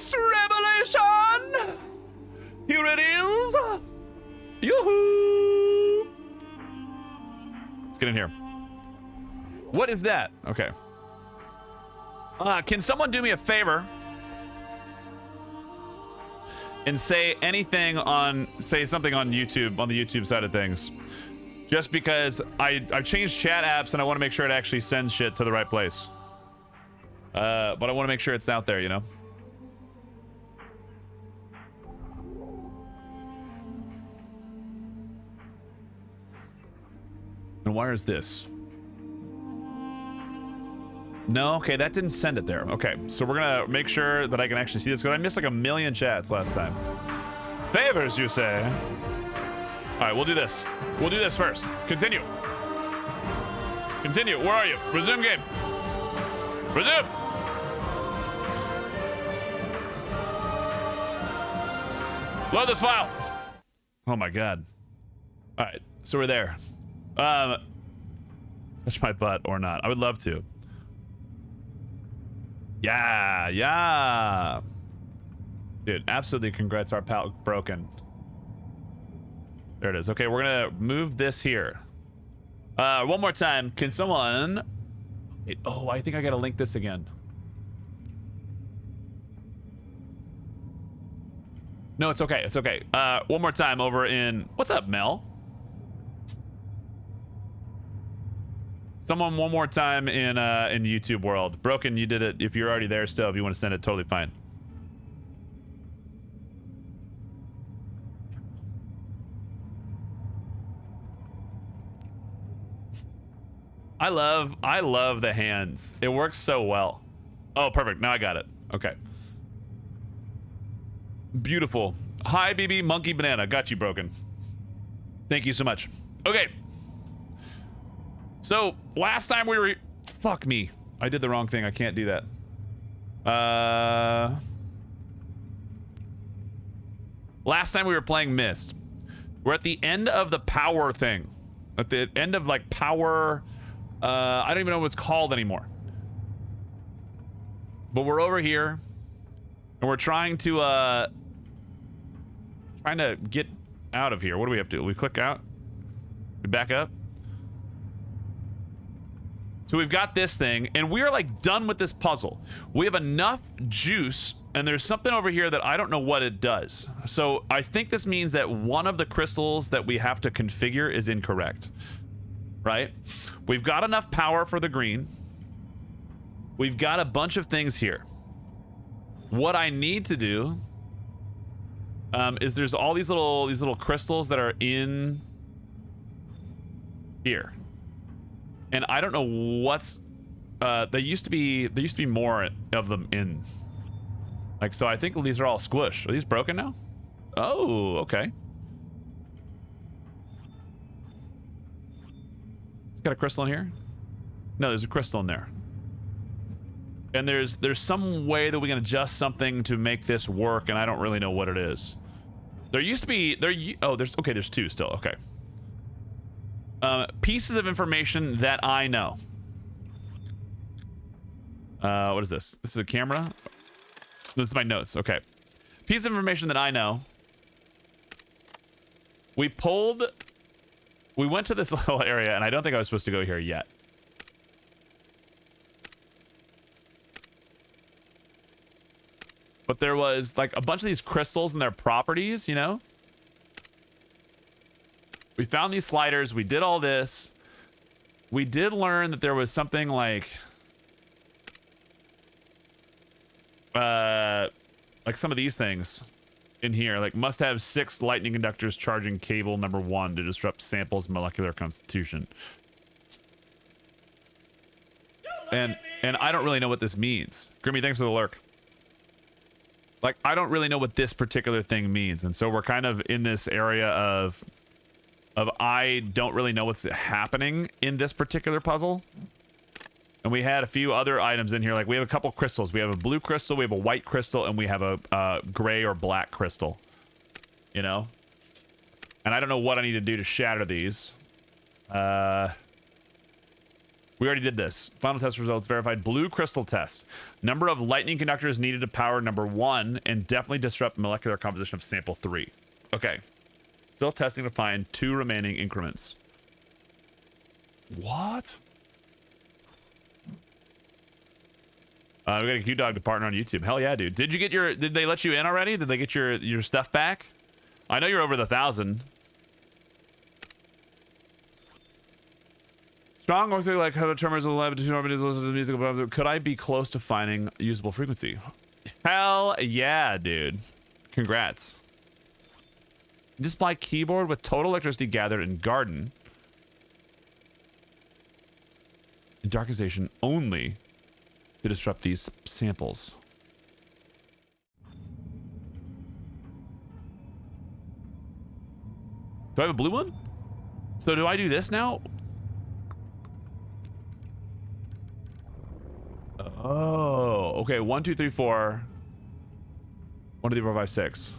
next revelation. Here it is. Yoo-hoo. Let's get in here. What is that? Okay. Can someone do me a favor and say anything on, say something on YouTube, on the YouTube side of things? Just because I've changed chat apps and I want to make sure it actually sends shit to the right place. But I want to make sure it's out there, you know? And where is this? No, okay, that didn't send it there. Okay, so we're gonna make sure that I can actually see this, because I missed like 1,000,000 chats last time. Favors, you say? All right, we'll do this. We'll do this first. Continue. Continue. Where are you? Resume game. Resume. Load this file. Oh my god. All right, so we're there. Touch my butt or not? I would love to. Yeah, yeah. Dude, absolutely congrats, our pal broken. There it is. Okay, we're gonna move this here. One more time. Can someone... Wait, oh, I think I gotta link this again. No, it's okay. It's okay. One more time over in... What's up, Mel? Someone one more time in YouTube world. Broken, you did it. If you're already there still, if you want to send it, totally fine. I love the hands. It works so well. Oh, perfect. Now I got it. Okay. Beautiful. Hi, BB Monkey Banana. Got you, Broken. Thank you so much. Okay. So, last time we were... Fuck me. I did the wrong thing. I can't do that. Last time we were playing Myst. We're at the end of the power thing. At the end of, like, power... I don't even know what it's called anymore. But we're over here. And we're trying to get out of here. What do we have to do? We click out? We back up? So we've got this thing, and we're like done with this puzzle. We have enough juice, and there's something over here that I don't know what it does. So I think this means that one of the crystals that we have to configure is incorrect. Right? We've got enough power for the green. We've got a bunch of things here. What I need to do is there's all these little crystals that are in here. And I don't know what's there used to be more of them in, like, so I think these are all squished. Are these broken now? Oh, okay. It's got a crystal in here? No, there's a crystal in there. And there's some way that we can adjust something to make this work, and I don't really know what it is. There used to be there's two still. Okay. Pieces of information that I know. What is this? This is a camera? This is my notes. Okay. Piece of information that I know. We went to this little area, and I don't think I was supposed to go here yet. But there was like a bunch of these crystals and their properties, you know? We found these sliders. We did all this. We did learn that there was something like some of these things in here. Like, must have 6 lightning conductors charging cable number 1 to disrupt sample's molecular constitution. And I don't really know what this means. Grimmy, thanks for the lurk. Like, I don't really know what this particular thing means. And so we're kind of in this area of I don't really know what's happening in this particular puzzle. And we had a few other items in here. Like, we have a couple crystals. We have a blue crystal, we have a white crystal, and we have a gray or black crystal. You know? And I don't know what I need to do to shatter these. We're We already did this. Final test results verified. Blue crystal test. Number of lightning conductors needed to power number 1 and definitely disrupt molecular composition of sample 3. Okay. Still testing to find 2 remaining increments. What? We got a Q-Dog to partner on YouTube. Hell yeah, dude. Did you get your... Did they let you in already? Did they get your stuff back? I know you're over the 1,000. Strong or like how the tremors of the lab to listen to the music above. Could I be close to finding usable frequency? Hell yeah, dude. Congrats. Just buy keyboard with total electricity gathered in garden. Darkization only to disrupt these samples. Do I have a blue one? So do I do this now? Oh, okay. 1, 2, 3, 4. 1, 2, 3, 4, 5, 6.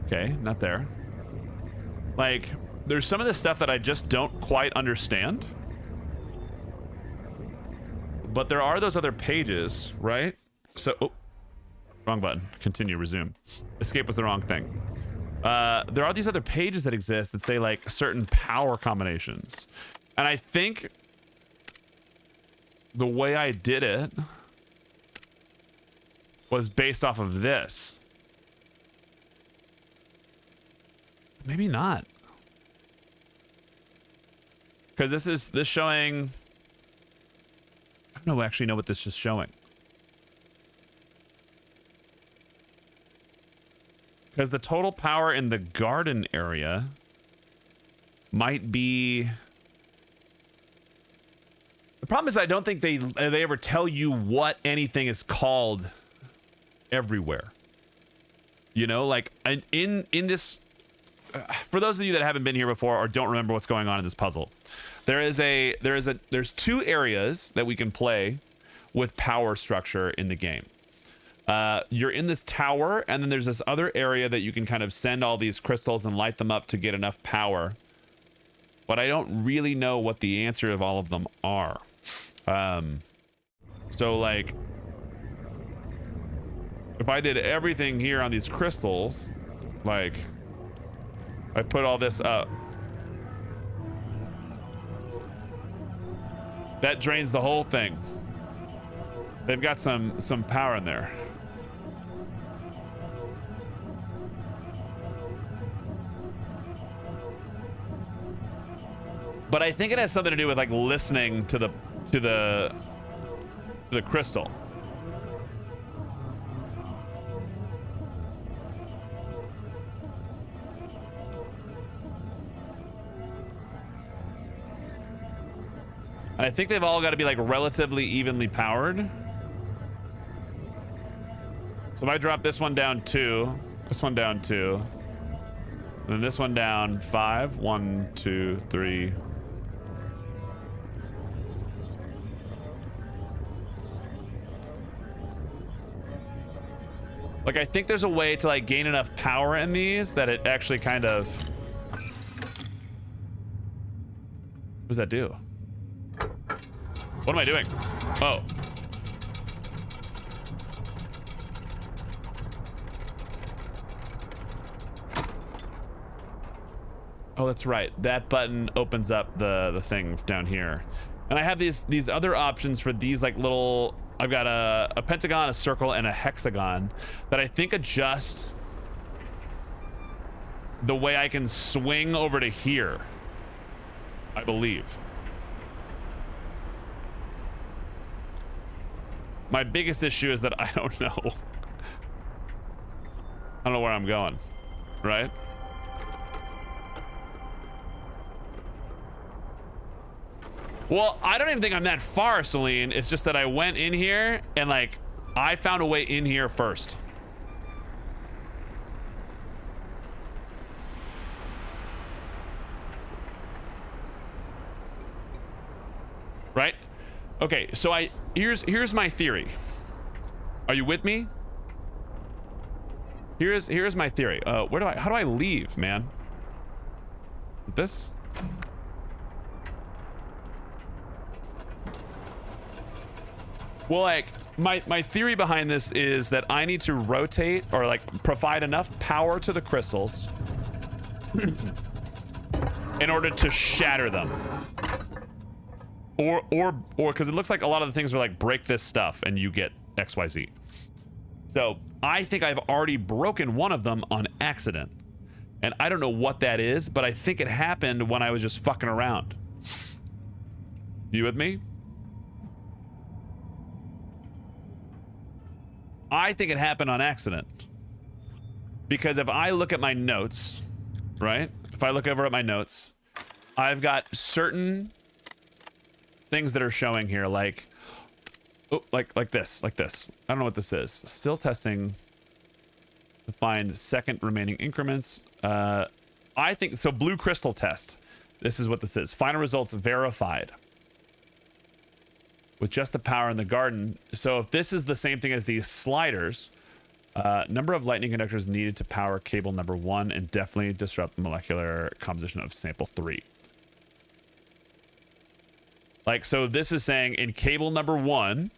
Okay, not there. Like, there's some of this stuff that I just don't quite understand. But there are those other pages, right? So, oh, wrong button. Continue, resume. Escape was the wrong thing. There are these other pages that exist that say, like, certain power combinations. And I think the way I did it was based off of this. Maybe not. Because this showing... I don't actually know what this is showing. Because the total power in the garden area might be... The problem is I don't think they ever tell you what anything is called everywhere. You know, like in this... for those of you that haven't been here before or don't remember what's going on in this puzzle, there's 2 areas that we can play with power structure in the game. You're in this tower, and then there's this other area that you can kind of send all these crystals and light them up to get enough power. But I don't really know what the answer of all of them are. So like, if I did everything here on these crystals, like, I put all this up, that drains the whole thing. They've got some power in there. But I think it has something to do with like listening to the crystal. And I think they've all got to be like relatively evenly powered. So if I drop this one down 2, this one down 2, and then this one down 5, 1, 2, 3. Like, I think there's a way to like gain enough power in these that it actually kind of... What does that do? What am I doing? Oh. Oh, that's right. That button opens up the thing down here. And I have these other options for these like little... I've got a pentagon, a circle, and a hexagon that I think adjust the way I can swing over to here, I believe. My biggest issue is that I don't know. I don't know where I'm going, right? Well, I don't even think I'm that far, Celine. It's just that I went in here and like I found a way in here first. Right? Okay, so here's my theory. Are you with me? Here's my theory. How do I leave, man? This? Well, like, my theory behind this is that I need to rotate or like provide enough power to the crystals in order to shatter them. Or because it looks like a lot of the things are like break this stuff and you get XYZ. So I think I've already broken one of them on accident. And I don't know what that is, but I think it happened when I was just fucking around. You with me? I think it happened on accident. Because if I look at my notes, right? If I look over at my notes, I've got certain things that are showing here, like, oh, like this. I don't know what this is. Still testing to find second remaining increments. I think so. Blue crystal test. This is what this is. Final results verified with just the power in the garden. So if this is the same thing as these sliders, number of lightning conductors needed to power cable number 1 and definitely disrupt the molecular composition of sample 3. Like, so this is saying in cable number 1,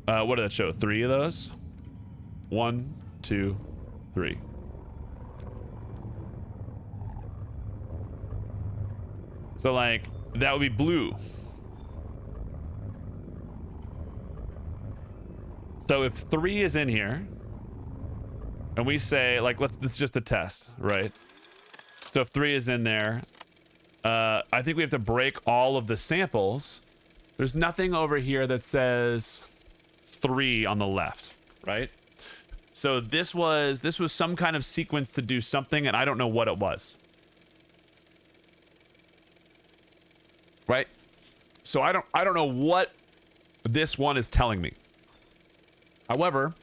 what did that show? 3 of those? 1, 2, 3. So like that would be blue. So if 3 is in here, and we say like this is just a test, right? So if 3 is in there, I think we have to break all of the samples. There's nothing over here that says 3 on the left, right? So this was some kind of sequence to do something, and I don't know what it was. Right? So I don't know what this one is telling me. However,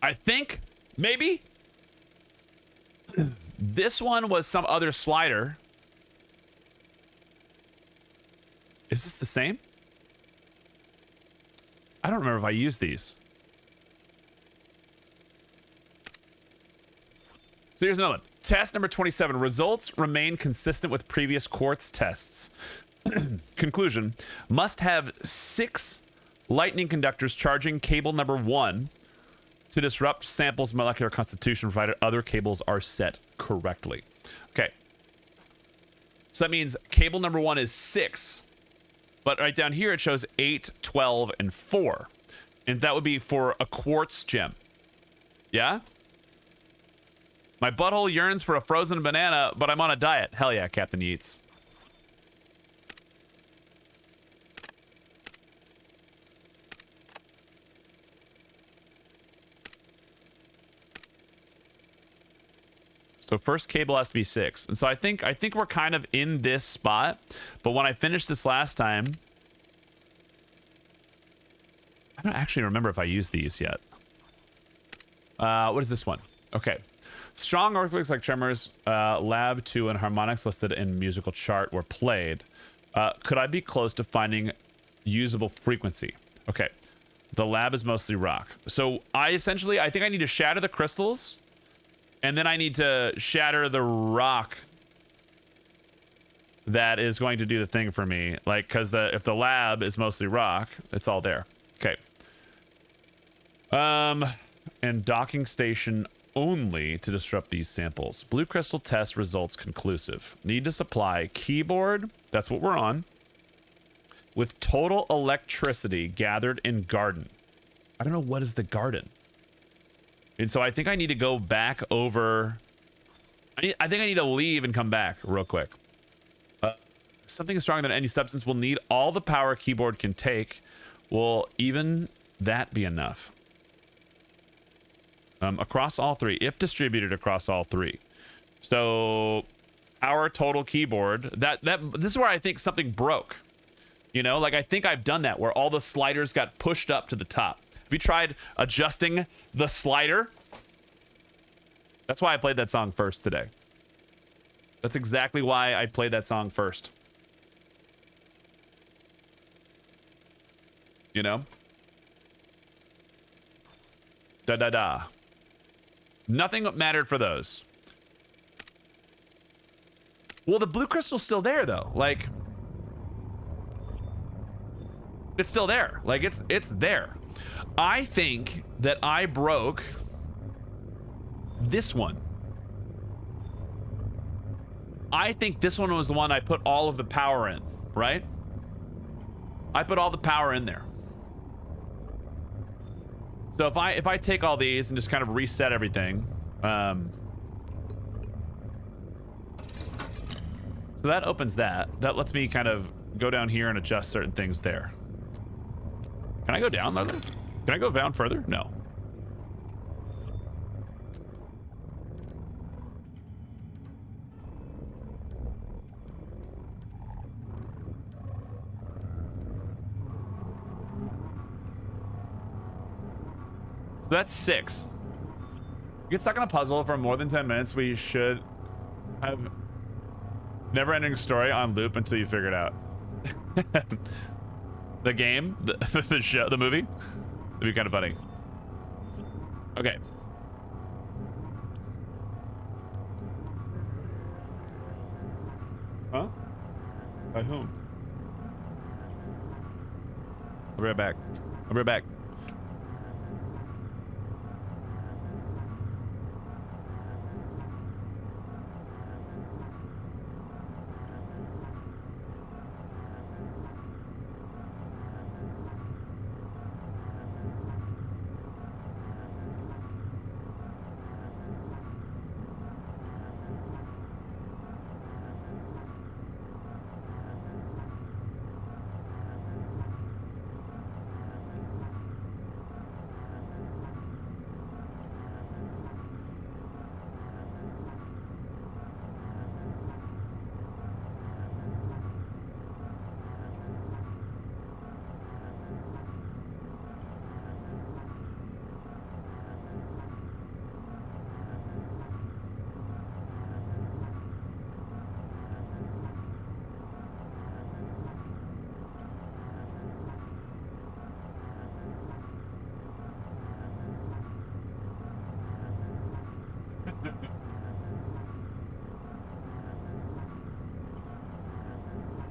I think maybe this one was some other slider. Is this the same? I don't remember if I used these. So here's another one. Test number 27. Results remain consistent with previous quartz tests. Conclusion. Must have 6 lightning conductors charging cable number 1 to disrupt sample's molecular constitution provided other cables are set correctly. Okay. So that means cable number 1 is 6. But right down here it shows 8, 12, and 4. And that would be for a quartz gem. Yeah? My butthole yearns for a frozen banana, but I'm on a diet. Hell yeah, Captain Yeats. So first cable has to be 6. And so I think we're kind of in this spot. But when I finished this last time, I don't actually remember if I used these yet. What is this one? Okay. Strong earthquakes like tremors, lab 2 and harmonics listed in musical chart were played. Could I be close to finding usable frequency? Okay. The lab is mostly rock. So I think I need to shatter the crystals. And then I need to shatter the rock that is going to do the thing for me. Like, because if the lab is mostly rock, it's all there. Okay. And docking station only to disrupt these samples. Blue crystal test results conclusive. Need to supply keyboard, that's what we're on, with total electricity gathered in garden. I don't know what is the garden. And so I think I need to go back over. I think I need to leave and come back real quick. Something stronger than any substance will need all the power keyboard can take. Will even that be enough? Across all 3, if distributed across all 3. So our total keyboard, this is where I think something broke. You know, like I think I've done that where all the sliders got pushed up to the top. Have you tried adjusting the slider? That's why I played that song first today. That's exactly why I played that song first. You know? Da da da. Nothing mattered for those. Well, the blue crystal's still there though. Like, it's still there. Like, it's there. I think that I broke this one. I think this one was the one I put all of the power in, right? I put all the power in there. So if I take all these and just kind of reset everything, so that opens that. That lets me kind of go down here and adjust certain things there. Can I go down further? Can I go down further? No. So that's 6. You get stuck on a puzzle for more than 10 minutes. We should have never-ending story on loop until you figure it out. The game, the show, the movie. It'd be kind of funny. Okay. Huh? By whom? I'll be right back. I'll be right back.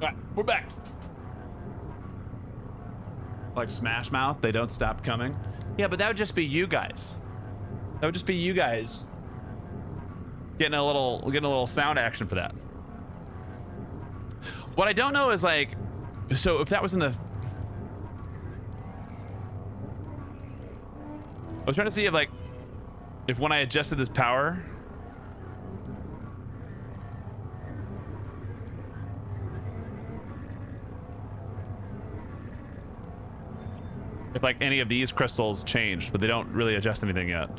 Alright, we're back. Like Smash Mouth, they don't stop coming. Yeah, but that would just be you guys. That would just be you guys getting a little sound action for that. What I don't know is like, so if that was in the, I was trying to see if like, if when I adjusted this power, if like any of these crystals changed, but they don't really adjust anything yet.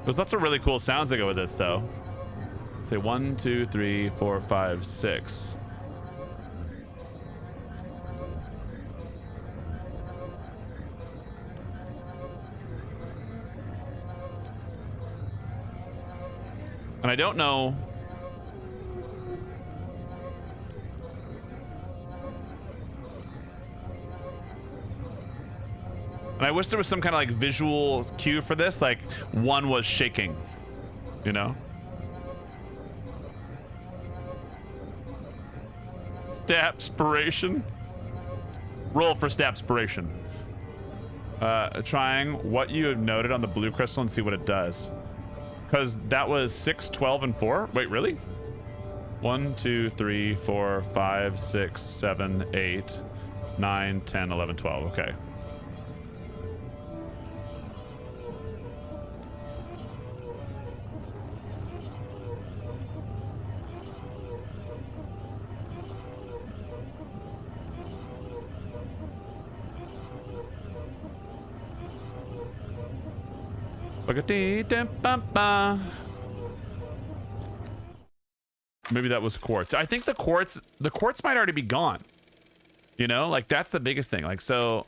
There's lots of really cool sounds that go with this, though. Let's say 1, 2, 3, 4, 5, 6. And I don't know. And I wish there was some kind of like visual cue for this, like one was shaking, you know? Stapspiration. Roll for stapspiration. Trying what you have noted on the blue crystal and see what it does. Because that was 6, 12, and 4. Wait, really? 1, 2, 3, 4, 5, 6, 7, 8, 9, 10, 11, 12. Okay. Maybe that was quartz. I think the quartz might already be gone. You know, like that's the biggest thing. Like, so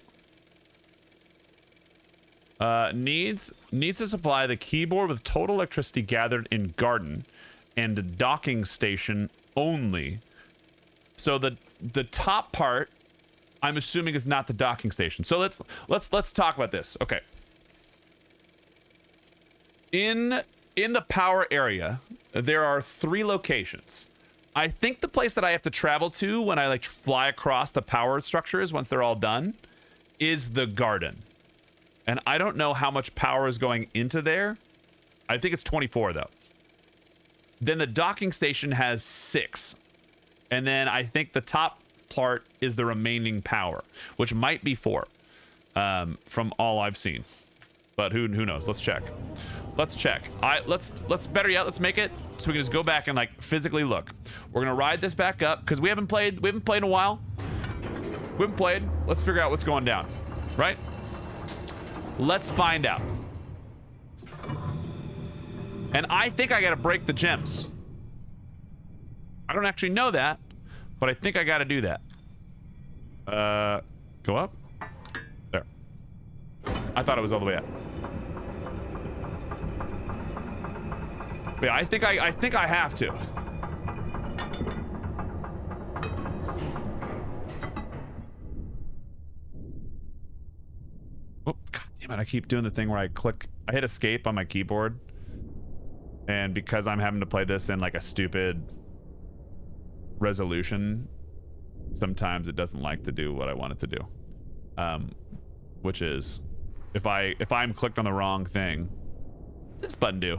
needs to supply the keyboard with total electricity gathered in garden and docking station only. So the top part, I'm assuming, is not the docking station. So let's talk about this. Okay. In the power area, there are 3 locations. I think the place that I have to travel to when I like fly across the power structures once they're all done is the garden. And I don't know how much power is going into there. I think it's 24 though. Then the docking station has 6. And then I think the top part is the remaining power, which might be 4 from all I've seen. But who knows? Let's check. Let's check. Let's better yet, let's make it so we can just go back and like physically look. We're gonna ride this back up because we haven't played in a while. We haven't played. Let's figure out what's going down, right? Let's find out. And I think I gotta break the gems. I don't actually know that, but I think I gotta do that. Go up. There. I thought it was all the way up. But yeah, I think I have to. Oh, God damn it. I keep doing the thing where I hit escape on my keyboard. And because I'm having to play this in like a stupid resolution, sometimes it doesn't like to do what I want it to do. Which is if I'm clicked on the wrong thing, what's this button do?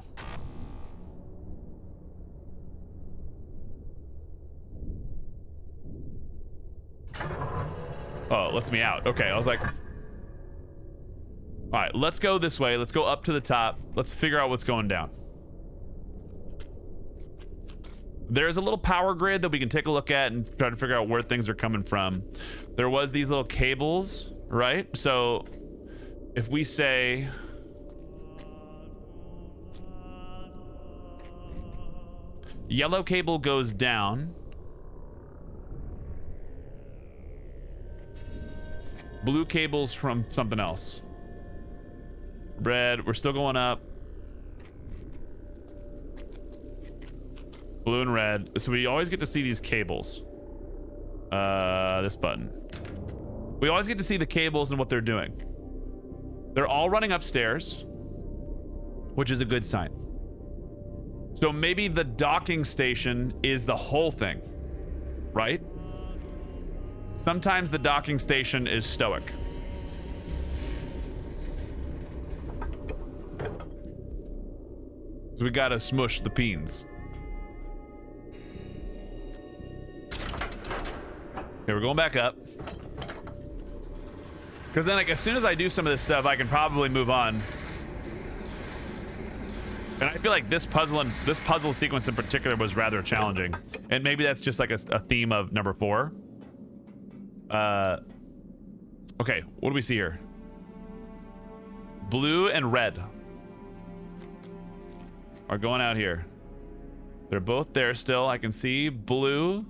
Oh, it lets me out. Okay, I was like, all right, let's go this way. Let's go up to the top. Let's figure out what's going down. There's a little power grid that we can take a look at and try to figure out where things are coming from. There was these little cables, right? So if we say yellow cable goes down, blue cable's from something else, red, we're still going up, blue and red. So we always get to see these cables. This button. We always get to see the cables and what they're doing. They're all running upstairs, which is a good sign. So maybe the docking station is the whole thing, right? Sometimes the docking station is stoic. So we gotta smush the peens. Okay, we're going back up. Because then, like, as soon as I do some of this stuff, I can probably move on. And I feel like this puzzle sequence in particular was rather challenging. And maybe that's just like a theme of number 4. Okay, what do we see here? Blue and red are going out here. They're both there still. I can see blue.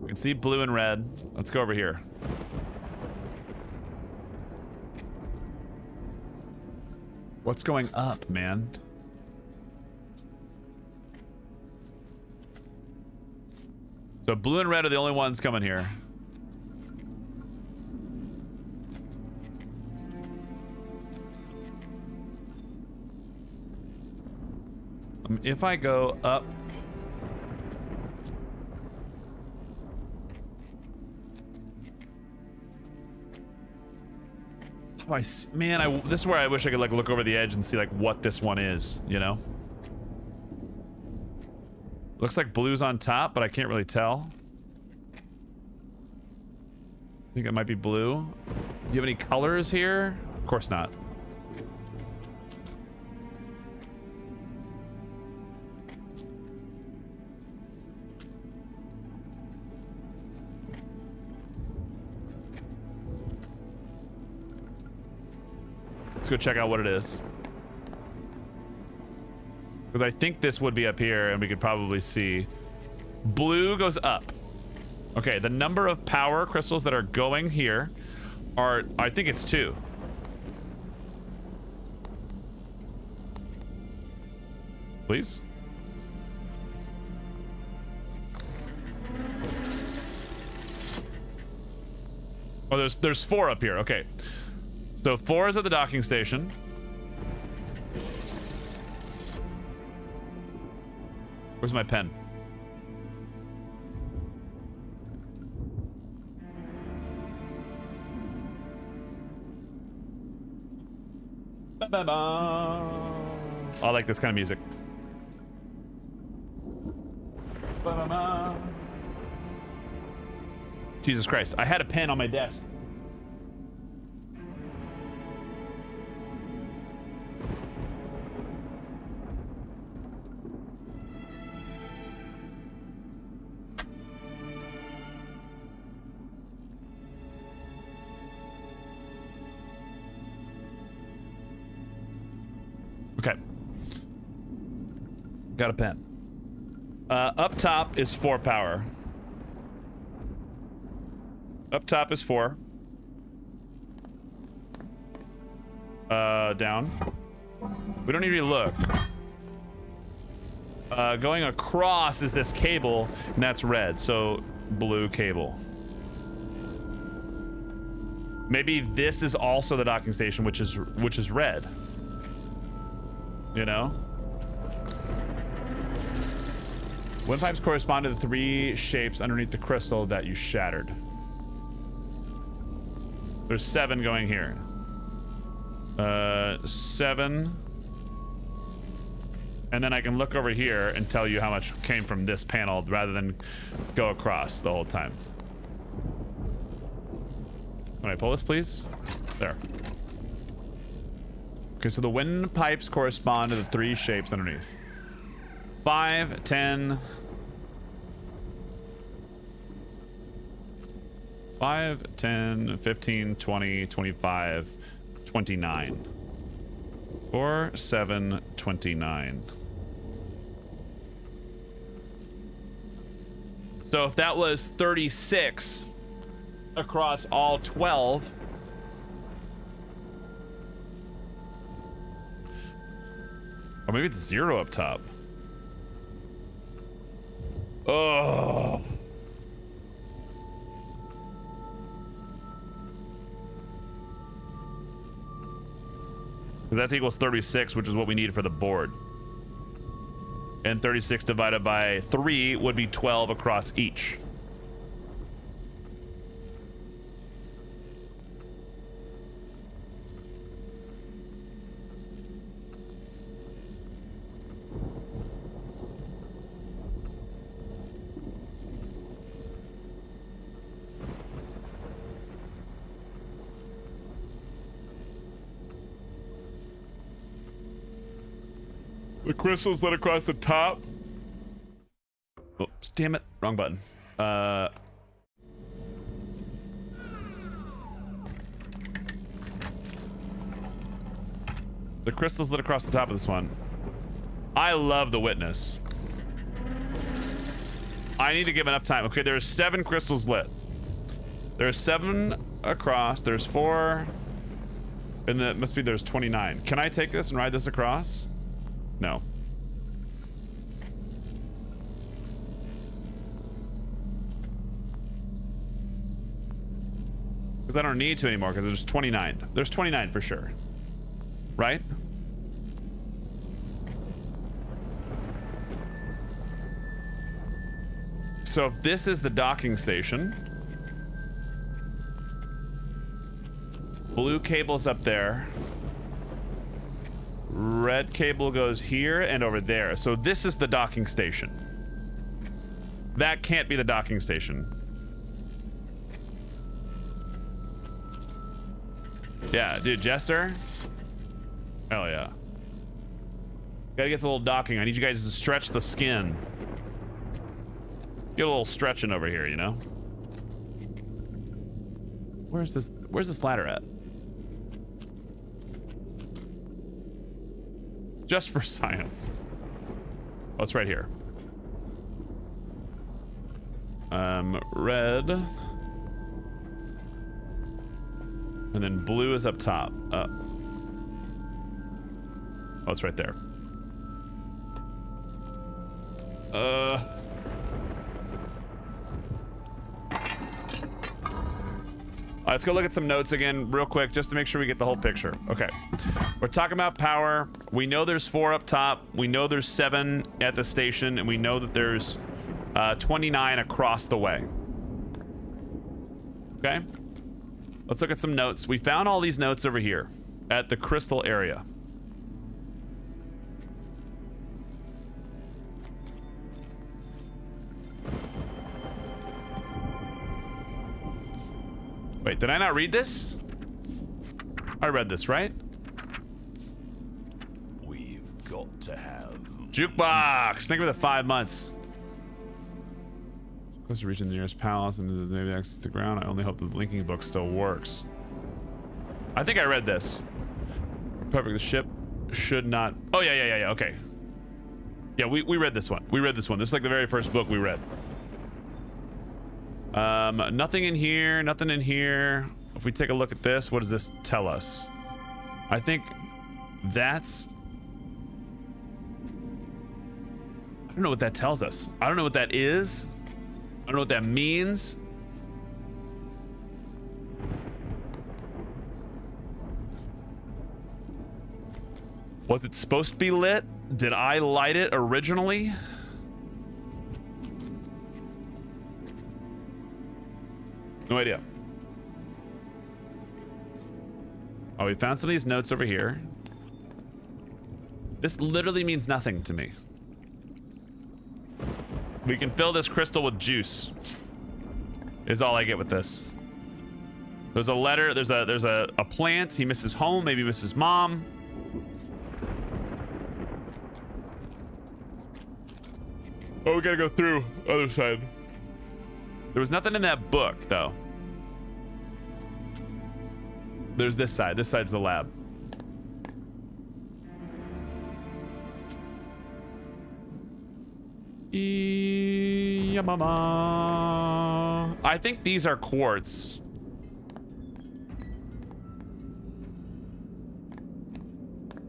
I can see blue and red. Let's go over here. What's going up, man? So blue and red are the only ones coming here. If I go up, man, this is where I wish I could like look over the edge and see like what this one is, you know? Looks like blue's on top, but I can't really tell. I think it might be blue. Do you have any colors here? Of course not. Let's go check out what it is. Because I think this would be up here, and we could probably see. Blue goes up. Okay, the number of power crystals that are going here are, I think it's 2. Please? Oh, there's 4 up here. Okay. So 4 is at the docking station. Where's my pen? Ba-ba-ba. I like this kind of music. Ba-ba-ba. Jesus Christ, I had a pen on my desk. Okay. Got a pen. Up top is 4 power. Up top is 4. Down. We don't need to look. Going across is this cable, and that's red, so blue cable. Maybe this is also the docking station, which is red. You know? Windpipes correspond to the 3 shapes underneath the crystal that you shattered. There's 7 going here. 7. And then I can look over here and tell you how much came from this panel rather than go across the whole time. Can I pull this, please? There. Okay, so the windpipes correspond to the 3 shapes underneath. 5, 10... 5, 10, 15, 20, 25, 29. 4, 7, 29. So if that was 36 across all 12, or maybe it's 0 up top. Oh. Because that equals 36, which is what we need for the board. And 36 divided by 3 would be 12 across each. The crystals led across the top. Oops, damn it. Wrong button. The crystals lit across the top of this one. I love the witness. I need to give enough time. Okay, there's 7 crystals lit. There's 7 across. There's 4. And that must be there's 29. Can I take this and ride this across? No. Because I don't need to anymore because there's 29. There's 29 for sure. Right? So if this is the docking station, blue cable's up there. Red cable goes here and over there. So this is the docking station. That can't be the docking station. Yeah, dude, Jester. Hell yeah. Gotta get the little docking. I need you guys to stretch the skin. Let's get a little stretching over here, you know? Where's this ladder at? Just for science. Oh, it's right here. Red. And then blue is up top. Oh, it's right there. All right, let's go look at some notes again real quick just to make sure we get the whole picture. Okay. We're talking about power. We know there's 4 up top. We know there's 7 at the station, and we know that there's 29 across the way. Okay. Let's look at some notes. We found all these notes over here at the crystal area. Wait, did I not read this? I read this, right? We've got to have jukebox. Think of the 5 months. Close to reaching the nearest palace and maybe access to ground. I only hope the linking book still works. I think I read this. Perfect. The ship should not. Oh yeah. Okay. Yeah, we read this one. We read this one. This is like the very first book we read. Nothing in here. Nothing in here. If we take a look at this, what does this tell us? I think that's. I don't know what that tells us. I don't know what that is. I don't know what that means. Was it supposed to be lit? Did I light it originally? No idea. Oh, we found some of these notes over here. This literally means nothing to me. We can fill this crystal with juice. Is all I get with this. There's a letter. There's a plant. He misses home. Maybe misses mom. Oh, we gotta go through other side. There was nothing in that book, though. There's this side. This side's the lab. Yamama. I think these are quartz.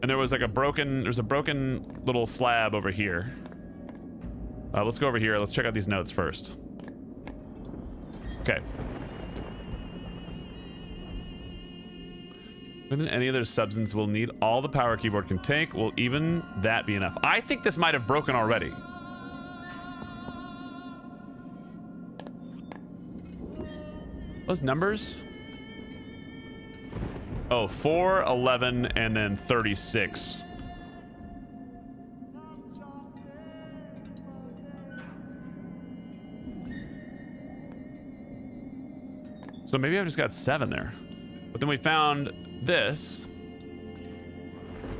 And there was like a broken, there's a broken little slab over here. Let's go over here. Let's check out these notes first. Okay. Within any other substance will need all the power keyboard can take. Will even that be enough? I think this might have broken already. Those numbers? Oh, 4, 11, and then 36. So maybe I've just got 7 there. But then we found this.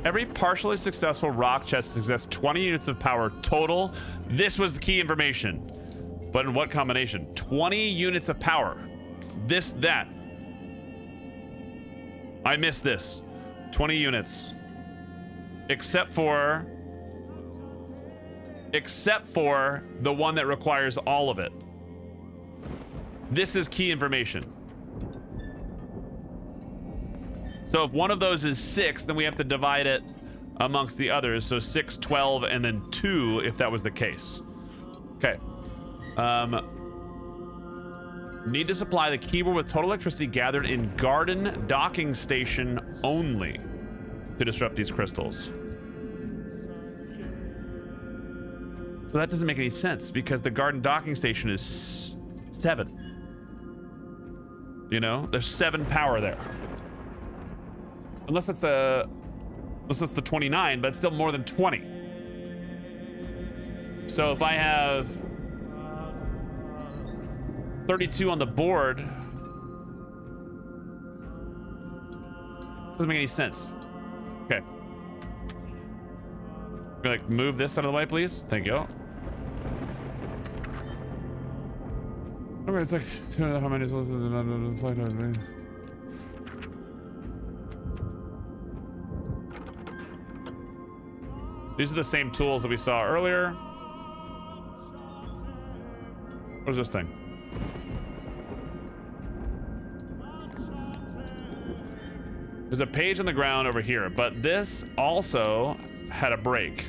Every partially successful rock chest success 20 units of power total. This was the key information. But in what combination? 20 units of power. This, that. I missed this. 20 units. Except for the one that requires all of it. This is key information. So if one of those is 6, then we have to divide it amongst the others. So 6, 12, and then 2 if that was the case. Okay. Need to supply the keyboard with total electricity gathered in garden docking station only to disrupt these crystals. So that doesn't make any sense because the garden docking station is 7. You know, there's 7 power there. Unless that's the 29, but it's still more than 20. So if I have 32 on the board, this doesn't make any sense. Okay. Like, move this out of the way, please. Thank you. Okay, it's like 2.5 minutes. These are the same tools that we saw earlier. What is this thing? There's a page on the ground over here, but this also had a break.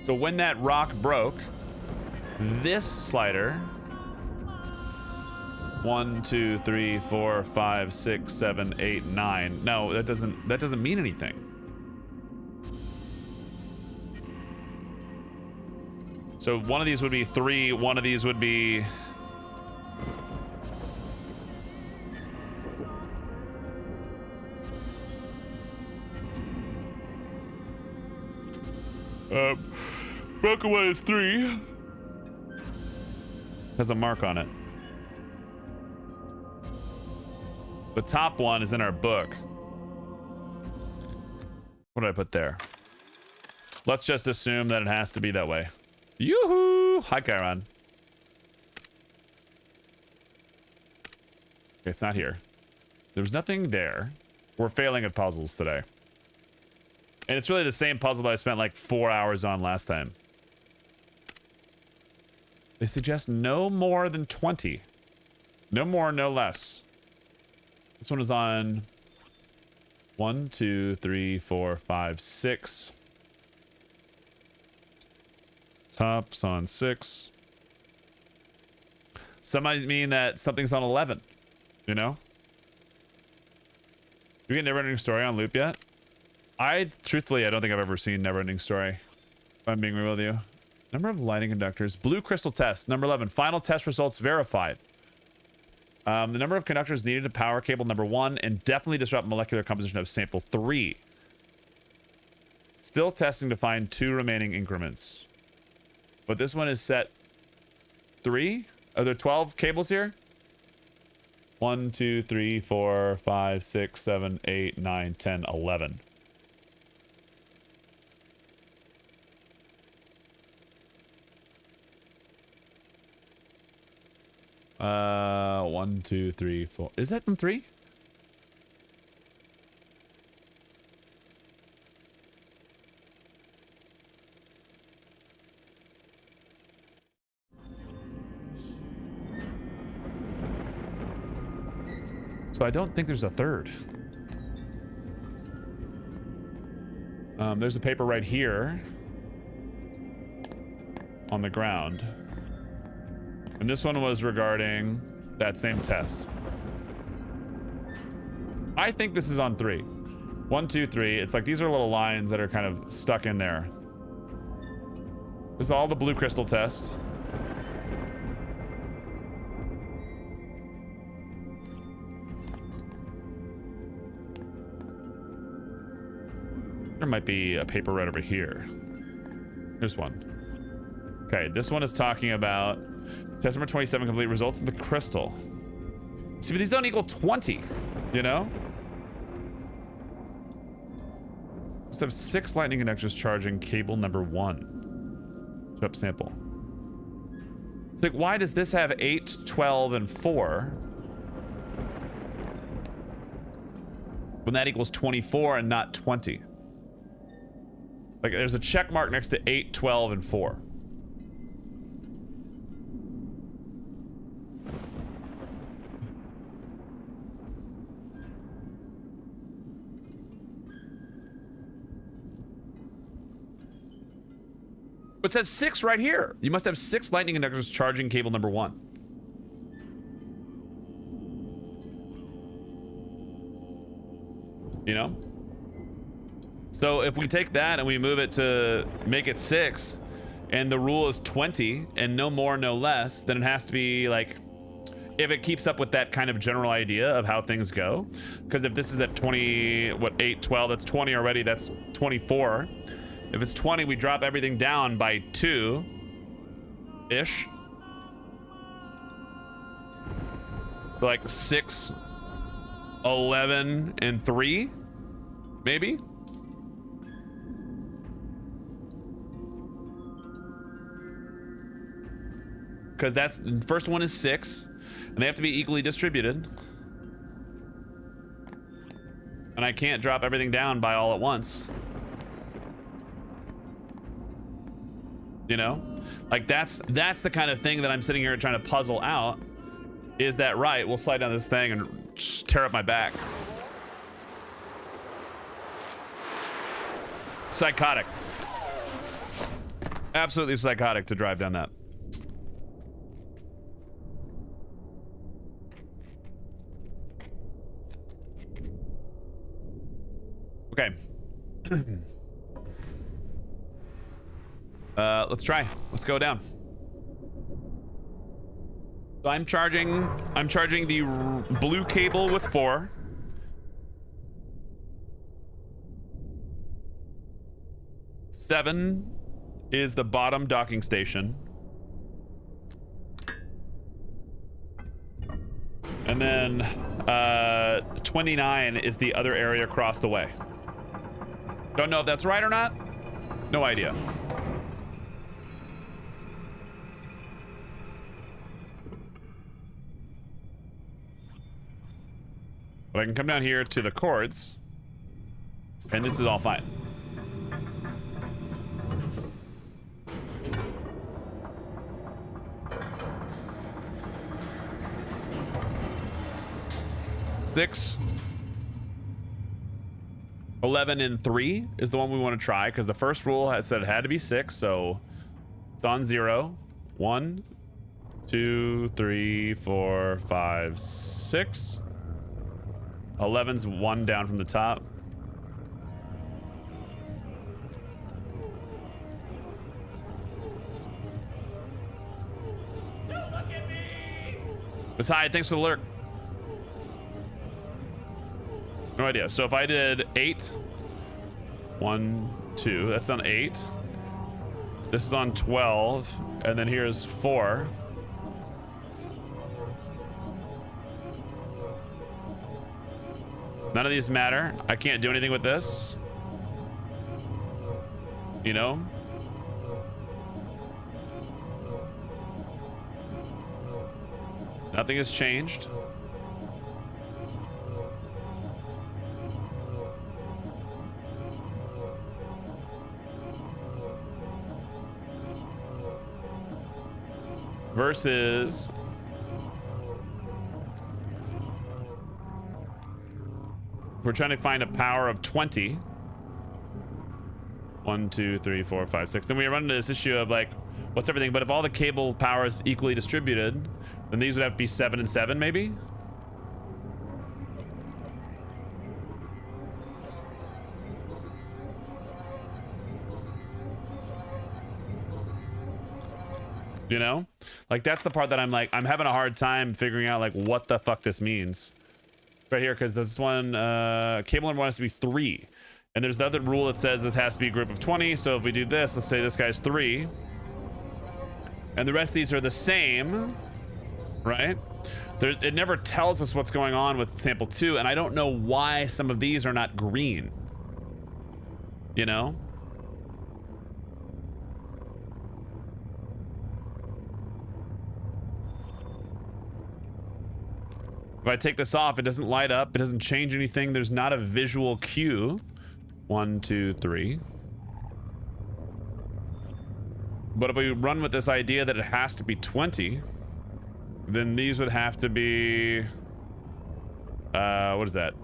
So when that rock broke, this slider, 1, 2, 3, 4, 5, 6, 7, 8, 9. No, that doesn't mean anything. So one of these would be 3, one of these would be broken one is 3. Has a mark on it. The top one is in our book. What did I put there? Let's just assume that it has to be that way. Yoo-hoo! Hi, Chiron. Okay, it's not here. There's nothing there. We're failing at puzzles today. And it's really the same puzzle that I spent like 4 hours on last time. They suggest no more than 20. No more, no less. This one is on 1, 2, 3, 4, 5, 6. Top's on 6. Some might mean that something's on 11. You know? You get Neverending Story on loop yet? Truthfully, I don't think I've ever seen Neverending Story. If I'm being real with you. Number of lighting conductors. Blue crystal test. Number 11. Final test results verified. The number of conductors needed to power cable number 1 and definitely disrupt molecular composition of sample 3. Still testing to find 2 remaining increments. But this one is set 3? Are there 12 cables here? 1, 2, 3, 4, 5, 6, 7, 8, 9, 10, 11. One, 2, 3, 4. Is that in 3? So I don't think there's a third. There's a paper right here on the ground. And this one was regarding that same test. I think this is on 3. 1, 2, 3. It's like these are little lines that are kind of stuck in there. This is all the blue crystal test. There might be a paper right over here. Here's one. Okay, this one is talking about test number 27, complete results of the crystal. See, but these don't equal 20, you know? Let's have 6 lightning conductors charging cable number 1. To upsample. It's like, why does this have 8, 12, and 4? When that equals 24 and not 20. Like, there's a check mark next to 8, 12, and 4. It says 6 right here. You must have 6 lightning conductors charging cable number 1. You know? So if we take that and we move it to make it 6, and the rule is 20, and no more, no less, then it has to be like, if it keeps up with that kind of general idea of how things go. Because if this is at 20, what, 8, 12, that's 20 already, that's 24. If it's 20, we drop everything down by 2-ish. So like 6, 11, and 3, maybe? Because that's, the first one is 6, and they have to be equally distributed. And And I can't drop everything down by all at once. You know? Like that's the kind of thing that I'm sitting here trying to puzzle out. Is that right? We'll slide down this thing and just tear up my back. Psychotic. Absolutely psychotic to drive down that. Okay. Let's try. Let's go down. So I'm charging the blue cable with 4. Seven is the bottom docking station. And then 29 is the other area across the way. Don't know if that's right or not. No idea. But I can come down here to the cords, and this is all fine. Six. 11 and 3 is the one we want to try because the first rule has said it had to be 6, so it's on 0. 1, 2, 3, 4, 5, 6. 11's 1 down from the top. Don't look at me! Beside, thanks for the lurk. No idea. So if I did 8, 1, 2, that's on 8. This is on 12, and then here's 4. None of these matter. I can't do anything with this. You know? Nothing has changed. Versus we're trying to find a power of 20. 1, 2, 3, 4, 5, 6. Then we run into this issue of like, what's everything? But if all the cable power is equally distributed, then these would have to be 7 and 7, maybe. You know, like that's the part that I'm having a hard time figuring out like what the fuck this means right here, because this one cable number 1 has to be 3, and there's another rule that says this has to be a group of 20. So if we do this, let's say this guy's 3 and the rest of these are the same, right? It never tells us what's going on with sample 2, and I don't know why some of these are not green, you know. If I take this off, it doesn't light up. It doesn't change anything. There's not a visual cue. 1, 2, 3. But if we run with this idea that it has to be 20, then these would have to be... what is that?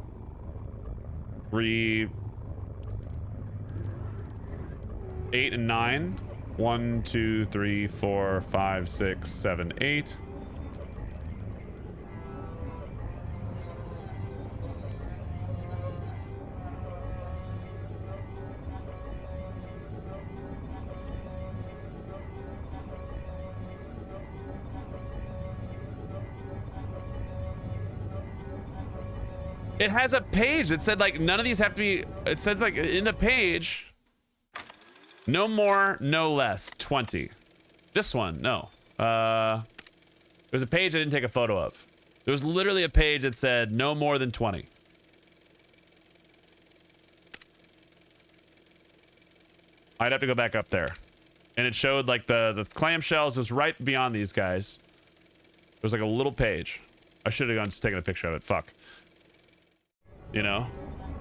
3... 8 and 9. 1, 2, 3, 4, 5, 6, 7, 8. It has a page that said like none of these have to be, it says like in the page, no more, no less, 20. This one, no. There's a page I didn't take a photo of. There was literally a page that said no more than 20. I'd have to go back up there. And it showed like the clamshells was right beyond these guys. There's like a little page. I should have gone just taken a picture of it, fuck. You know?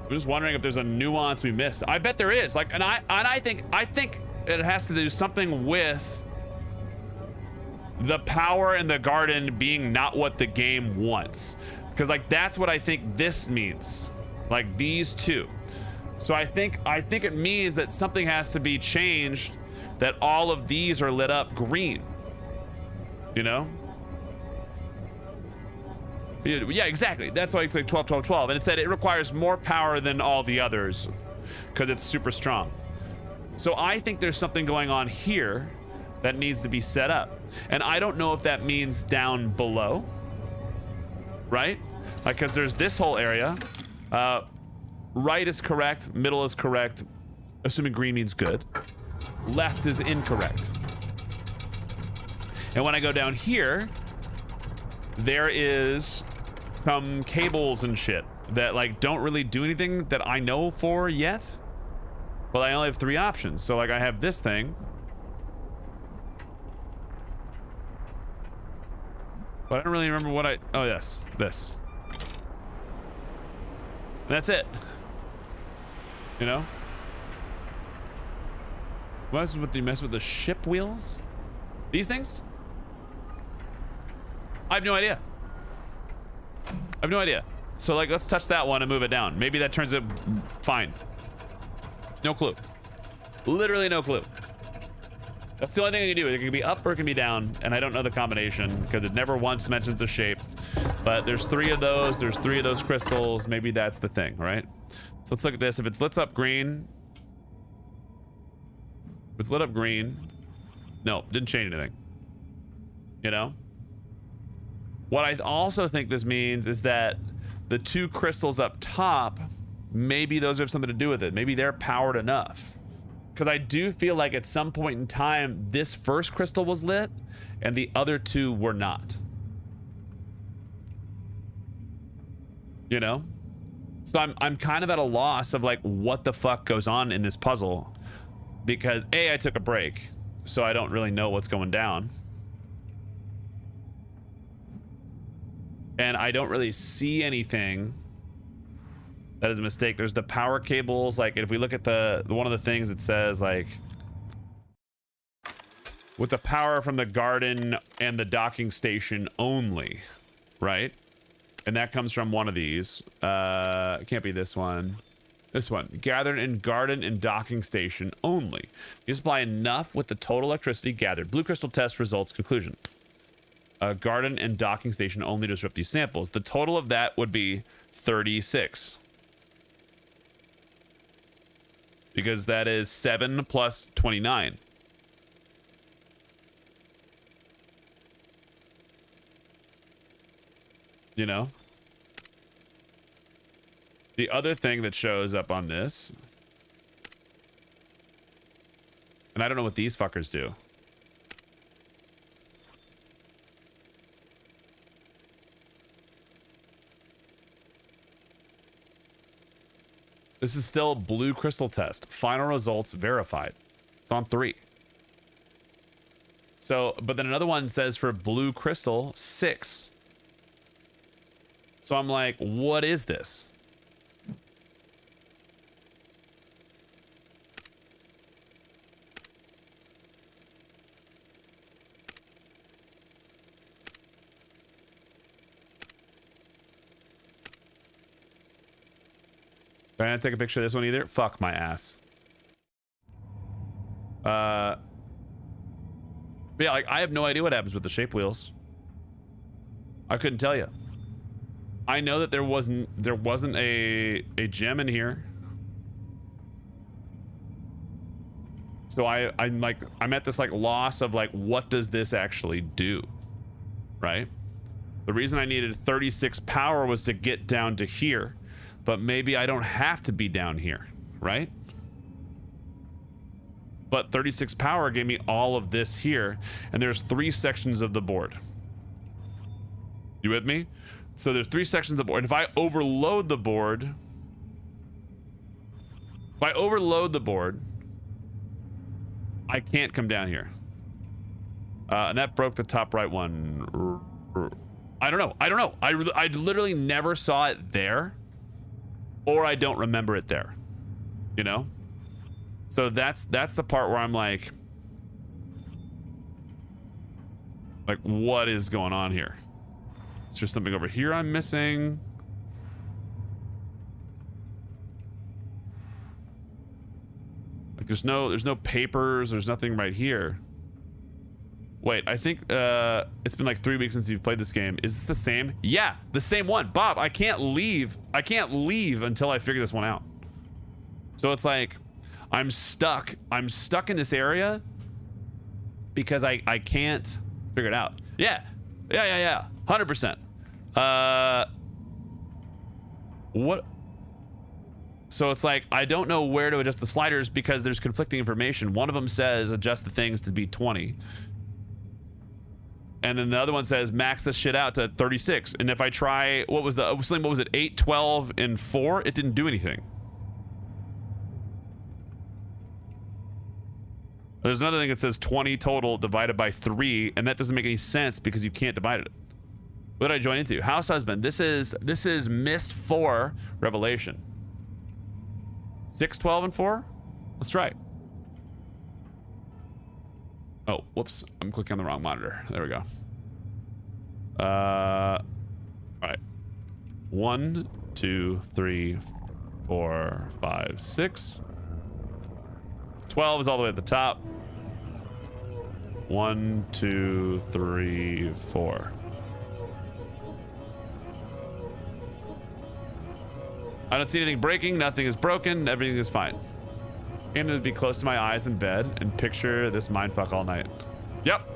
I'm just wondering if there's a nuance we missed. I bet there is. Like, and I think it has to do something with the power in the garden being not what the game wants. Because like that's what I think this means. Like these two. So I think it means that something has to be changed, that all of these are lit up green. You know? Yeah, exactly. That's why it's like 12, 12, 12. And it said it requires more power than all the others because it's super strong. So I think there's something going on here that needs to be set up. And I don't know if that means down below, right? Like, because there's this whole area. Right is correct. Middle is correct. Assuming green means good. Left is incorrect. And when I go down here, there is some cables and shit that like don't really do anything that I know for yet. But I only have 3 options. So like I have this thing. But I don't really remember what oh yes, this. And that's it. You know? What is with the mess with the ship wheels? These things? I have no idea. I have no idea. So like let's touch that one and move it down. Maybe that turns it fine. No clue. Literally no clue. That's the only thing I can do. It can be up or it can be down, and I don't know the combination because it never once mentions a shape. But there's 3 of those. There's 3 of those crystals. Maybe that's the thing, right? So let's look at this. If it's lit up green, if it's lit up green, no, didn't change anything. You know? What I also think this means is that the 2 crystals up top, maybe those have something to do with it. Maybe they're powered enough. Because I do feel like at some point in time, this first crystal was lit and the other 2 were not. You know? So I'm kind of at a loss of like what the fuck goes on in this puzzle. Because A, I took a break, so I don't really know what's going down. And I don't really see anything that is a mistake. There's the power cables. Like if we look at the one of the things, it says like with the power from the garden and the docking station only, right? And that comes from one of these. It can't be this one. This one. Gathered in garden and docking station only. You supply enough with the total electricity gathered. Blue crystal test results conclusion. Garden and docking station only disrupt these samples. The total of that would be 36. Because that is 7 plus 29. You know? The other thing that shows up on this, and I don't know what these fuckers do. This is still blue crystal test. Final results verified. It's on 3. So, but then another one says for blue crystal 6. So I'm like, what is this? Do I not take a picture of this one either? Fuck my ass. But yeah, like I have no idea what happens with the shape wheels. I couldn't tell you. I know that there wasn't a gem in here. So I'm at this like loss of like, what does this actually do? Right? The reason I needed 36 power was to get down to here. But maybe I don't have to be down here, right? But 36 power gave me all of this here, and there's 3 sections of the board. You with me? So there's 3 sections of the board. If I overload the board, I can't come down here. And that broke the top right one. I don't know. I literally never saw it there. or I don't remember it there, you know? So that's the part where I'm like, what is going on here? Is there something over here I'm missing? Like there's no papers, there's nothing right here. Wait, I think it's been like 3 weeks since you've played this game. Is this the same? Yeah, the same one. Bob, I can't leave until I figure this one out. So it's like I'm stuck in this area because I can't figure it out. Yeah 100%. What? So it's like I don't know where to adjust the sliders because there's conflicting information. One of them says adjust the things to be 20, and then the other one says max this shit out to 36. And if I try, what was it, 8, 12, and 4, it didn't do anything. There's another thing that says 20 total divided by 3, and that doesn't make any sense because you can't divide it. What did I join into? House husband. This is Myst IV Revelation. 6, 12, and 4? Let's try it. Oh, whoops. I'm clicking on the wrong monitor. There we go. All right. 1, 2, 3, 4, 5, 6. 12 is all the way at the top. 1, 2, 3, 4. I don't see anything breaking. Nothing is broken. Everything is fine. Aim to be close to my eyes in bed and picture this mindfuck all night. Yep.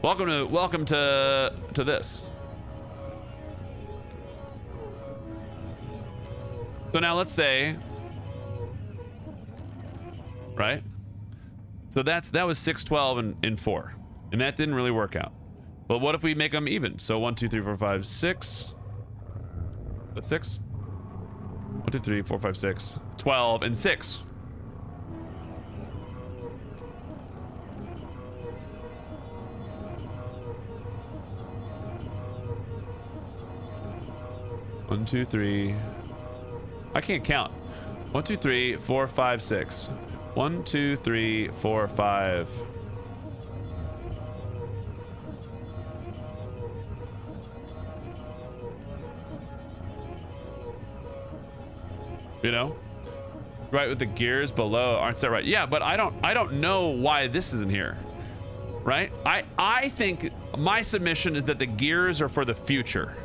Welcome to this. So now let's say, right? So that was 6, 12, and 4, and that didn't really work out. But what if we make them even? So 1, 2, 3, 4, 5, 6. That's 6. 1, 2, 3, 4, 5, 6, 12, and 6. One, 2, 3. I can't count. 1, 2, 3, 4, 5, 6. 1, 2, 3, 4, 5. You know, right, with the gears below aren't set right. Yeah, but I don't know why this isn't here, right? I think my submission is that the gears are for the future,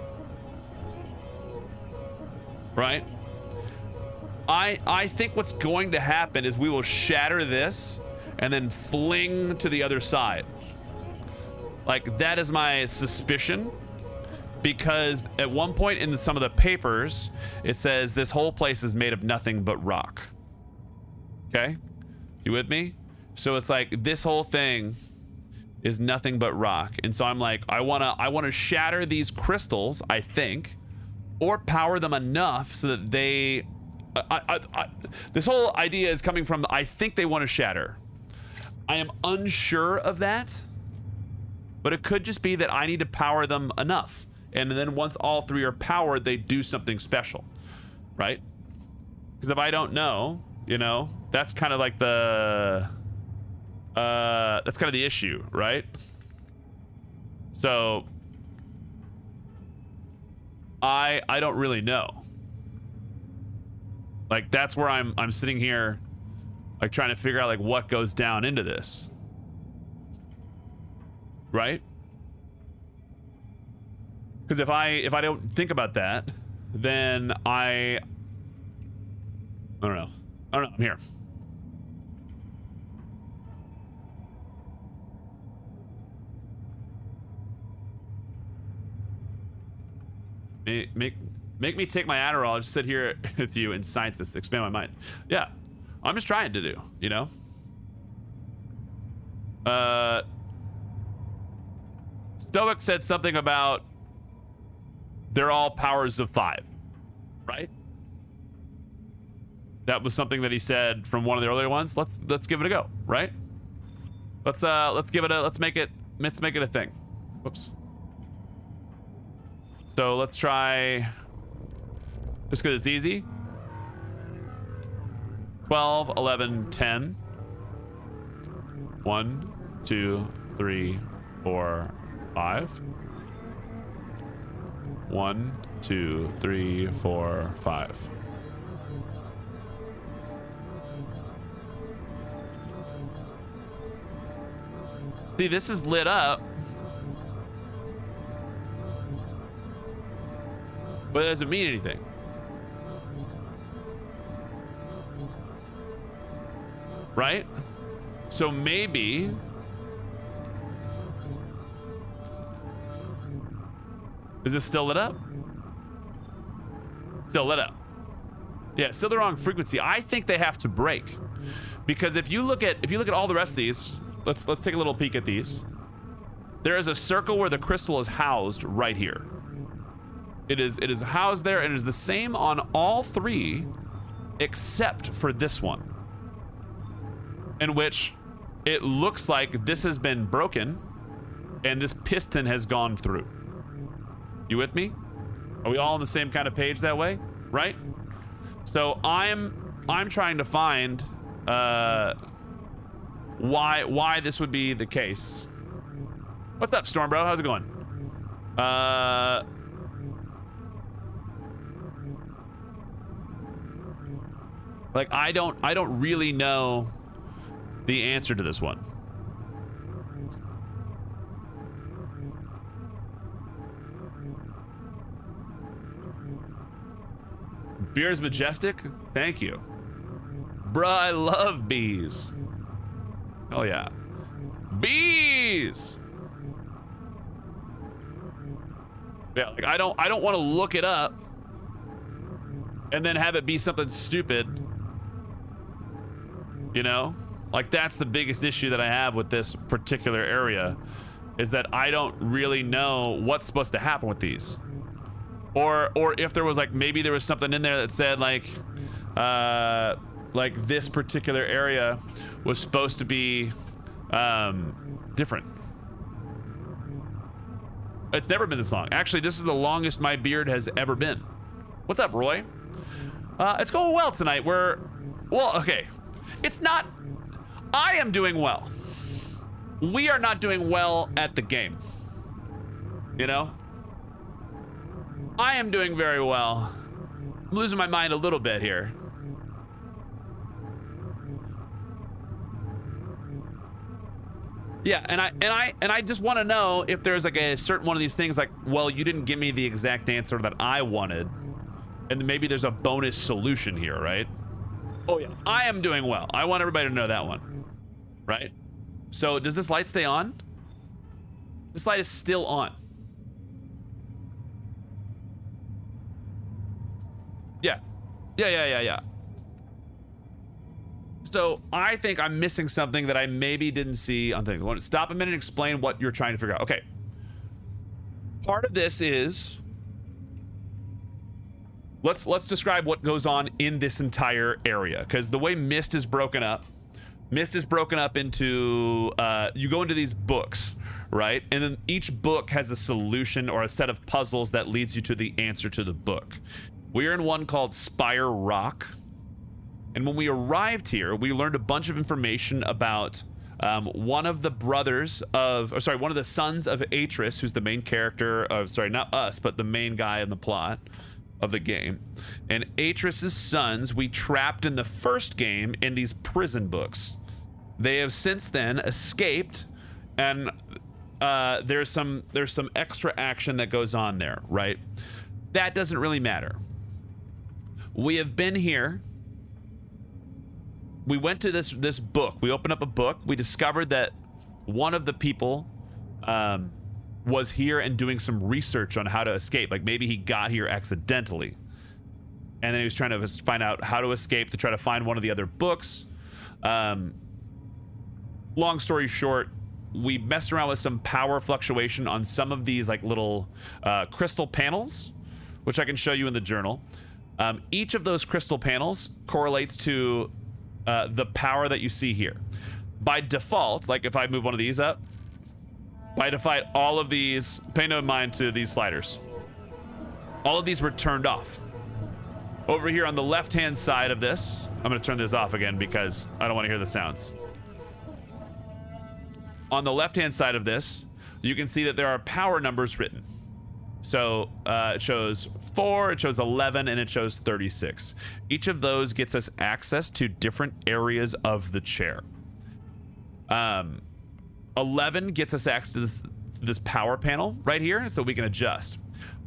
right? I think what's going to happen is we will shatter this and then fling to the other side. Like, that is my suspicion. Because at one point in some of the papers, it says this whole place is made of nothing but rock. Okay? You with me? So it's like this whole thing is nothing but rock. And so I'm like, I wanna shatter these crystals, I think, or power them enough so that they this whole idea is coming from I think they want to shatter. I am unsure of that, but it could just be that I need to power them enough. And then once all 3 are powered, they do something special, right? Because if I don't know, you know, that's kind of like the issue, right? So I don't really know. Like, that's where I'm sitting here, like, trying to figure out like what goes down into this, right? Because if I don't think about that, then I don't know. I'm here. Make me take my Adderall. I'll just sit here with you and science this, expand my mind. Yeah, I'm just trying to do, you know. Stoic said something about they're all powers of 5, right? That was something that he said from one of the earlier ones. Let's give it a go, right? Let's make it a thing. Whoops. So let's try, just because it's easy. 12, 11, 10. 1, 2, 3, 4, 5. 1, 2, 3, 4, 5. See, this is lit up. But it doesn't mean anything. Right? So maybe... Is this still lit up? Still lit up. Yeah, still the wrong frequency. I think they have to break. Because if you look at all the rest of these, let's take a little peek at these. There is a circle where the crystal is housed right here. It is housed there, and it is the same on all three except for this one, in which it looks like this has been broken and this piston has gone through. You with me? Are we all on the same kind of page that way? Right? So I'm trying to find why this would be the case. What's up, Storm Bro? How's it going? Like I don't really know the answer to this one. Beer is majestic. Thank you. Bruh, I love bees. Oh yeah. Bees! Yeah, like I don't want to look it up and then have it be something stupid. You know? Like that's the biggest issue that I have with this particular area, is that I don't really know what's supposed to happen with these. Or if there was like, maybe there was something in there that said like this particular area was supposed to be different. It's never been this long. Actually, this is the longest my beard has ever been. What's up, Roy? It's going well tonight. Well, okay. It's not, I am doing well. We are not doing well at the game. You know? I am doing very well. I'm losing my mind a little bit here. Yeah, and I just want to know if there's like a certain one of these things like, well, you didn't give me the exact answer that I wanted, and maybe there's a bonus solution here, right? Oh yeah, I am doing well. I want everybody to know that one, right? So does this light stay on? This light is still on. Yeah. Yeah. So I think I'm missing something that I maybe didn't see on things. I want to stop a minute and explain what you're trying to figure out. Okay. Part of this is, let's describe what goes on in this entire area, because the way Myst is broken up into you go into these books, right? And then each book has a solution or a set of puzzles that leads you to the answer to the book. We're in one called Spire Rock. And when we arrived here, we learned a bunch of information about one of the one of the sons of Atrus, who's the main character of, sorry, not us, but the main guy in the plot of the game. And Atrus's sons, we trapped in the first game in these prison books. They have since then escaped, and there's some extra action that goes on there, right? That doesn't really matter. We have been here. We went to this book. We opened up a book. We discovered that one of the people was here and doing some research on how to escape. Like maybe he got here accidentally, and then he was trying to find out how to escape to try to find one of the other books. Long story short, we messed around with some power fluctuation on some of these like little crystal panels, which I can show you in the journal. Each of those crystal panels correlates to the power that you see here. By default, like if I move one of these up, by default, all of these, pay no mind to these sliders. All of these were turned off. Over here on the left-hand side of this, I'm going to turn this off again because I don't want to hear the sounds. On the left-hand side of this, you can see that there are power numbers written. So it shows 4, it shows 11, and it shows 36. Each of those gets us access to different areas of the chair. 11 gets us access to this power panel right here, so we can adjust.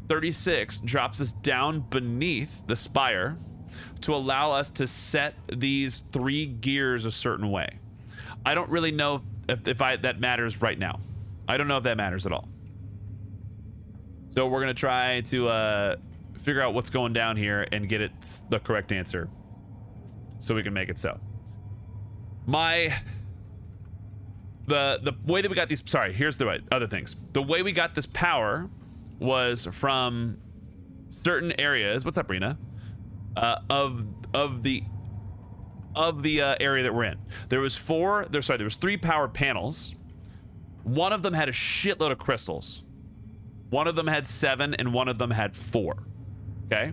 36 drops us down beneath the spire to allow us to set these 3 gears a certain way. I don't really know if that matters right now. I don't know if that matters at all. So we're gonna try to figure out what's going down here and get it the correct answer, so we can make it so. The way that we got these, sorry, here's the other things. The way we got this power was from certain areas. What's up, Rena? Of the area that we're in. There was 3 power panels. One of them had a shitload of crystals. One of them had 7 and one of them had 4. Okay?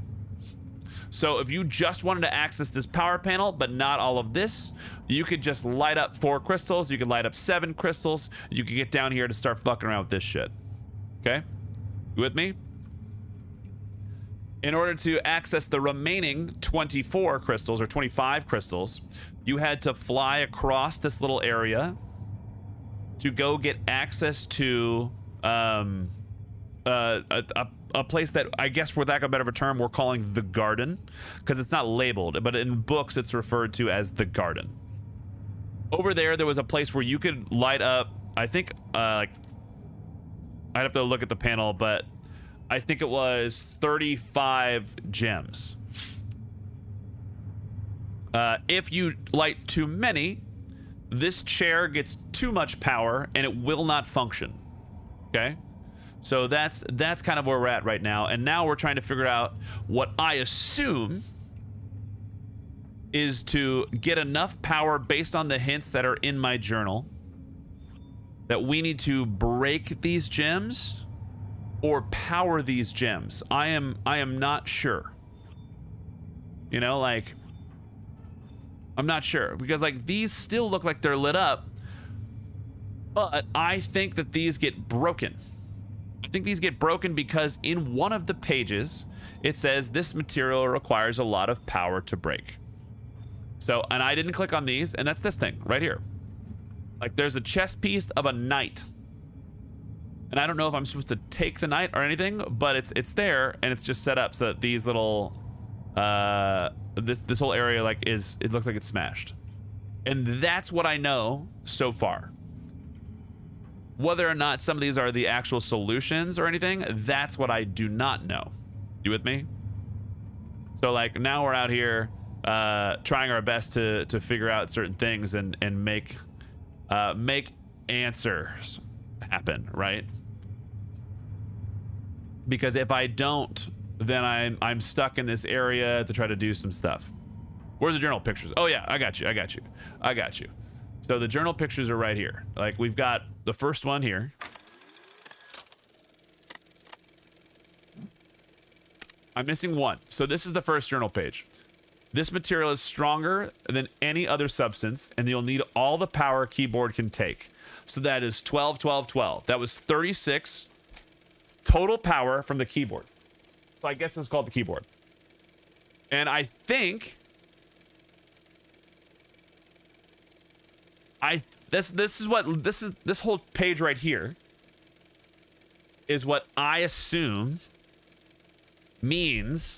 So if you just wanted to access this power panel, but not all of this, you could just light up 4 crystals. You could light up 7 crystals. You could get down here to start fucking around with this shit. Okay? You with me? In order to access the remaining 24 crystals or 25 crystals, you had to fly across this little area to go get access to a place that I guess, for lack of a better term, we're calling the garden, because it's not labeled, but in books it's referred to as the garden. Over there was a place where you could light up, I think, like, I'd have to look at the panel, but I think it was 35 gems. If you light too many, this chair gets too much power and it will not function. Okay? So that's kind of where we're at right now. And now we're trying to figure out what I assume is to get enough power based on the hints that are in my journal that we need to break these gems or power these gems. I am not sure. You know, like, I'm not sure, because like these still look like they're lit up, but I think that these get broken. I think these get broken because in one of the pages it says this material requires a lot of power to break. So, and I didn't click on these, and that's this thing right here. Like, there's a chest piece of a knight, and I don't know if I'm supposed to take the knight or anything, but it's there, and it's just set up so that these little this whole area, like, it looks like it's smashed. And that's what I know so far. Whether or not some of these are the actual solutions or anything, that's what I do not know. You with me? So like now we're out here trying our best to figure out certain things and make answers happen, right? Because if I don't, then I'm stuck in this area to try to do some stuff. Where's the journal pictures? Oh yeah, I got you. So the journal pictures are right here. Like, we've got the first one here. I'm missing one. So this is the first journal page. This material is stronger than any other substance, and you'll need all the power a keyboard can take. So that is 12, 12, 12. That was 36 total power from the keyboard. So I guess it's called the keyboard. And I think this whole page right here is what I assume means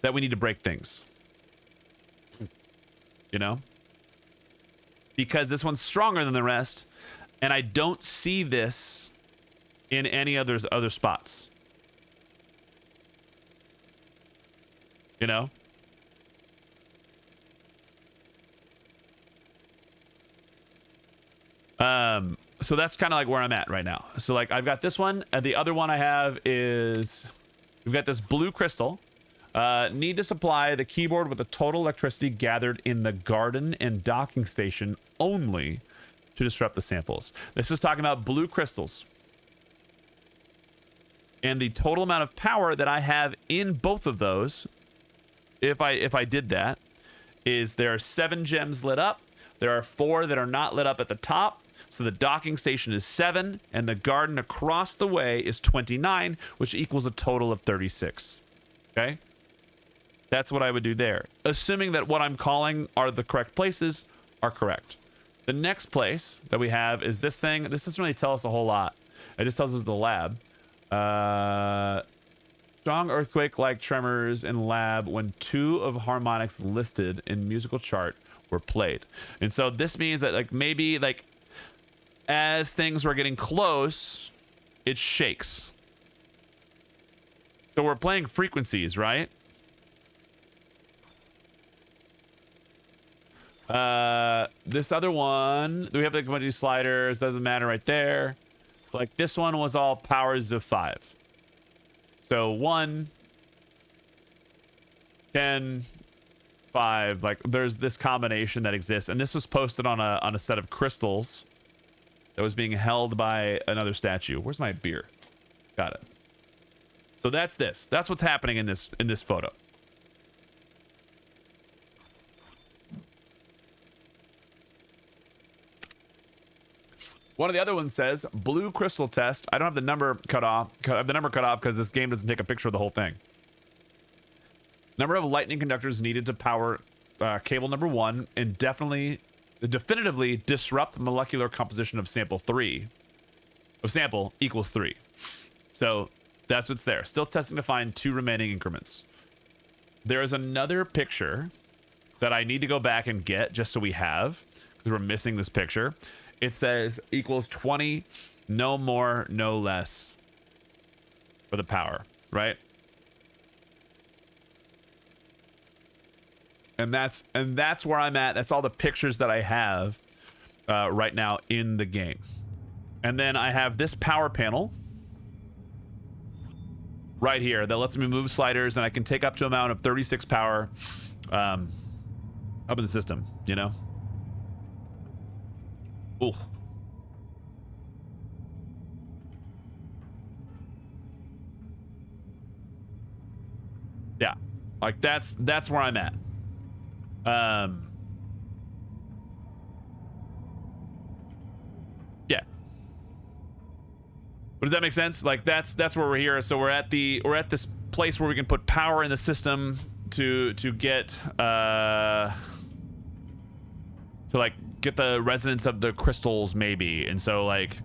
that we need to break things. You know? Because this one's stronger than the rest, and I don't see this in any other spots. You know? So that's kind of like where I'm at right now. So like I've got this one, and the other one I have is we've got this blue crystal. Need to supply the keyboard with the total electricity gathered in the garden and docking station only to disrupt the samples. This is talking about blue crystals. And the total amount of power that I have in both of those if I did that, is there are 7 gems lit up. There are 4 that are not lit up at the top. So the docking station is 7, and the garden across the way is 29, which equals a total of 36. Okay? That's what I would do there. Assuming that what I'm calling are the correct places are correct. The next place that we have is this thing. This doesn't really tell us a whole lot. It just tells us the lab. Strong earthquake-like tremors in lab when 2 of harmonics listed in musical chart were played. And so this means that like maybe like as things were getting close, it shakes. So we're playing frequencies, right? This other one, we have the commodity sliders, doesn't matter right there. Like this one was all powers of 5. So 1, 10, 5, like there's this combination that exists, and this was posted on a set of crystals that was being held by another statue. Where's my beer? Got it. So that's this. That's what's happening in this photo. One of the other ones says blue crystal test. I don't have the number cut off. I have the number cut off because this game doesn't take a picture of the whole thing. Number of lightning conductors needed to power cable number 1 and definitively disrupt the molecular composition of sample 3. Of sample equals 3. So that's what's there. Still testing to find 2 remaining increments. There is another picture that I need to go back and get just so we have, because we're missing this picture. It says equals 20, no more, no less for the power, right? And that's where I'm at. That's all the pictures that I have right now in the game. And then I have this power panel right here that lets me move sliders, and I can take up to an amount of 36 power up in the system, you know? Ooh. Yeah, like that's where I'm at. Yeah. But does that make sense? Like that's where we're here. So we're at this place where we can put power in the system to get get the resonance of the crystals maybe. And so like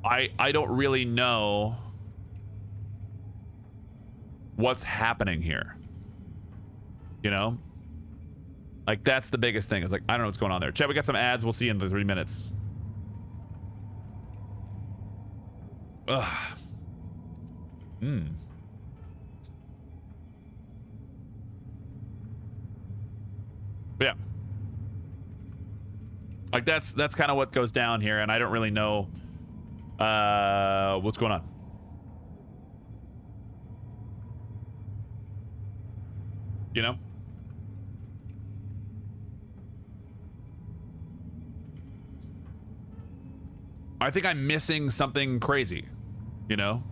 I don't really know what's happening here, you know? Like that's the biggest thing. Is like I don't know what's going on there. Chat, we got some ads. We'll see you in the 3 minutes. Ugh. But yeah, like that's kind of what goes down here, and I don't really know what's going on. You know? I think I'm missing something crazy, you know?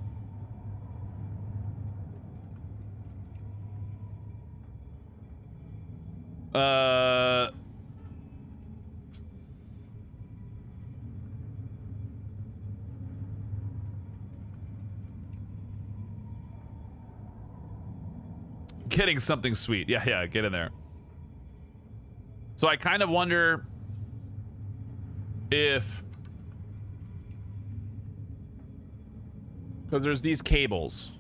Getting something sweet. Yeah, get in there. So I kind of wonder if, because there's these cables,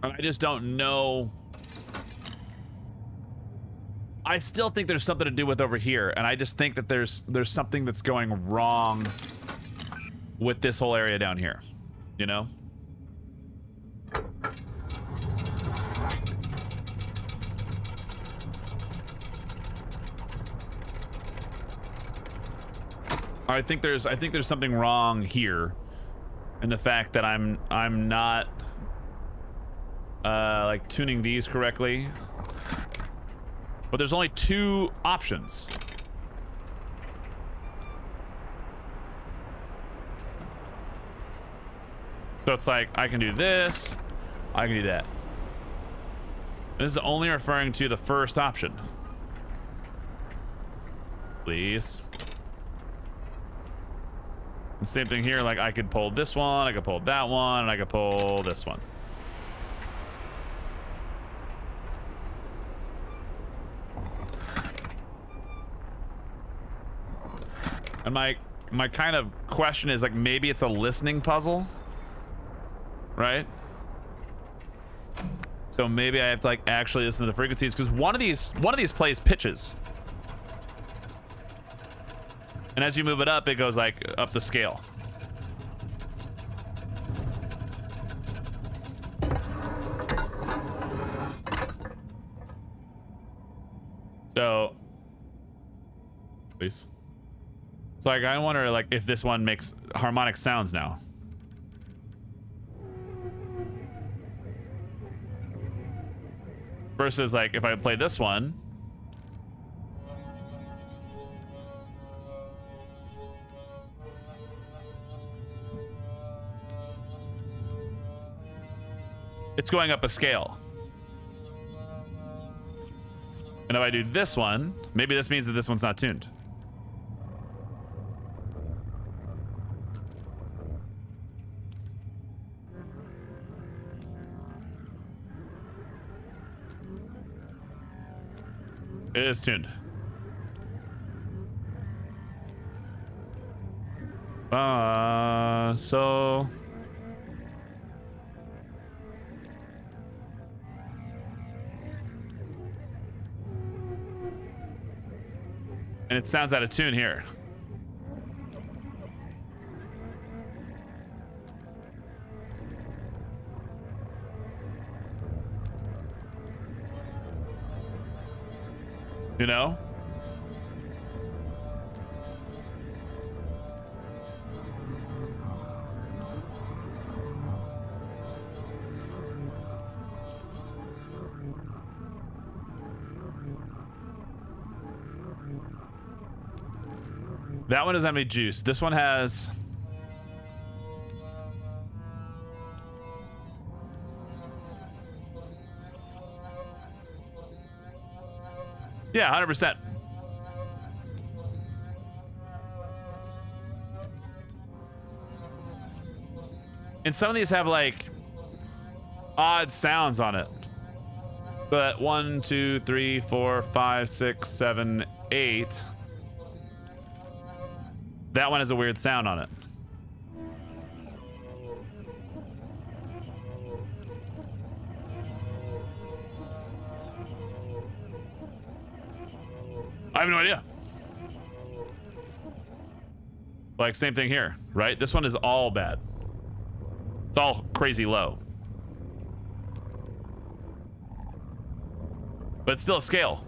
and I just don't know. I still think there's something to do with over here, and I just think that there's something that's going wrong with this whole area down here, you know? I think there's something wrong here, in the fact that I'm not like tuning these correctly. But there's only 2 options. So it's like I can do this, I can do that. This is only referring to the first option. Please. The same thing here, like I could pull this one, I could pull that one, and I could pull this one. And my kind of question is like maybe it's a listening puzzle, right? So maybe I have to like actually listen to the frequencies because one of these plays pitches. And as you move it up, it goes like up the scale. So, please. So like, I wonder like if this one makes harmonic sounds now. Versus like if I play this one. It's going up a scale. And if I do this one, maybe this means that this one's not tuned. It is tuned. So and it sounds out of tune here. You know? That one doesn't have any juice. This one has... Yeah, 100%. And some of these have like odd sounds on it. So that 1, 2, 3, 4, 5, 6, 7, 8. That one has a weird sound on it. I have no idea. Like, same thing here, right? This one is all bad. It's all crazy low. But it's still a scale.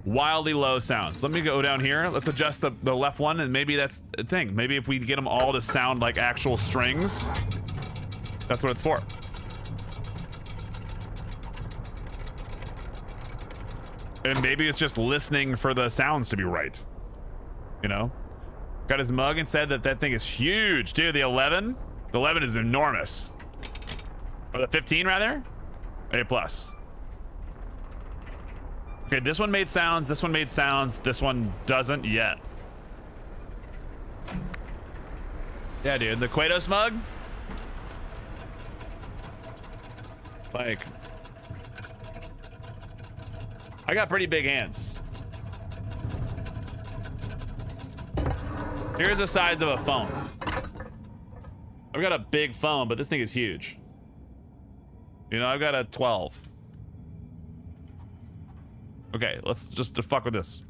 Wildly low sounds. Let me go down here. Let's adjust the left one, and maybe that's a thing. Maybe if we get them all to sound like actual strings, that's what it's for. And maybe it's just listening for the sounds to be right. You know? Got his mug and said that that thing is huge. Dude, the 11? The 11 is enormous. Or the 15, rather? A+. Okay, this one made sounds, this one made sounds, this one doesn't yet. Yeah, dude, the Quatos mug? Like... I got pretty big hands. Here's the size of a phone. I've got a big phone, but this thing is huge. You know, I've got a 12. Okay, let's just fuck with this.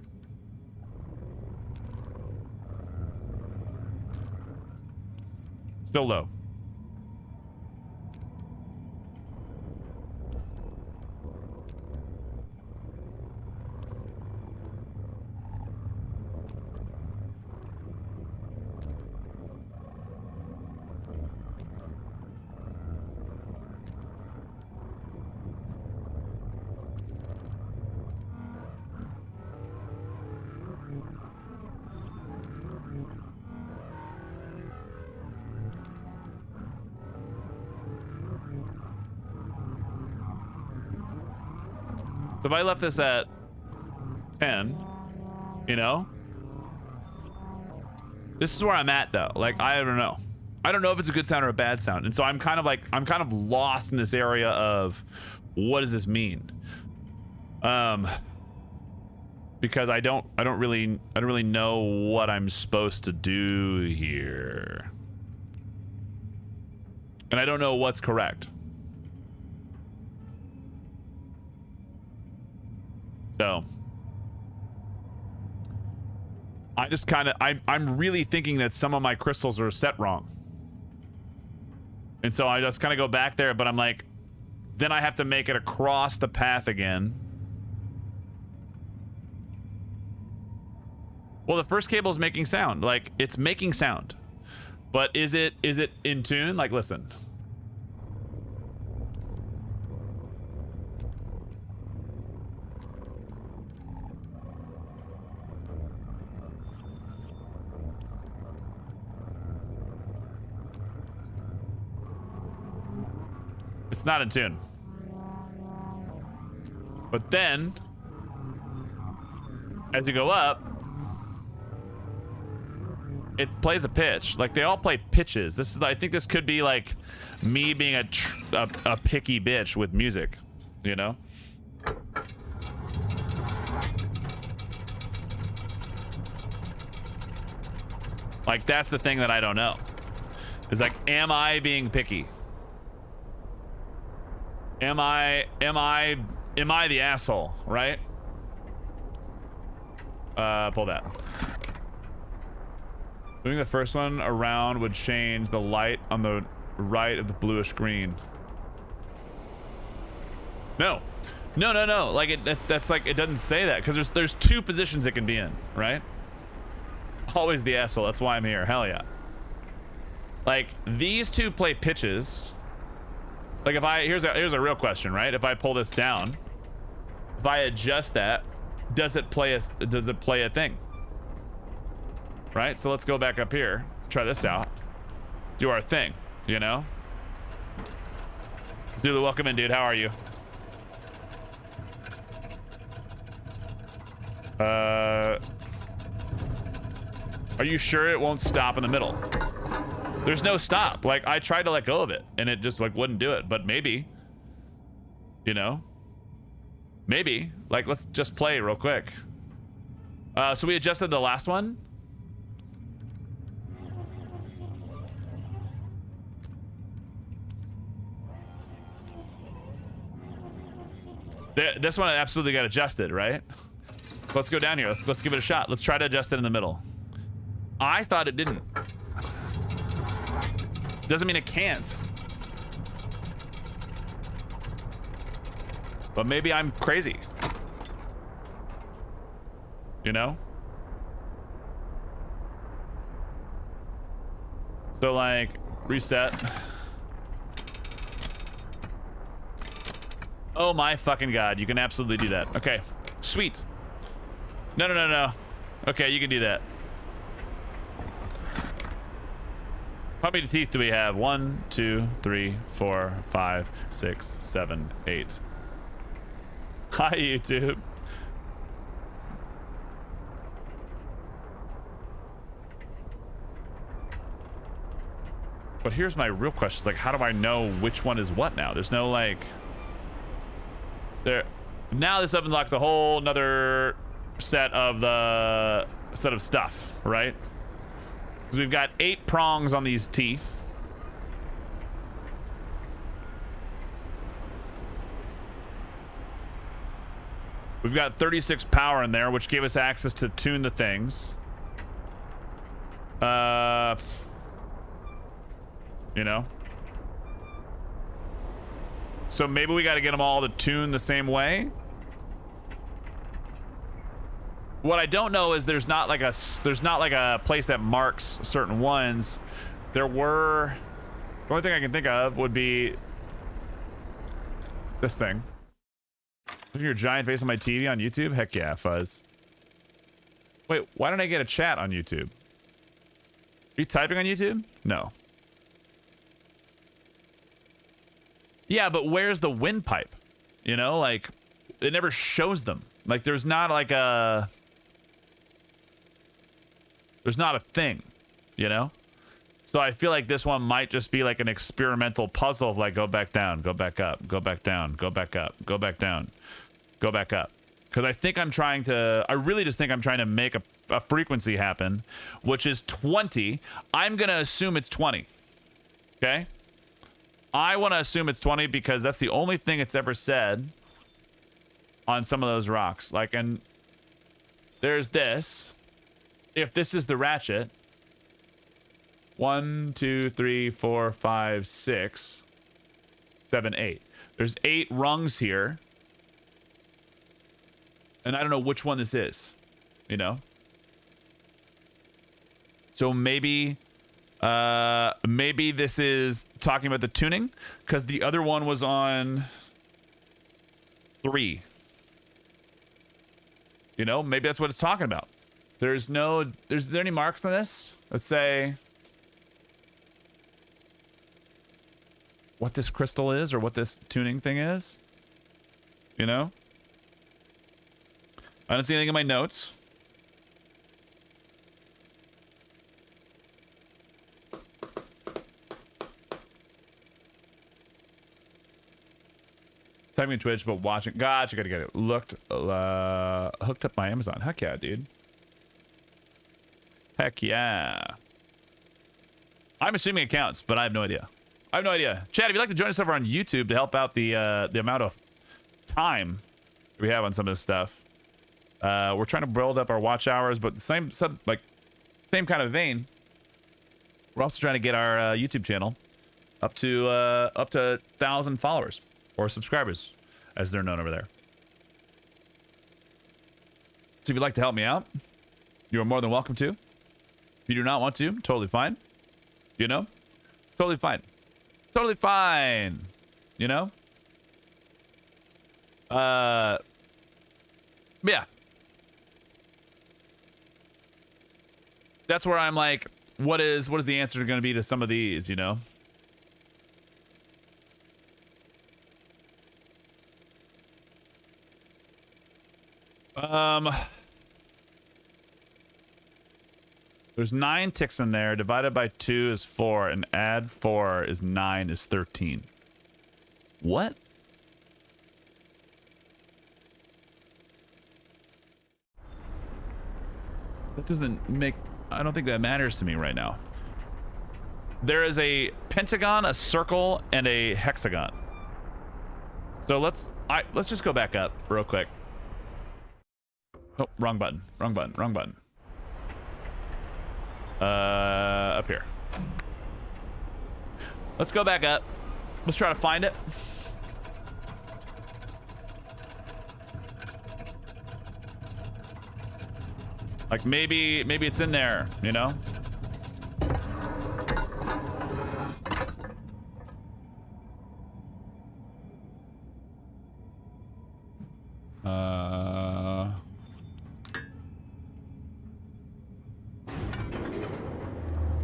Still low. So if I left this at 10, you know? This is where I'm at though. Like, I don't know. I don't know if it's a good sound or a bad sound. And so I'm kind of lost in this area of what does this mean? Because I don't really know what I'm supposed to do here. And I don't know what's correct. So I just I'm really thinking that some of my crystals are set wrong. And so I just kind of go back there, but I'm like, then I have to make it across the path again. Well, the first cable is making sound. Like, it's making sound. But is it in tune? Like, listen. It's not in tune. But then, as you go up, it plays a pitch. Like, they all play pitches. This is, I think this could be like me being a picky bitch with music, you know? Like, that's the thing that I don't know. Is like, am I being picky? Am I the asshole, right? Pull that. Moving the first one around would change the light on the right of the bluish green. No. No. Like, that's like, it doesn't say that, because there's two positions it can be in, right? Always the asshole. That's why I'm here. Hell yeah. Like, these two play pitches. Like, if I here's a real question, right? If I pull this down, if I adjust that, does it play a thing? Right? So let's go back up here. Try this out. Do our thing, you know? Zulu, welcome in, dude. How are you? Are you sure it won't stop in the middle? There's no stop. Like, I tried to let go of it and it just like wouldn't do it, but maybe, you know, maybe. Like, let's just play real quick. So we adjusted the last one. This one absolutely got adjusted, right? Let's go down here. Let's give it a shot. Let's try to adjust it in the middle. I thought it didn't. Doesn't mean it can't. But maybe I'm crazy. You know? So, like, reset. Oh my fucking god, you can absolutely do that. Okay, sweet. No. Okay, you can do that. How many teeth do we have? 1, 2, 3, 4, 5, 6, 7, 8. Hi, YouTube. But here's my real question. It's like, how do I know which one is what now? There's no, like... There. Now this unlocks a whole nother set of stuff, right? Because we've got 8 prongs on these teeth. We've got 36 power in there, which gave us access to tune the things. You know? So maybe we got to get them all to tune the same way. What I don't know is there's not like a place that marks certain ones. The only thing I can think of would be this thing. Look at your giant face on my TV on YouTube? Heck yeah, Fuzz. Wait, why don't I get a chat on YouTube? Are you typing on YouTube? No. Yeah, but where's the windpipe? You know, like, it never shows them. Like there's not like a thing, you know? So I feel like this one might just be like an experimental puzzle of like go back down, go back up, go back down, go back up, go back down, go back up. Because I really just think I'm trying to make a frequency happen, which is 20. I'm going to assume it's 20. Okay? I want to assume it's 20 because that's the only thing it's ever said on some of those rocks. Like, and there's this. If this is the ratchet, 1, 2, 3, 4, 5, 6, 7, 8. There's 8 rungs here. And I don't know which one this is, you know? So maybe this is talking about the tuning, because the other one was on 3. You know, maybe that's what it's talking about. Is there any marks on this? Let's say what this crystal is or what this tuning thing is. You know? I don't see anything in my notes. Typing in Twitch, but watching. Gotcha, gotta get it. Hooked up my Amazon. Heck yeah, dude. Heck yeah. I'm assuming it counts, but I have no idea. I have no idea. Chad, if you'd like to join us over on YouTube to help out the amount of time we have on some of this stuff. We're trying to build up our watch hours, but the same kind of vein. We're also trying to get our YouTube channel up to 1,000 followers or subscribers, as they're known over there. So if you'd like to help me out, you are more than welcome to. If you do not want to, totally fine. You know, totally fine. Totally fine. You know. Yeah. That's where I'm like, what is the answer going to be to some of these, you know? There's 9 ticks in there. Divided by 2 is 4, and add 4 is 9 is 13. What? That doesn't make... I don't think that matters to me right now. There is a pentagon, a circle, and a hexagon. So let's just go back up real quick. Oh, wrong button. Wrong button. Wrong button. Up here. Let's go back up. Let's try to find it. Like maybe it's in there, you know?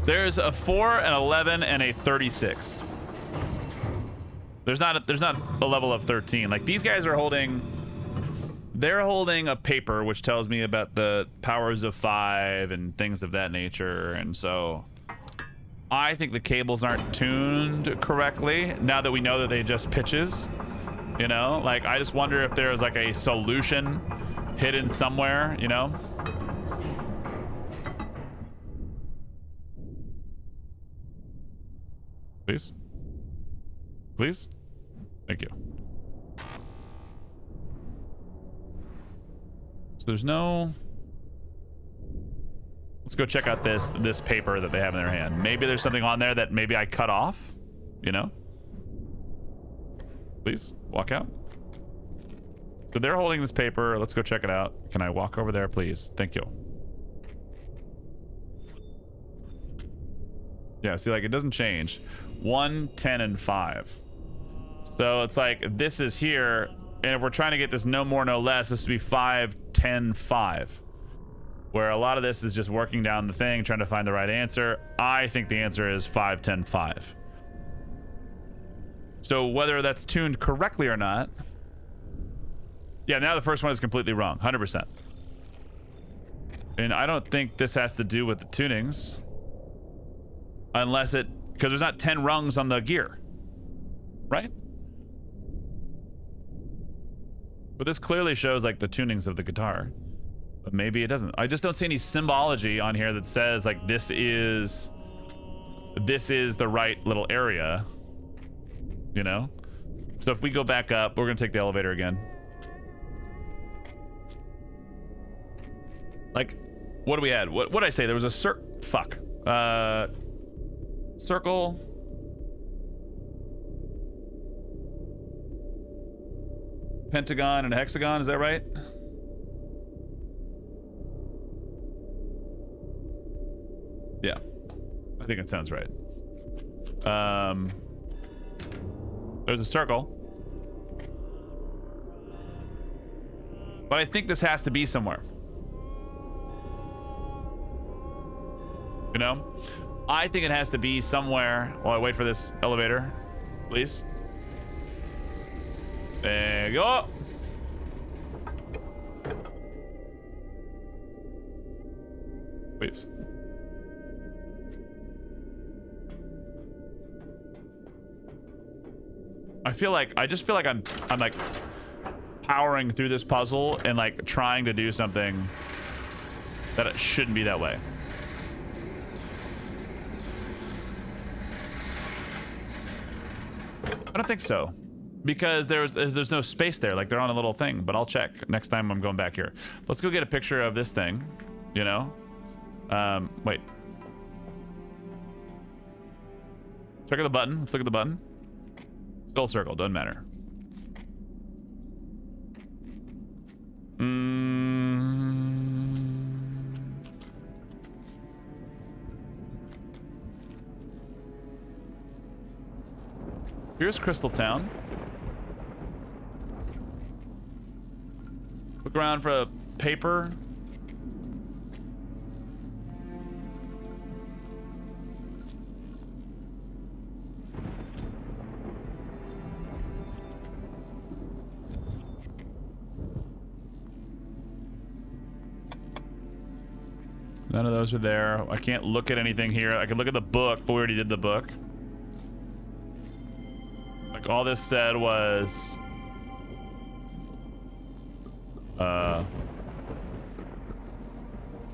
There's a 4, an 11, and a 36. There's not a level of 13. Like these guys are holding. They're holding a paper which tells me about the powers of 5 and things of that nature, and so I think the cables aren't tuned correctly now that we know that they adjust pitches. You know, like I just wonder if there's like a solution hidden somewhere, you know? Please? Please? Thank you. So there's no... Let's go check out this paper that they have in their hand. Maybe there's something on there that maybe I cut off, you know? Please, walk out. So they're holding this paper. Let's go check it out. Can I walk over there, please? Thank you. Yeah, see, like, it doesn't change. 1, 10, and 5. So it's like, if this is here, and if we're trying to get this no more, no less, this would be 5, 10, 5. Where a lot of this is just working down the thing, trying to find the right answer. I think the answer is 5, 10, 5. So whether that's tuned correctly or not, Yeah, now the first one is completely wrong. 100%. And I don't think this has to do with the tunings. Unless it... Because there's not 10 rungs on the gear. Right? But this clearly shows, like, the tunings of the guitar. But maybe it doesn't. I just don't see any symbology on here that says, like, this is the right little area. You know? So if we go back up, we're going to take the elevator again. Like, what do we add? What did I say? There was a circle. Pentagon and a hexagon, is that right? Yeah. I think it sounds right. There's a circle. But I think this has to be somewhere. You know? I think it has to be somewhere while I wait for this elevator. Please. There you go. Please. I just feel like I'm like powering through this puzzle and like trying to do something that it shouldn't be that way. I don't think so, because there's no space there. Like, they're on a little thing, but I'll check next time I'm going back here. Let's go get a picture of this thing, you know? Wait. Check out the button. Let's look at the button. Still circle, doesn't matter. Here's Crystal Town. Look around for a paper. None of those are there. I can't look at anything here. I can look at the book, but we already did the book. Like, all this said was... Oh,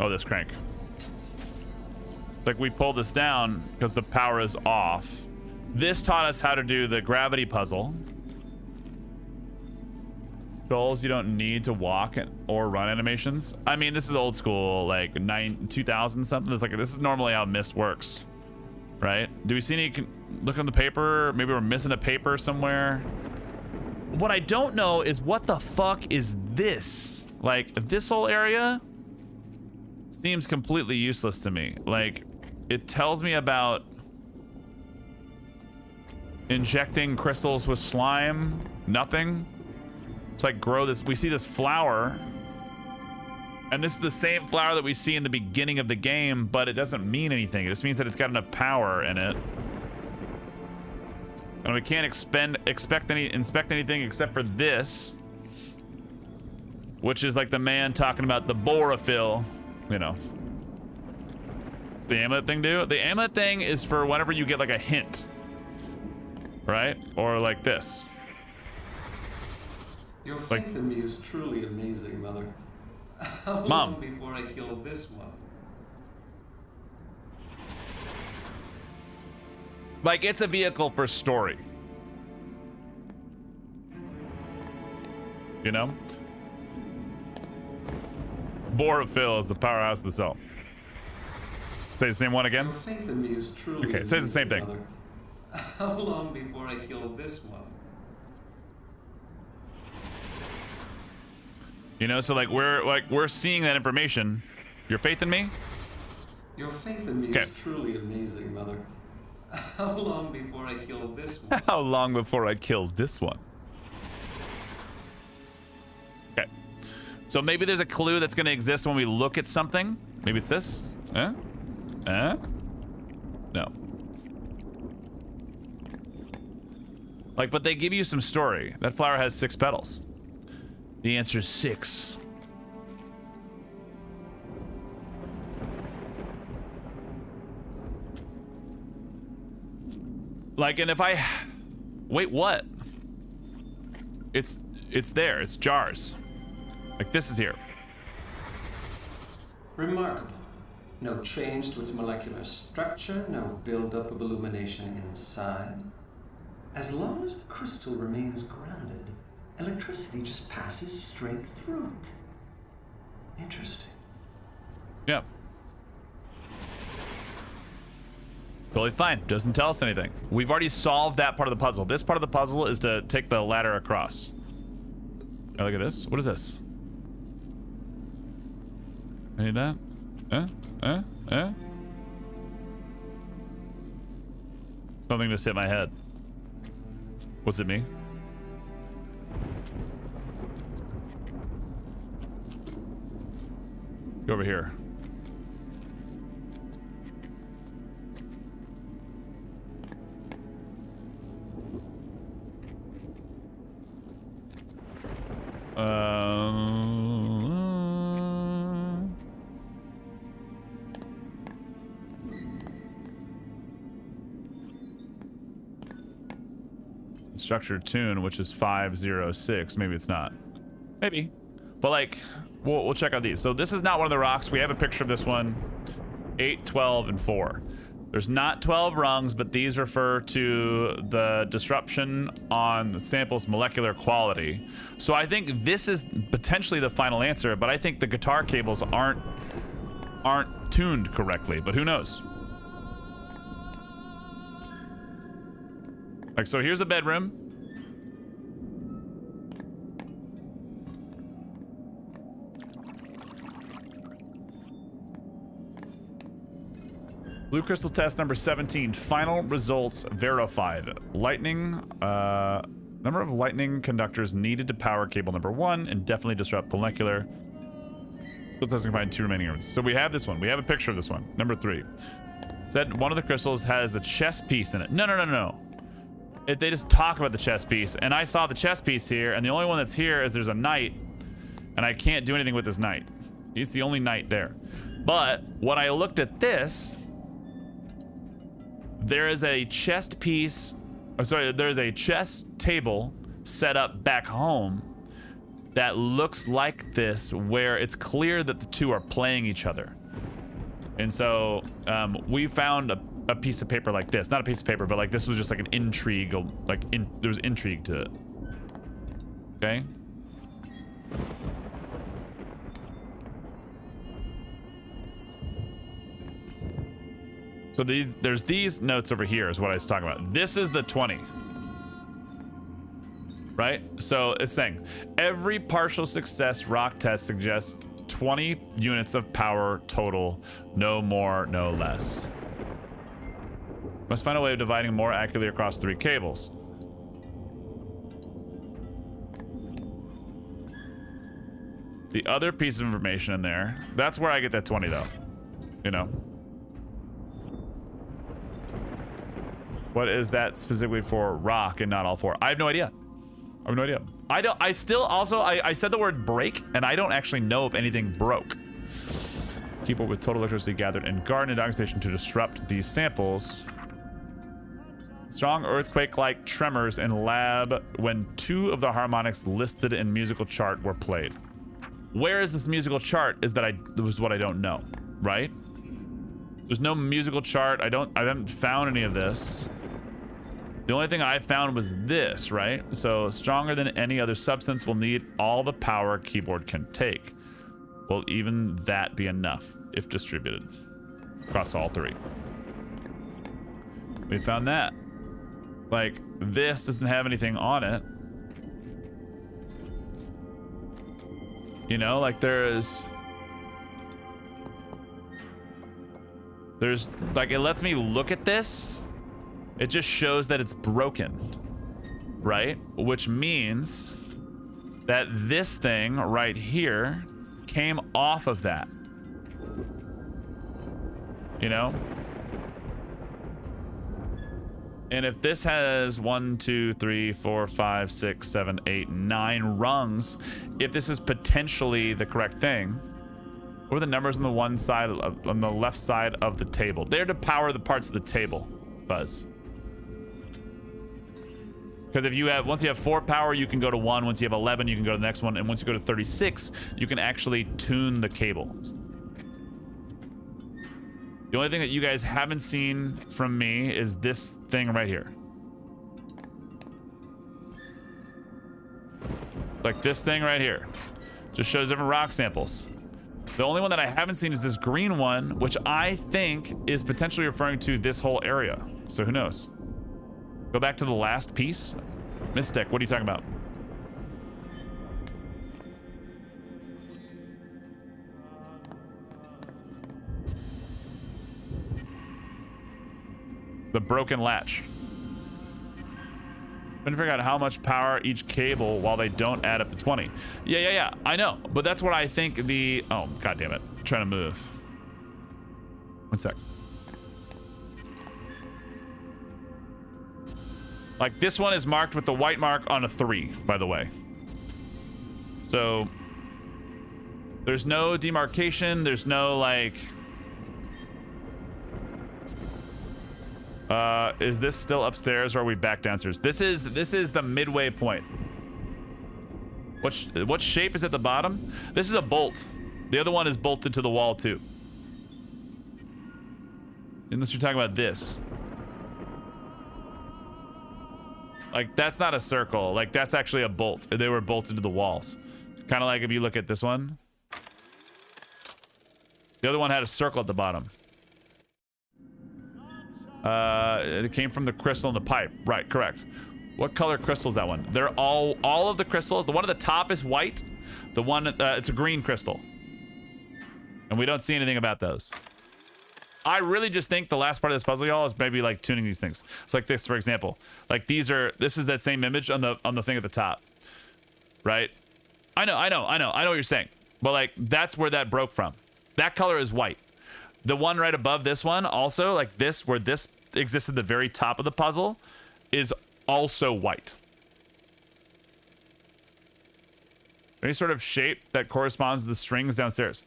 this crank. It's like we pulled this down because the power is off. This taught us how to do the gravity puzzle. Controls, you don't need to walk or run animations. I mean, this is old school, like 2000 something. It's like, this is normally how Myst works, right? Do we see any? Look on the paper. Maybe we're missing a paper somewhere. What I don't know is what the fuck is this? Like, this whole area seems completely useless to me. Like, it tells me about injecting crystals with slime. Nothing. It's like, grow this. We see this flower, and this is the same flower that we see in the beginning of the game, but it doesn't mean anything. It just means that it's got enough power in it. And we can't inspect anything except for this, which is like the man talking about the borophyll, you know. What's the amulet thing do? The amulet thing is for whenever you get like a hint, right? Or like this. Your faith in me is truly amazing, Mother. How Mom. long before I kill this one? Like, it's a vehicle for story. You know? Borophyll is the powerhouse of the cell. Say the same one again? Your faith in me is truly Okay, it says the same thing. Mother. How long before I kill this one? You know, so like we're seeing that information. Your faith in me? Your faith in me Okay. is truly amazing, Mother. How long before I kill this one? How long before I kill this one? Okay. So maybe there's a clue that's going to exist when we look at something. Maybe it's this. No. Like, but they give you some story. That flower has 6 petals. The answer is 6. Like, and if I... Wait, what? It's there. It's jars. Like, this is here. Remarkable. No change to its molecular structure, no buildup of illumination inside. As long as the crystal remains grounded, electricity just passes straight through it. Interesting. Yeah. Totally fine. Doesn't tell us anything. We've already solved that part of the puzzle. This part of the puzzle is to take the ladder across. Oh, look at this. What is this? I need that? Something just hit my head. Was it me? Let's go over here. Structured tune, which is 506. Maybe it's not. Maybe. But like, we'll check out these. So this is not one of the rocks. We have a picture of this one. 8, 12, and 4. There's not 12 rungs, but these refer to the disruption on the sample's molecular quality. So I think this is potentially the final answer, but I think the guitar cables aren't tuned correctly, but who knows? Like, so here's a bedroom. Blue crystal test number 17. Final results verified. Lightning, number of lightning conductors needed to power cable number 1 and definitely disrupt molecular. Still doesn't combine 2 remaining rooms. So we have this one. We have a picture of this one. Number 3. Said one of the crystals has the chess piece in it. No. They just talk about the chess piece, and I saw the chess piece here, and the only one that's here is there's a knight, and I can't do anything with this knight. He's the only knight there. But when I looked at this, there is a chest piece, there's a chess table set up back home that looks like this, where it's clear that the two are playing each other. And so we found a piece of paper like this. Not a piece of paper, but like this was just like an intrigue, there was intrigue to it. Okay? So there's these notes over here is what I was talking about. This is the 20. Right? So it's saying every partial success rock test suggests 20 units of power total, no more, no less. Must find a way of dividing more accurately across 3 cables. The other piece of information in there, that's where I get that 20 though. You know? What is that specifically for rock and not all 4? I have no idea. I have no idea. I said the word break, and I don't actually know if anything broke. Keep up with total electricity gathered in garden and docking station to disrupt these samples. Strong earthquake-like tremors in lab when 2 of the harmonics listed in musical chart were played. Where is this musical chart is what I don't know, right? There's no musical chart. I haven't found any of this. The only thing I found was this, right? So stronger than any other substance will need all the power keyboard can take. Will even that be enough if distributed across all 3? We found that. Like, this doesn't have anything on it. You know, like there's like, it lets me look at this. It just shows that it's broken, right? Which means that this thing right here came off of that. You know? And if this has 1, 2, 3, 4, 5, 6, 7, 8, 9 rungs, if this is potentially the correct thing, what are the numbers on the one side on the left side of the table? They're to power the parts of the table, Buzz. Because if you have, once you have 4 power, you can go to 1. Once you have 11, you can go to the next one. And once you go to 36, you can actually tune the cable. The only thing that you guys haven't seen from me is this thing right here. It's like this thing right here. Just shows different rock samples. The only one that I haven't seen is this green one, which I think is potentially referring to this whole area. So who knows? Go back to the last piece. Mystic, what are you talking about? The broken latch. Trying to figure out how much power each cable while they don't add up to 20. Yeah. I know, but that's what I think the... Oh, god damn it. I'm trying to move. One sec. Like, this one is marked with the white mark on a 3, by the way. So, there's no demarcation. There's no, like... is this still upstairs or are we back downstairs? This is the midway point. What shape is at the bottom? This is a bolt. The other one is bolted to the wall too. Unless you're talking about this. Like, that's not a circle. Like, that's actually a bolt. They were bolted to the walls. Kind of like if you look at this one. The other one had a circle at the bottom. It came from the crystal in the pipe. Right, correct. What color crystal is that one? They're all of the crystals. The one at the top is white. The one, it's a green crystal. And we don't see anything about those. I really just think the last part of this puzzle, y'all, is maybe like tuning these things. So like this, for example. Like this is that same image on the thing at the top. Right? I know what you're saying. But like, that's where that broke from. That color is white. The one right above this one, also, like this, where this exists at the very top of the puzzle, is also white. Any sort of shape that corresponds to the strings downstairs.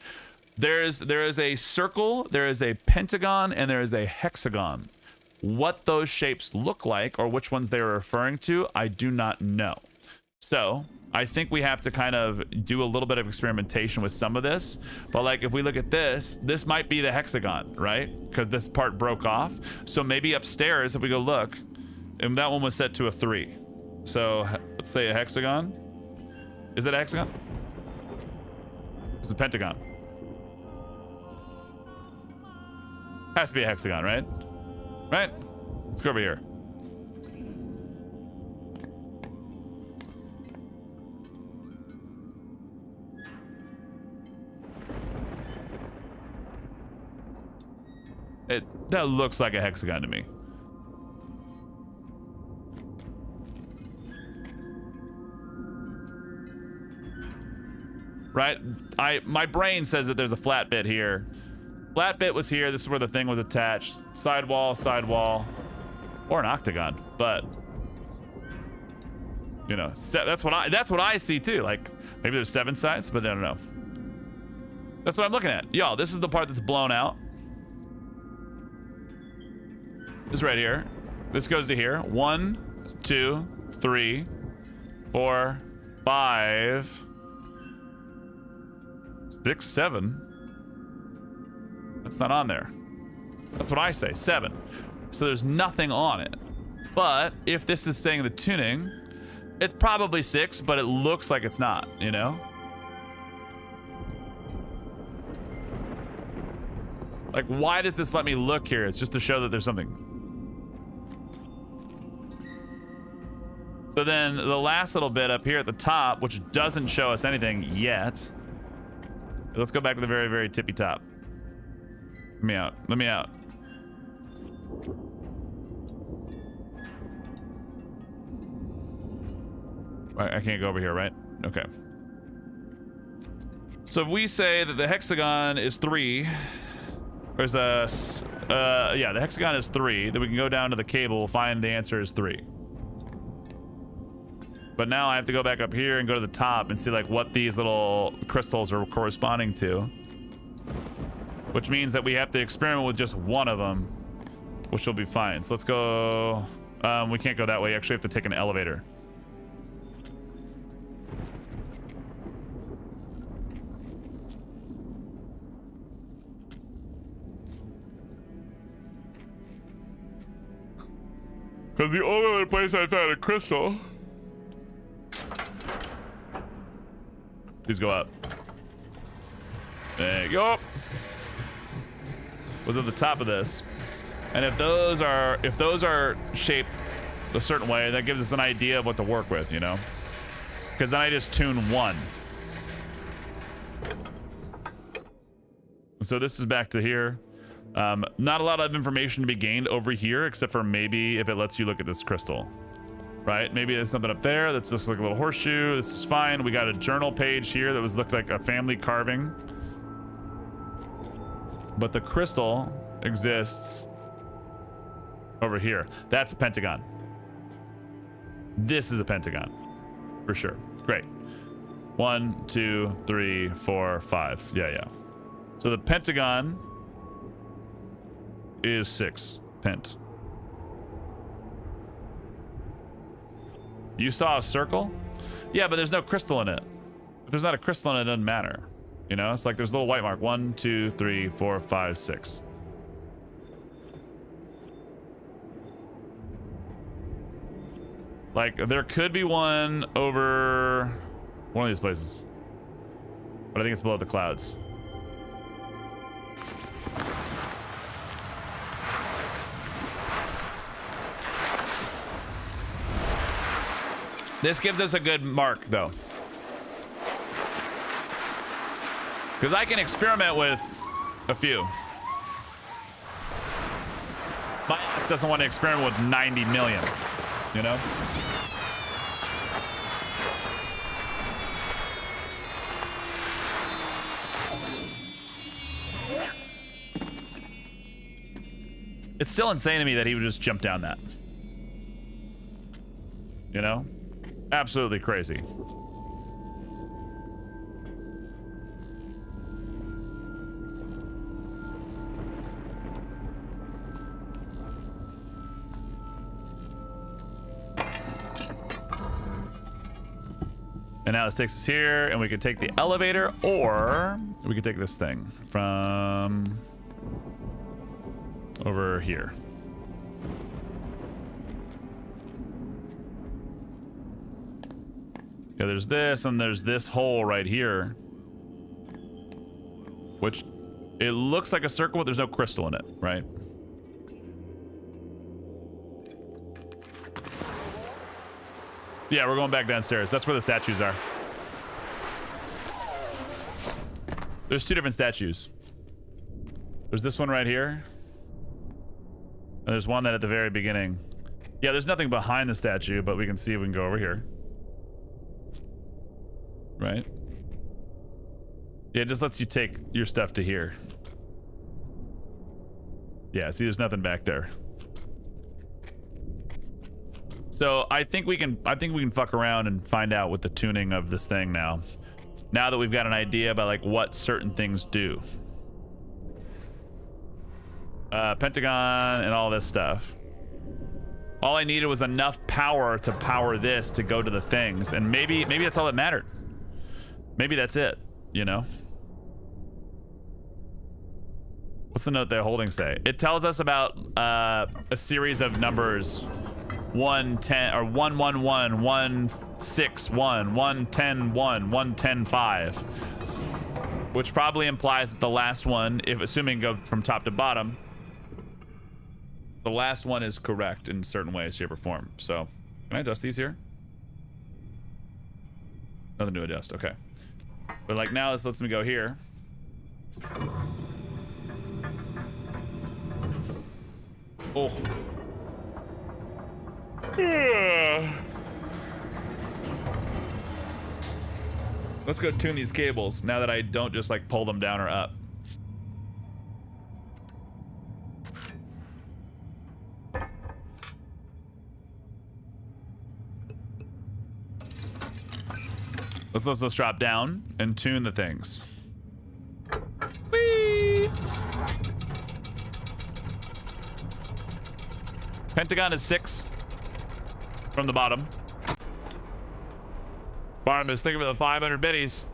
There is a circle, there is a pentagon, and there is a hexagon. What those shapes look like, or which ones they are referring to, I do not know. So, I think we have to kind of do a little bit of experimentation with some of this. But like, if we look at this might be the hexagon, right? Because this part broke off. So maybe upstairs, if we go look, and that one was set to a 3. So let's say a hexagon. Is it a hexagon? It's a pentagon. Has to be a hexagon, right? Right? Let's go over here. That looks like a hexagon to me. Right? My brain says that there's a flat bit here. Flat bit was here. This is where the thing was attached. Sidewall, or an octagon. But you know, that's what I see too. Like maybe there's 7 sides, but I don't know. That's what I'm looking at. Y'all, this is the part that's blown out. This right here. This goes to here. 1, 2, 3, 4, 5, 6, 7. That's not on there. That's what I say. 7. So there's nothing on it. But if this is saying the tuning, it's probably 6, but it looks like it's not, you know? Like, why does this let me look here? It's just to show that there's something. So then the last little bit up here at the top, which doesn't show us anything yet. Let's go back to the very, very tippy top. Let me out. Let me out. I can't go over here, right? Okay. So if we say that the hexagon is 3, There's a, yeah, the hexagon is 3. Then we can go down to the cable. We'll find the answer is 3. But now I have to go back up here and go to the top and see like what these little crystals are corresponding to. Which means that we have to experiment with just one of them, which will be fine. So let's go, we can't go that way. You actually have to take an elevator. Because the only other place I found a crystal. Please go up. There you go. Was at the top of this. And if those are shaped a certain way, that gives us an idea of what to work with, you know? Because then I just tune 1. So this is back to here. Not a lot of information to be gained over here, except for maybe if it lets you look at this crystal. Right? Maybe there's something up there that's just like a little horseshoe. This is fine. We got a journal page here that looked like a family carving. But the crystal exists over here. That's a pentagon. This is a pentagon. For sure. Great. 1, 2, 3, 4, 5. Yeah. So the pentagon is 6. Pent. You saw a circle? Yeah, but there's no crystal in it. If there's not a crystal in it, it doesn't matter. You know, it's like there's a little white mark. 1, 2, 3, 4, 5, 6. Like, there could be one over one of these places. But I think it's below the clouds. This gives us a good mark, though. Because I can experiment with a few. My ass doesn't want to experiment with 90 million, you know? It's still insane to me that he would just jump down that. You know? Absolutely crazy. And now this takes us here, and we could take the elevator, or we could take this thing from over here. Yeah, there's this, and there's this hole right here. Which, it looks like a circle, but there's no crystal in it, right? Yeah, we're going back downstairs. That's where the statues are. There's 2 different statues. There's this one right here. And there's one that at the very beginning. Yeah, there's nothing behind the statue, but we can see if we can go over here. Right? Yeah, it just lets you take your stuff to here. Yeah, see, there's nothing back there. So I think we can fuck around and find out with the tuning of this thing now. Now that we've got an idea about like what certain things do. Pentagon and all this stuff. All I needed was enough power to power this to go to the things, and maybe that's all that mattered. Maybe that's it, you know? What's the note they're holding say? It tells us about a series of numbers. 110 or 111, 161, 110, 1, 110, 5. Which probably implies that the last one, if assuming go from top to bottom, the last one is correct in certain ways, shape, or form. So, can I adjust these here? Nothing to adjust, okay. But like now this lets me go here. Oh. Let's go tune these cables now that I don't just like pull them down or up. Let's drop down and tune the things. Whee! Pentagon is 6 from the bottom. Bottom is thinking of the 500 biddies.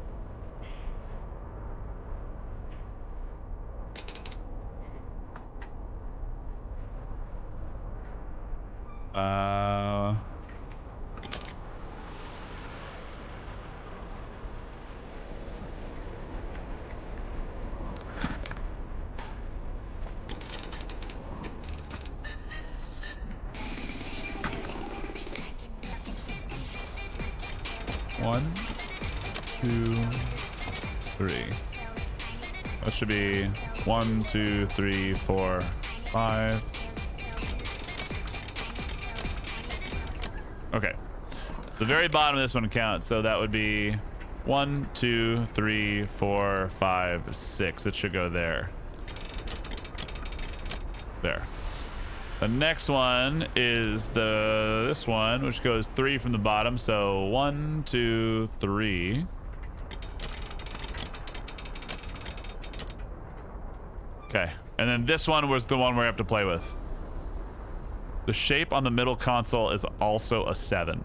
One, 2, 3. That should be 1, 2, 3, 4, 5. Okay. The very bottom of this one counts, so that would be 1, 2, 3, 4, 5, 6. It should go there. There. The next one is this one, which goes 3 from the bottom. So 1, 2, 3. Okay. And then this one was the one we have to play with. The shape on the middle console is also a 7.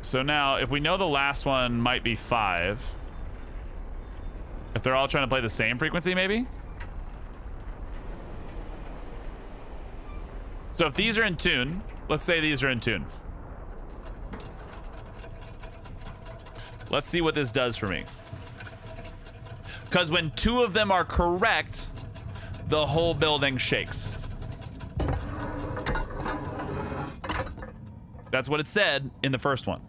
So now, if we know the last one might be 5, if they're all trying to play the same frequency, maybe? So if these are in tune, let's say these are in tune. Let's see what this does for me. Because when 2 of them are correct, the whole building shakes. That's what it said in the first one.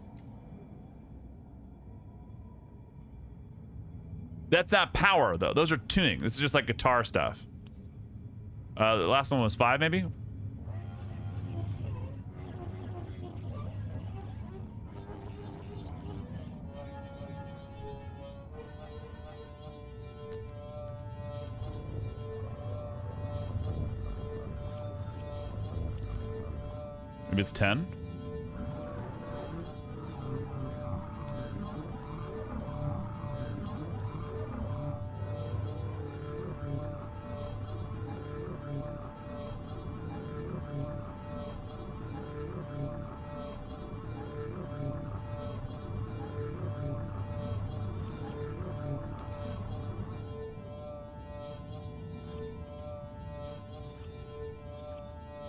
That's not power, though. Those are tuning. This is just like guitar stuff. The last one was 5, maybe? Maybe it's 10.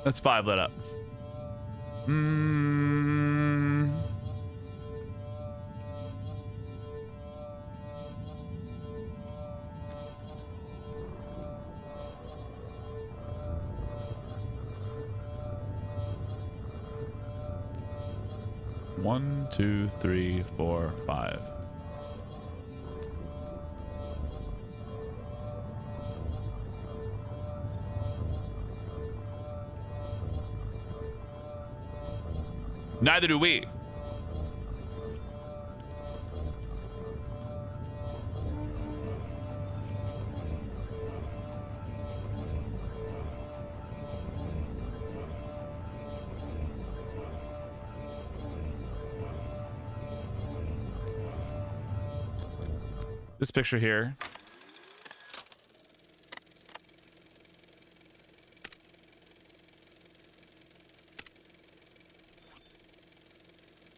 That's 5 lit up. One, 2, 3, 4, 5. Neither do we. This picture here.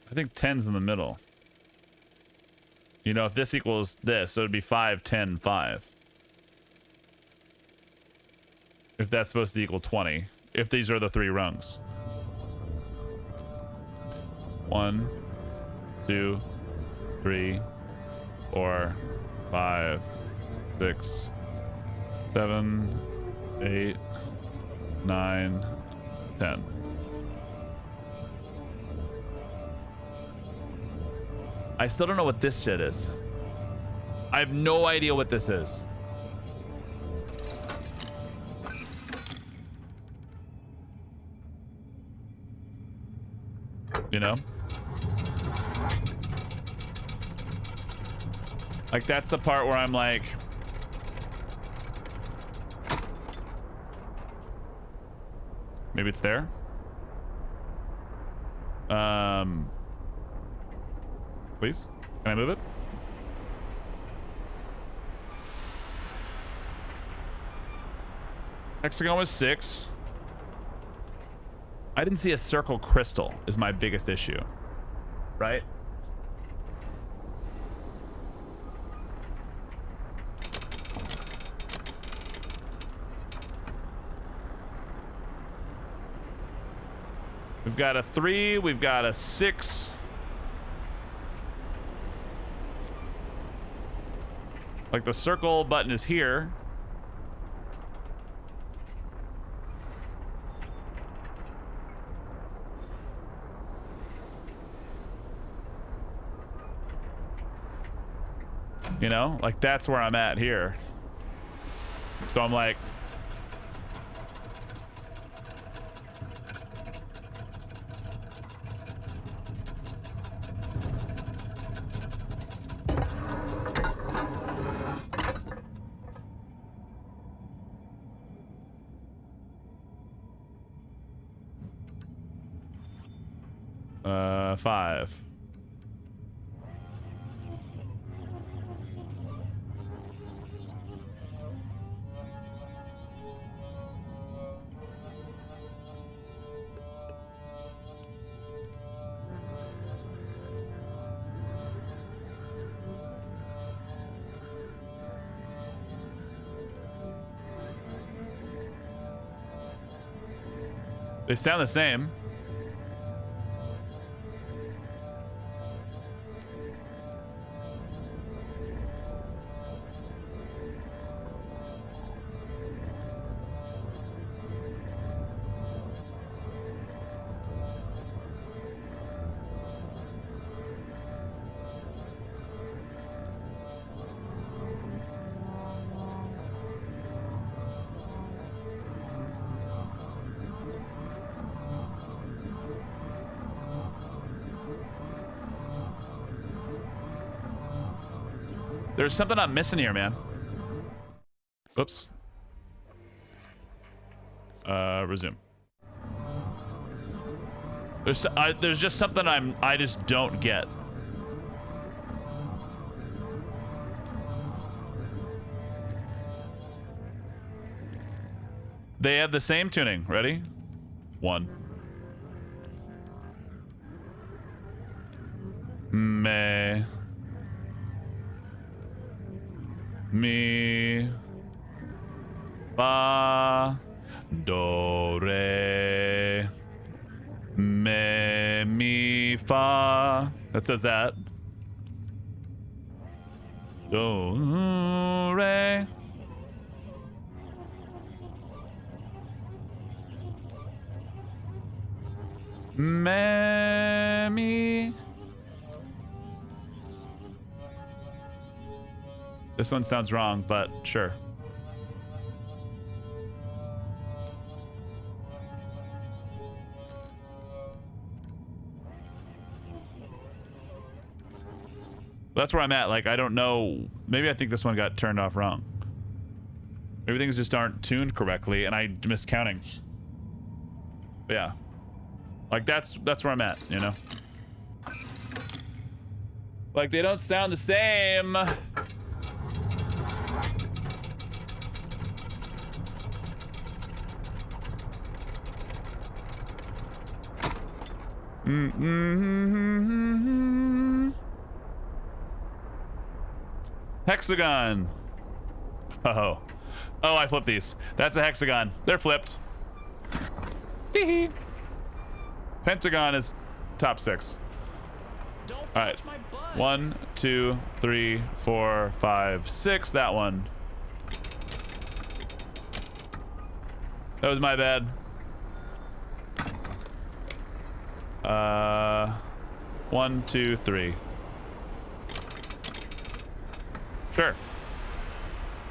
I think 10's in the middle. You know, if this equals this, so it'd be 5, 10, 5. If that's supposed to equal 20. If these are the 3 rungs. 1, 2, 3, 4, 5, 6, 7, 8, 9, 10. I still don't know what this shit is. I have no idea what this is. You know? Like, that's the part where I'm like, Maybe it's there. Please, can I move it? Hexagon was 6. I didn't see a circle crystal is my biggest issue, right? We've got a 3, we've got a 6. Like the circle button is here. You know, like that's where I'm at here. So I'm like, five. They sound the same. There's something I'm missing here, man. Oops. Resume. There's just something I just don't get. They have the same tuning. Ready? 1. Me. Mi. Fa. Do. Re. Me. Mi. Fa. That says that. Do. Re. Me. Mi. This one sounds wrong, but sure. That's where I'm at. Like, I don't know. Maybe I think this one got turned off wrong. Maybe things just aren't tuned correctly, and I missed counting. But yeah. Like, that's where I'm at, you know? Like, they don't sound the same. Hexagon. Oh. Oh, I flipped these. That's a hexagon. They're flipped. Tee-hee. Pentagon is top 6. Don't All right. touch my butt. 1, 2, 3, 4, 5, 6. That one. That was my bad. 1, 2, 3. Sure.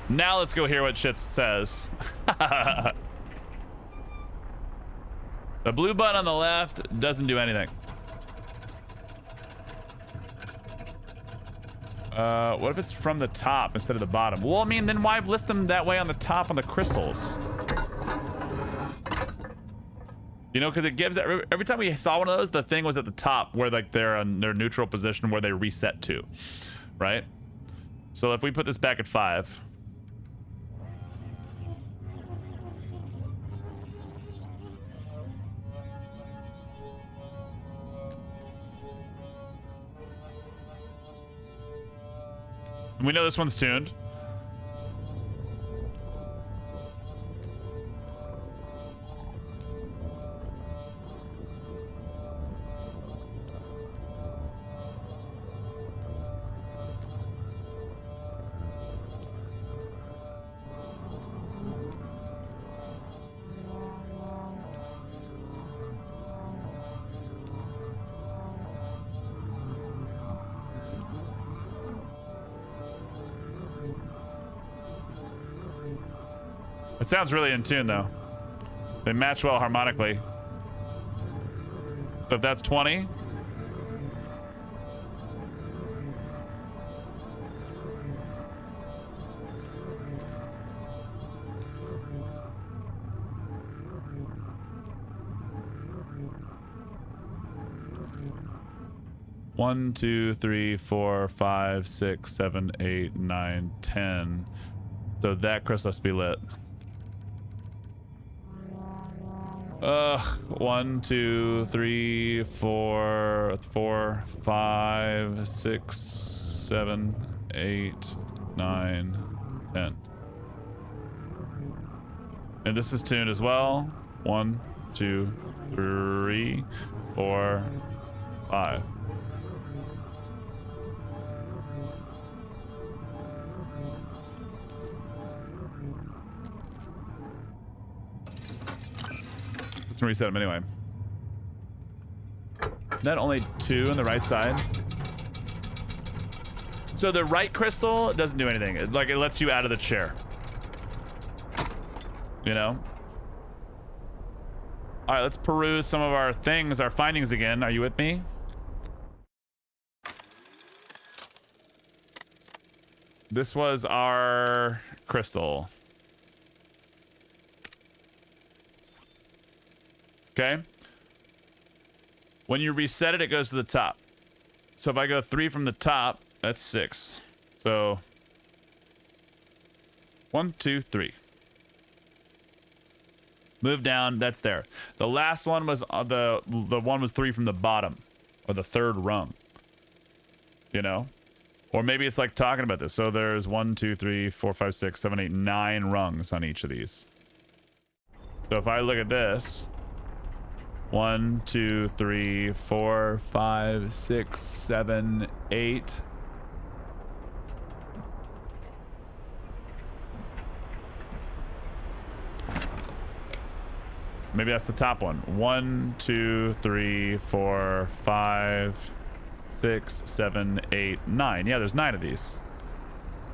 Now let's go hear what shit says. The blue button on the left doesn't do anything. What if it's from the top instead of the bottom? Well, I mean, then why list them that way on the top on the crystals? You know, because it gives every time we saw one of those, the thing was at the top where like they're in their neutral position where they reset to, right? So if we put this back at 5. We know this one's tuned. It sounds really in tune, though. They match well harmonically. So if that's 20. One, 2, 3, 4, 5, 6, 7, 8, 9, 10. So that crystal has to be lit. 1, 2, 3, 4, 5, 6, 7, 8, 9, 10. And this is tuned as well. 1, 2, 3, 4, 5. Let's reset them anyway. That only 2 on the right side. So the right crystal doesn't do anything. It lets you out of the chair. You know? All right, let's peruse some of our things, our findings again. Are you with me? This was our crystal. Okay. When you reset it, it goes to the top. So if I go 3 from the top, that's 6. So 1, 2, 3. Move down, that's there. The last one was the one was 3 from the bottom, or the 3rd rung. You know? Or maybe it's like talking about this. So there's 1, 2, 3, 4, 5, 6, 7, 8, 9 rungs on each of these. So if I look at this, 1, 2, 3, 4, 5, 6, 7, 8. Maybe that's the top one. 1, 2, 3, 4, 5, 6, 7, 8, 9. Yeah, there's 9 of these.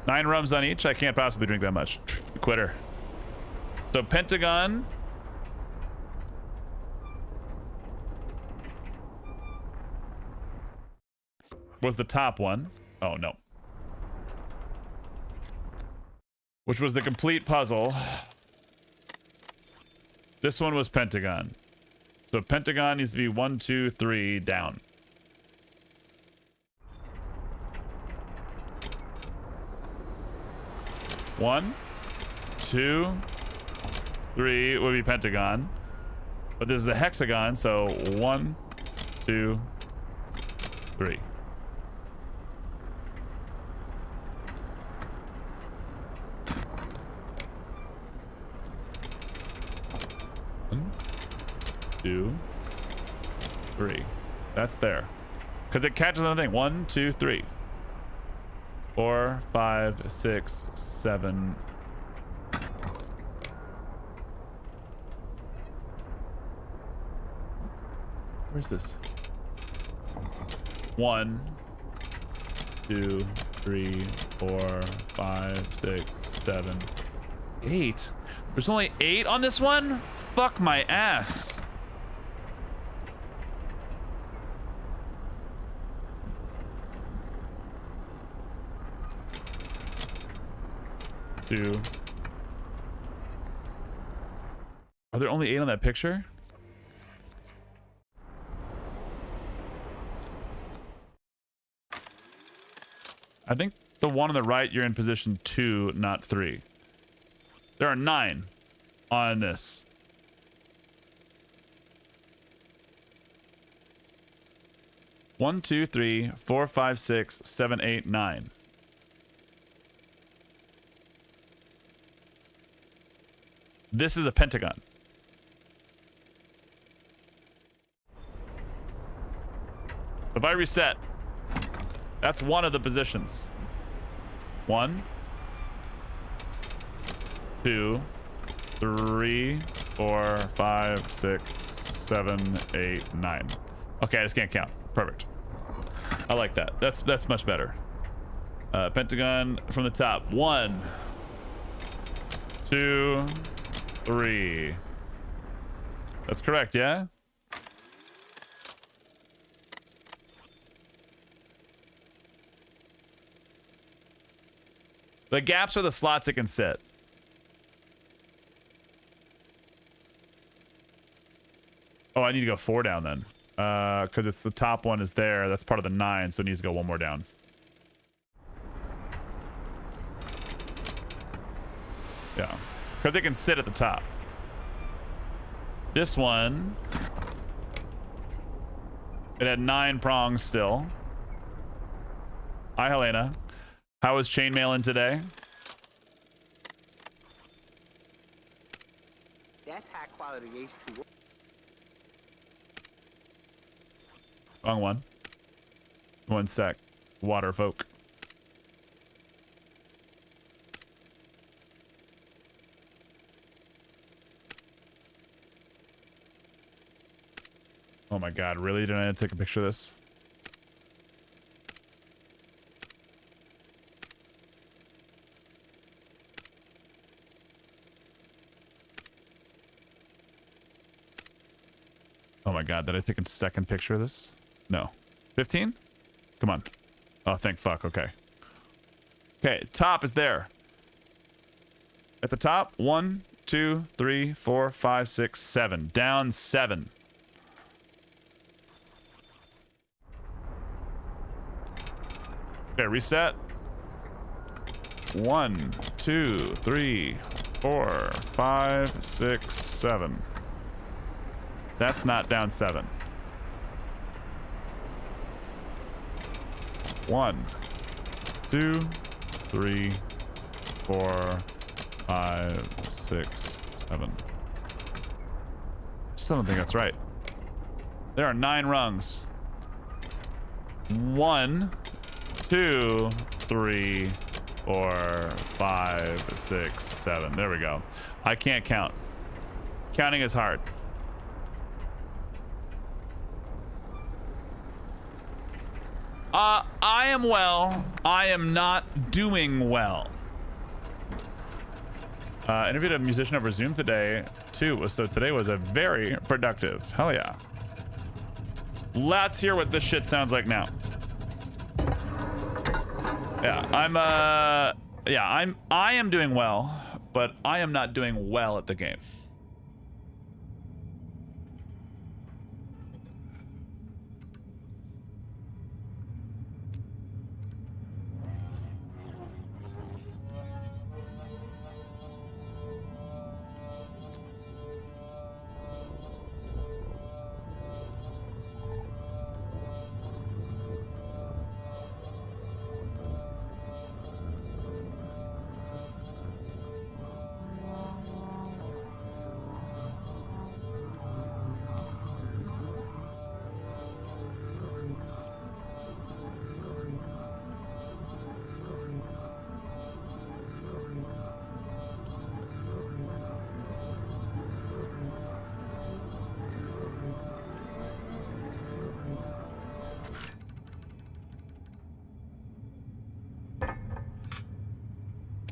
9 rums on each. I can't possibly drink that much. Quitter. So Pentagon. Was the top one. Oh, no. Which was the complete puzzle. This one was Pentagon. So Pentagon needs to be 1, 2, 3 down. One, 2, 3 would be Pentagon. But this is a hexagon, so 1, 2, 3. Two, 3. That's there. Because it catches another thing. 1, 2, 3. 4, 5, 6, 7. Where's this? 1, 2, 3, 4, 5, 6, 7, 8. There's only 8 on this one? Fuck my ass. Are there only 8 on that picture? I think the one on the right, you're in position 2, not 3. There are 9 on this. One, 2, 3, 4, 5, 6, 7, 8, 9. This is a pentagon. So if I reset, that's one of the positions. 1, 2, 3, 4, 5, 6, 7, 8, 9. Okay, I just can't count. Perfect. I like that. That's much better. Pentagon from the top. 1, 2, 3. That's correct, yeah? The gaps are the slots it can sit. Oh, I need to go 4 down then. Because it's the top one is there. That's part of the 9, so it needs to go 1 more down. Yeah. Because they can sit at the top. This one, it had 9 prongs still. Hi, Helena. How was chainmail in today? That's high quality H2O. Wrong one. 1 sec. Water folk. Oh my god, really? Did I take a picture of this? Oh my god, did I take a second picture of this? No. 15? Come on. Oh, thank fuck. Okay. Okay, top is there. At the top, 1, 2, 3, 4, 5, 6, 7. Down 7. Okay, reset. 1, 2, 3, 4, 5, 6, 7. That's not down 7. 1, 2, 3, 4, 5, 6, 7. Still don't think that's right. There are 9 rungs. 1, 2, 3, 4, 5, 6, 7. There we go. I can't count. Counting is hard. I am well. I am not doing well. Interviewed a musician over Zoom today, too. So today was a very productive. Hell yeah. Let's hear what this shit sounds like now. Yeah, I am doing well, but I am not doing well at the game.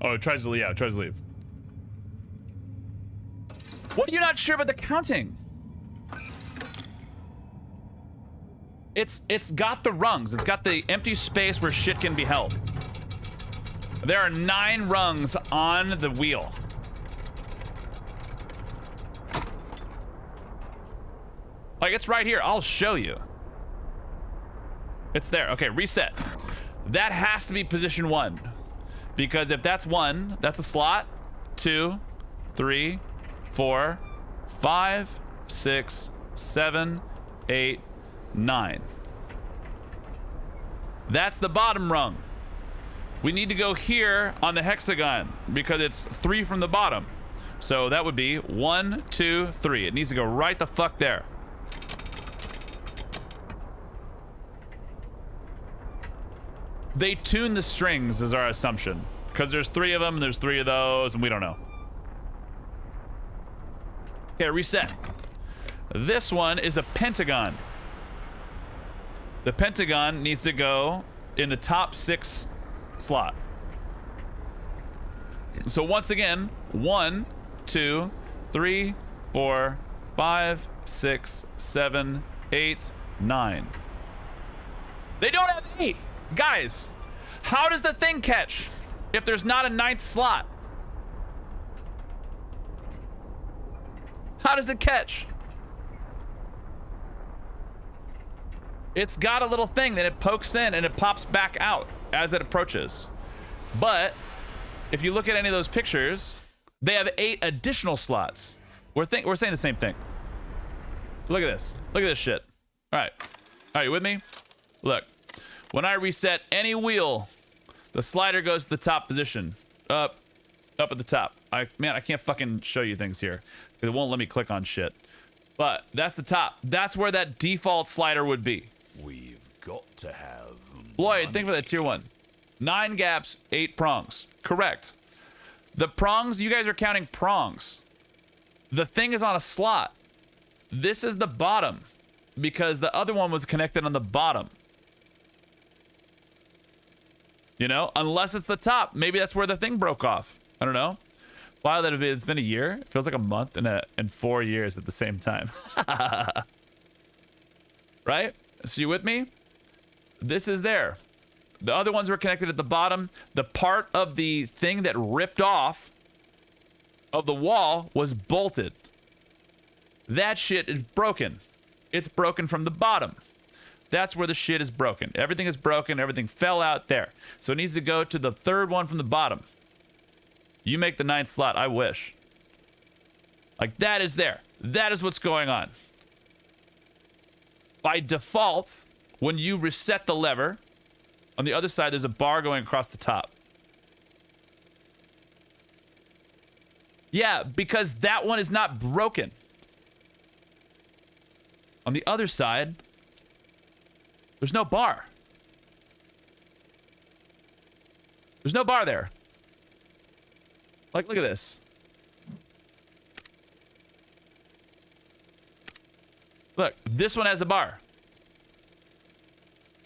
Oh, it tries to leave. Yeah, it tries to leave. What are you not sure about the counting? It's got the rungs. It's got the empty space where shit can be held. There are 9 rungs on the wheel. Like, it's right here. I'll show you. It's there. Okay, reset. That has to be position 1. Because if that's 1, that's a slot. 2, 3, 4, 5, 6, 7, 8, 9. That's the bottom rung. We need to go here on the hexagon because it's 3 from the bottom. So that would be 1, 2, 3. It needs to go right the fuck there. They tune the strings is our assumption. Because there's 3 of them, and there's 3 of those, and we don't know. Okay, reset. This one is a pentagon. The pentagon needs to go in the top 6 slot. So once again, 1, 2, 3, 4, 5, 6, 7, 8, 9. They don't have 8. Guys, how does the thing catch if there's not a 9th slot? How does it catch? It's got a little thing that it pokes in and it pops back out as it approaches. But if you look at any of those pictures, they have 8 additional slots. We're saying the same thing. Look at this. Look at this shit. All right. All right, you with me? Look. When I reset any wheel, the slider goes to the top position. Up at the top. Man, I can't fucking show you things here. It won't let me click on shit. But that's the top. That's where that default slider would be. We've got to have... Lloyd, think for that tier 1. 9 gaps, 8 prongs. Correct. The prongs, you guys are counting prongs. The thing is on a slot. This is the bottom because the other one was connected on the bottom. You know, unless it's the top. Maybe that's where the thing broke off. I don't know. Wow, it's been a year. It feels like a month and 4 years at the same time. Right? So you with me? This is there. The other ones were connected at the bottom. The part of the thing that ripped off of the wall was bolted. That shit is broken. It's broken from the bottom. That's where the shit is broken. Everything is broken. Everything fell out there. So it needs to go to the 3rd one from the bottom. You make the 9th slot. I wish. Like, that is there. That is what's going on. By default, when you reset the lever, on the other side, there's a bar going across the top. Yeah, because that one is not broken. On the other side, there's no bar. There's no bar there. Like, look at this. Look, this one has a bar.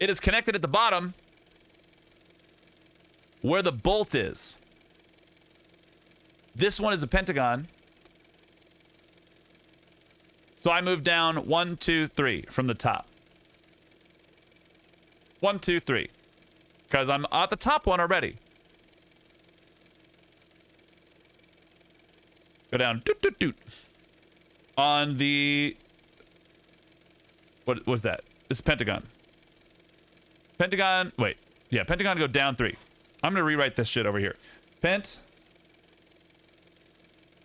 It is connected at the bottom where the bolt is. This one is a pentagon. So I move down 1, 2, 3 from the top. 1, 2, 3. Because I'm at the top one already. Go down. Doot, doot, doot. On the... What was that? This is Pentagon. Pentagon... Wait. Yeah, Pentagon go down 3. I'm going to rewrite this shit over here. Pent...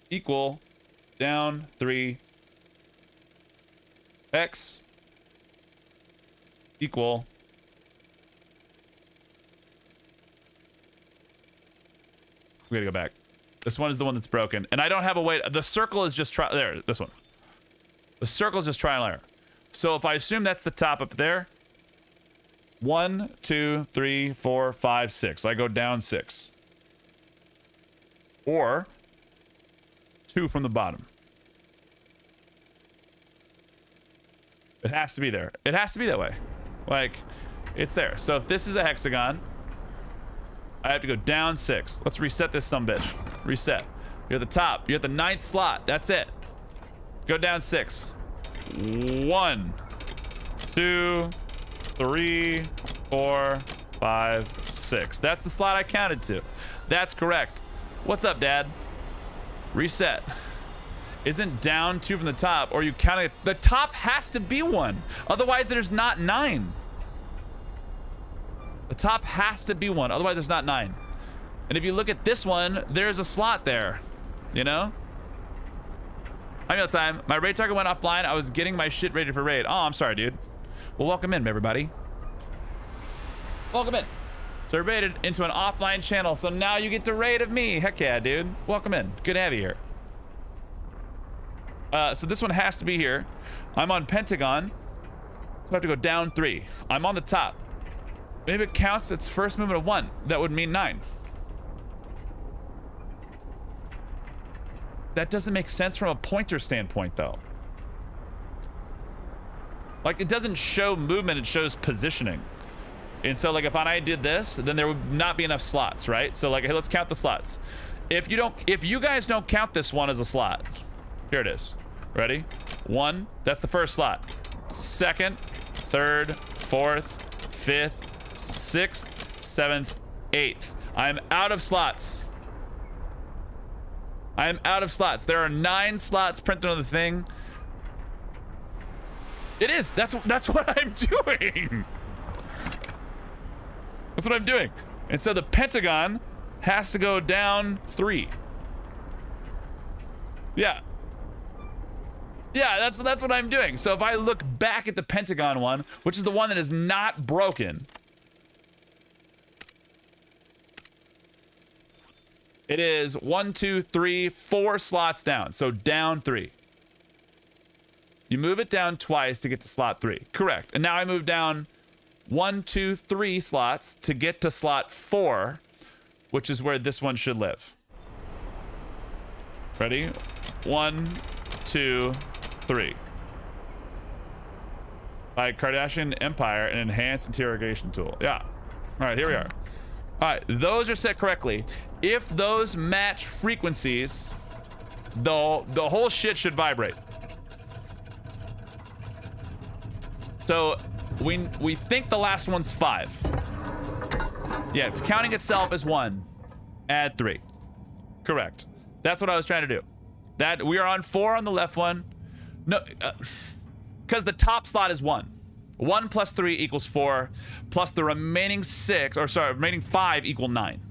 equal... down 3... X... equal... We gotta go back. This one is the one that's broken. And I don't have a way... The circle is just... There, this one. The circle is just trial and error. So if I assume that's the top up there... 1, 2, 3, 4, 5, 6. I go down 6. Or... 2 from the bottom. It has to be there. It has to be that way. Like, it's there. So if this is a hexagon... I have to go down 6. Let's reset this sumbitch. Reset. You're at the top. You're at the 9th slot. That's it. Go down 6. 1, 2, 3, 4, 5, 6. That's the slot I counted to. That's correct. What's up, Dad? Reset. Isn't down 2 from the top, or you counted... The top has to be 1. Otherwise, there's not 9. The top has to be 1, otherwise there's not 9. And if you look at this one, there's a slot there, you know? I mean, time. My raid target went offline. I was getting my shit ready for raid. Oh, I'm sorry, dude. Well, welcome in, everybody. Welcome in. So we raided into an offline channel, so now you get to raid of me. Heck yeah, dude. Welcome in. Good to have you here. So this one has to be here. I'm on Pentagon. So I have to go down 3. I'm on the top. Maybe it counts its first movement of 1. That would mean 9. That doesn't make sense from a pointer standpoint, though. Like, it doesn't show movement, it shows positioning. And so, like, if I did this, then there would not be enough slots, right? So, like, hey, let's count the slots. If you guys don't count this one as a slot, here it is. Ready? 1, that's the first slot. 2nd, 3rd, 4th, 5th, 6th, 7th, 8th. I'm out of slots. I am out of slots. There are 9 slots printed on the thing. It is. That's what I'm doing. That's what I'm doing. And so the Pentagon has to go down 3. Yeah. Yeah, that's what I'm doing. So if I look back at the Pentagon one, which is the one that is not broken, it is 1, 2, 3, 4 slots down. So down 3. You move it down twice to get to slot 3. Correct. And now I move down 1, 2, 3 slots to get to slot 4, which is where this one should live. Ready? 1, 2, 3. By Kardashian Empire, an enhanced interrogation tool. Yeah. All right, here we are. All right, those are set correctly. If those match frequencies, the whole shit should vibrate. So we think the last one's 5. Yeah, it's counting itself as 1. Add 3. Correct. That's what I was trying to do. That we are on 4 on the left one. No, because the top slot is 1. 1 plus 3 equals 4, plus the remaining 6, or sorry, remaining 5 equal 9.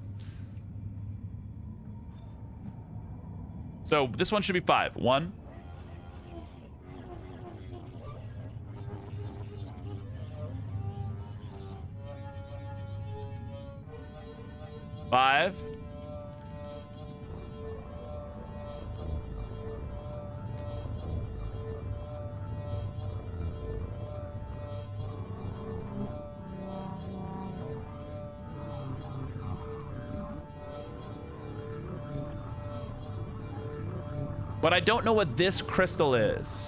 So this one should be 5. 1. 5. But I don't know what this crystal is.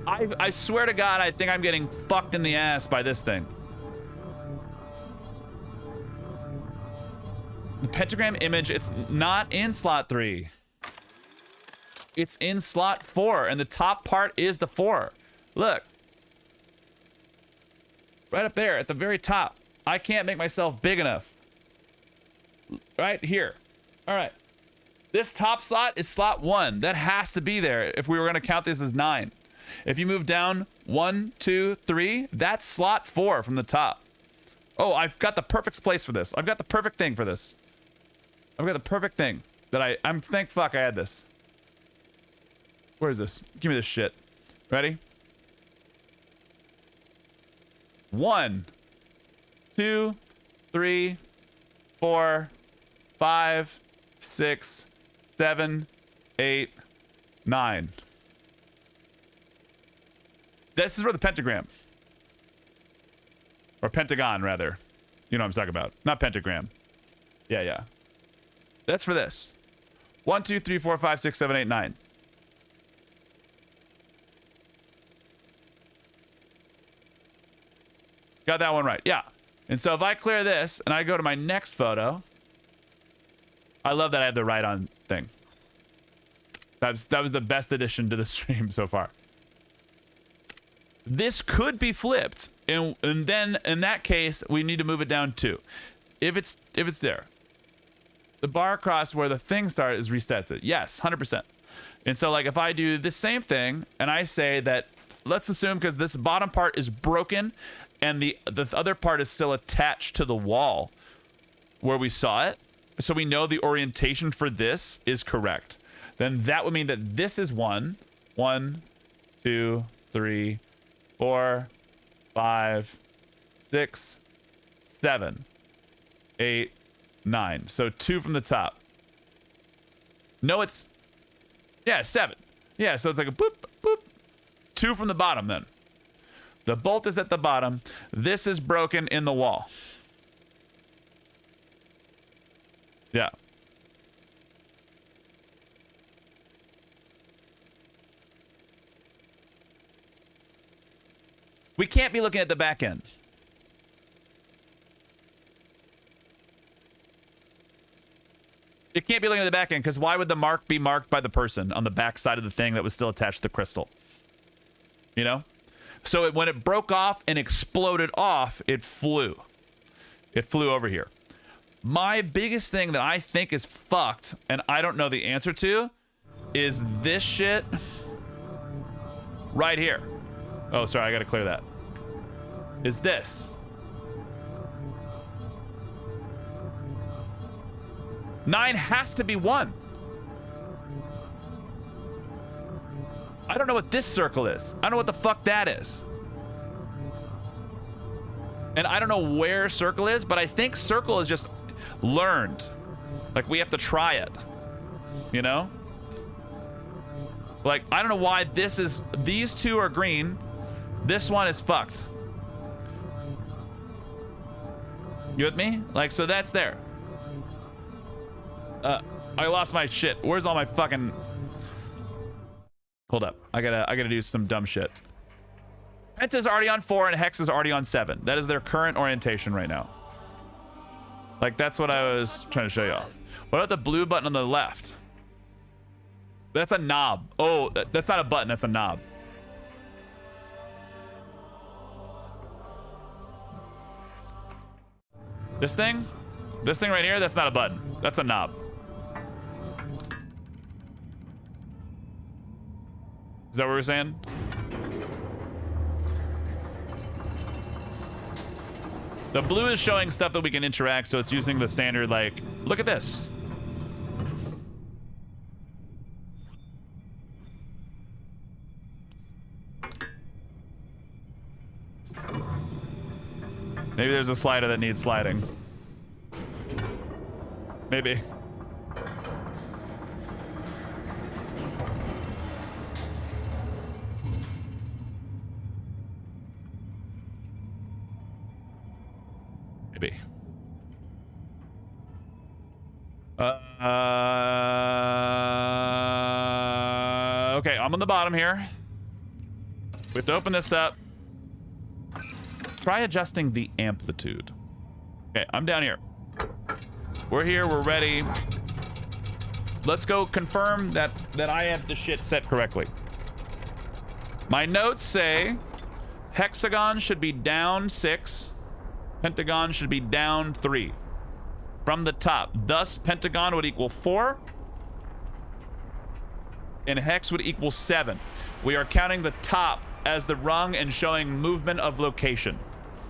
I swear to God, I think I'm getting fucked in the ass by this thing. The pentagram image, it's not in slot 3. It's in slot 4, and the top part is the 4. Look. Right up there at the very top. I can't make myself big enough. Right here. All right. This top slot is slot 1. That has to be there if we were going to count this as 9. If you move down 1, 2, 3, that's slot 4 from the top. Oh, I've got the perfect place for this. I've got the perfect thing for this. I've got the perfect thing that I'm thank fuck I had this. Where is this? Give me this shit. Ready? 1, 2, 3, 4, 5, 6, 7, 8, 9. This is where the pentagram. Or pentagon, rather. You know what I'm talking about. Not pentagram. Yeah, yeah. That's for this. 1, 2, 3, 4, 5, 6, 7, 8, 9. Got that one right. Yeah. And so if I clear this and I go to my next photo, I love that I have the right on thing. That was the best addition to the stream so far. This could be flipped, and then in that case we need to move it down 2. If it's there, the bar across where the thing started is resets it. Yes, 100%. And so like if I do the same thing and I say that, let's assume because this bottom part is broken and the other part is still attached to the wall where we saw it, so we know the orientation for this is correct, then that would mean that this is 1, 2, 3, 4, 5, 6, 7, 8, 9. So 2 from the top. No, it's... Yeah, 7. Yeah, so it's like a boop, boop. 2 from the bottom then. The bolt is at the bottom. This is broken in the wall. Yeah. We can't be looking at the back end. It can't be looking at the back end, because why would the mark be marked by the person on the back side of the thing that was still attached to the crystal? You know? So when it broke off and exploded off, it flew. It flew over here. My biggest thing that I think is fucked, and I don't know the answer to, is this shit right here. Oh, sorry, I gotta clear that. Is this. Nine has to be 1. I don't know what this circle is. I don't know what the fuck that is. And I don't know where circle is, but I think circle is just learned. Like, we have to try it. You know? Like, I don't know why this is... These 2 are green. This one is fucked. You with me? Like, so that's there. I lost my shit. Where's all my fucking... Hold up. I gotta do some dumb shit. Penta's already on 4 and Hex is already on 7. That is their current orientation right now. Like, that's what I was trying to show y'all. What about the blue button on the left? That's a knob. Oh, that's not a button. That's a knob. This thing? This thing right here? That's not a button. That's a knob. Is that what we're saying? The blue is showing stuff that we can interact, so it's using the standard, like, look at this. Maybe there's a slider that needs sliding. Maybe. Maybe. Okay, I'm on the bottom here. We have to open this up. Try adjusting the amplitude. Okay, I'm down here. We're here, we're ready. Let's go confirm that I have the shit set correctly. My notes say hexagon should be down 6. Pentagon should be down 3 from the top. Thus, pentagon would equal 4 and hex would equal 7. We are counting the top as the rung and showing movement of location.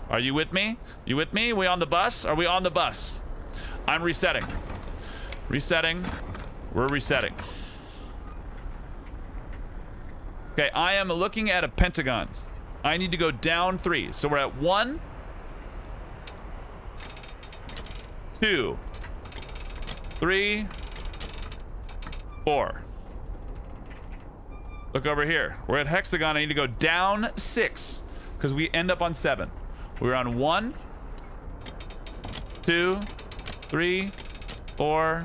Are you with me? You with me? We on the bus? Are we on the bus? I'm resetting. Resetting. We're resetting. Okay, I am looking at a pentagon. I need to go down 3. So we're at 1, 2, 3, 4. Look over here. We're at hexagon. I need to go down 6 because we end up on 7. We're on 1, 2, 3, 4,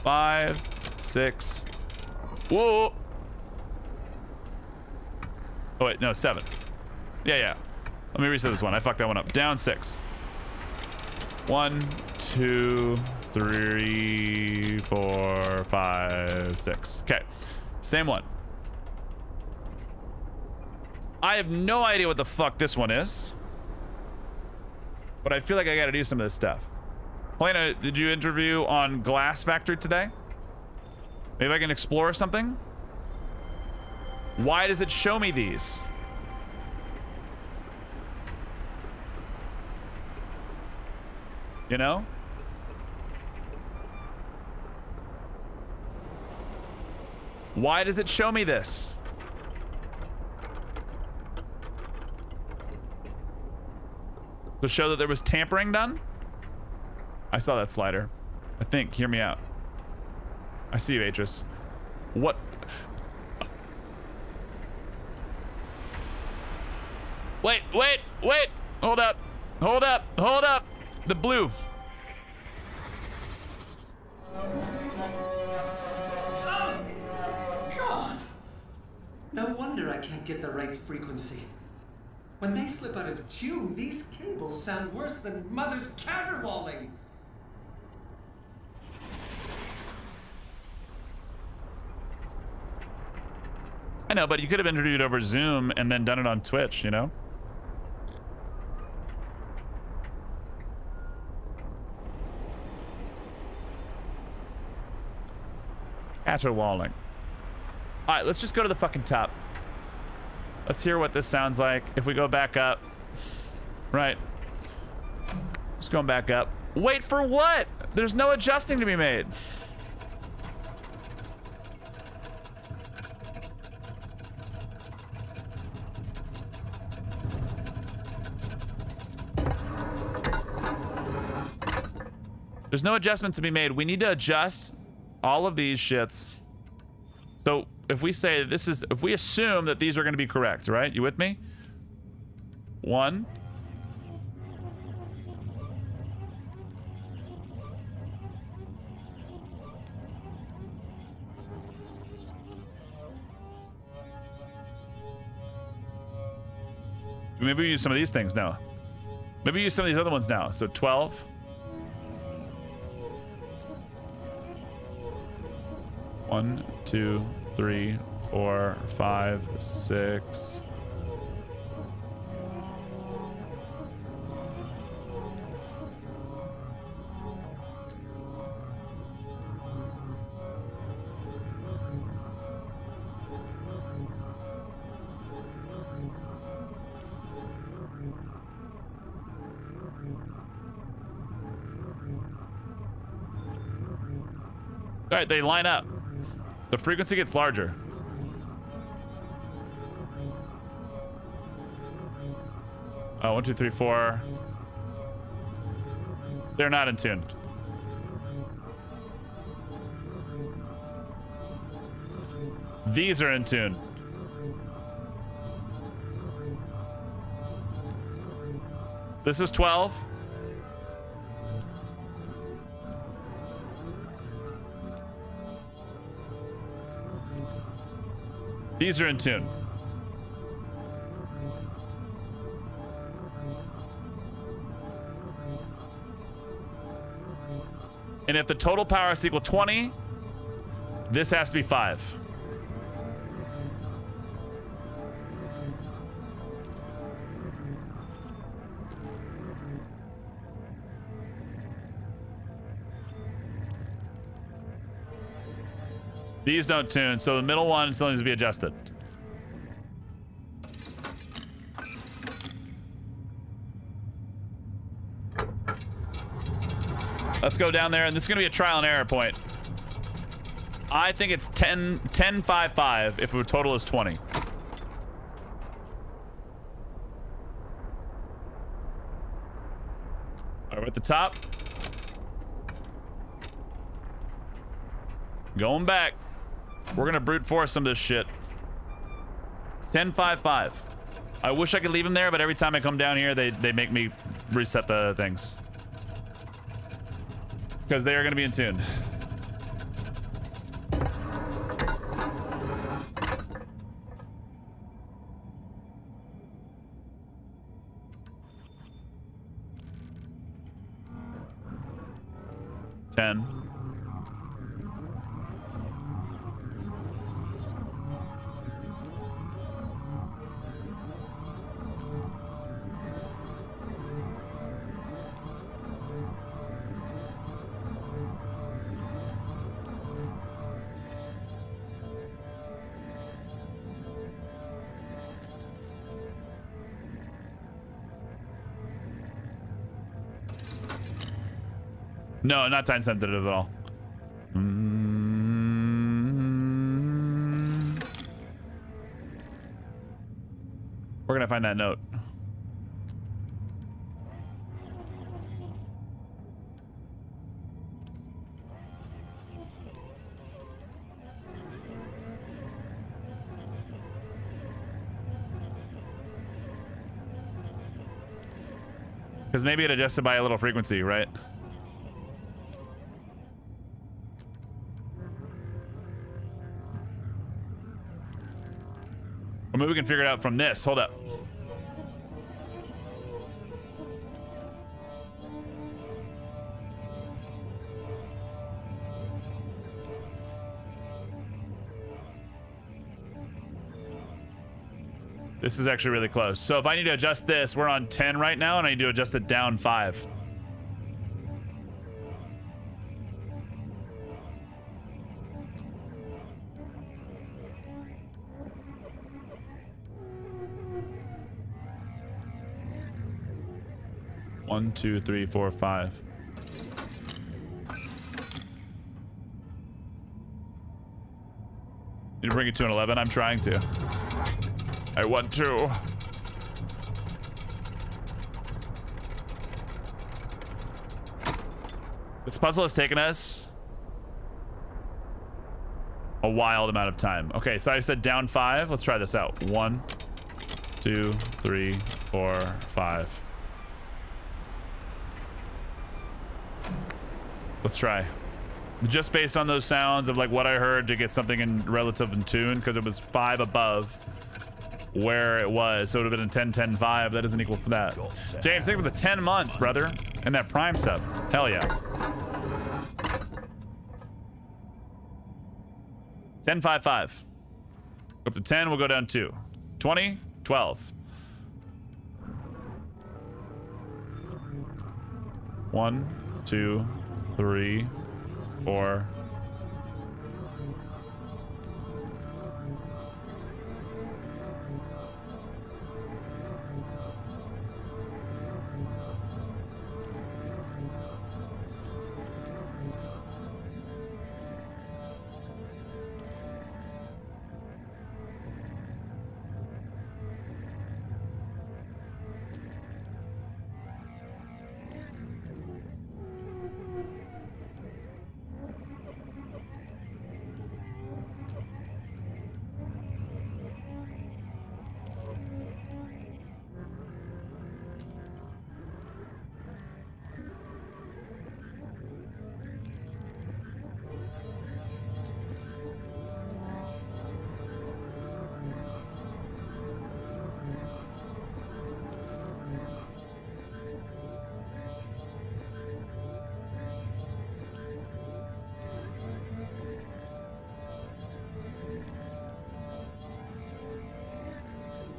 5, 6. Whoa. Oh, wait. No, 7. Yeah. Let me reset this one. I fucked that one up. Down 6. 1, 2, 3, 4, 5, 6. Okay. Same one. I have no idea what the fuck this one is. But I feel like I gotta do some of this stuff. Helena, did you interview on Glass Factory today? Maybe I can explore something? Why does it show me these? You know? Why does it show me this? To show that there was tampering done? I saw that slider. I think. Hear me out. I see you, Atrus. What? Wait, wait, wait! Hold up. Hold up. Hold up. The blue. Oh, God! No wonder I can't get the right frequency. When they slip out of tune, these cables sound worse than Mother's caterwauling. I know, but you could have interviewed over Zoom and then done it on Twitch, you know? Caterwauling. All right, let's just go to the fucking top. Let's hear what this sounds like if we go back up. Right. Just going back up. Wait for what? There's no adjusting to be made. There's no adjustment to be made. We need to adjust all of these shits. So if we say this is, if we assume that these are going to be correct, right? You with me? 1. Maybe we use some of these things now. Maybe we use some of these other ones now. So 12. 1, 2, 3, 4, 5, 6. All right, they line up. The frequency gets larger. Oh, 1, 2, 3, 4. They're not in tune. These are in tune. So this is 12. These are in tune. And if the total power is equal 20, this has to be 5. These don't tune, so the middle one still needs to be adjusted. Let's go down there, and this is going to be a trial and error point. I think it's 10, 10, 5, 5 if the total is 20. All right, we're at the top. Going back. We're going to brute force some of this shit. 10, 5, 5. I wish I could leave them there, but every time I come down here, they make me reset the things. Because they are going to be in tune. Ten. No, not time sensitive at all. Where can I find that note? Because maybe it adjusted by a little frequency, right? Or maybe we can figure it out from this. Hold up. This is actually really close. So if I need to adjust this, we're on 10 right now, and I need to adjust it down 5. One, two, three, four, 5. Need to bring it to an 11. I'm trying to. I want to. This puzzle has taken us a wild amount of time. Okay, so I said down 5. Let's try this out. 1, 2, 3, 4, 5. Let's try. Just based on those sounds of like what I heard to get something in relative in tune, because it was 5 above where it was, so it would have been a 10 10 5. That doesn't equal for that. James, thank you for the 10 months, brother, and that prime sub. Hell yeah. 10 5 5. Up to 10, we'll go down 2. 20 12. 1 2 3 4.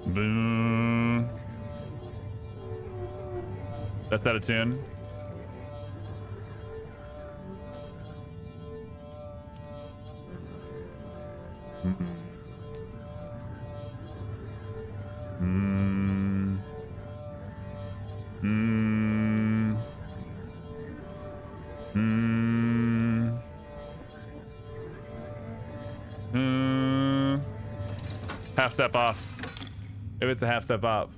Boom. That's out of tune. Half step off. If it's a half step up.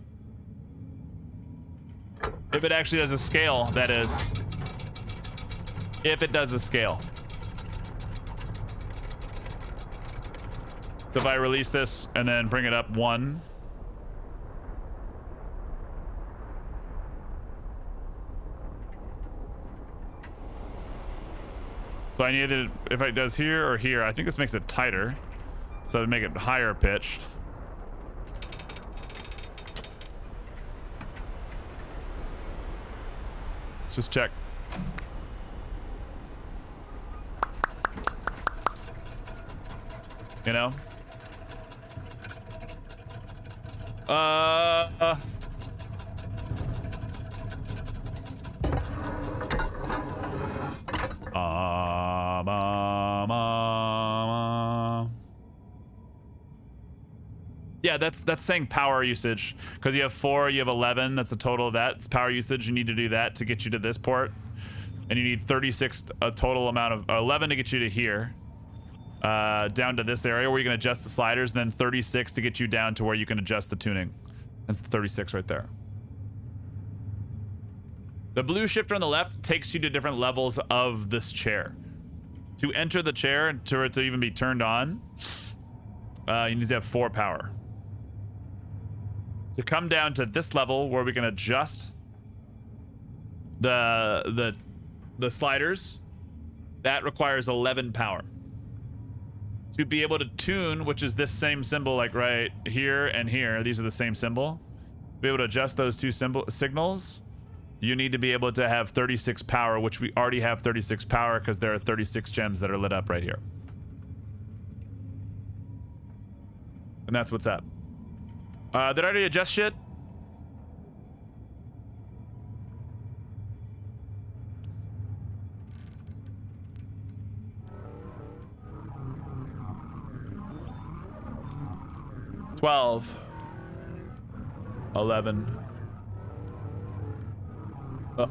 If it actually does a scale, that is. If it does a scale. So if I release this and then bring it up 1. So I needed, if it does here or here, I think this makes it tighter. So to make it higher pitched. Let's just check. You know? Yeah, that's saying power usage, because you have 4, you have 11. That's the total of that. It's power usage. You need to do that to get you to this port, And you need 36, a total amount of 11 to get you to here. Down to this area where you can adjust the sliders, and then 36 to get you down to where you can adjust the tuning. That's the 36 right there. The blue shifter on the left takes you to different levels of this chair. To enter the chair and for it to even be turned on, you need to have 4 power. To come down to this level where we can adjust the sliders, that requires 11 power. To be able to tune, which is this same symbol, like right here and here, these are the same symbol. To be able to adjust those two signals, you need to be able to have 36 power, which we already have 36 power because there are 36 gems that are lit up right here. And that's what's up. Did I already adjust shit? $12, $11. Oh.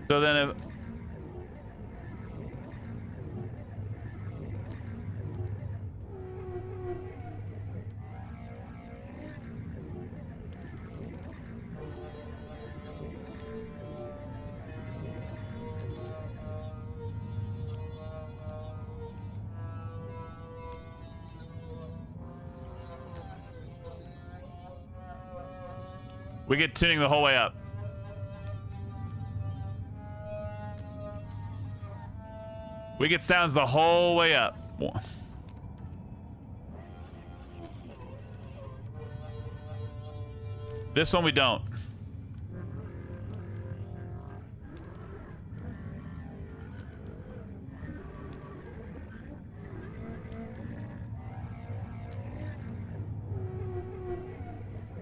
So then if we get tuning the whole way up. We get sounds the whole way up. This one we don't.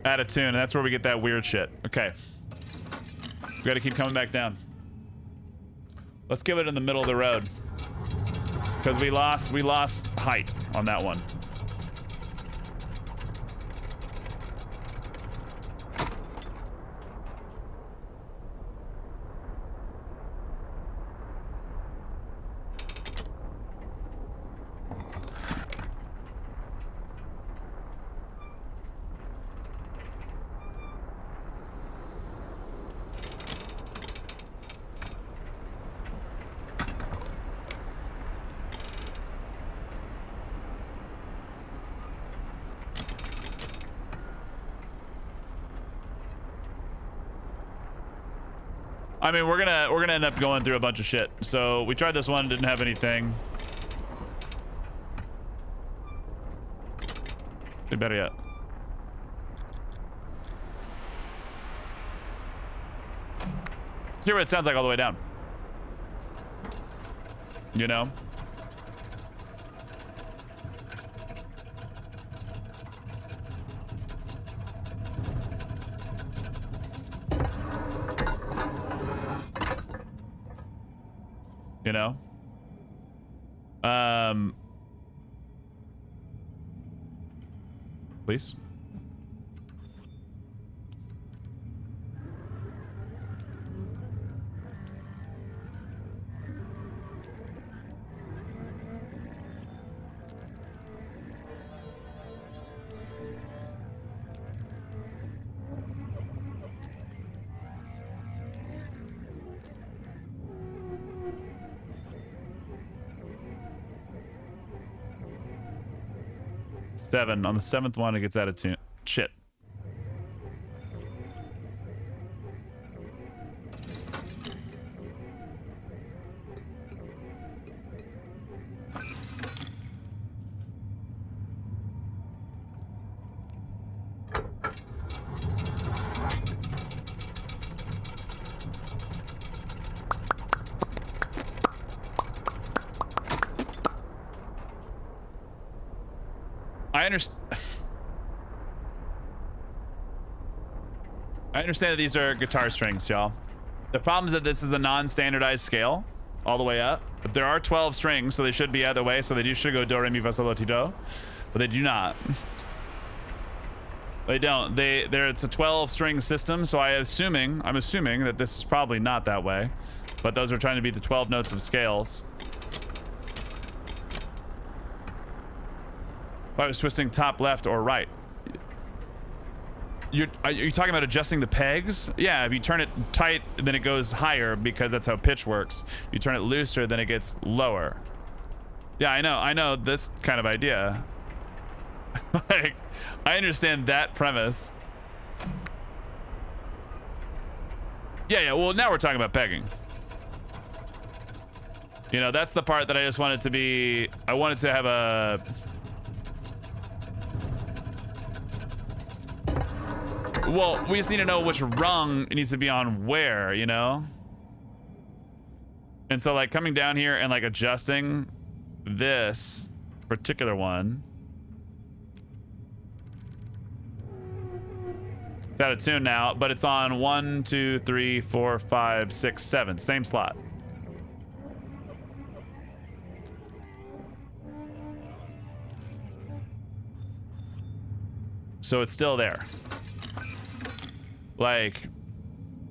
Add a tune, and that's where we get that weird shit. Okay. We gotta keep coming back down. Let's give it in the middle of the road. Because we lost height on that one. I mean, we're gonna end up going through a bunch of shit. So we tried this one, didn't have anything. Better yet. Let's hear what it sounds like all the way down. You know? You know? Please. Seven. On the 7th one, it gets out of tune. Shit. I understand. I understand that these are guitar strings, y'all. The problem is that this is a non-standardized scale all the way up. But there are 12 strings, so they should be either way. So they should go do, re, mi, fa, sol, la, ti, do. But they do not. They don't. It's a 12-string system, so I'm assuming that this is probably not that way. But those are trying to be the 12 notes of scales. If I was twisting top, left, or right. Are you talking about adjusting the pegs? Yeah, if you turn it tight, then it goes higher because that's how pitch works. If you turn it looser, then it gets lower. Yeah, I know this kind of idea. Like, I understand that premise. Yeah, well, now we're talking about pegging. You know, that's the part that I just wanted to be... I wanted to have a... Well, we just need to know which rung it needs to be on where, you know? And so, like, coming down here and, like, adjusting this particular one. It's out of tune now, but it's on 1, 2, 3, 4, 5, 6, 7. Same slot. So it's still there. Like,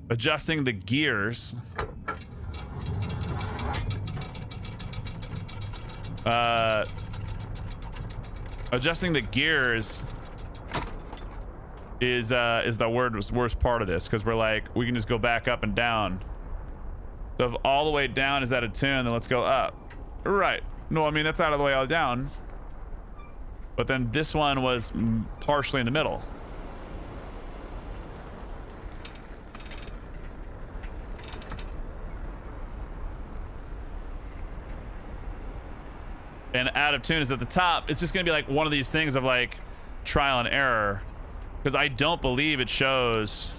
adjusting the gears. Adjusting the gears is the worst part of this, because we're like, we can just go back up and down. So if all the way down is out of tune, then let's go up. Right. No, I mean, that's out of the way all down. But then this one was partially in the middle. And out of tune is at the top. It's just gonna be like one of these things of like trial and error, because I don't believe it shows.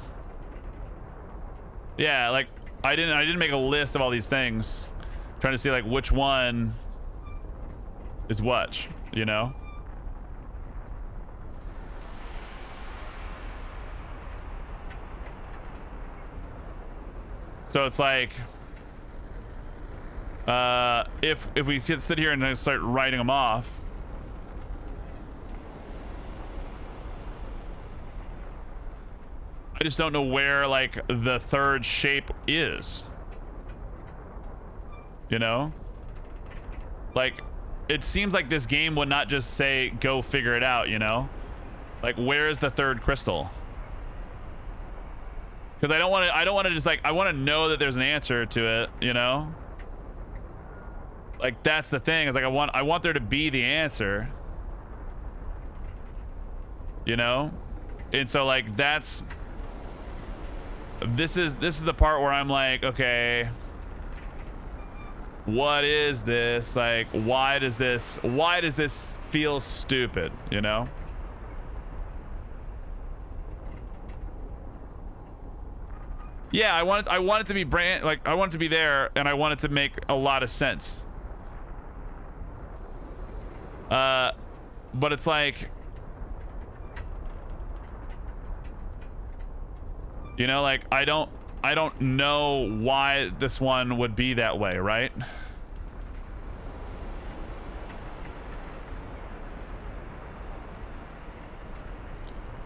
Yeah, like I didn't make a list of all these things, trying to see like which one is what, you know. So it's like, if we could sit here and start writing them off. I just don't know where, like, the third shape is. You know? Like, it seems like this game would not just say, go figure it out, you know? Like, where is the third crystal? Because I don't want to just, like, I want to know that there's an answer to it, you know? Like, that's the thing, is like, I want there to be the answer. You know? And so, like, this is the part where I'm like, okay, what is this? Like, why does this feel stupid, you know? Yeah, I want it to be I want it to be there, and I want it to make a lot of sense. But it's like, you know, like, I don't know why this one would be that way, right?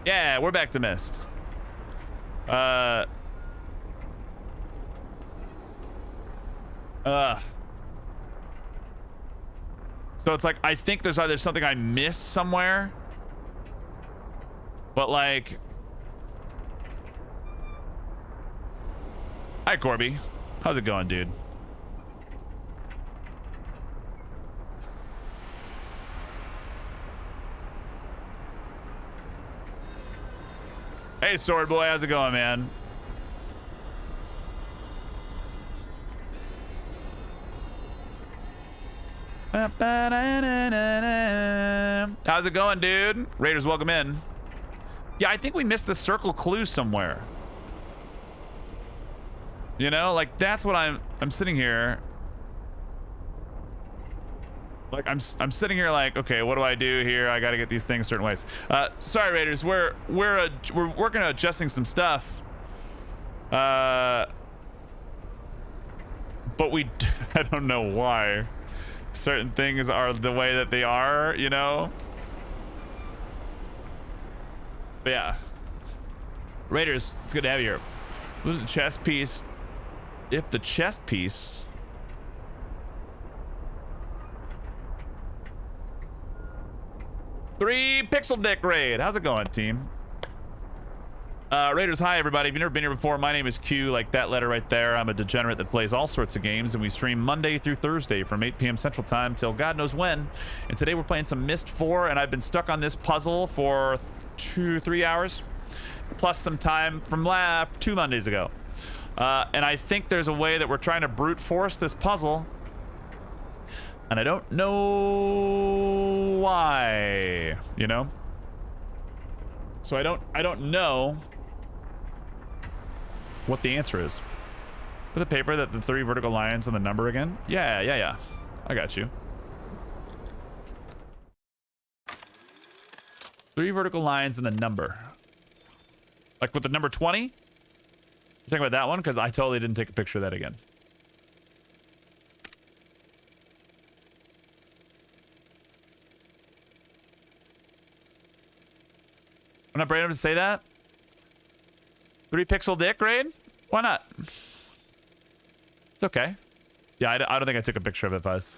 Yeah, we're back to Myst. So it's like, I think there's either something I missed somewhere, but like, hi Corby, how's it going, dude? Hey Sword Boy, how's it going, man? How's it going, dude? Raiders, welcome in. Yeah, I think we missed the circle clue somewhere. You know, like, that's what I'm sitting here. Like I'm sitting here like, okay, what do I do here? I got to get these things certain ways. Sorry, Raiders, we're working on adjusting some stuff. But I don't know why certain things are the way that they are, you know. But yeah, Raiders, it's good to have you here. Look at the chest piece. If the chest piece. Three pixel dick raid. How's it going, team? Raiders, hi everybody. If you've never been here before, my name is Q, like that letter right there. I'm a degenerate that plays all sorts of games, and we stream Monday through Thursday from 8 p.m. Central Time till God knows when. And today we're playing some Myst IV, and I've been stuck on this puzzle for 2-3 hours, plus some time from 2 Mondays ago. And I think there's a way that we're trying to brute force this puzzle, and I don't know why, you know? So I don't know what the answer is. With the paper that the 3 vertical lines and the number again? Yeah. I got you. 3 vertical lines and the number. Like with the number 20? You talking about that one? Because I totally didn't take a picture of that again. I'm not brave enough to say that. 3 pixel dick raid? Why not? It's okay. Yeah, I don't think I took a picture of it, Fuzz.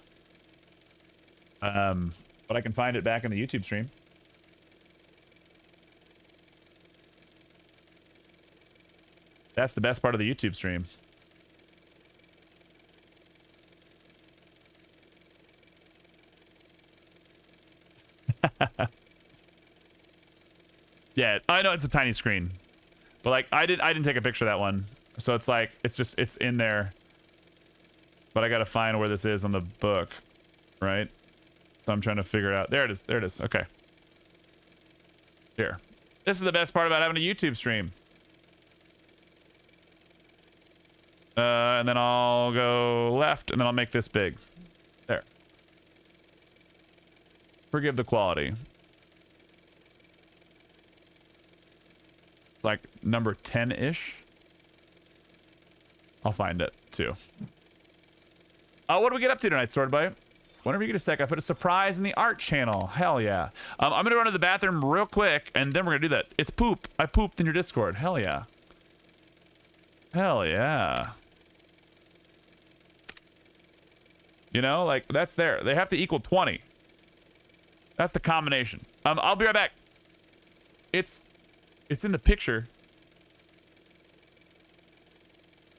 But I can find it back in the YouTube stream. That's the best part of the YouTube stream. Yeah, I know it's a tiny screen, but like I didn't take a picture of that one, so it's like it's in there, but I gotta find where this is on the book, right? So I'm trying to figure it out. There it is. Okay, here. This is the best part about having a YouTube stream. And then I'll go left, and then I'll make this big. There. Forgive the quality. Like number 10-ish. I'll find it too. What do we get up to tonight, Swordbite? Whenever you get a sec, I put a surprise in the art channel. Hell yeah. I'm gonna run to the bathroom real quick, and then we're gonna do that. It's poop. I pooped in your Discord. Hell yeah. Hell yeah. You know, like that's there. They have to equal 20. That's the combination. I'll be right back. It's in the picture.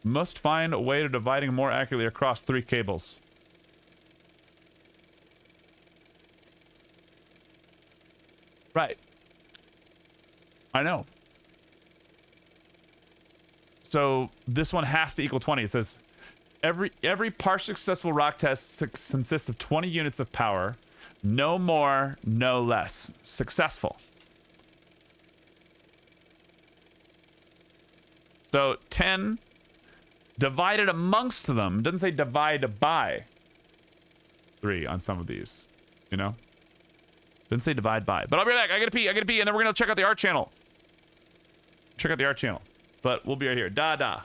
Must find a way to dividing more accurately across 3 cables. Right. I know. So this one has to equal 20. It says every partially successful rock test consists of 20 units of power. No more, no less. Successful. So 10 divided amongst them. Doesn't say divide by 3 on some of these, you know? Doesn't say divide by. But I'll be right back. I gotta pee, and then we're gonna check out the art channel. Check out the art channel. But we'll be right here. Da.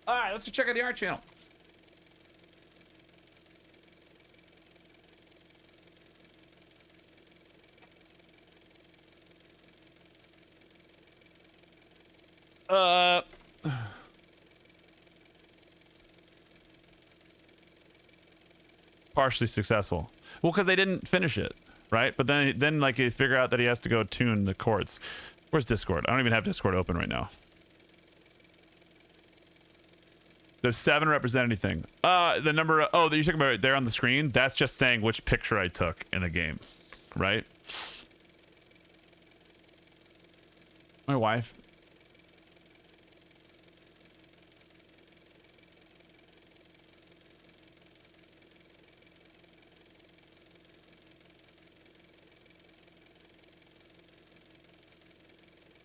All right, let's go check out the art channel. Partially successful. Well, because they didn't finish it, right? But then like you figure out that he has to go tune the chords. Where's Discord? I don't even have Discord open right now. There's 7 represent anything. The number. Oh, you're talking about right there on the screen. That's just saying which picture I took in the game, right? My wife.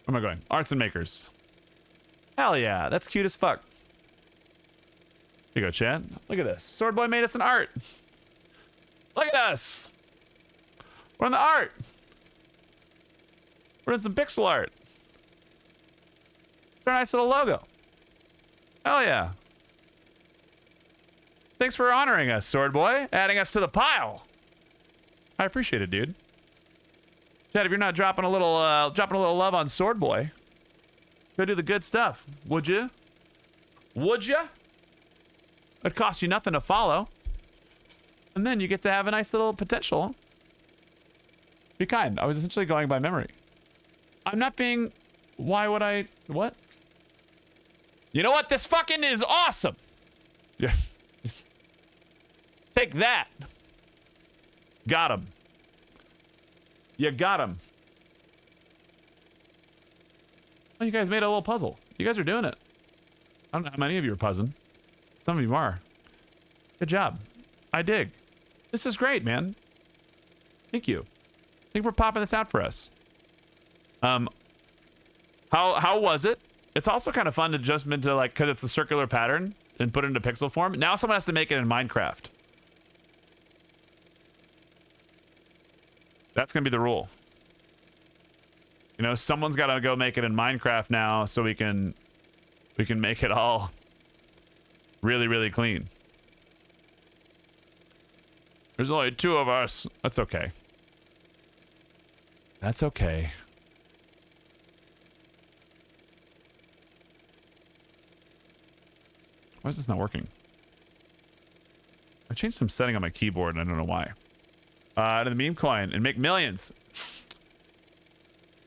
Where am I going? Arts and makers. Hell yeah, that's cute as fuck. Here you go, Chad. Look at this. Sword Boy made us an art. Look at us. We're in the art. We're in some pixel art. It's our nice little logo. Hell yeah. Thanks for honoring us, Sword Boy. Adding us to the pile. I appreciate it, dude. Chad, if you're not dropping a little love on Sword Boy, go do the good stuff, would you? Would you? It'd cost you nothing to follow, and then you get to have a nice little potential. Be kind. I was essentially going by memory. I'm not being. Why would I? What? You know what? This fucking is awesome. Yeah. Take that. Got him. You got him. Oh, you guys made a little puzzle. You guys are doing it. I don't know how many of you are puzzling. Some of you are. Good job. I dig. This is great, man. Thank you. Thank you for popping this out for us. How was it? It's also kind of fun to jump into, like, because it's a circular pattern and put it into pixel form. Now someone has to make it in Minecraft. That's gonna be the rule. You know, someone's got to go make it in Minecraft now, so we can make it all really, really clean. There's only 2 of us. That's okay. That's okay. Why is this not working? I changed some setting on my keyboard and I don't know why. To the meme coin and make millions.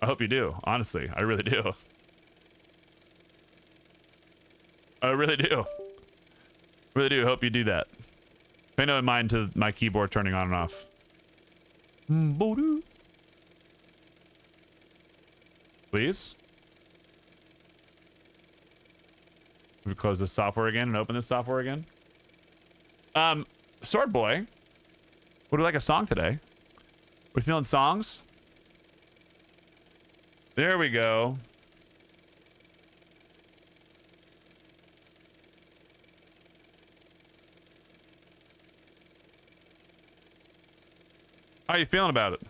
I hope you do. Honestly, I really do. I really do. Really do hope you do that. Pay no mind to my keyboard turning on and off. Please? We close this software again and open this software again. Sword Boy. Would we like a song today? We feeling songs? There we go. How are you feeling about it?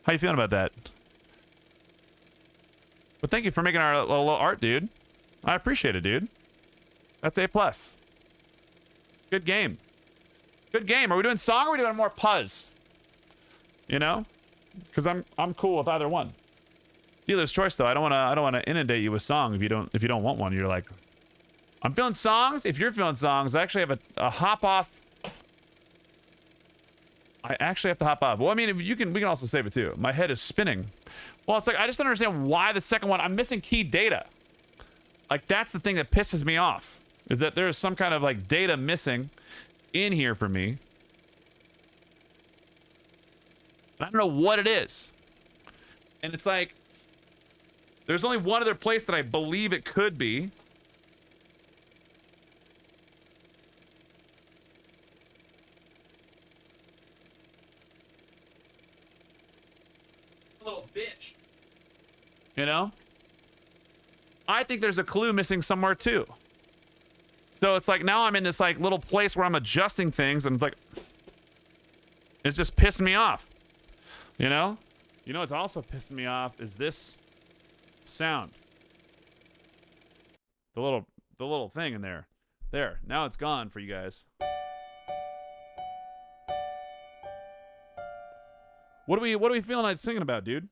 How you feeling about that? But thank you for making our little art, dude. I appreciate it, dude. That's A+. Good game. Good game. Are we doing song or are we doing more puzz? You know? Because I'm cool with either one. Dealer's choice though. I don't wanna inundate you with song if you don't want one. You're like, I'm feeling songs. If you're feeling songs, I actually have a hop off. I actually have to hop off. Well, I mean, we can also save it too. My head is spinning. Well, it's like I just don't understand why the second one. I'm missing key data. Like that's the thing that pisses me off. Is that there is some kind of like data missing in here for me. I don't know what it is. And it's like there's only one other place that I believe it could be. Little bitch. You know? I think there's a clue missing somewhere too. So it's like now I'm in this like little place where I'm adjusting things, and it's like it's just pissing me off. You know? You know what's also pissing me off is this sound. The little thing in there. There. Now it's gone for you guys. What are we feeling like singing about, dude?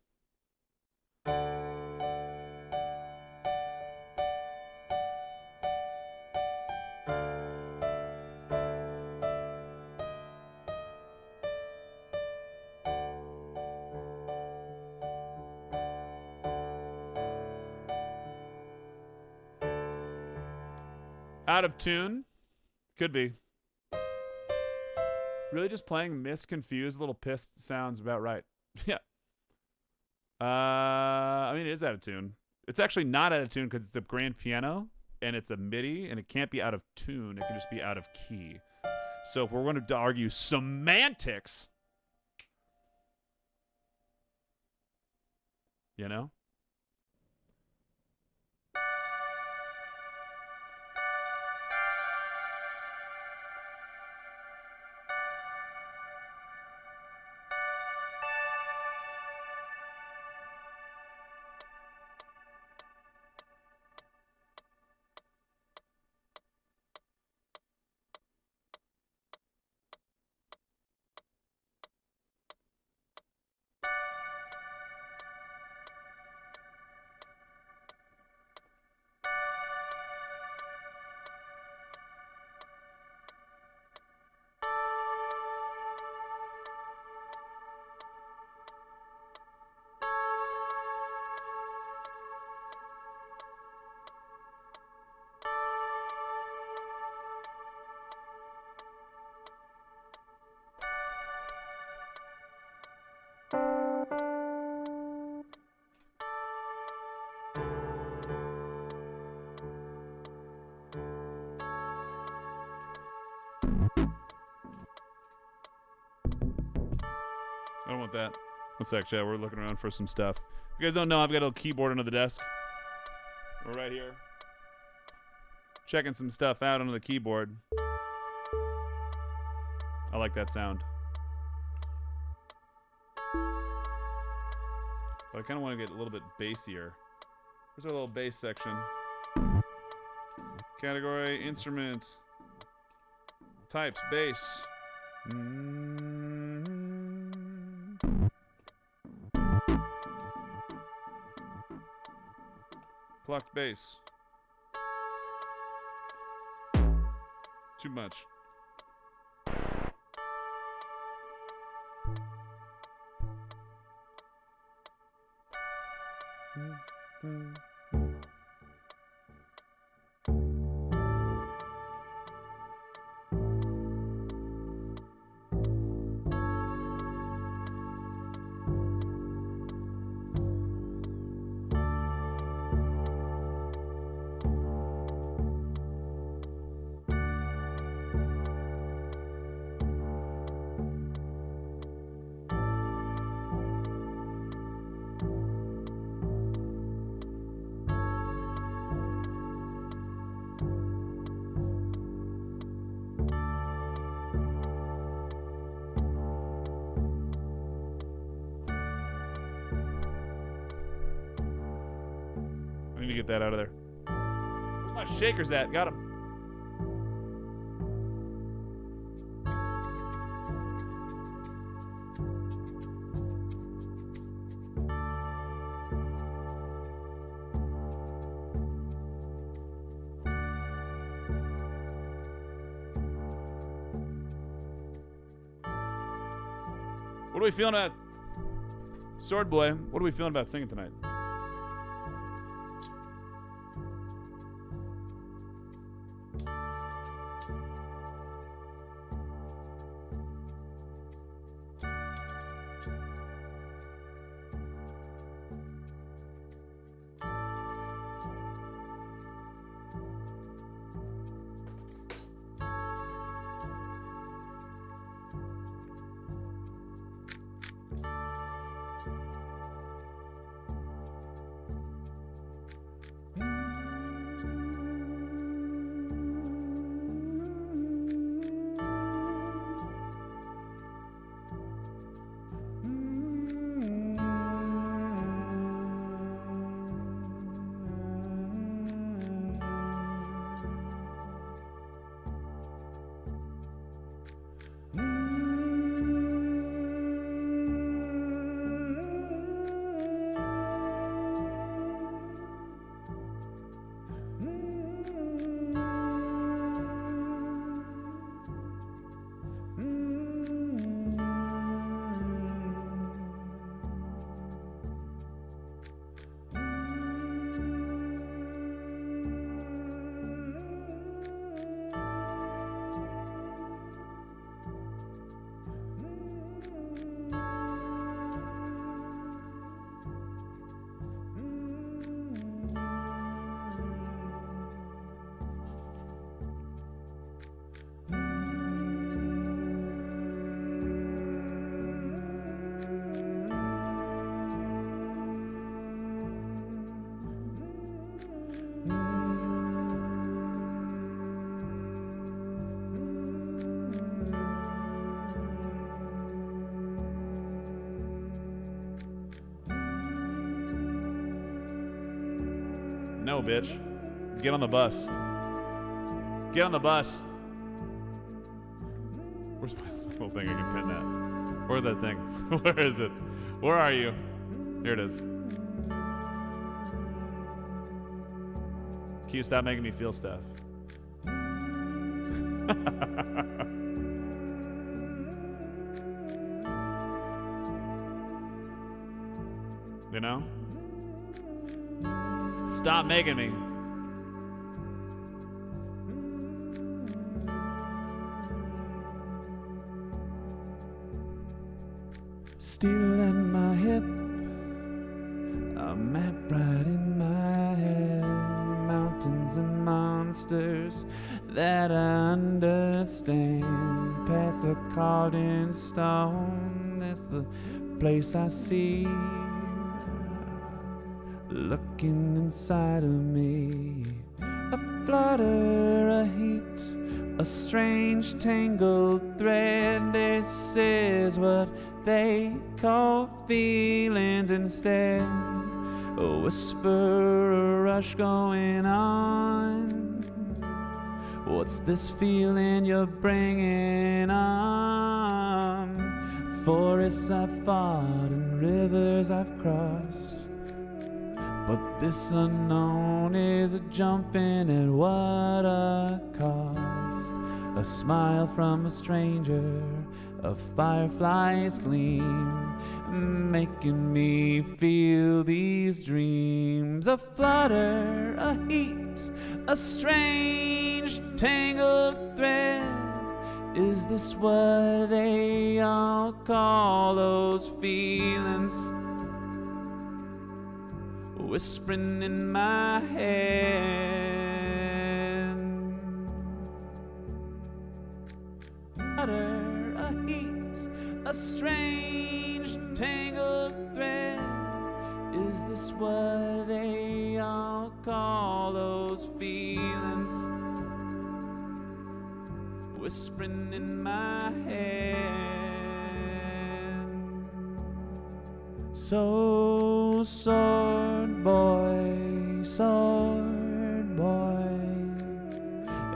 Out of tune? Could be. Really just playing Myst confused little pissed sounds about right. Yeah. I mean, it is out of tune. It's actually not out of tune because it's a grand piano and it's a MIDI and it can't be out of tune. It can just be out of key. So if we're going to argue semantics, you know? I don't want that. One sec, chat. We're looking around for some stuff. If you guys don't know, I've got a little keyboard under the desk. We're right here. Checking some stuff out under the keyboard. I like that sound. But I kind of want to get a little bit bassier. Here's our little bass section. Category, instrument, types, bass. Plucked bass. Too much. Get that out of there. Where's my shakers at? Got him. What are we feeling about Sword Boy? What are we feeling about singing tonight? know, bitch. Get on the bus. Get on the bus. Where's my little thing I can pin that? Where's that thing? Where is it? Where are you? Here it is. Q, stop making me feel stuff. You know? Stop making me. Steel in my hip, a map right in my head. Mountains and monsters that I understand. Paths are carved in stone. That's the place I see. Looking inside of me, a flutter, a heat, a strange tangled thread. This is what they call feelings instead. A whisper, a rush going on. What's this feeling you're bringing on? Forests I've fought and rivers I've crossed, but this unknown is a jumping at what a cost. A smile from a stranger, a firefly's gleam, making me feel these dreams. A flutter, a heat, a strange tangled thread. Is this what they all call those feelings? Whispering in my head. Flutter, a heat, a strange tangled thread. Is this what they all call those feelings? Whispering in my head. So, sword boy,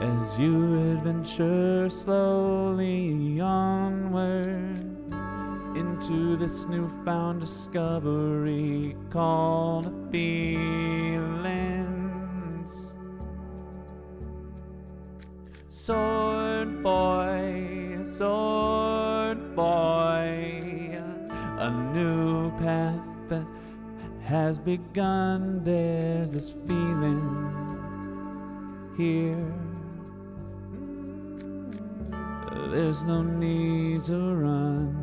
as you adventure slowly onward into this newfound discovery called feelings. Sword boy, a new path that has begun. There's this feeling here. There's no need to run.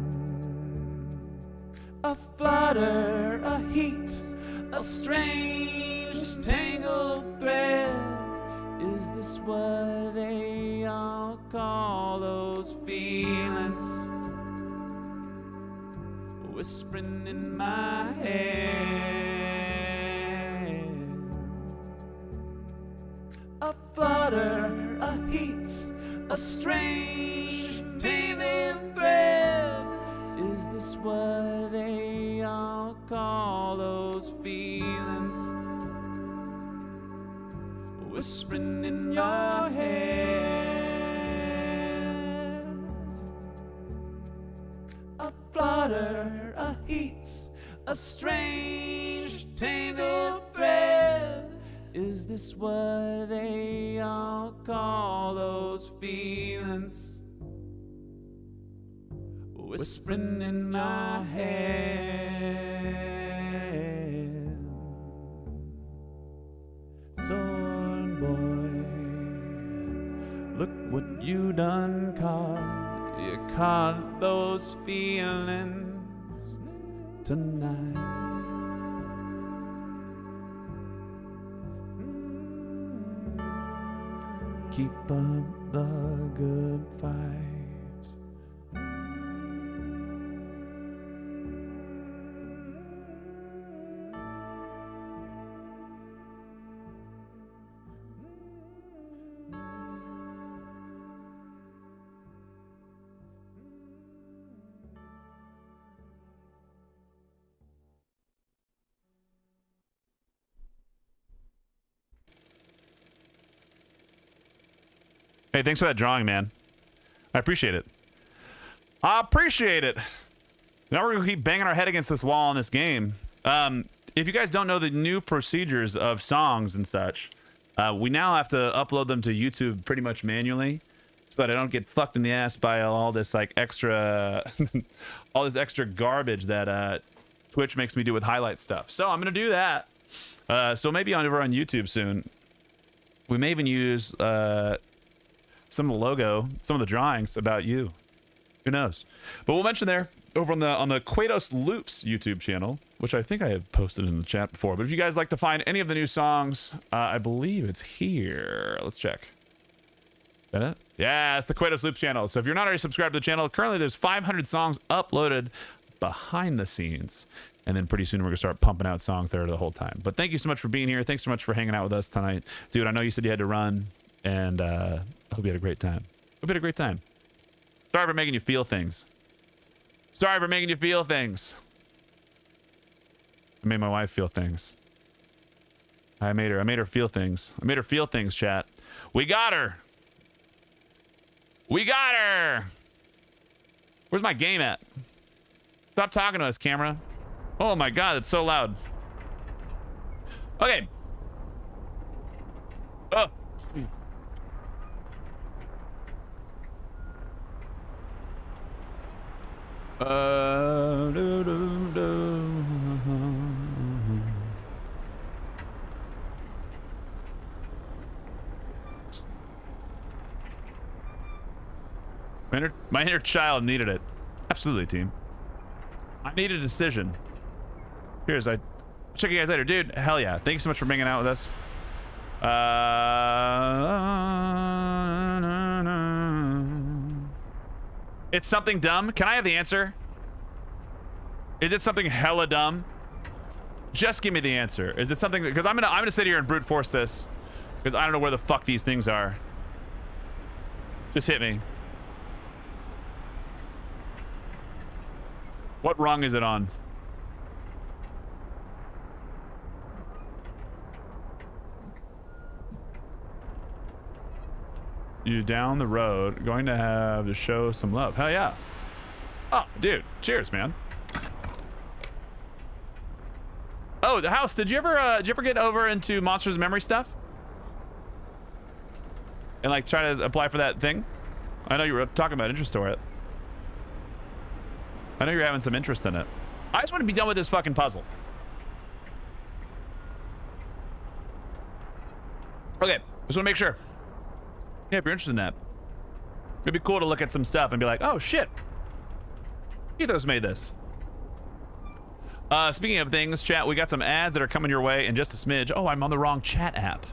A flutter, a heat, a strange tangled thread. Is this what they all call those feelings? Whispering in my head. A flutter, a heat, a strange tangled thread. Is this what they all call those feelings? Whispering in your head. A flutter, a heat, a strange tangled thread. Is this what they all call those feelings? Whispering in my head. Sword boy, look what you done caught. You caught those feelings tonight. Keep up the good fight. Hey, thanks for that drawing, man. I appreciate it. I appreciate it. Now we're gonna keep banging our head against this wall in this game. If you guys don't know the new procedures of songs and such, we now have to upload them to YouTube pretty much manually, so that I don't get fucked in the ass by all this like extra, all this extra garbage that Twitch makes me do with highlight stuff. So I'm gonna do that. So maybe over on YouTube soon. We may even use some of the logo, some of the drawings about you. Who knows? But we'll mention there over on the Quatos Loops YouTube channel, which I think I have posted in the chat before. But if you guys like to find any of the new songs, I believe it's here. Let's check. Is that it? Yeah, it's the Quatos Loops channel. So if you're not already subscribed to the channel, currently there's 500 songs uploaded behind the scenes. And then pretty soon we're going to start pumping out songs there the whole time. But thank you so much for being here. Thanks so much for hanging out with us tonight. Dude, I know you said you had to run, and I hope you had a great time. Hope you had a great time. Sorry for making you feel things. Sorry for making you feel things. I made my wife feel things. I made her feel things. I made her feel things, chat. We got her. We got her. Where's my game at? Stop talking to us, camera. Oh my god, it's so loud. Okay. Oh. My inner child needed it. Absolutely, team. I need a decision. Cheers. I'll check you guys later. Dude, hell yeah. Thank you so much for hanging out with us. It's something dumb. Can I have the answer? Is it something hella dumb? Just give me the answer. Is it something, because I'm gonna sit here and brute force this, because I don't know where the fuck these things are. Just hit me. What rung is it on? You down the road, going to have to show some love. Hell yeah. Oh, dude. Cheers, man. Oh, the house. Did you ever get over into Monsters Memory stuff? And like try to apply for that thing? I know you were talking about interest to it. I know you're having some interest in it. I just want to be done with this fucking puzzle. Okay, just want to make sure. Yeah, if you're interested in that. It'd be cool to look at some stuff and be like, oh shit. Quatos made this. Speaking of things, chat, we got some ads that are coming your way in just a smidge. Oh, I'm on the wrong chat app.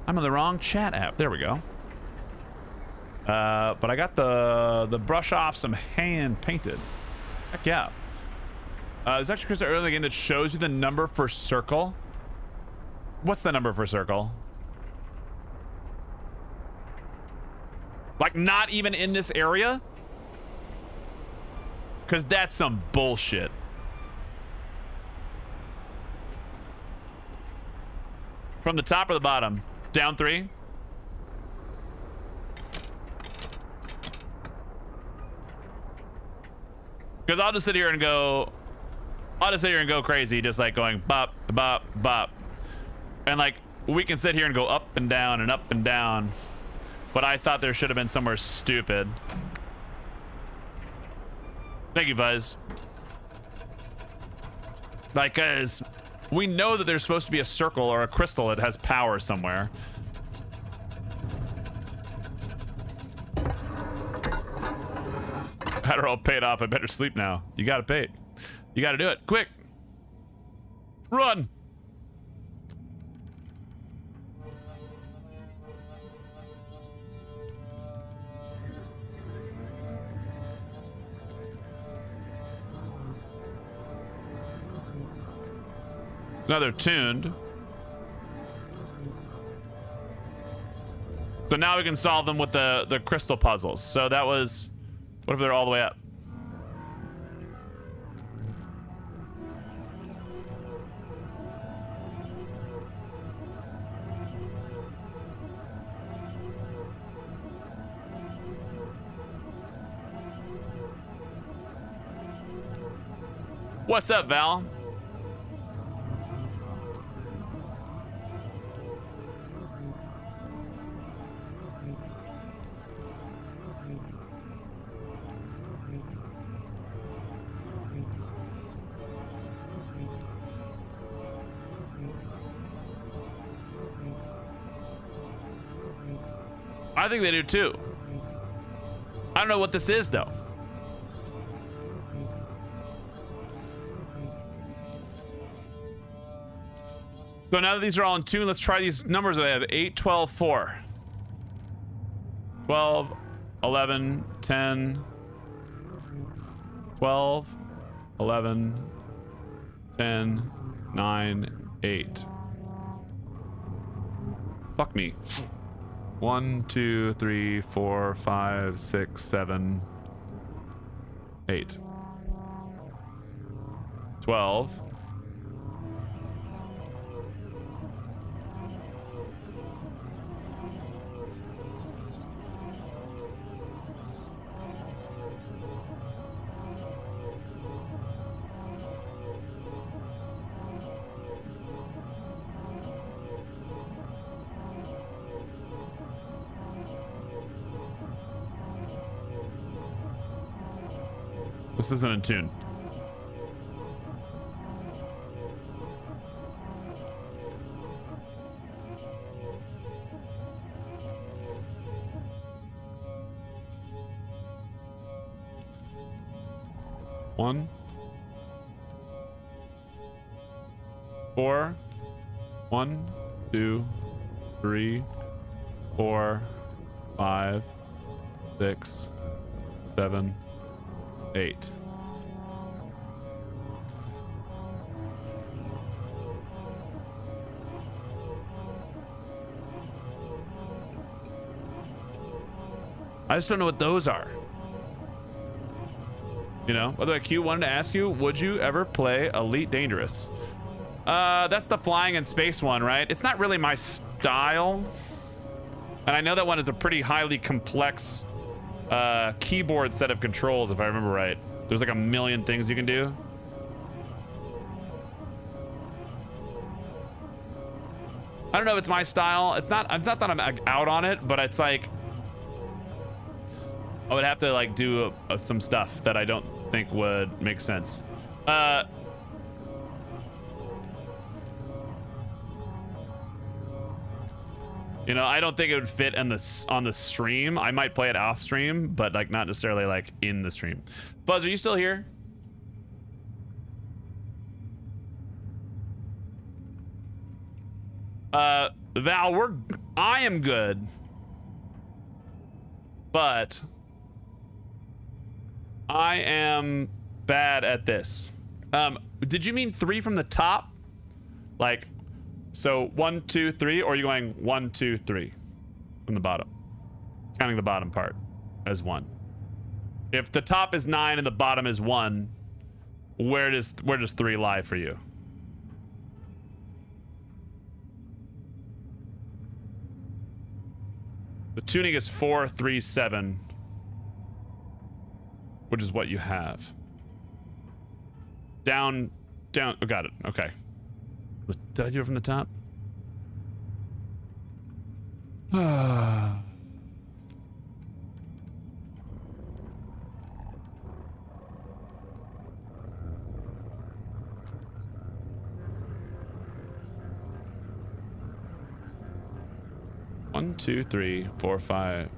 I'm on the wrong chat app. There we go. But I got the brush off some hand painted. Heck yeah. There's actually Krista early in the game that shows you the number for circle. What's the number for circle? Like not even in this area? Because that's some bullshit. From the top or the bottom? Down 3? Because I'll just sit here and go crazy, just like going bop, bop, bop. And like, we can sit here and go up and down and up and down. But I thought there should have been somewhere stupid. Thank you, Fuzz. Like, cause we know that there's supposed to be a circle or a crystal that has power somewhere. Adderall paid off. I better sleep now. You gotta pay it. You gotta do it. Quick. Run. So now they're tuned. So now we can solve them with the crystal puzzles. So that was... What if they're all the way up? What's up, Val? I think they do too. I don't know what this is though. So now that these are all in tune, let's try these numbers that I have. 8, 12, 4. 12, 11, 10, 12, 11, 10, 9, 8. Fuck me. 1, 2, 3, 4, 5, 6, 7, 8. 12. This isn't in tune. One, 4, 1, 2, 3, 4, 5, 6, 7, 8. I just don't know what those are. You know, by the way, Q wanted to ask you, would you ever play Elite Dangerous? That's the flying in space one, right? It's not really my style. And I know that one is a pretty highly complex keyboard set of controls, if I remember right. There's like a million things you can do. I don't know if it's my style. It's not that I'm out on it, but it's like I would have to like do some stuff that I don't think would make sense. You know, I don't think it would fit on the stream. I might play it off stream, but like not necessarily like in the stream. Buzz, are you still here? Val, I am good, but I am bad at this. Did you mean 3 from the top? Like, so 1, 2, 3, or are you going 1, 2, 3 from the bottom? Counting the bottom part as 1. If the top is 9 and the bottom is 1, where does 3 lie for you? The tuning is 4, 3, 7, which is what you have. Down. Oh, got it. Okay. Did I do it from the top? One, 2, 3, 4, 5.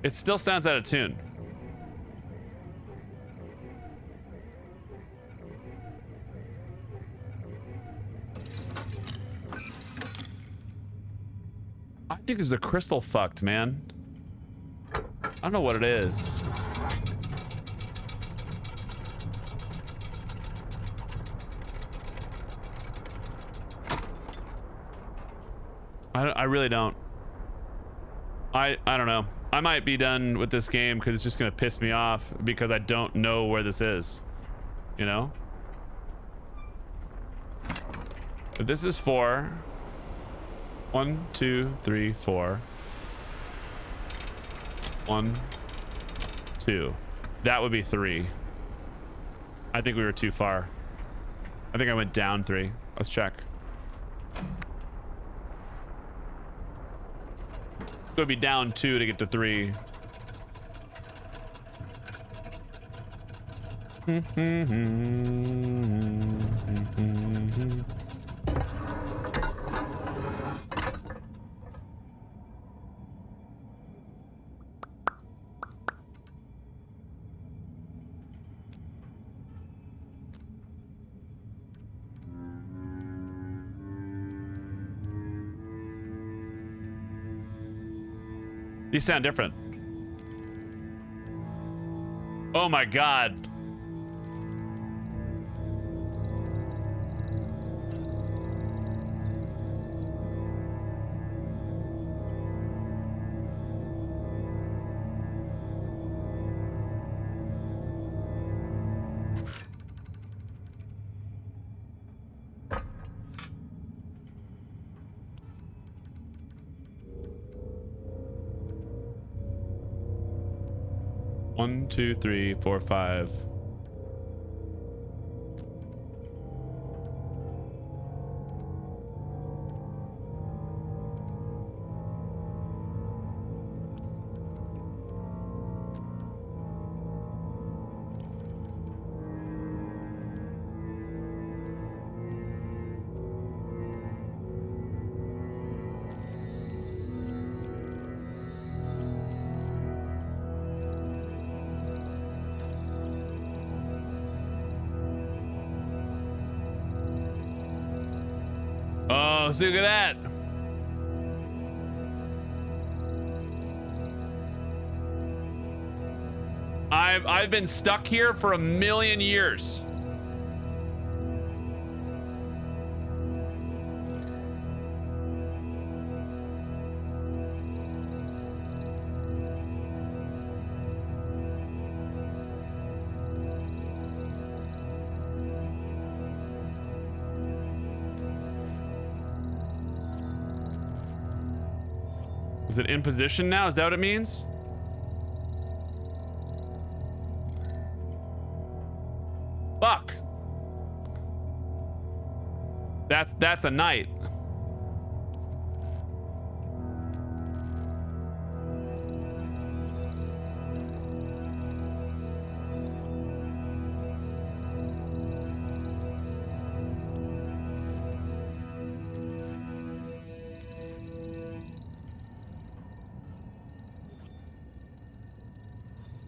It still sounds out of tune. I think there's a crystal fucked, man. I don't know what it is. I really don't. I don't know. I might be done with this game because it's just gonna piss me off because I don't know where this is. You know? But this is 4. 1, 2, 3, 4. 1, 2. That would be 3. I think we were too far. I think I went down 3. Let's check. So it'd be down 2 to get to 3. These sound different. Oh my god. One, 2, 3, 4, 5. Oh, so look at that. I've been stuck here for 1,000,000 years. Is it in position now? Is that what it means? Fuck. That's a knight.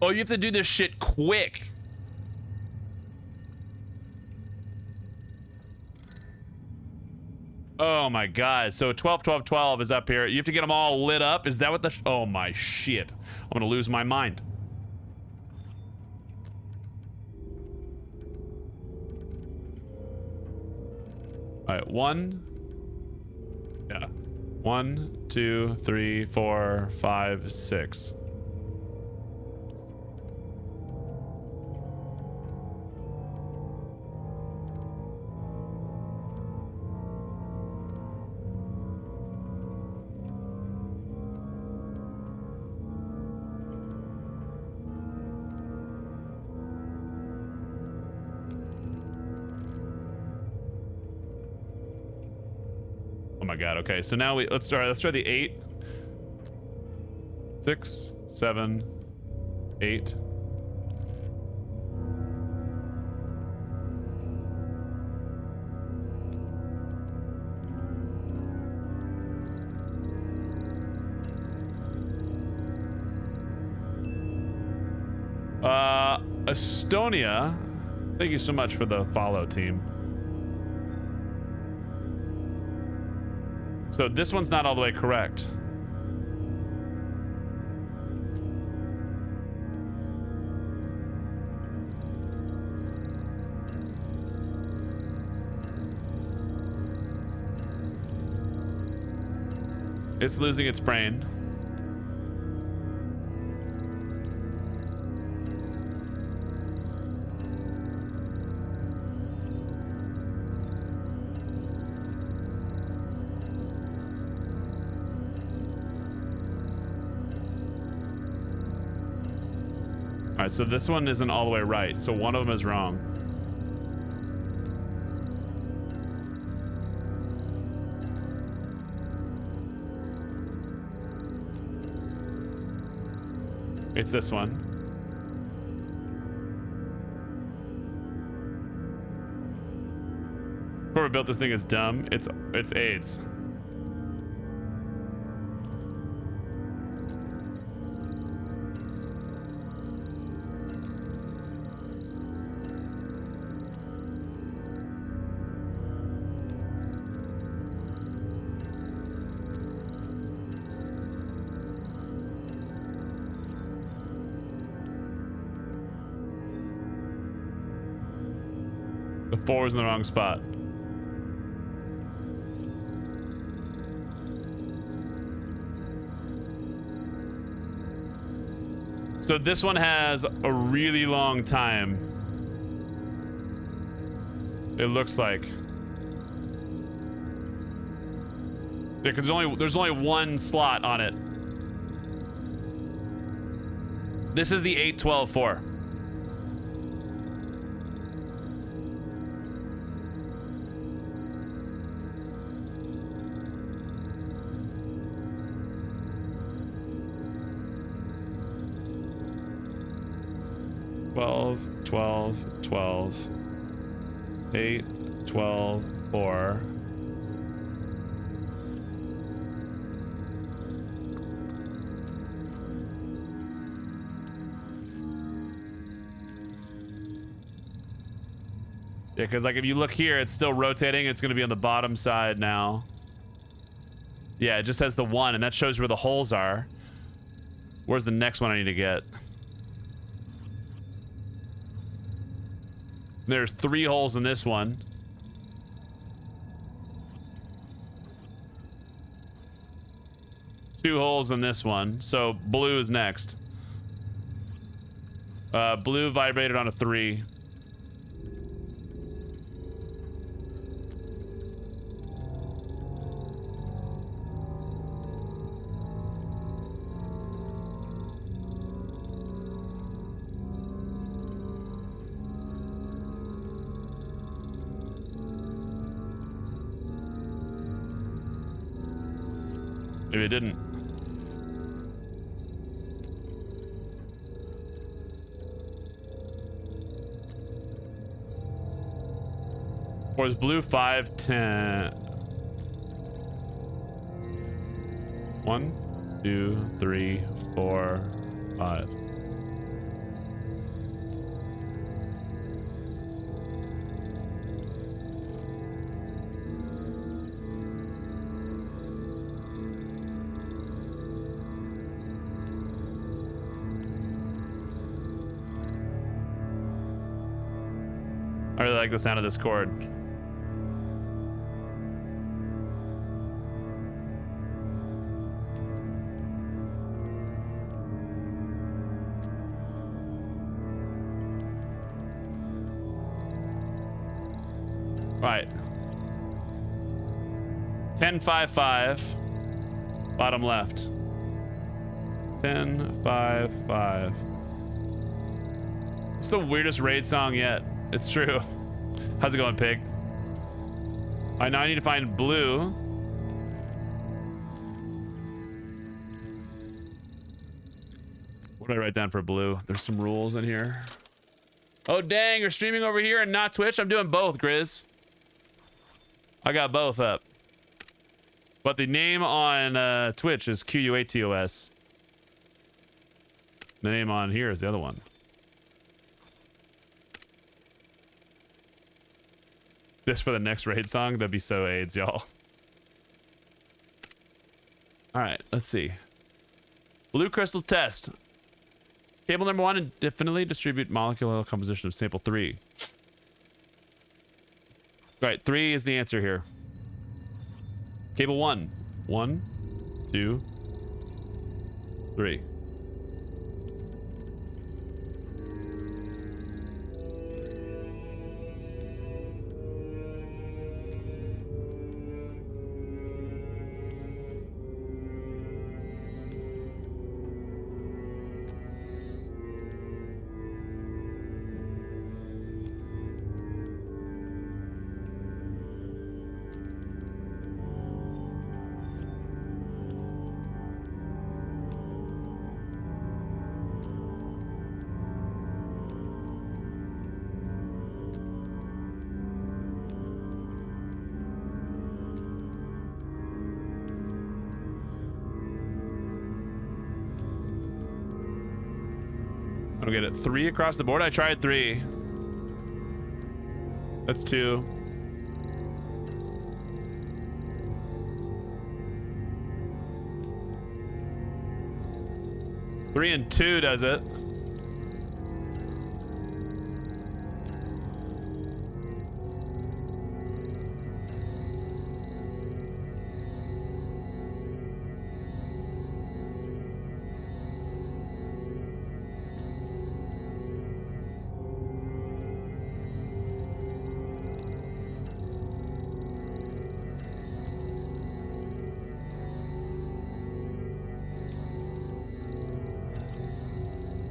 Oh, you have to do this shit quick. Oh my god. So 12, 12, 12 is up here. You have to get them all lit up. Is that what the... Oh my shit. I'm gonna lose my mind. All right, 1. Yeah. 1, 2, 3, 4, 5, 6. Oh my god. Okay, so now let's try the 8. 6, 7, 8. Estonia, thank you so much for the follow, team. So this one's not all the way correct. It's losing its brain. All right, so this one isn't all the way right. So one of them is wrong. It's this one. Whoever built this thing is dumb. It's AIDS. The 4 is in the wrong spot. So this one has a really long time. It looks like. Yeah, because there's only one slot on it. This is the 8-12-4. Twelve, 12, 12, 8, 12, 4. Yeah, because like if you look here, it's still rotating. It's going to be on the bottom side now. Yeah, it just has the 1, and that shows where the holes are. Where's the next one I need to get? There's 3 holes in this one. Two holes in this one. So blue is next. Blue vibrated on a 3. Maybe it didn't. Or is blue 5, 10? 1, 2, 3, 4, 5. I really like the sound of this chord. Right. 10, 5, 5. Bottom left. 10, 5, 5. It's the weirdest raid song yet. It's true. How's it going, pig? All right, now I need to find blue. What did I write down for blue? There's some rules in here. Oh, dang, you're streaming over here and not Twitch? I'm doing both, Grizz. I got both up. But the name on Twitch is QUATOS. The name on here is the other one. This for the next raid song? That'd be so AIDS, y'all. Alright, let's see. Blue crystal test. Cable number 1, indefinitely distribute molecular composition of sample 3. Right, 3 is the answer here. Cable 1. 1, 2, 3. I don't get it. 3 across the board? I tried 3. That's 2. Three and 2 does it.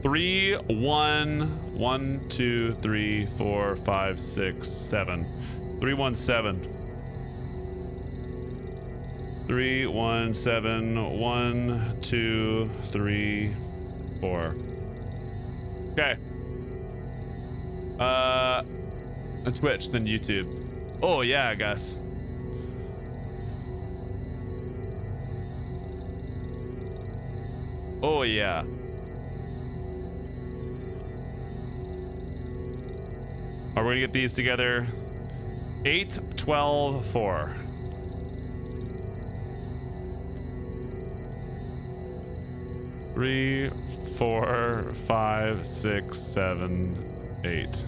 Three, 1, 1, 2, 3, 4, 5, 6, 7. 3, 1, 7. 3, 1, 7, 1, 2, 3, 4. Okay. Twitch, then YouTube. Oh yeah, I guess. Oh yeah. Are we gonna get these together? 8, 12, 4. Three, 4, 5, 6, 7, 8.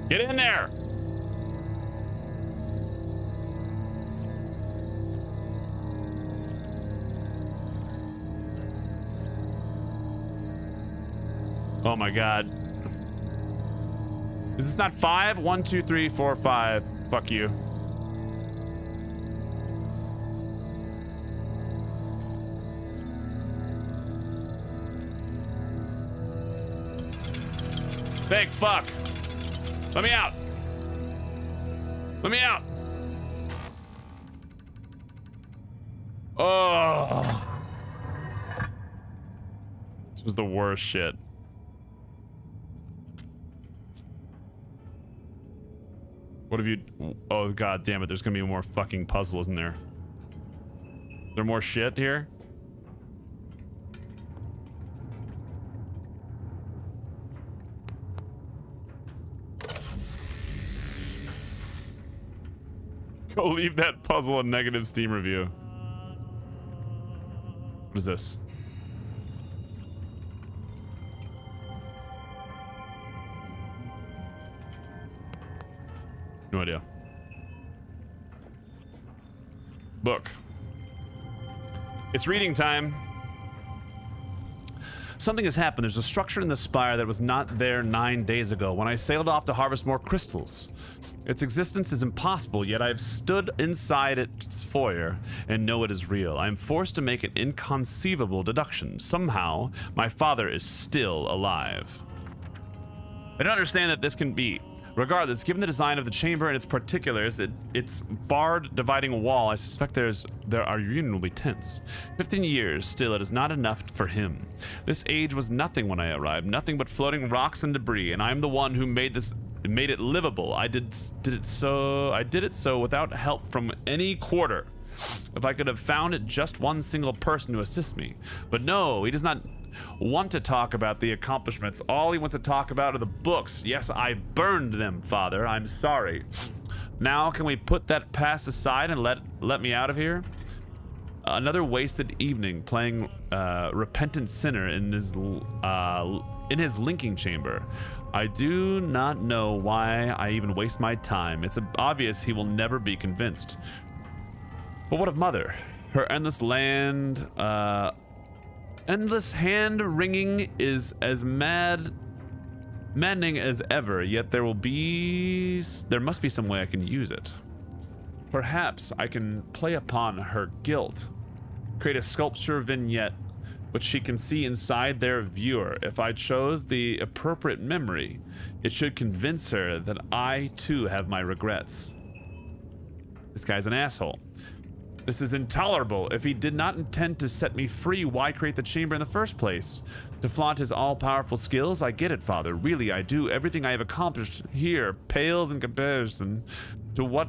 Get in there! Oh my god. Is this not 5? 1, 2, 3, 4, 5. Fuck you. Thank fuck. Let me out. Let me out. Oh. This was the worst shit. What have you... Oh, god damn it. There's gonna be more fucking puzzle, isn't there? Is there more shit here? Go leave that puzzle a negative Steam review. What is this? No idea. Book. It's reading time. Something has happened. There's a structure in the spire that was not there 9 days ago when I sailed off to harvest more crystals. Its existence is impossible, yet I have stood inside its foyer and know it is real. I am forced to make an inconceivable deduction. Somehow, my father is still alive. I don't understand that this can be. Regardless, given the design of the chamber and its particulars, its barred dividing wall, I suspect our union will be tense. 15 years, still, it is not enough for him. This age was nothing when I arrived, nothing but floating rocks and debris, and I am the one who made it livable. I did it so without help from any quarter. If I could have found just one single person to assist me. But no, he does not want to talk about the accomplishments. All he wants to talk about are the books. Yes, I burned them, Father. I'm sorry. Now, can we put that past aside and let me out of here? Another wasted evening playing repentant sinner in his linking chamber. I do not know why I even waste my time. It's obvious he will never be convinced. But what of Mother? Her endless hand wringing is as maddening as ever. Yet there must be some way I can use it. Perhaps I can play upon her guilt, create a sculpture vignette which she can see inside their viewer. If I chose the appropriate memory, it should convince her that I too have my regrets. This guy's an asshole. This is intolerable. If he did not intend to set me free, why create the chamber in the first place? To flaunt his all-powerful skills? I get it, Father. Really, I do. Everything I have accomplished here pales in comparison to what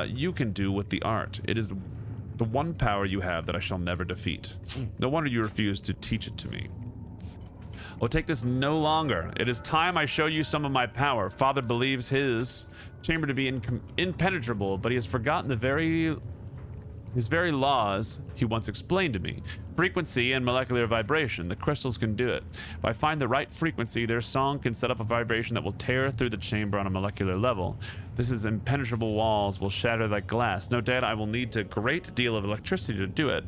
you can do with the art. It is the one power you have that I shall never defeat. No wonder you refuse to teach it to me. I'll take this no longer. It is time I show you some of my power. Father believes his chamber to be impenetrable, but he has forgotten his very laws he once explained to me. Frequency and molecular vibration. The crystals can do it. If I find the right frequency, their song can set up a vibration that will tear through the chamber on a molecular level. This is impenetrable walls will shatter like glass. No doubt I will need a great deal of electricity to do it.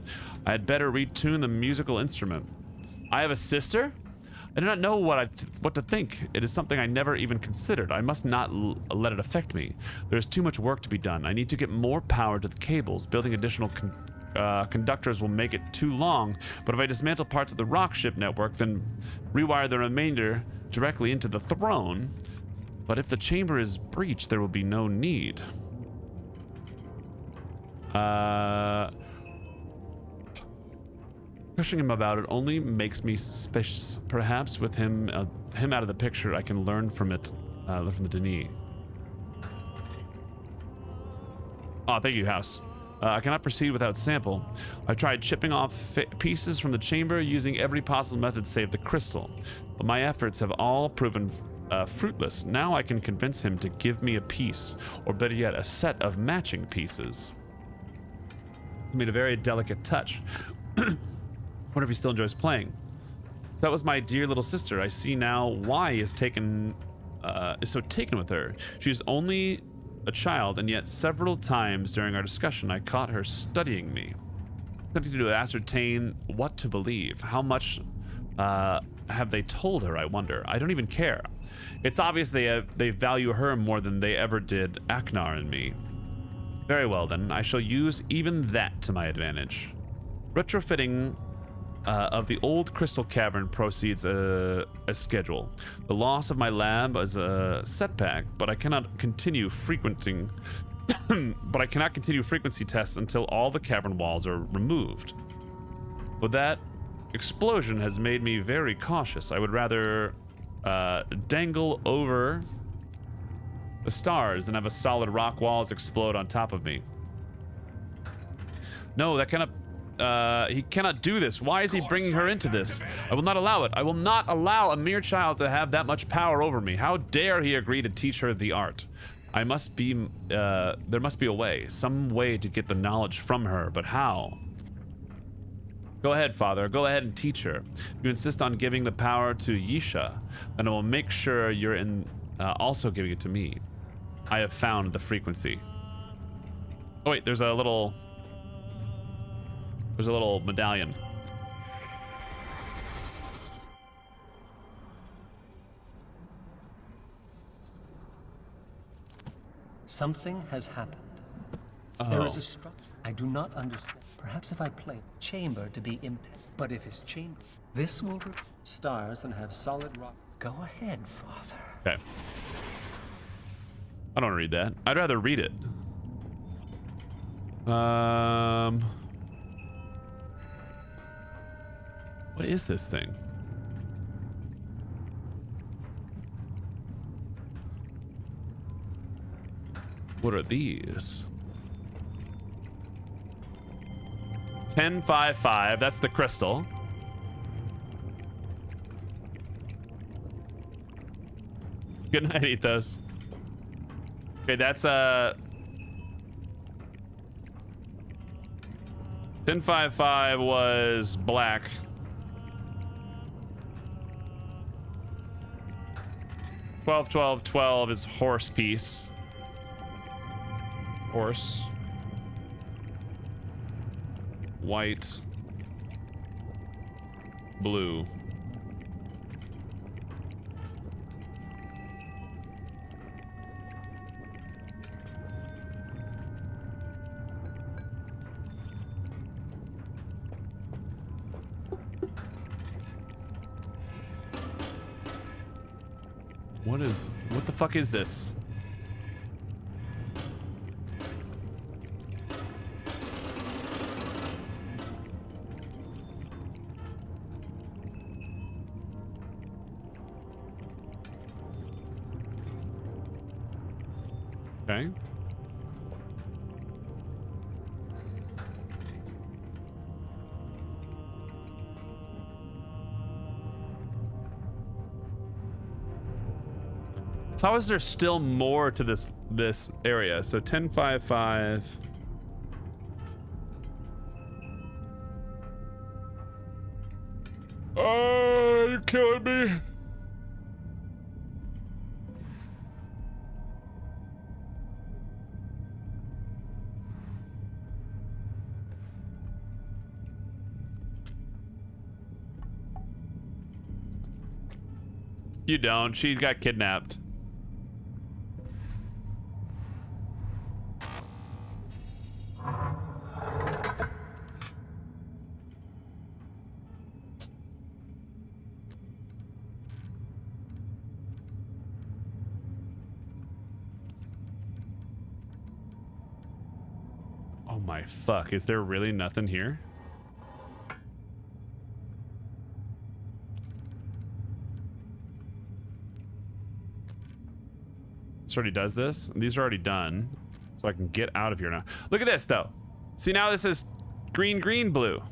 I had better retune the musical instrument. I have a sister? I do not know what to think. It is something I never even considered. I must not let it affect me. There is too much work to be done. I need to get more power to the cables. Building additional conductors will make it too long, but if I dismantle parts of the rock ship network, then rewire the remainder directly into the throne. But if the chamber is breached, there will be no need. Questioning him about it only makes me suspicious. Perhaps with him out of the picture, I can learn from it, from the Denis. Oh, thank you, House. I cannot proceed without sample. I've tried chipping off pieces from the chamber using every possible method save the crystal, but my efforts have all proven fruitless. Now I can convince him to give me a piece, or better yet, a set of matching pieces. He made a very delicate touch. Wonder if he still enjoys playing. So that was my dear little sister. I see now why he is so taken with her. She's only a child, and yet several times during our discussion, I caught her studying me, attempting to ascertain what to believe. How much have they told her, I wonder? I don't even care. It's obvious they value her more than they ever did Achenar and me. Very well, then. I shall use even that to my advantage. Retrofitting of the old crystal cavern proceeds as scheduled. The loss of my lab is a setback, but I cannot continue frequency tests until all the cavern walls are removed. But that explosion has made me very cautious. I would rather dangle over the stars than have a solid rock walls explode on top of me. No, that cannot. He cannot do this. Why is he bringing her into this? I will not allow it. I will not allow a mere child to have that much power over me. How dare he agree to teach her the art? There must be a way. Some way to get the knowledge from her, but how? Go ahead, Father. Go ahead and teach her. If you insist on giving the power to Yisha, then I will make sure you're also giving it to me. I have found the frequency. Oh wait, there's a little medallion. Something has happened. There is a structure I do not understand. Perhaps if I play chamber to be but if it's chamber, this will stars and have solid rock. Go ahead, Father. Okay. I don't want to read that. I'd rather read it. What is this thing? What are these? 1055. That's the crystal. Good night, Ethos. Okay, that's 1055 was black. 121212 is horse piece. Horse. White. Blue. What the fuck is this? Okay. How is there still more to this area? So 1055. Oh, you're killing me. You don't. She got kidnapped. Oh my fuck. Is there really nothing here? This already does this. These are already done. So I can get out of here now. Look at this though. See, now this is green, green, blue.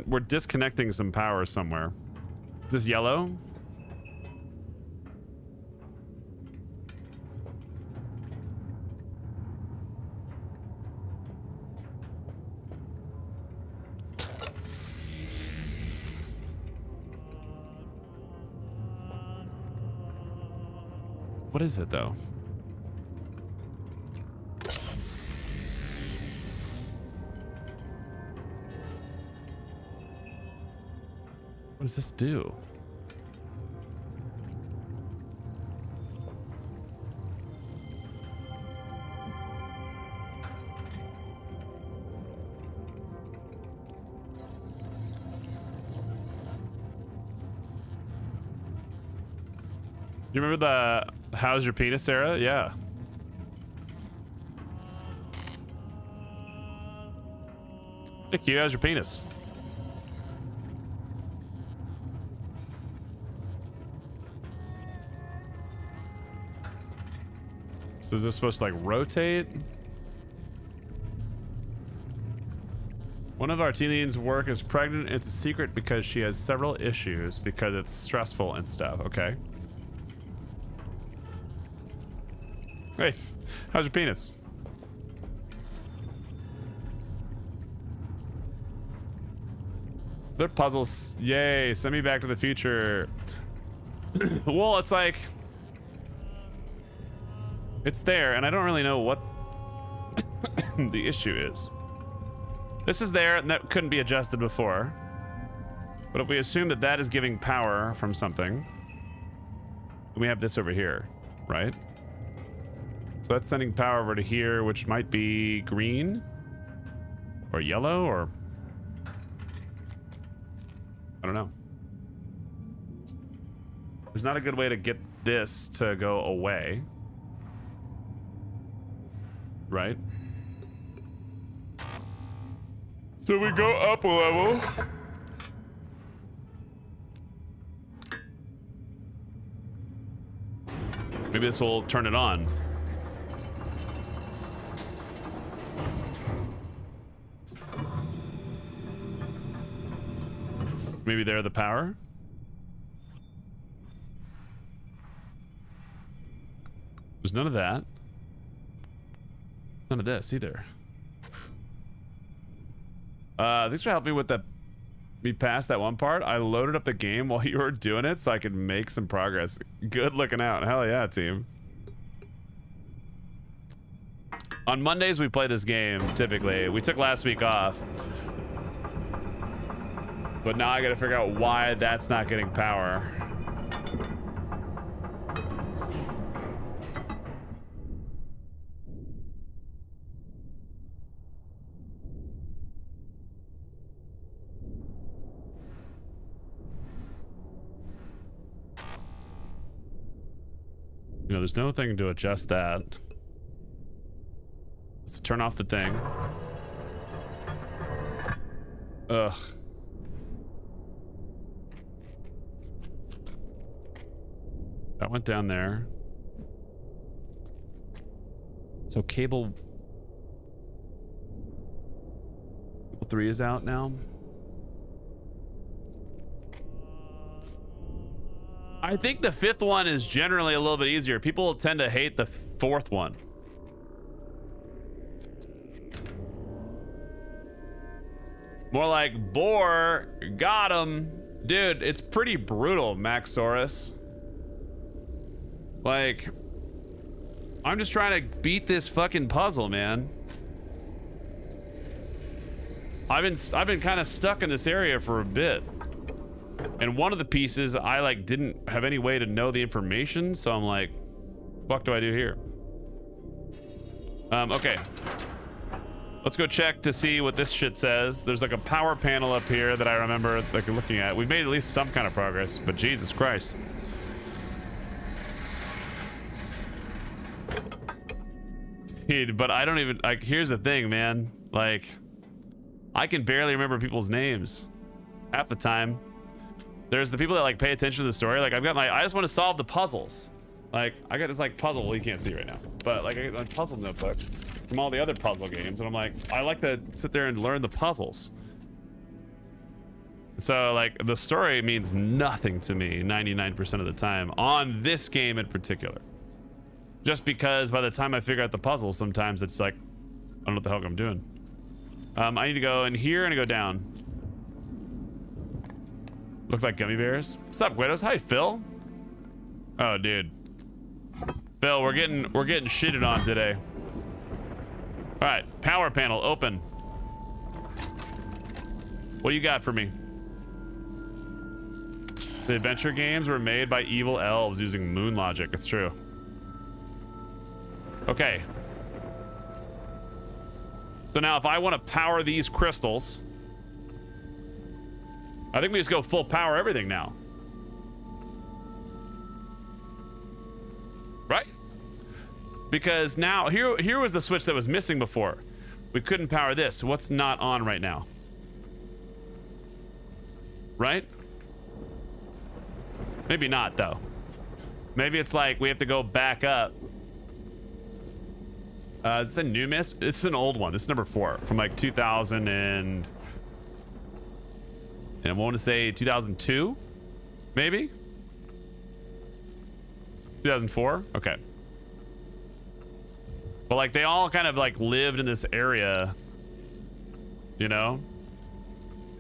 We're disconnecting some power somewhere. Is this yellow? What is it though? What does this do? You remember the "How's your penis" era? Yeah. Hey Q, how's your penis? So is this supposed to like rotate? One of Artelian's work is pregnant. It's a secret because she has several issues because it's stressful and stuff. Okay. Hey, how's your penis? They're puzzles. Yay, send me back to the future. Well, it's like... it's there, and I don't really know what the issue is. This is there, and that couldn't be adjusted before. But if we assume that that is giving power from something, we have this over here, right? So that's sending power over to here, which might be green or yellow, or I don't know. There's not a good way to get this to go away. right? So we go up a level. Maybe this will turn it on. Maybe they're the power. There's none of that. None of this either. Thanks for helping me with me past that one part. I loaded up the game while you were doing it so I could make some progress. Good looking out. Hell yeah, team. On Mondays we play this game typically. We took last week off. But now I gotta figure out why that's not getting power. You know, there's no thing to adjust that. Let's turn off the thing. Ugh. That went down there. So cable 3 is out now. I think the 5th one is generally a little bit easier. People tend to hate the 4th one. More like, Boar, got him. Dude, it's pretty brutal, Maxorus. Like, I'm just trying to beat this fucking puzzle, man. I've been kind of stuck in this area for a bit. And one of the pieces, I like didn't have any way to know the information, so I'm like, what do I do here? Okay. Let's go check to see what this shit says. There's like a power panel up here that I remember like looking at. We've made at least some kind of progress, but Jesus Christ. Dude, but I don't even, like, here's the thing, man. Like, I can barely remember people's names half the time. There's the people that like pay attention to the story. Like, I just want to solve the puzzles. Like, I got this like puzzle, well, you can't see right now, but like I got a puzzle notebook from all the other puzzle games, and I'm like, I like to sit there and learn the puzzles. So like the story means nothing to me 99% of the time on this game in particular. Just because by the time I figure out the puzzle, sometimes it's like, I don't know what the hell I'm doing. I need to go in here and go down. Look like gummy bears. What's up, Quatos? Hi, Phil. Oh, dude. Phil, we're getting shitted on today. All right, power panel open. What do you got for me? The adventure games were made by evil elves using moon logic. It's true. Okay. So now if I want to power these crystals, I think we just go full power everything now. Right? Because now, here was the switch that was missing before. We couldn't power this. What's not on right now? Right? Maybe not, though. Maybe it's like we have to go back up. Is this a new Myst? This is an old one. This is number 4 from like 2000 and I want to say 2002, maybe 2004. Okay. But like they all kind of like lived in this area, you know?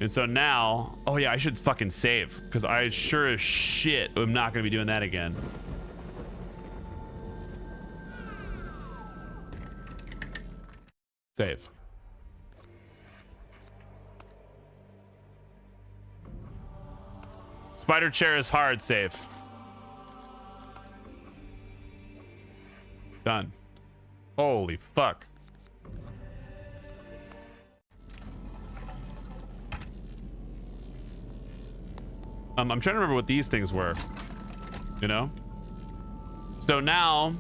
And so now, oh yeah, I should fucking save because I sure as shit am not going to be doing that again. Save. Spider chair is hard. Save. Done. Holy fuck. I'm trying to remember what these things were. You know? So now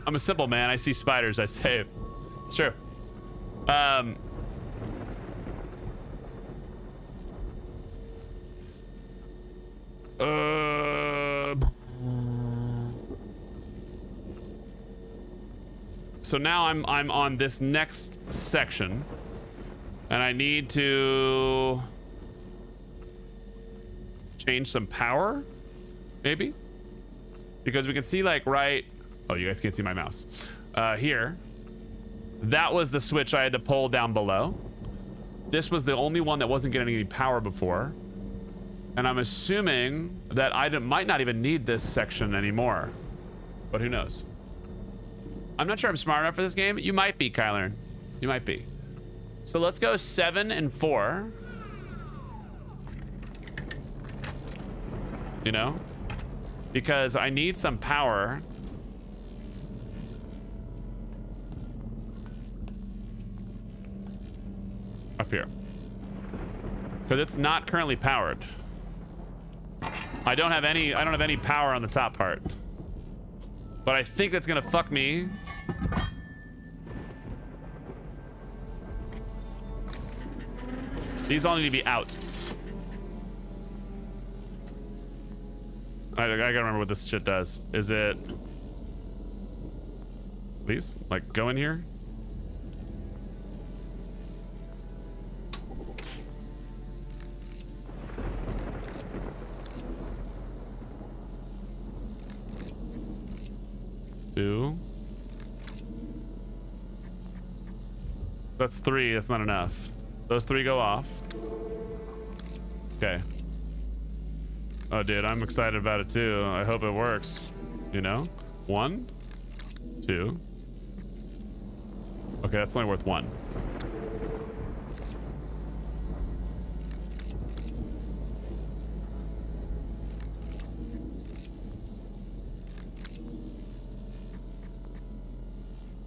I'm a simple man. I see spiders, I save. It's true. So now I'm on this next section, and I need to change some power, maybe, because we can see like right. Oh, you guys can't see my mouse. Here, that was the switch I had to pull down below. This was the only one that wasn't getting any power before. And I'm assuming that I might not even need this section anymore. But who knows? I'm not sure I'm smart enough for this game. You might be, Kyler. You might be. So let's go 7 and 4. You know? Because I need some power. Up here. Because it's not currently powered. I don't have any power on the top part. But I think that's gonna fuck me. These all need to be out. I gotta remember what this shit does. Is it... Please? Like, go in here? Two. That's 3. That's not enough. Those 3 go off. Okay. Oh, dude, I'm excited about it too. I hope it works. You know? 1, 2. Okay, that's only worth 1.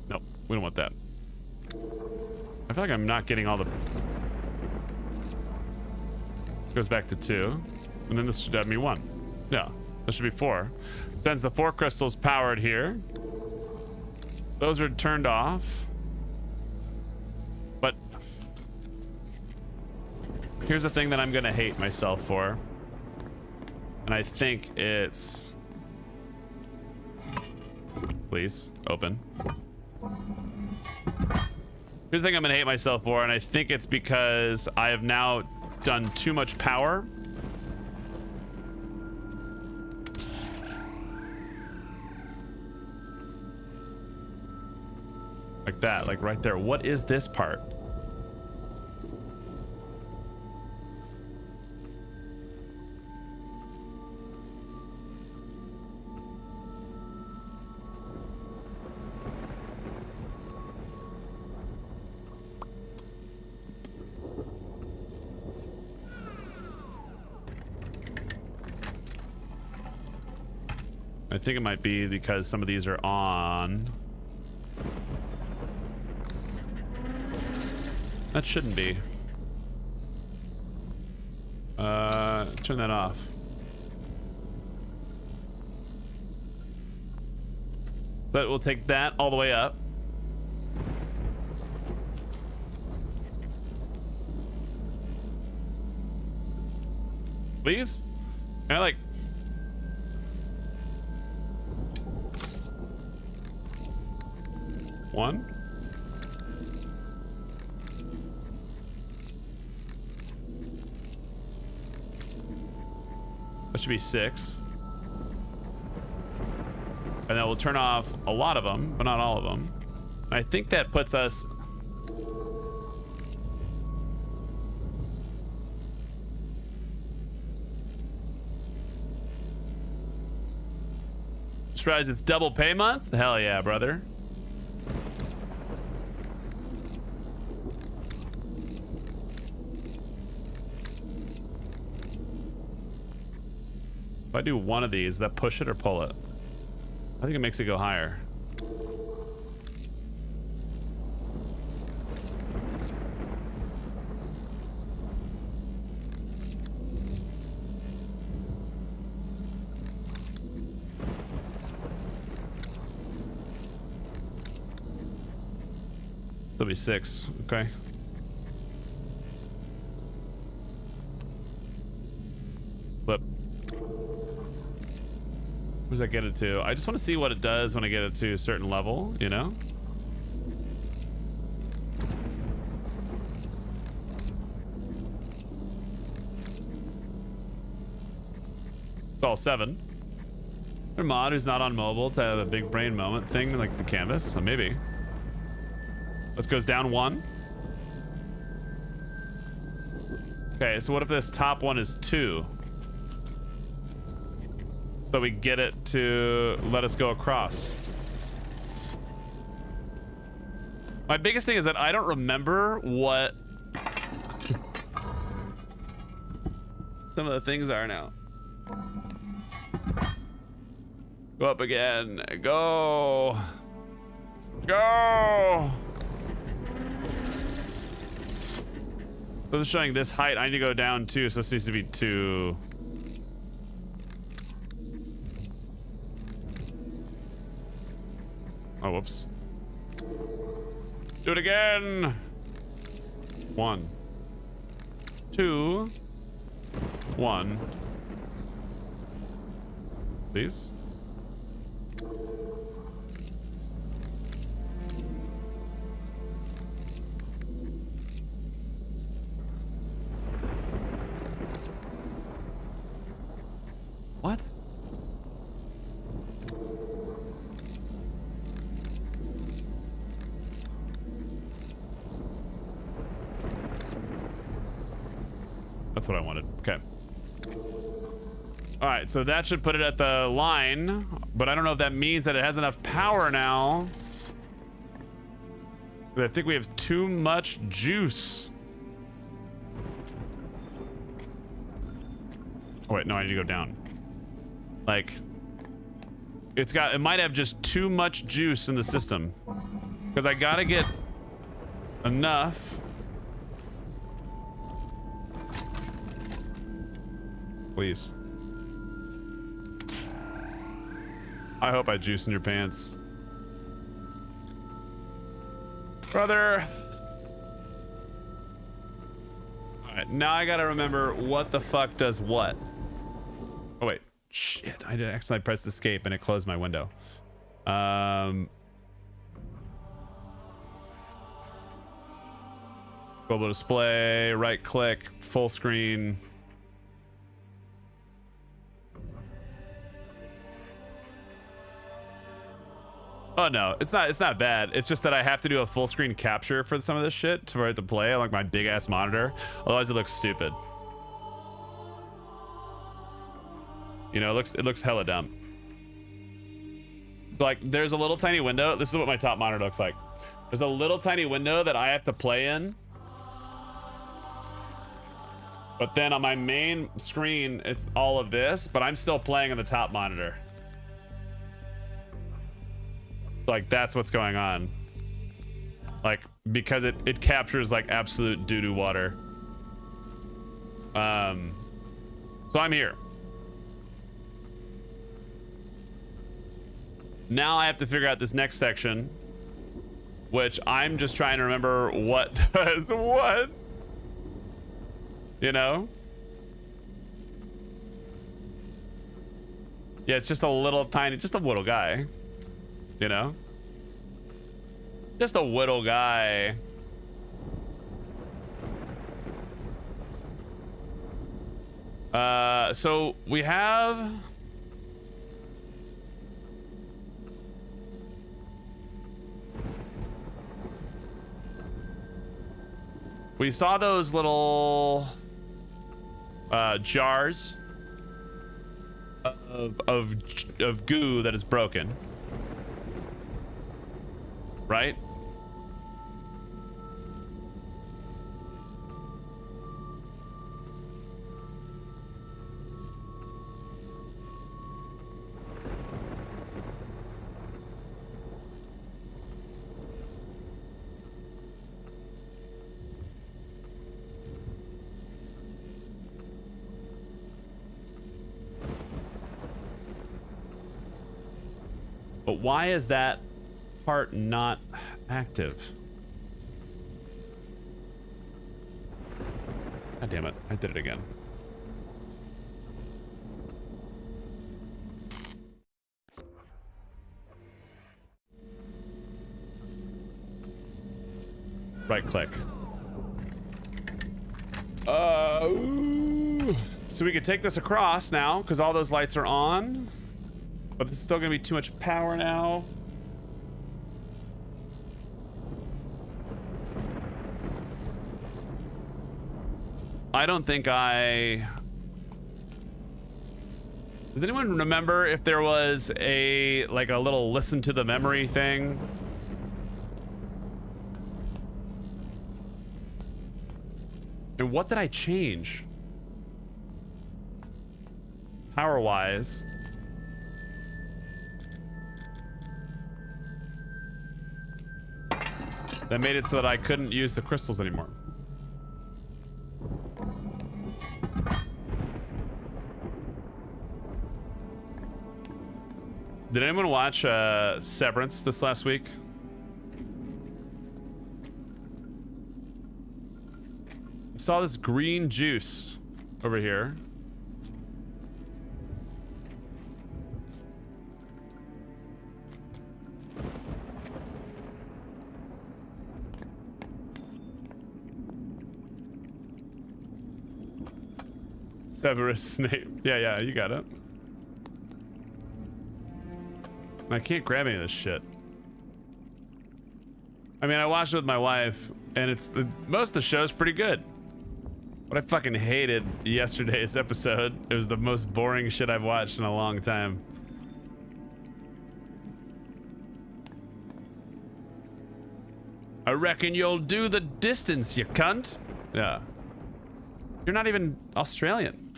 Nope, we don't want that. I feel like I'm not getting all the... Goes back to 2. And then this should have me 1. Yeah, this should be 4. Since the 4 crystals powered here. Those are turned off. But here's the thing that I'm gonna hate myself for. And I think it's... Please, open. Here's the thing I'm gonna hate myself for, and I think it's because I have now done too much power. Like that, like right there. What is this part? I think it might be because some of these are on. That shouldn't be. Turn that off. So that will take that all the way up. Please? Can I like... One? That should be 6. And then we'll turn off a lot of them, but not all of them. And I think that puts us... Just realized it's double pay month? Hell yeah, brother. If I do one of these, does that push it or pull it? I think it makes it go higher. Still be 6. Okay. Flip. Where does that get it to? I just want to see what it does when I get it to a certain level, you know? It's all 7. Or mod who's not on mobile to have a big brain moment thing like the canvas. Maybe. This goes down 1. Okay, so what if this top one is 2? So we get it to let us go across. My biggest thing is that I don't remember what some of the things are now. Go up again. Go. Go. So it's showing this height. I need to go down 2, so this needs to be 2. Oh, whoops. Do it again. 1, 2, 1. Please. What? That's what I wanted. Okay. All right, so that should put it at the line, but I don't know if that means that it has enough power now. I think we have too much juice. Oh wait, no, I need to go down. Like, it might have just too much juice in the system. Because I gotta get enough. Please. I hope I juice in your pants. Brother. Alright, now I gotta remember what the fuck does what. Oh wait. Shit, I did accidentally press escape and it closed my window. Global display, right click, full screen. Oh no, it's not bad. It's just that I have to do a full screen capture for some of this shit for it to play on like my big ass monitor. Otherwise it looks stupid. You know, it looks hella dumb. So like there's a little tiny window. This is what my top monitor looks like. There's a little tiny window that I have to play in. But then on my main screen, it's all of this, but I'm still playing on the top monitor. So like that's what's going on. Like because it captures like absolute doo-doo water. So I'm here. Now I have to figure out this next section, which I'm just trying to remember what does what. You know? Yeah, it's just a little tiny, just a little guy. You know? Just a little guy. So we have... We saw those little jars of goo that is broken, right? But why is that part not active? damn it. I did it again. Right click. Ooh. So we could take this across now because all those lights are on. But this is still going to be too much power now. I don't think I... Does anyone remember if there was a, like a little listen to the memory thing? And what did I change? Power-wise. That made it so that I couldn't use the crystals anymore. Did anyone watch Severance this last week? I saw this green juice over here. Severus Snape. Yeah, you got it. I can't grab any of this shit. I mean, I watched it with my wife, and most of the show's pretty good. But I fucking hated yesterday's episode. It was the most boring shit I've watched in a long time. I reckon you'll do the distance, you cunt. Yeah. You're not even Australian.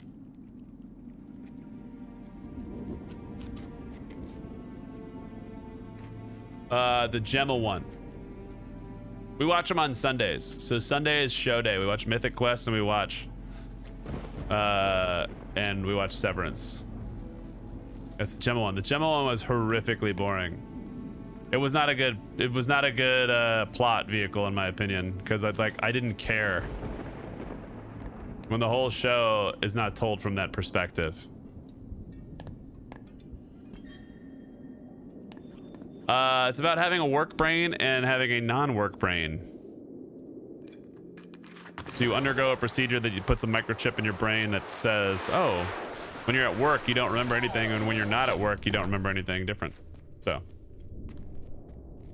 The Gemma one. We watch them on Sundays. So Sunday is show day. We watch Mythic Quest and we watch Severance. That's the Gemma one. The Gemma one was horrifically boring. It was not a good plot vehicle in my opinion, because I didn't care when the whole show is not told from that perspective. It's about having a work brain and having a non-work brain. So you undergo a procedure that puts a microchip in your brain that says, oh, when you're at work, you don't remember anything, and when you're not at work, you don't remember anything different. So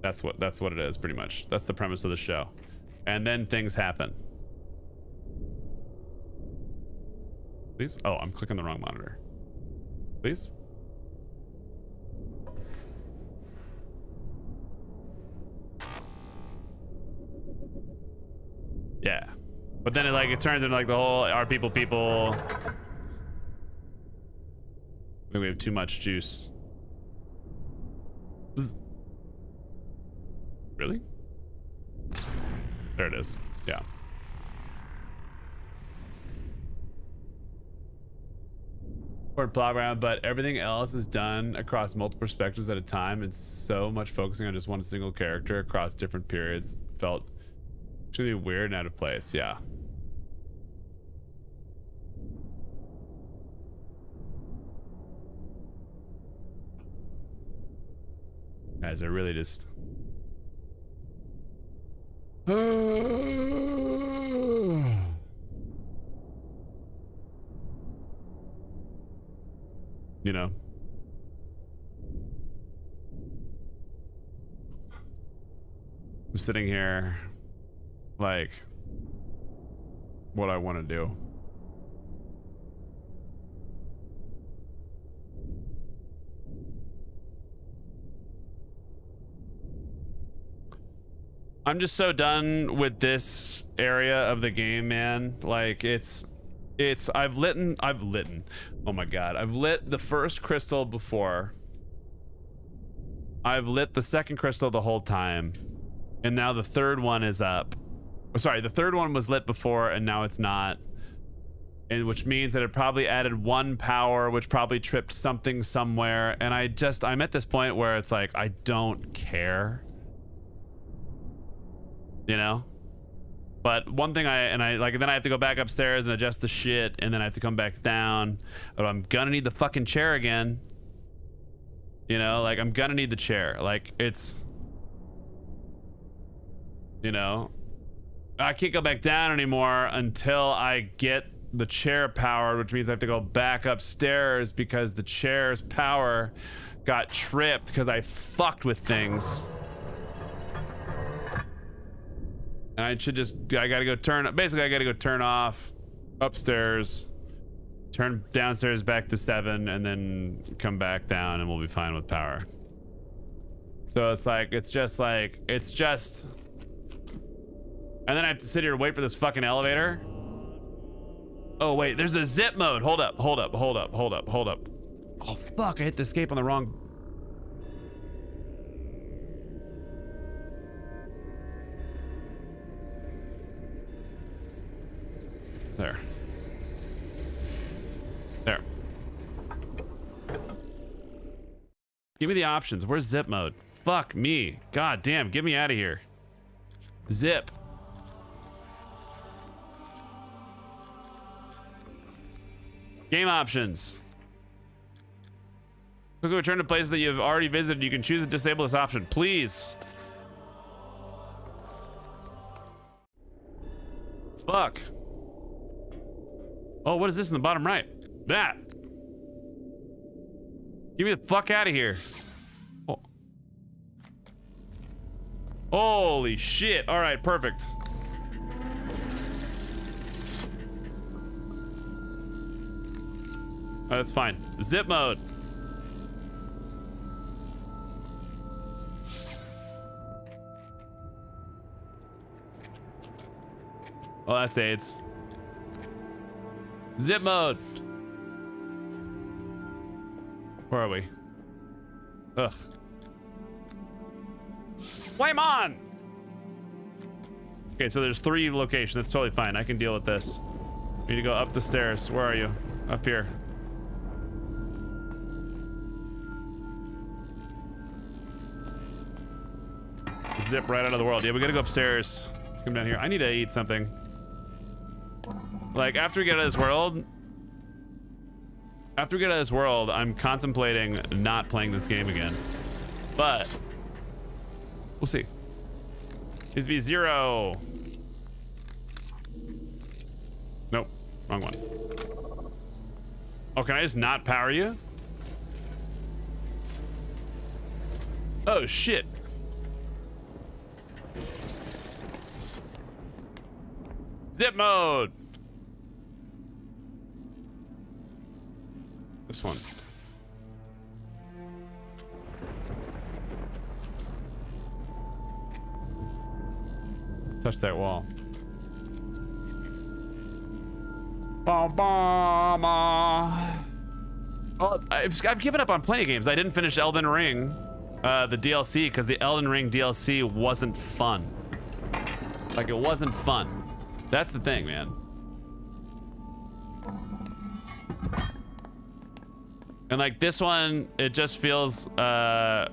that's what it is, pretty much. That's the premise of the show. And then things happen. Please? Oh, I'm clicking the wrong monitor. Please? Yeah. But then it turns into the whole are people. I think we have too much juice. Really? There it is. Yeah. Plot around, but everything else is done across multiple perspectives at a time. It's so much focusing on just one single character across different periods. Felt actually weird and out of place. Yeah. Guys are really just you know, I'm sitting here like what I want to do. I'm just so done with this area of the game, man. Like I've lit, oh my god, I've lit the first crystal before. I've lit the second crystal the whole time. And now the third one is up. Oh, sorry, the third one was lit before and now it's not. And which means that it probably added one power, which probably tripped something somewhere. And I'm at this point where it's like, I don't care. You know? But one thing then I have to go back upstairs and adjust the shit, and then I have to come back down. But I'm gonna need the fucking chair again. You know, like, I'm gonna need the chair. Like, it's, you know, I can't go back down anymore until I get the chair powered, which means I have to go back upstairs because the chair's power got tripped because I fucked with things. And I gotta go turn off upstairs, turn downstairs back to 7, and then come back down, and we'll be fine with power. So it's just, and then I have to sit here and wait for this fucking elevator. Oh wait, there's a zip mode. Hold up. Oh fuck, I hit the escape on the wrong. There. Give me the options. Where's zip mode? Fuck me. God damn, get me out of here. Zip. Game options. Quickly return to places that you've already visited. You can choose to disable this option, please. Fuck. Oh, what is this in the bottom right? That. Get me the fuck out of here. Oh. Holy shit. All right, perfect. Oh, that's fine. Zip mode. Oh, that's AIDS. Zip mode. Where are we? Ugh. Flame on! Okay, so there's 3 locations. That's totally fine. I can deal with this. We need to go up the stairs. Where are you? Up here. Zip right out of the world. Yeah, we gotta go upstairs. Come down here. I need to eat something. Like, after we get out of this world, I'm contemplating not playing this game again. But we'll see. Needs to be 0. Nope, wrong one. Oh, can I just not power you? Oh shit. Zip mode. This one. Touch that wall. Oh, I've given up on playing games. I didn't finish Elden Ring, the DLC, because the Elden Ring DLC wasn't fun. Like, it wasn't fun. That's the thing, man. And like this one, it just feels it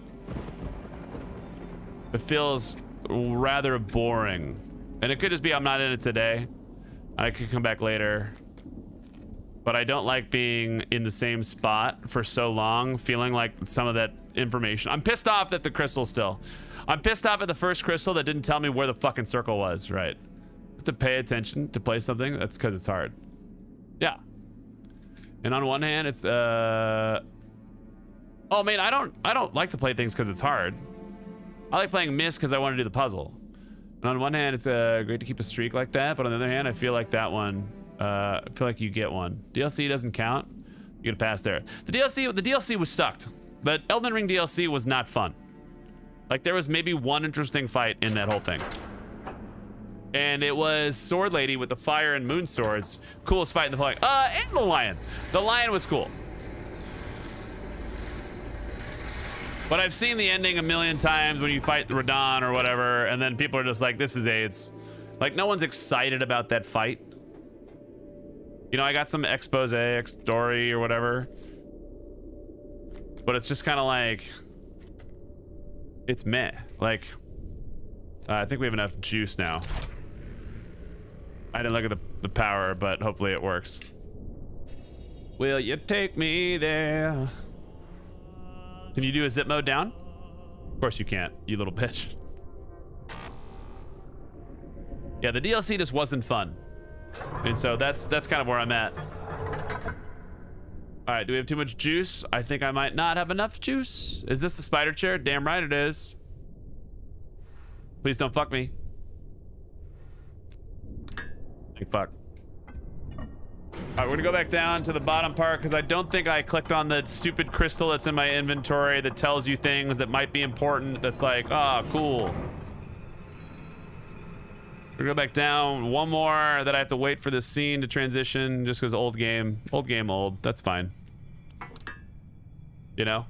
feels rather boring. And it could just be I'm not in it today. I could come back later. But I don't like being in the same spot for so long, feeling like some of that information. I'm pissed off at the crystal still. I'm pissed off at the first crystal that didn't tell me where the fucking circle was, right? To pay attention to play something, that's because it's hard. Yeah. And on one hand, it's oh man, I don't like to play things because it's hard. I like playing Myst because I want to do the puzzle. And on one hand, it's great to keep a streak like that, but on the other hand, I feel like that one, I feel like you get one. DLC doesn't count. You get a pass there. The DLC was sucked. The Elden Ring DLC was not fun. Like, there was maybe one interesting fight in that whole thing. And it was Sword Lady with the fire and moon swords. Coolest fight in the play. And the lion. The lion was cool. But I've seen the ending a million times when you fight Radon or whatever, and then people are just like, this is AIDS. Like, no one's excited about that fight. You know, I got some expose, story or whatever. But it's just kind of like, it's meh. Like, I think we have enough juice now. I didn't look at the power, but hopefully it works. Will you take me there? Can you do a zip mode down? Of course you can't, you little bitch. Yeah, the DLC just wasn't fun. And so that's kind of where I'm at. All right, do we have too much juice? I think I might not have enough juice. Is this the spider chair? Damn right it is. Please don't fuck me. Like fuck. All right, we're gonna go back down to the bottom part because I don't think I clicked on the stupid crystal that's in my inventory that tells you things that might be important. That's like, ah, oh, cool. We're gonna go back down. One more that I have to wait for this scene to transition just because old game. That's fine. You know?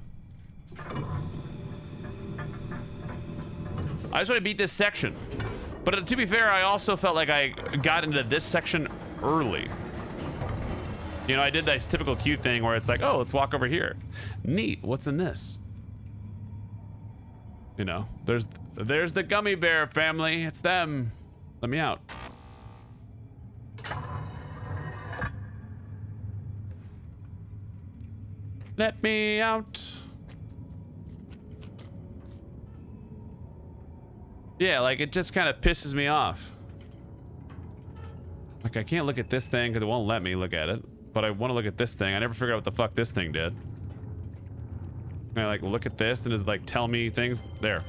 I just want to beat this section. But to be fair, I also felt like I got into this section early. You know, I did this typical Q thing where it's like, oh, let's walk over here. Neat. What's in this? You know, there's the gummy bear family. It's them. Let me out. Let me out. Yeah, like it just kind of pisses me off. Like I can't look at this thing because it won't let me look at it. But I want to look at this thing. I never figured out what the fuck this thing did. Can I like look at this and just like tell me things? There.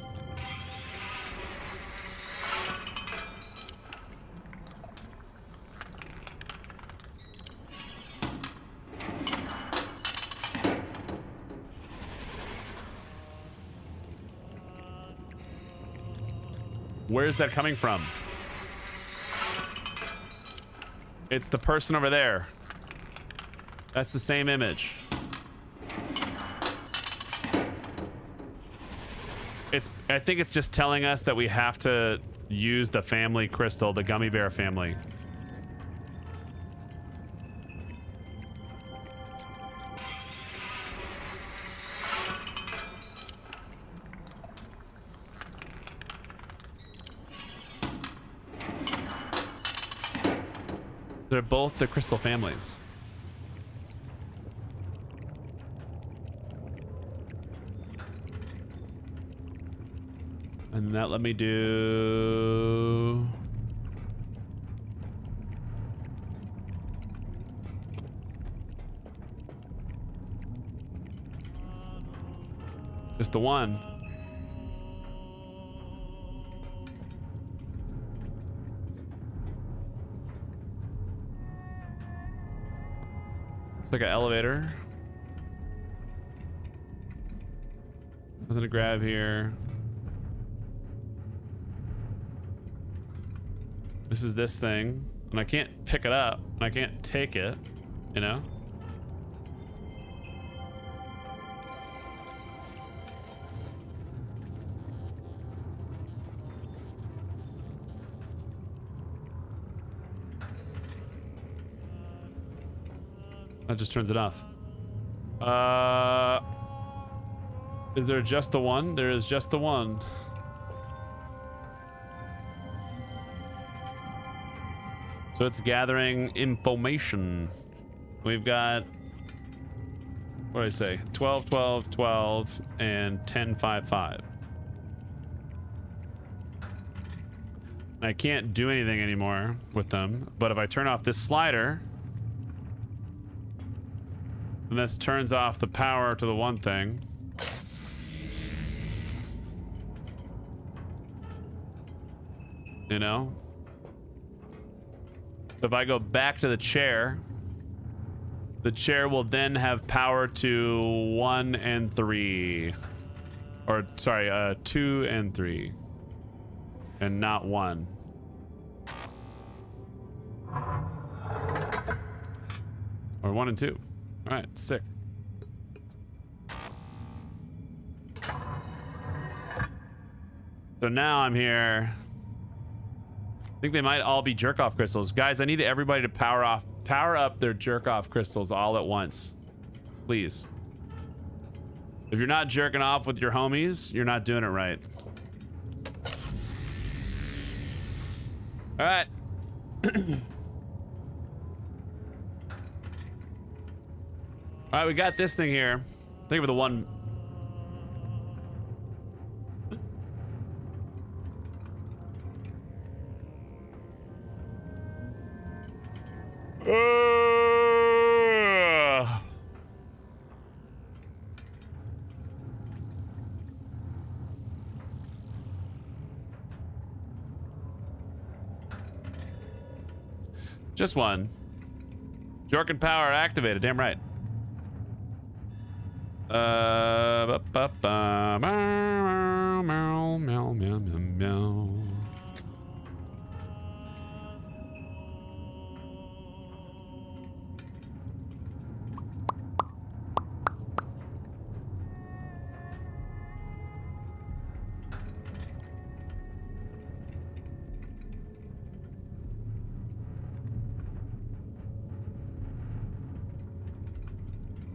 Where's that coming from? It's the person over there. That's the same image. I think it's just telling us that we have to use the family crystal, the gummy bear family. They're both the crystal families. And that let me do... just the one. It's like an elevator. Nothing to grab here. This is this thing, and I can't pick it up, and I can't take it, you know? That just turns it off. Is there just the one? There is just the one. So it's gathering information. We've got, what did I say? 12, 12, 12, and 10, 5, 5. I can't do anything anymore with them, but if I turn off this slider, then this turns off the power to the one thing. You know? So if I go back to the chair will then have power to 1 and 3. Or, sorry, 2 and 3. And not 1. Or 1 and 2. Alright, sick. So now I'm here. I think they might all be jerk-off crystals. Guys, I need everybody to power up their jerk-off crystals all at once. Please. If you're not jerking off with your homies, you're not doing it right. All right. All right, we got this thing here. I think of the one. Just one. Jorkin power activated. Damn right. Meow, meow, meow, meow, meow.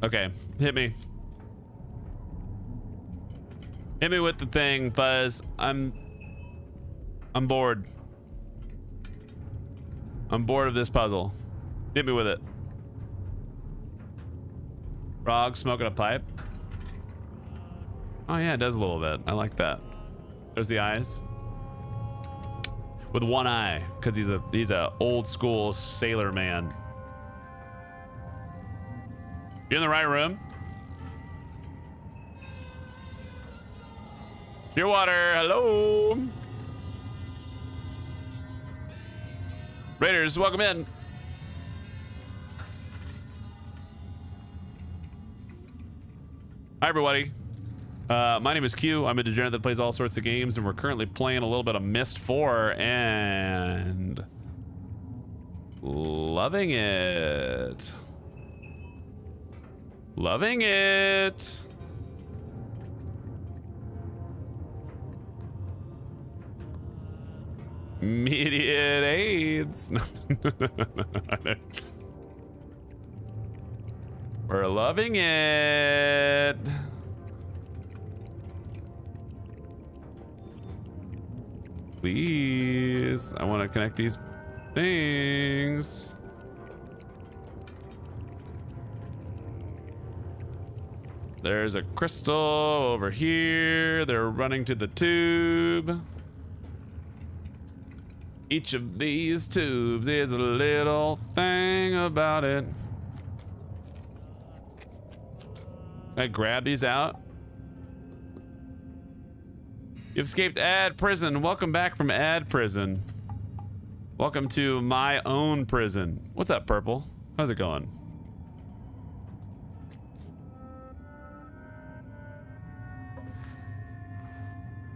Okay, hit me. Hit me with the thing, Fuzz. I'm bored. I'm bored of this puzzle. Hit me with it. Frog smoking a pipe. Oh yeah, it does a little bit. I like that. There's the eyes. With one eye, because he's a old school sailor man. You in the right room? Shearwater, hello. Raiders, welcome in. Hi, everybody. My name is Q. I'm a degenerate that plays all sorts of games, and we're currently playing a little bit of Myst IV and loving it. Loving it. Immediate AIDS. We're loving it. Please. I want to connect these things. There's a crystal over here. They're running to the tube. Each of these tubes is a little thing about it. Can I grab these out? You've escaped ad prison. Welcome back from ad prison. Welcome to my own prison. What's up, Purple? How's it going?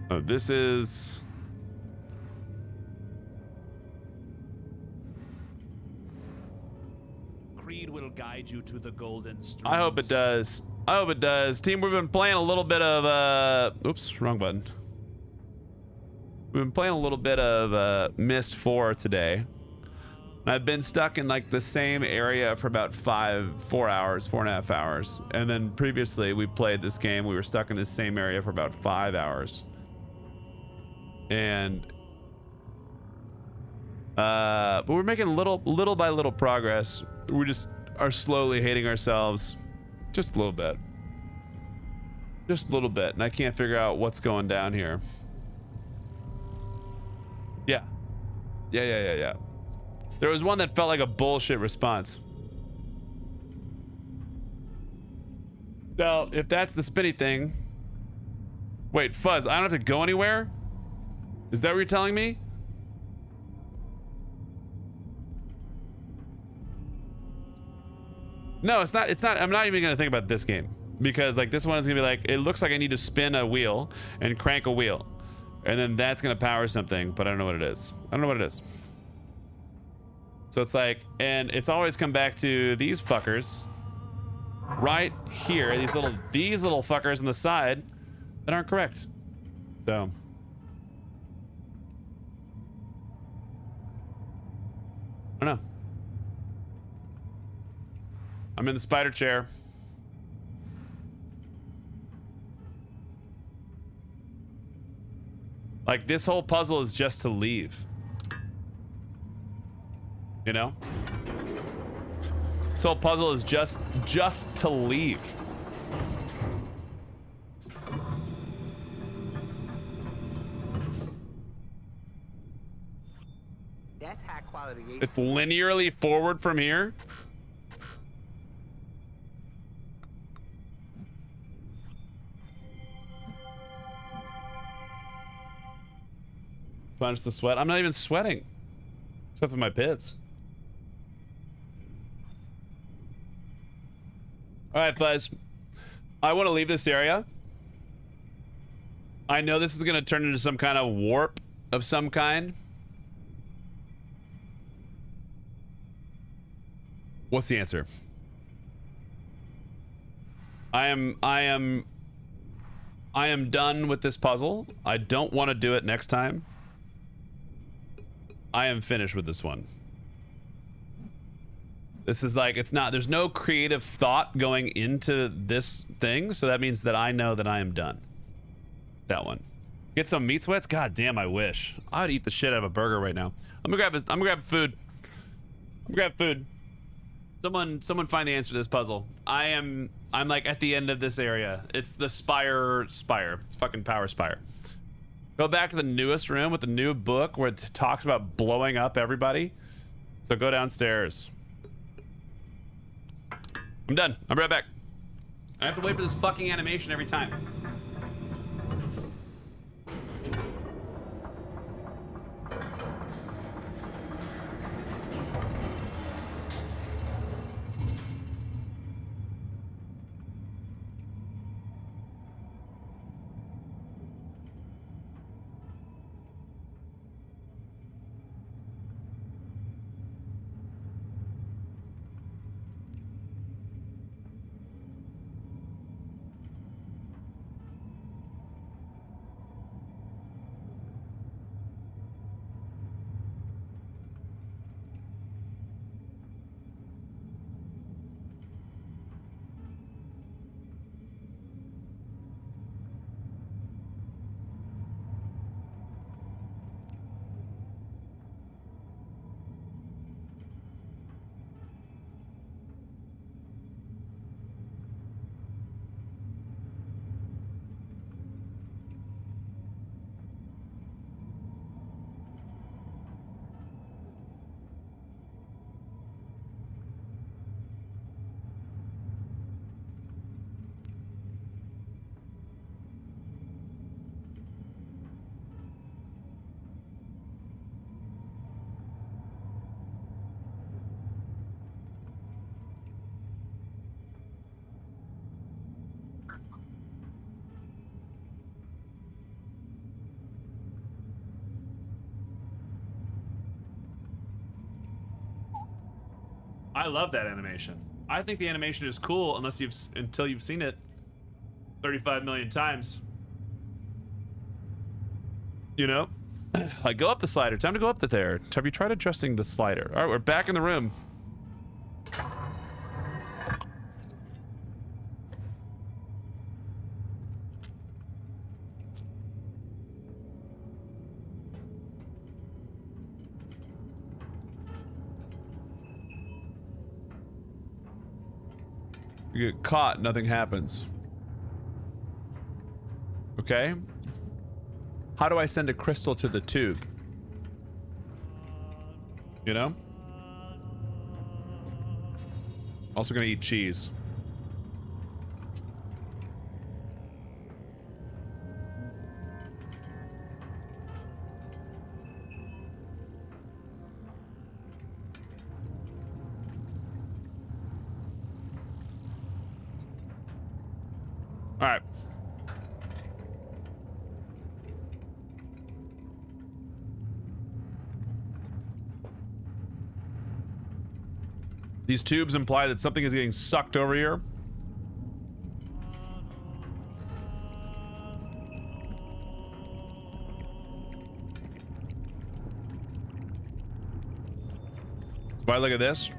Oh, this is... Creed will guide you to the golden streams. I hope it does. I hope it does. Team, we've been playing a little bit of, oops, wrong button. We've been playing a little bit of Myst IV today. And I've been stuck in like the same area for about 4 hours, 4.5 hours. And then previously we played this game. We were stuck in the same area for about 5 hours. And but we're making little by little progress. We just are slowly hating ourselves just a little bit. Just a little bit. And I can't figure out what's going down here. Yeah. Yeah. There was one that felt like a bullshit response. So, if that's the spinny thing... Wait, Fuzz, I don't have to go anywhere? Is that what you're telling me? No, it's not. I'm not even going to think about this game. Because, like, this one is going to be like, it looks like I need to spin a wheel and crank a wheel. And then that's going to power something, but I don't know what it is. I don't know what it is. So it's like, and it's always come back to these fuckers right here, these little fuckers on the side that aren't correct. So I don't know. I'm in the spider chair. Like, this whole puzzle is just to leave. You know? This whole puzzle is just to leave. That's high quality. It's linearly forward from here. Punch the sweat. I'm not even sweating. Except for my pits. Alright, Fuzz. I want to leave this area. I know this is going to turn into some kind of warp of some kind. What's the answer? I am done with this puzzle. I don't want to do it next time. I am finished with this one. This is like, it's not, there's no creative thought going into this thing, so that means that I know that I am done. That one. Get some meat sweats? God damn, I wish. I would eat the shit out of a burger right now. I'm gonna grab food. I'm gonna grab food. Someone find the answer to this puzzle. I'm like at the end of this area. It's the spire. It's fucking power spire. Go back to the newest room with the new book where it talks about blowing up everybody. So go downstairs. I'm done. I'm right back. I have to wait for this fucking animation every time. I love that animation. I think the animation is cool until you've seen it 35 million times. You know? Like, go up the slider. Time to go up there. Have you tried adjusting the slider? All right, we're back in the room. You get caught, nothing happens. Okay. How do I send a crystal to the tube? You know? Also gonna eat cheese. All right. These tubes imply that something is getting sucked over here. So if I look at this.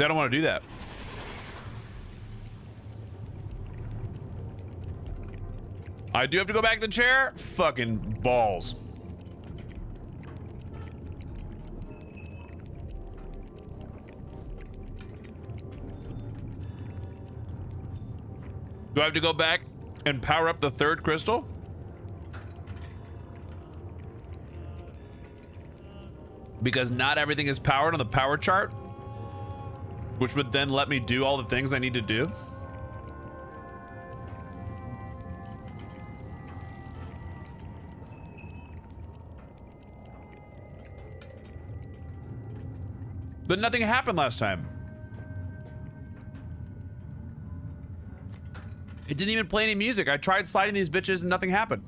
See, I don't want to do that. I do have to go back to the chair? Fucking balls. Do I have to go back and power up the third crystal? Because not everything is powered on the power chart, which would then let me do all the things I need to do. But nothing happened last time. It didn't even play any music. I tried sliding these bitches and nothing happened.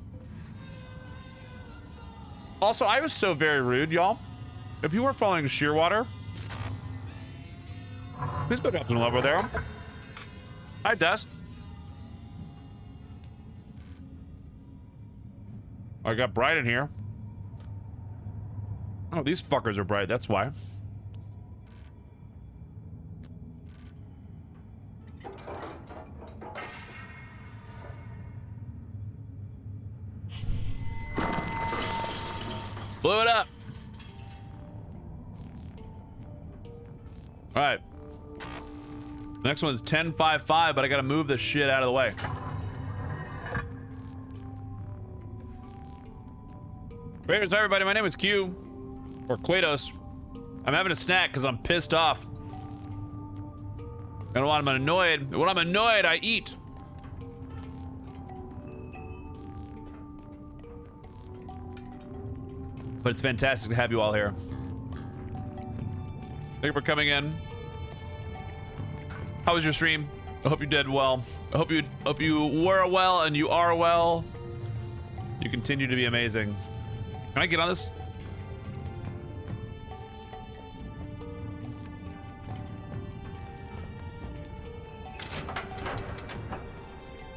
Also, I was so very rude, y'all. If you weren't following Shearwater, please go drop some love over there. Hi, Dust. I got bright in here. Oh, these fuckers are bright. That's why. Blew it up. All right. Next one's 10-5-5, but I gotta move this shit out of the way. Greetings, everybody. My name is Q, or Quatos. I'm having a snack because I'm pissed off. And when I'm annoyed, I eat. But it's fantastic to have you all here. Thank you for coming in. How was your stream? I hope you did well. I hope you were well and you are well. You continue to be amazing. Can I get on this?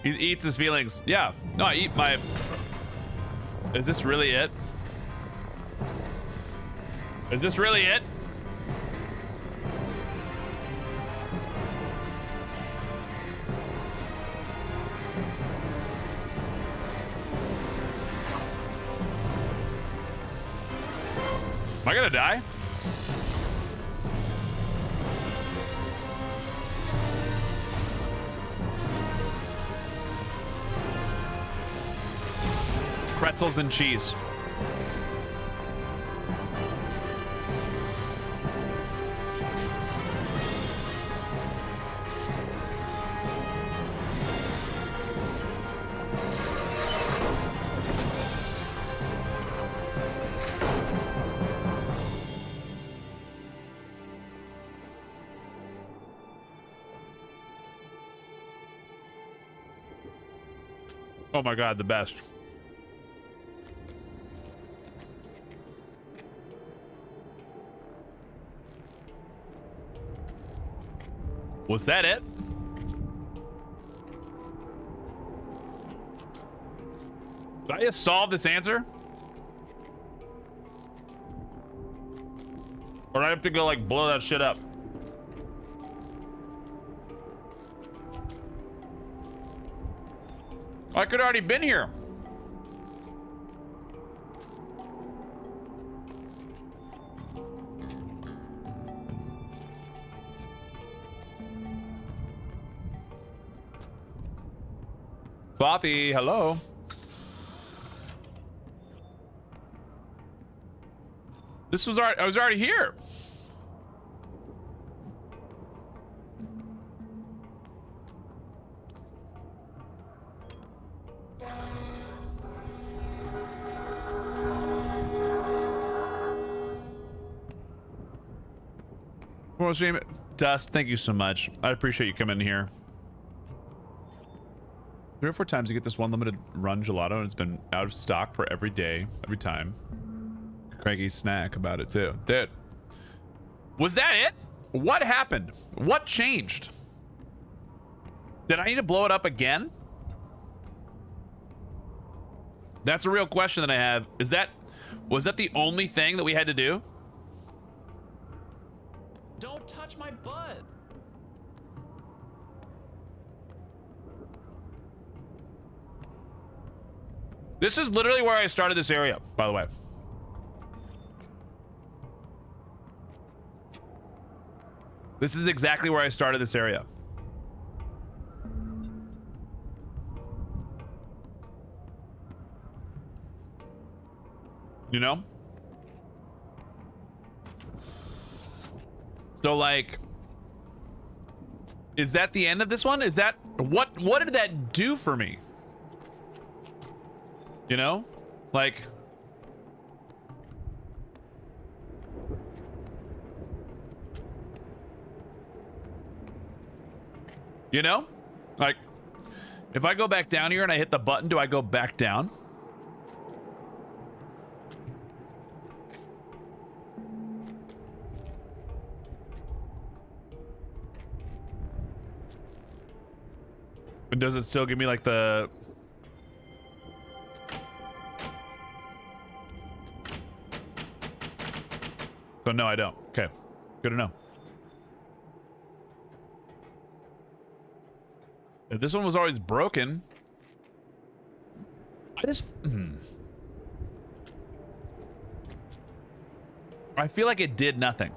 He eats his feelings. Yeah. No, I eat my... Is this really it? Is this really it? Am I gonna die? Pretzels and cheese. Oh my god, the best. Was that it? Did I just solve this answer? Or do I have to go like blow that shit up? I could already been here. Slothy, hello. I was already here. Well, stream Dust, thank you so much. I appreciate you coming in here. 3 or 4 times you get this one limited run gelato, and it's been out of stock for every day, every time. Cranky snack about it too. Dude, was that it? What happened? What changed? Did I need to blow it up again? That's a real question that I have. Was that the only thing that we had to do? Don't touch my butt. This is literally where I started this area, by the way. This is exactly where I started this area. You know? So like, is that the end of this one? Is that what did that do for me? You know? Like, you know? Like, if I go back down here and I hit the button, do I go back down? And does it still give me like the... So no, I don't. Okay, good to know. If this one was always broken, I just... I feel like it did nothing.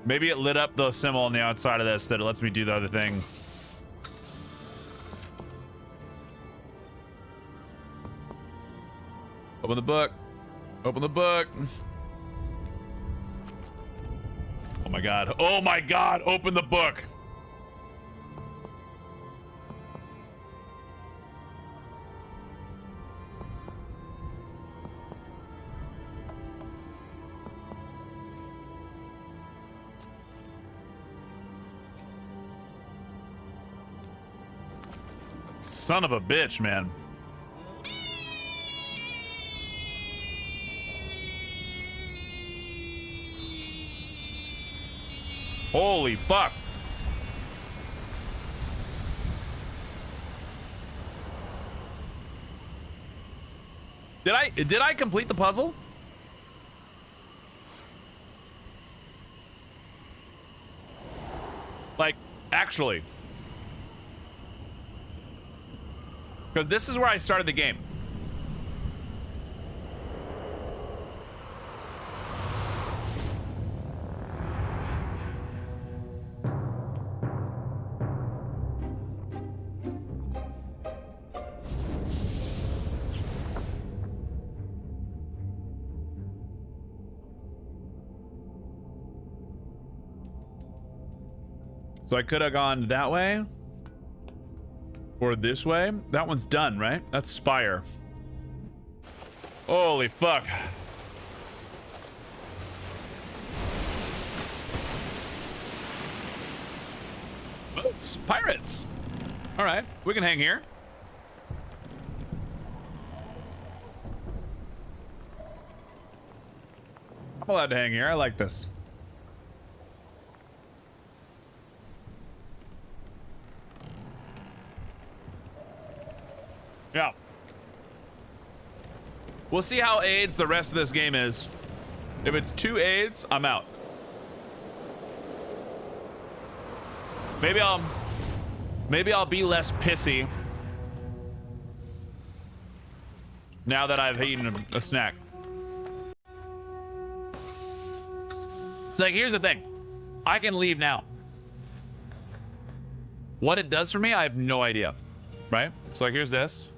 Maybe it lit up the symbol on the outside of this that it lets me do the other thing. Open the book. Open the book. Oh my god. Oh my god. Open the book. Son of a bitch, man. Holy fuck. Did I complete the puzzle? Like, actually. Because this is where I started the game. So I could have gone that way. Or this way. That one's done, right? That's Spire. Holy fuck. Boats. Pirates. All right. We can hang here. I'm allowed to hang here. I like this. Yeah. We'll see how AIDS the rest of this game is. If it's 2 AIDS, I'm out. Maybe I'll be less pissy now that I've eaten a snack. It's like, here's the thing. I can leave now. What it does for me, I have no idea. Right? So like, here's this.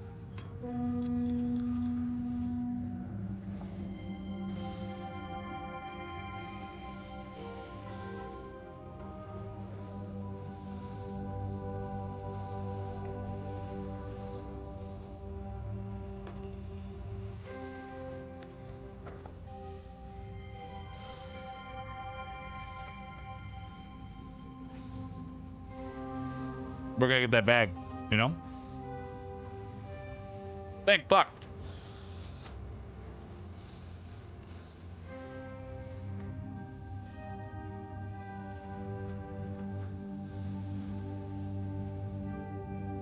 We're gonna get that bag, you know? Thank fuck.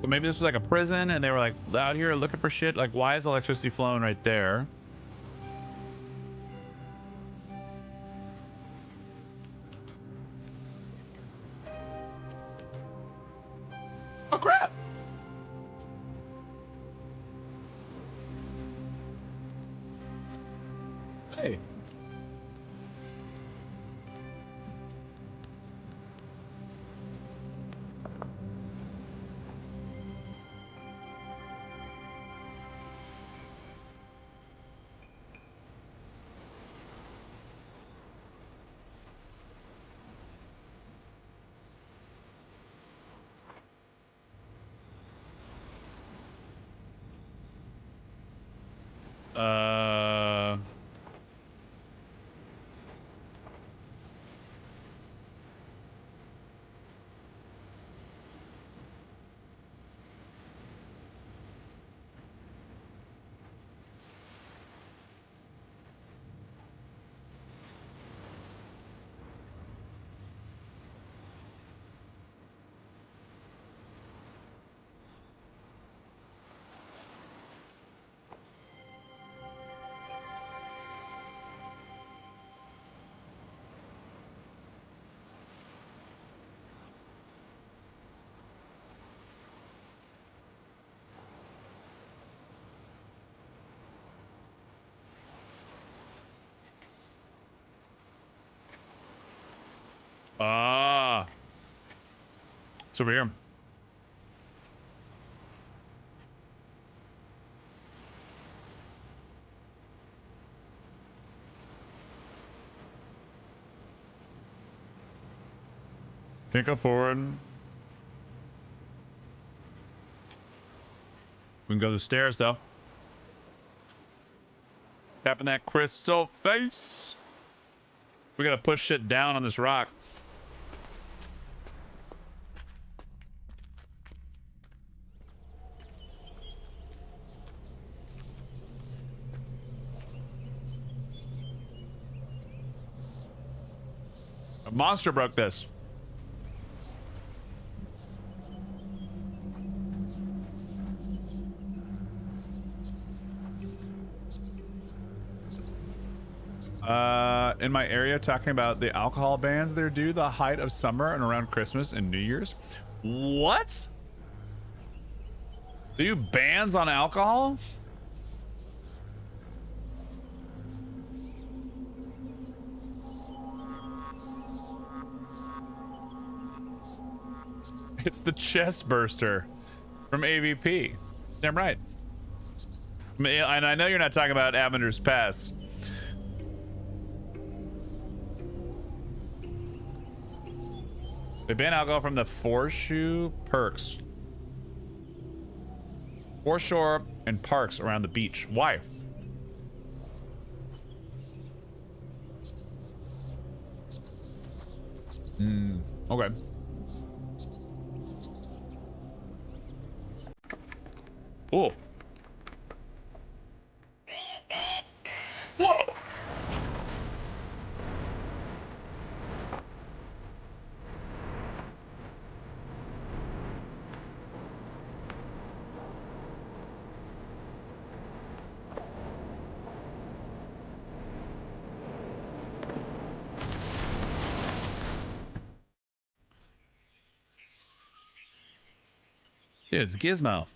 So maybe this was like a prison and they were like out here looking for shit. Like, why is electricity flowing right there? Hey. Uh... Ah. It's over here. Can't go forward. We can go to the stairs, though. Tapping that crystal face. We gotta push shit down on this rock. A monster broke this. In my area, talking about the alcohol bans they're due the height of summer and around Christmas and New Year's. What? Do you bans on alcohol? It's the chest burster from AVP. Damn right. And I know you're not talking about Avenger's Pass. They ban alcohol from the Foreshore perks. Foreshore and parks around the beach. Why? Okay. Oh. Whoa. Dude, it's Gizmo.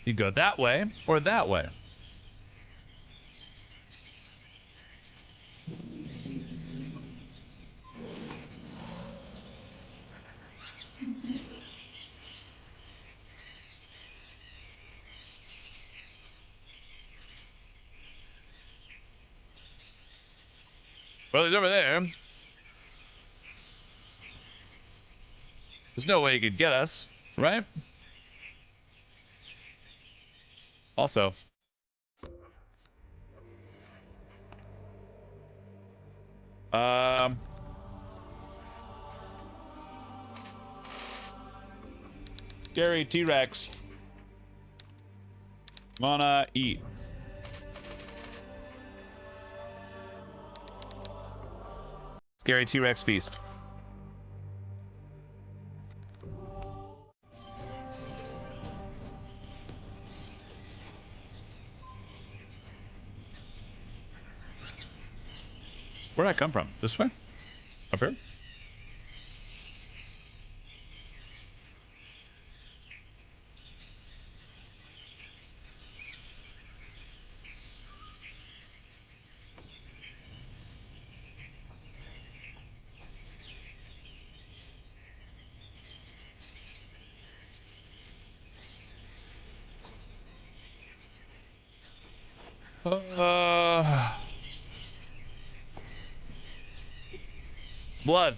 You go that way or that way. Well, he's over there. There's no way he could get us, right? Also. Scary T-Rex. Wanna eat. Scary T-Rex feast. Where'd I come from? This way? Up here? Blood.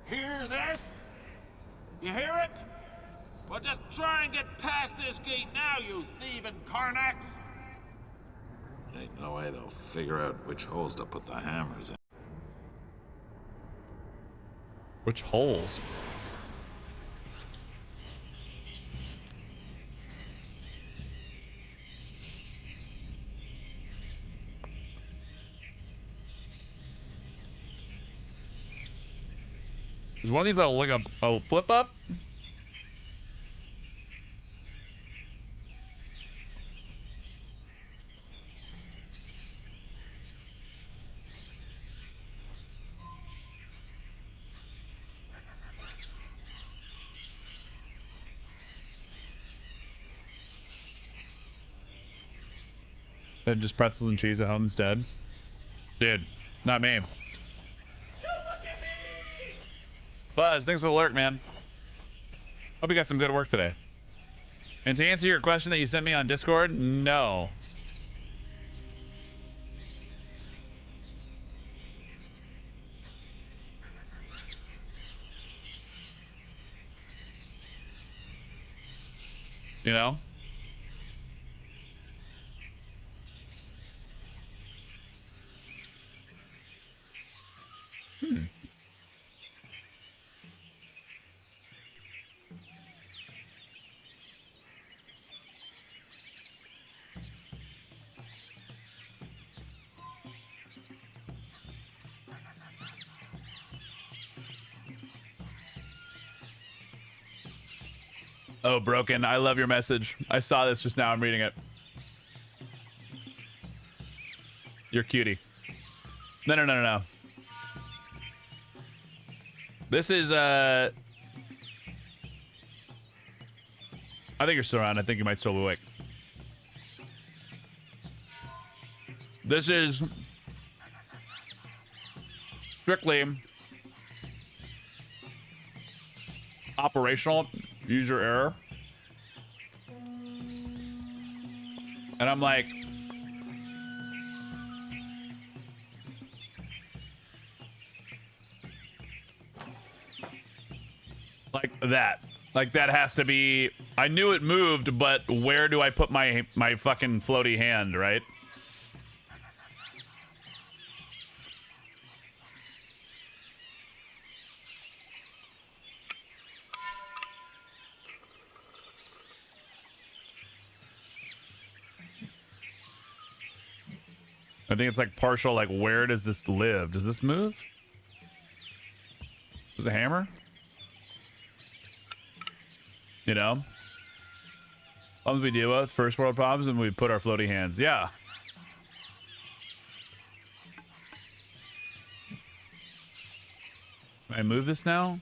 Hear this? You hear it? Well, just try and get past this gate now, you thieving Karnaks! Ain't no way they'll figure out which holes to put the hammers in. Which holes? Is one of these like a flip up? Then just pretzels and cheese at home instead. Dude, not me. Buzz, thanks for the alert, man. Hope you got some good work today. And to answer your question that you sent me on Discord, no. You know? Oh, Broken, I love your message. I saw this just now. I'm reading it. You're cutie. No. This is, I think you're still around. I think you might still be awake. This is strictly operational user error. And I'm like, that. Like that has to be, I knew it moved, but where do I put my fucking floaty hand, right? I think it's like partial, like where does this live? Does this move? Is it a hammer? You know? Problems we deal with, first world problems, and we put our floaty hands. Yeah. Can I move this now?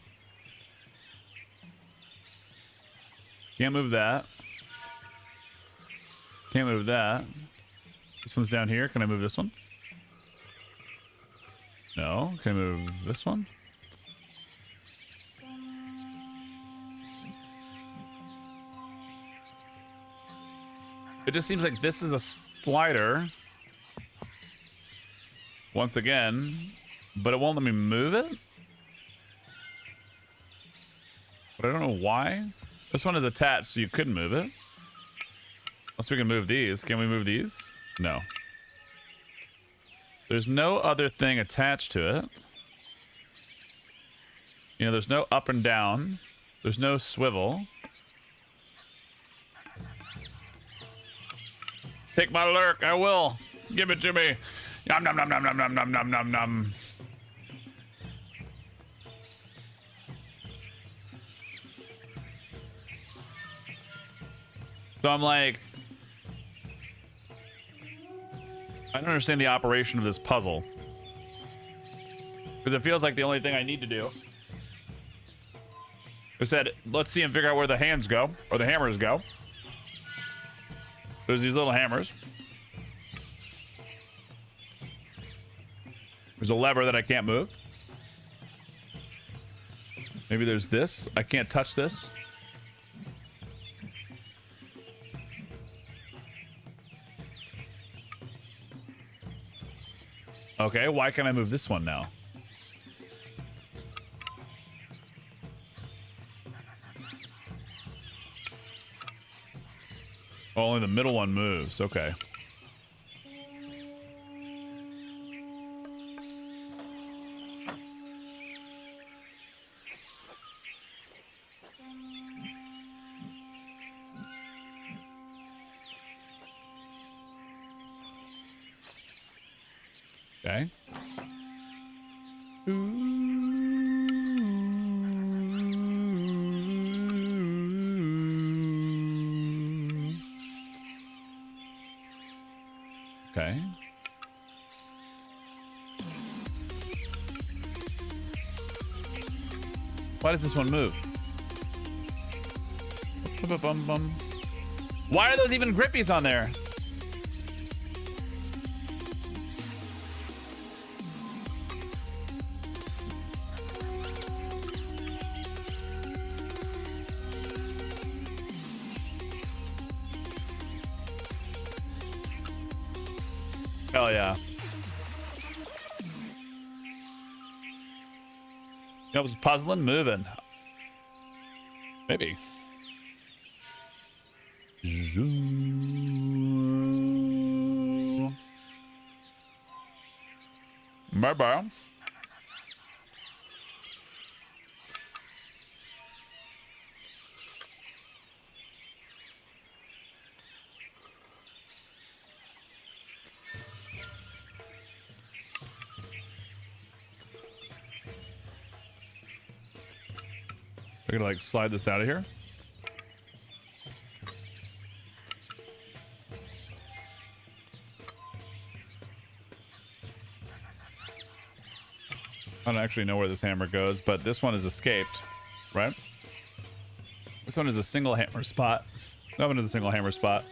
Can't move that. Can't move that. This one's down here. Can I move this one? No. Can I move this one? It just seems like this is a slider. Once again. But it won't let me move it? But I don't know why. This one is attached, so you couldn't move it. Unless we can move these. Can we move these? No. There's no other thing attached to it. You know, there's no up and down. There's no swivel. Take my lurk. I will. Give it to me. Nom nom nom nom nom nom nom nom nom nom. So I'm like, I don't understand the operation of this puzzle. Because it feels like the only thing I need to do. I said, let's see and figure out where the hands go, or the hammers go. There's these little hammers. There's a lever that I can't move. Maybe there's this. I can't touch this. Okay, why can't I move this one now? Oh, only the middle one moves. Okay. Okay. Okay. Why does this one move? Why are those even grippies on there? Hell yeah. That was puzzling, moving. Maybe. Maybe. We're gonna like slide this out of here. I don't actually know where this hammer goes, but this one is escaped, right? This one is a single hammer spot. That one is a single hammer spot.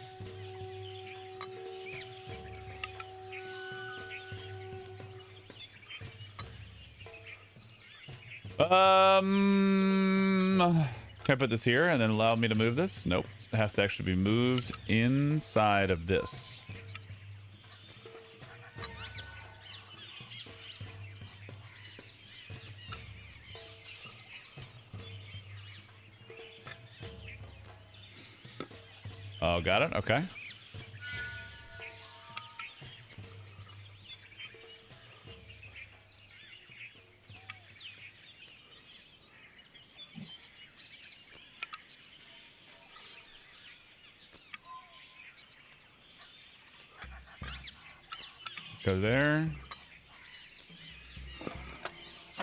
Can I put this here and then allow me to move this? Nope. It has to actually be moved inside of this. Oh, got it? Okay. Go there.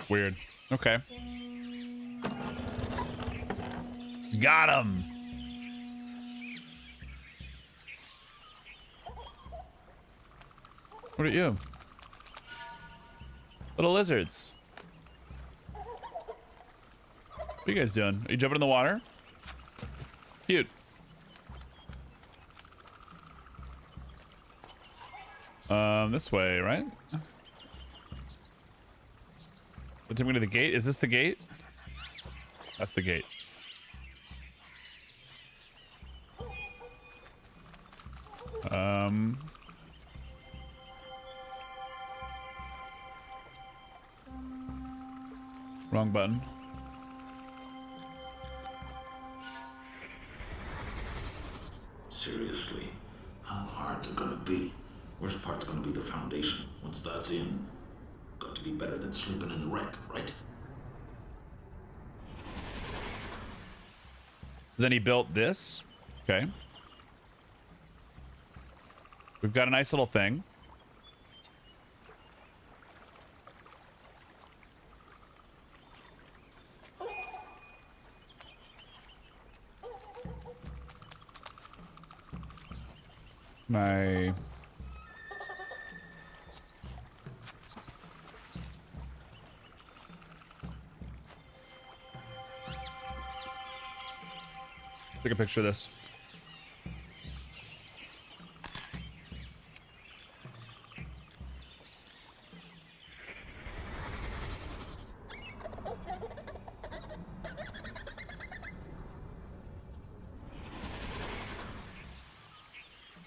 Weird. Okay. Got him. What are you? Little lizards. What are you guys doing? Are you jumping in the water? Cute. This way, right? Let's take me to the gate. Is this the gate? That's the gate. Wrong button. Seriously, how hard's it gonna be? Worst part's gonna be the foundation. Once that's in, got to be better than sleeping in the wreck, right? So then he built this. Okay. We've got a nice little thing. My... Take a picture of this.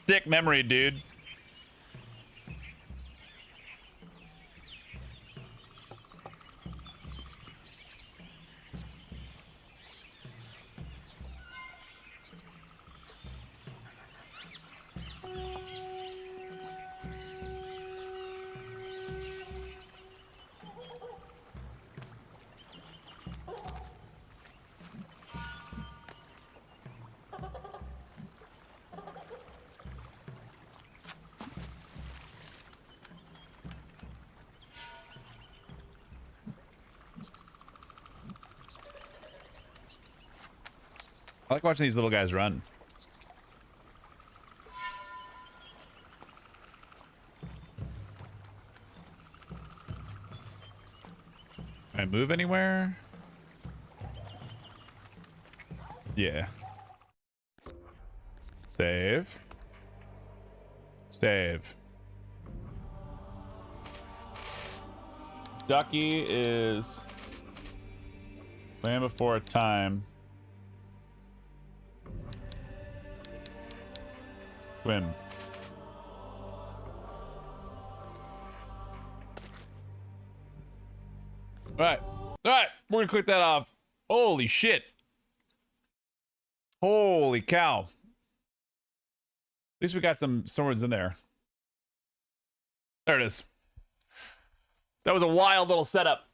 Sick memory, dude. I like watching these little guys run. Can I move anywhere? Yeah. Save. Save. Ducky is Land Before Time. Swim. All right, we're gonna click that off. Holy shit. Holy cow. At least we got some swords in there. There it is. That was a wild little setup.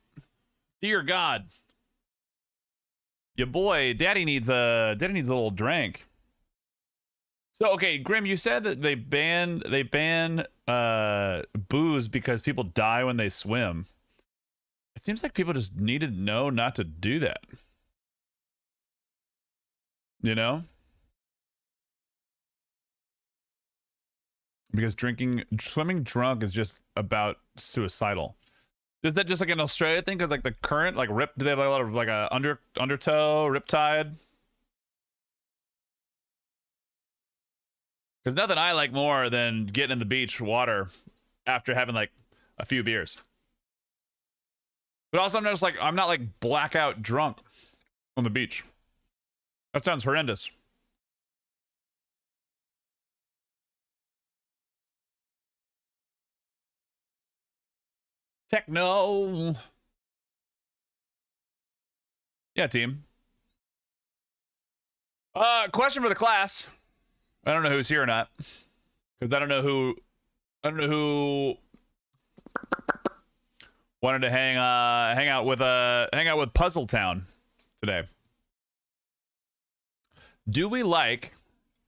Dear God. Your boy, Daddy needs a little drink. So okay, Grim, you said that they ban booze because people die when they swim. It seems like people just need to know not to do that. You know? Because swimming drunk is just about suicidal. Is that just like an Australia thing? Because like the current, like do they have a lot of like a undertow, riptide? Because nothing I like more than getting in the beach water after having like a few beers. But also I'm not like blackout drunk on the beach. That sounds horrendous. Techno. Yeah, team. Question for the class. I don't know who's here or not, because I don't know who wanted to hang out with Puzzle Town today. Do we like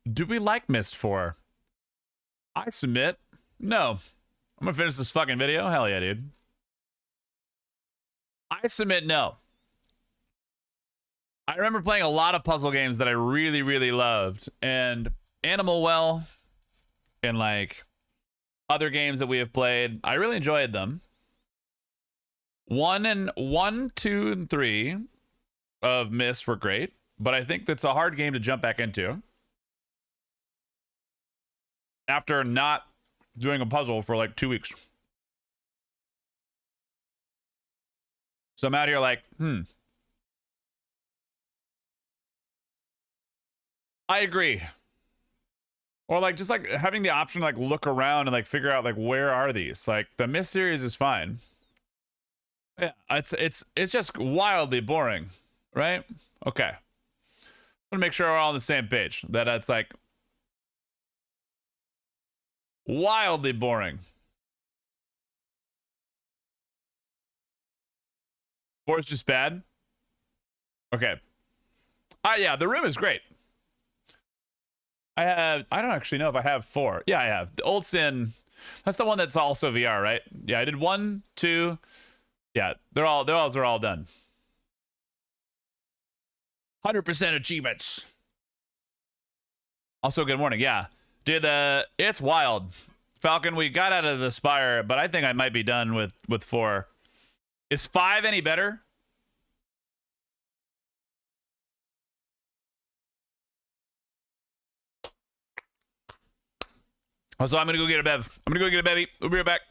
Myst IV? I submit no. I'm gonna finish this fucking video. Hell yeah, dude. I submit no. I remember playing a lot of puzzle games that I really, really loved, and Animal Well and like other games that we have played, I really enjoyed them. 1, 2, and 3 of Myst were great, but I think that's a hard game to jump back into after not doing a puzzle for like 2 weeks. So I'm out here like, I agree. Or like just like having the option to like look around and like figure out like where are these? Like the Myst series is fine. Yeah, it's just wildly boring, right? Okay. I want to make sure we're all on the same page. That it's like wildly boring. 4 is just bad. Okay. Yeah, the room is great. I don't actually know if I have 4. Yeah, I have. The Old Sin, that's the one that's also VR, right? Yeah, I did 1, 2. Yeah, they're all done. 100% achievements. Also, good morning. Yeah, dude, it's wild. Falcon, we got out of the Spire, but I think I might be done with 4. Is 5 any better? Also, I'm gonna go get a bev. I'm gonna go get a bevy. We'll be right back.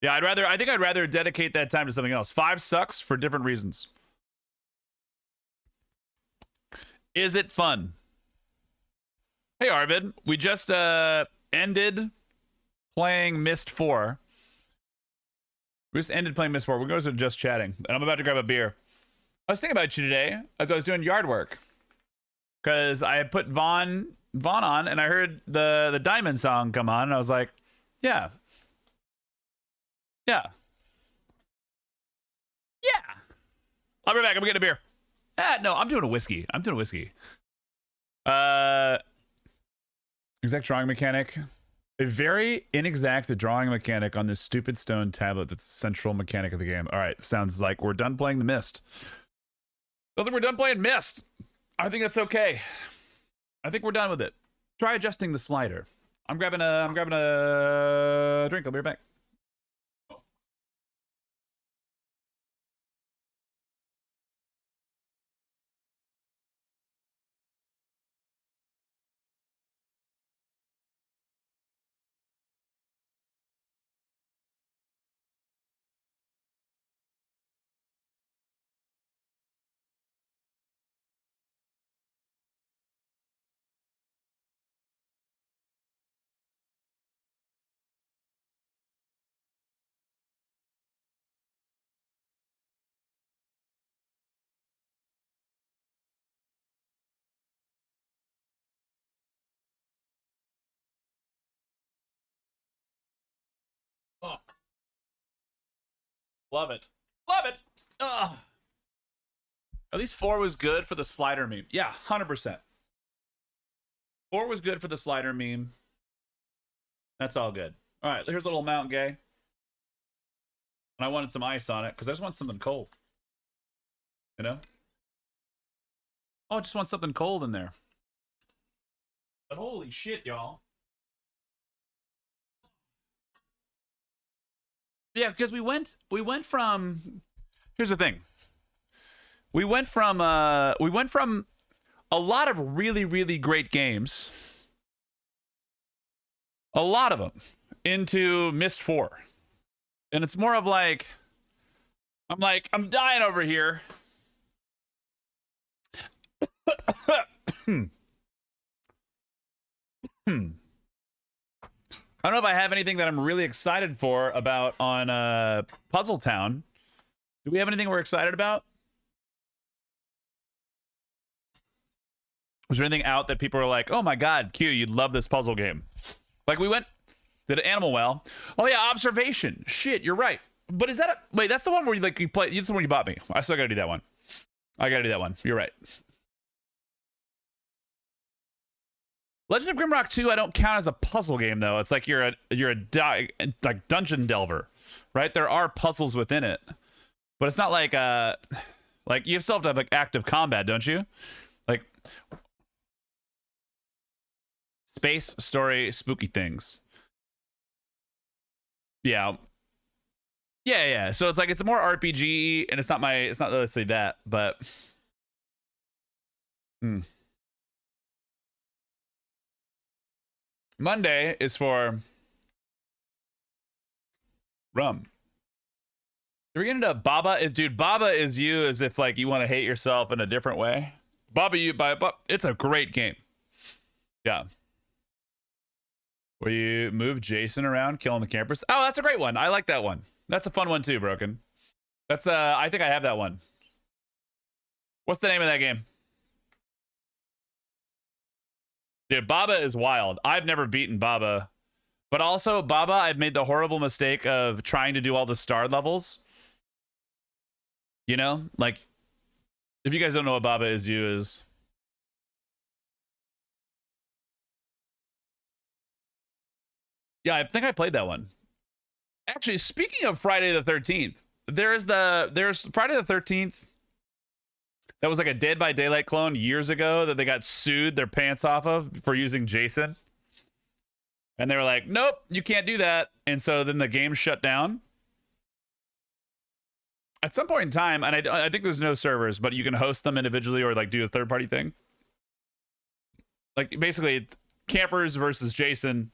Yeah, I think I'd rather dedicate that time to something else. 5 sucks for different reasons. Is it fun? Hey, Arvid. We just ended playing Myst IV. We just ended playing Myst IV. We're going to just chatting, and I'm about to grab a beer. I was thinking about you today as I was doing yard work, because I had put Vaughn on, and I heard the Diamond song come on, and I was like, yeah. Yeah. I'll be back. I'm getting a beer. No, I'm doing a whiskey. Exact drawing mechanic. A very inexact drawing mechanic on this stupid stone tablet that's the central mechanic of the game. All right, sounds like we're done playing the Myst. I think we're done playing Myst. I think that's okay. I think we're done with it. Try adjusting the slider. I'm grabbing a drink. I'll be right back. Oh. Love it. Love it. Ugh. At least 4 was good for the slider meme. Yeah, 100%. 4 was good for the slider meme. That's all good. All right, here's a little Mount Gay. And I wanted some ice on it because I just want something cold. You know? Oh, I just want something cold in there. But holy shit, y'all. Yeah, because we went from, here's the thing. We went from a lot of really, really great games, a lot of them, into Myst IV. And it's more of like, I'm dying over here. I don't know if I have anything that I'm really excited for about on Puzzle Town. Do we have anything we're excited about? Was there anything out that people were like, oh my god, Q, you'd love this puzzle game? Like we did Animal Well. Oh yeah, Observation. Shit, you're right. But is that wait, that's the one where you play, that's the one you bought me. I still gotta do that one. You're right. Legend of Grimrock 2, I don't count as a puzzle game though. It's like you're a dungeon delver, right? There are puzzles within it, but it's not like you still have to have like active combat, don't you? Like space, story, spooky things. Yeah. So it's like it's more RPG, and it's not necessarily that, but. Monday is for rum. Are we getting into Baba? Baba is you as if like you want to hate yourself in a different way. It's a great game. Yeah. Where you move Jason around, killing the campers. Oh, that's a great one. I like that one. That's a fun one too, Broken. That's I think I have that one. What's the name of that game? Dude, Baba is wild. I've never beaten Baba. But also, Baba, I've made the horrible mistake of trying to do all the star levels. You know? Like, if you guys don't know what Baba is, Yeah, I think I played that one. Actually, speaking of Friday the 13th, there's Friday the 13th. That was like a Dead by Daylight clone years ago that they got sued their pants off of for using Jason. And they were like, nope, you can't do that. And so then the game shut down. At some point in time, and I think there's no servers, but you can host them individually or like do a third-party thing. Like basically, campers versus Jason.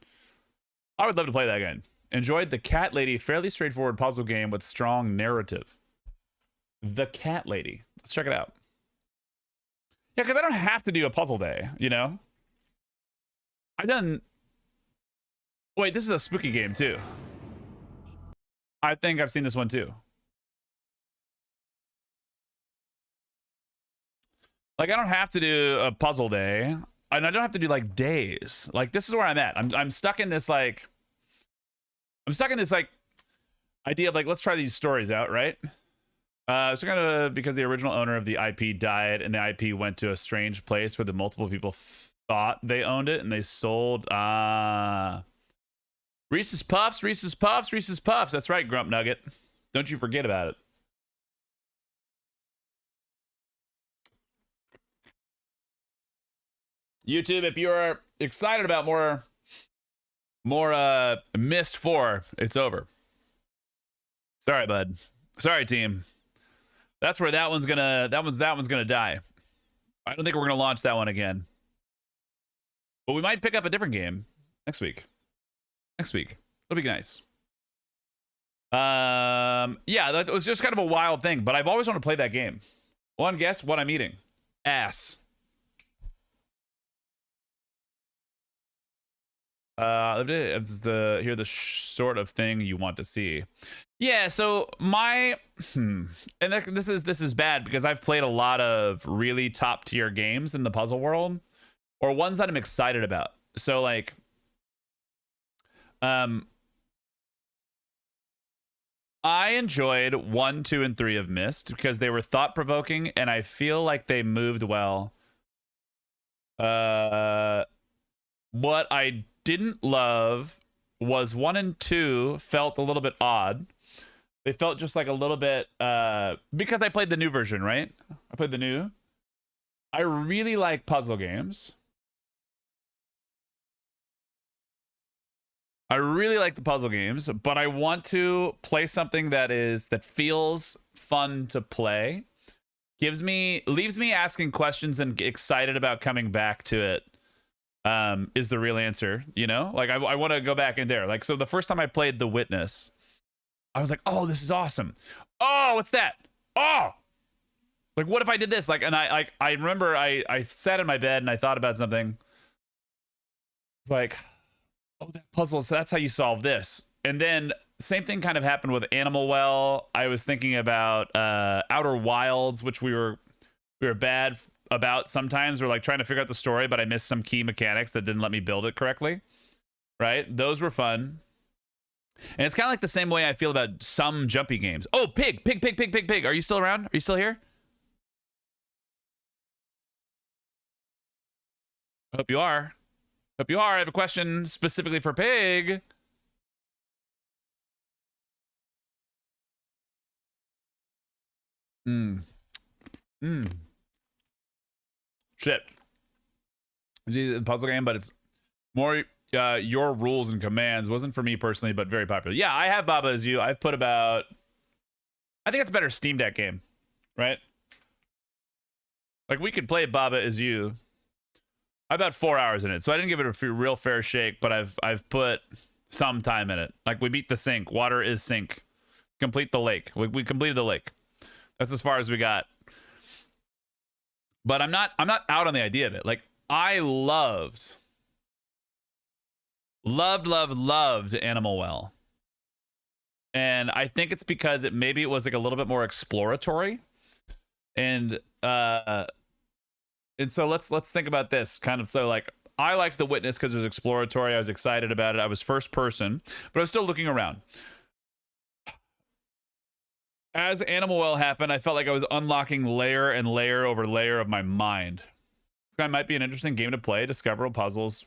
I would love to play that game. Enjoyed The Cat Lady, fairly straightforward puzzle game with strong narrative. The Cat Lady. Let's check it out. Yeah, because I don't have to do a puzzle day, you know? I've done... Wait, this is a spooky game, too. I think I've seen this one, too. Like, I don't have to do a puzzle day. And I don't have to do, like, days. Like, this is where I'm at. I'm stuck in this, like... I'm stuck in this, like, idea of, like, let's try these stories out, right? So kind of because the original owner of the IP died and the IP went to a strange place where the multiple people thought they owned it and they sold. Reese's Puffs, Reese's Puffs, Reese's Puffs. That's right, Grump Nugget. Don't you forget about it. YouTube, if you're excited about more Myst 4, it's over. Sorry, bud. Sorry, team. That's where that one's gonna die. I don't think we're gonna launch that one again. But we might pick up a different game next week. Next week. It'll be nice. Yeah, that was just kind of a wild thing, but I've always wanted to play that game. One guess what I'm eating. Ass. The sort of thing you want to see. Yeah, so my and this is bad because I've played a lot of really top tier games in the puzzle world, or ones that I'm excited about. So like, I enjoyed 1, 2, and 3 of Myst because they were thought provoking, and I feel like they moved well. What I didn't love was 1 and 2 felt a little bit odd. They felt just like a little bit because I played the new version, right? I played the new. I really like puzzle games. I really like the puzzle games, but I want to play something that feels fun to play. Leaves me asking questions and excited about coming back to it. Is the real answer, you know? Like I want to go back in there. Like, so the first time I played The Witness, I was like, oh, this is awesome. Oh, what's that? Oh, like, what if I did this? Like, and I remember I sat in my bed and I thought about something. It's like, oh, that puzzle, so that's how you solve this. And then same thing kind of happened with Animal Well. I was thinking about Outer Wilds, which we were bad about sometimes. We're like trying to figure out the story, but I missed some key mechanics that didn't let me build it correctly. Right? Those were fun. And it's kind of like the same way I feel about some jumpy games. Oh, Pig. Are you still around? Are you still here? I hope you are. I have a question specifically for Pig. Shit. It's a puzzle game, but it's more your rules and commands. Wasn't for me personally, but very popular. Yeah, I have Baba Is You. I've put about... I think it's a better Steam Deck game, right? Like, we could play Baba Is You. I have about 4 hours in it, so I didn't give it a real fair shake, but I've put some time in it. Like, we beat the sink. Water is sink. Complete the lake. We completed the lake. That's as far as we got. But I'm not out on the idea of it. Like, I loved Animal Well. And I think it's because maybe it was like a little bit more exploratory. And so let's think about this kind of. So like, I liked The Witness because it was exploratory. I was excited about it. I was first person, but I was still looking around. As Animal Well happened, I felt like I was unlocking layer and layer over layer of my mind. This guy might be an interesting game to play. Discoverable puzzles.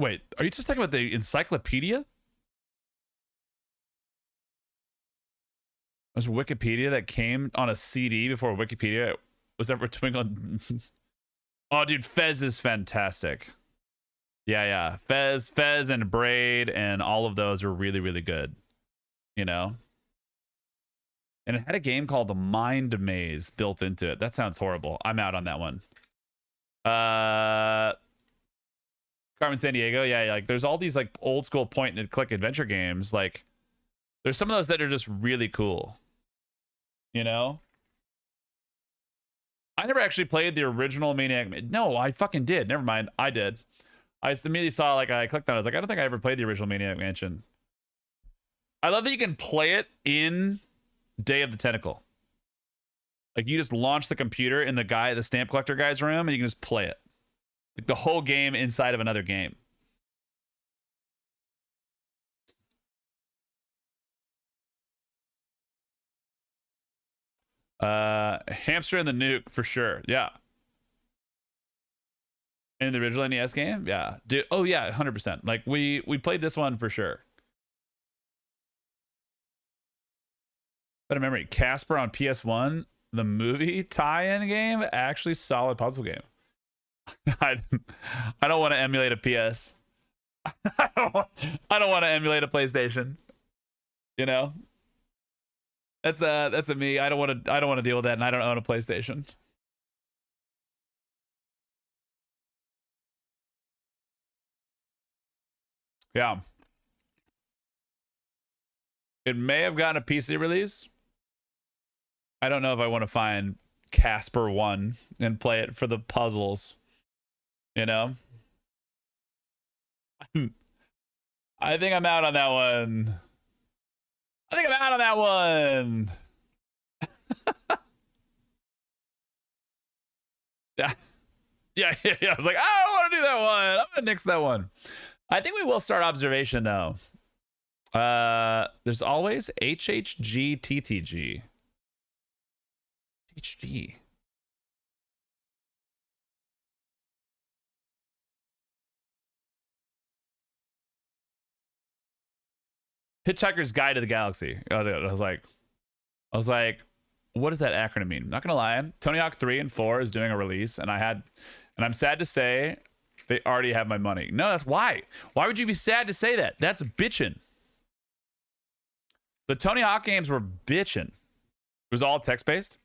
Wait, are you just talking about the encyclopedia? There's Wikipedia that came on a CD before Wikipedia was ever twinkling. Oh, dude, Fez is fantastic. Yeah. Fez and Braid and all of those are really, really good. You know? And it had a game called the Mind Maze built into it. That sounds horrible. I'm out on that one. Carmen Sandiego, yeah, like there's all these like old school point and click adventure games. Like there's some of those that are just really cool. You know? I never actually played the original Maniac. No, I fucking did. Never mind. I did. I immediately saw, like, I clicked on it. I was like, I don't think I ever played the original Maniac Mansion. I love that you can play it in Day of the Tentacle. Like, you just launch the computer in the stamp collector guy's room, and you can just play it. Like, the whole game inside of another game. Hamster and the Nuke, for sure. Yeah. In the original NES game? Yeah. Dude, oh yeah, 100%. Like we played this one for sure. Better memory. Casper on PS1, the movie tie-in game, actually solid puzzle game. I don't want to emulate a PS. I don't want to emulate a PlayStation. You know? That's a me. I don't want to deal with that, and I don't own a PlayStation. Yeah. It may have gotten a PC release. I don't know if I want to find Casper 1 and play it for the puzzles. You know? I think I'm out on that one. Yeah. Yeah. I was like, I don't want to do that one. I'm going to nix that one. I think we will start observation though. There's always HHGTTG. HG. Hitchhiker's Guide to the Galaxy. I was like, what does that acronym mean? I'm not gonna lie. Tony Hawk 3 and 4 is doing a release, and I'm sad to say they already have my money. No, that's why. Why would you be sad to say that? That's bitching. The Tony Hawk games were bitching. It was all text-based.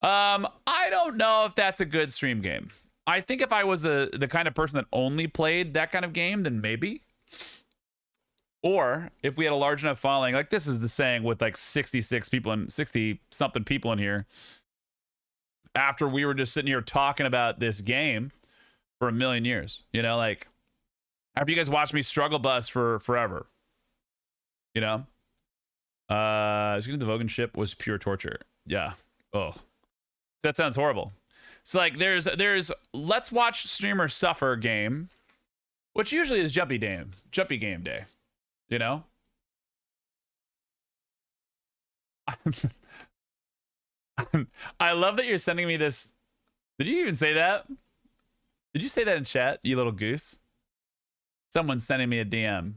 I don't know if that's a good stream game. I think if I was the kind of person that only played that kind of game, then maybe. Or if we had a large enough following, like this is the saying with like 66 people and 60 something people in here. After we were just sitting here talking about this game for a million years, you know, like after you guys watched me struggle bus for forever, you know, shooting the Vogan ship was pure torture. Yeah. Oh, that sounds horrible. So like there's let's watch streamer suffer game, which usually is jumpy game day, you know. I love that you're sending me this. Did you even say that? Did you say that in chat, you little goose? Someone's sending me a DM.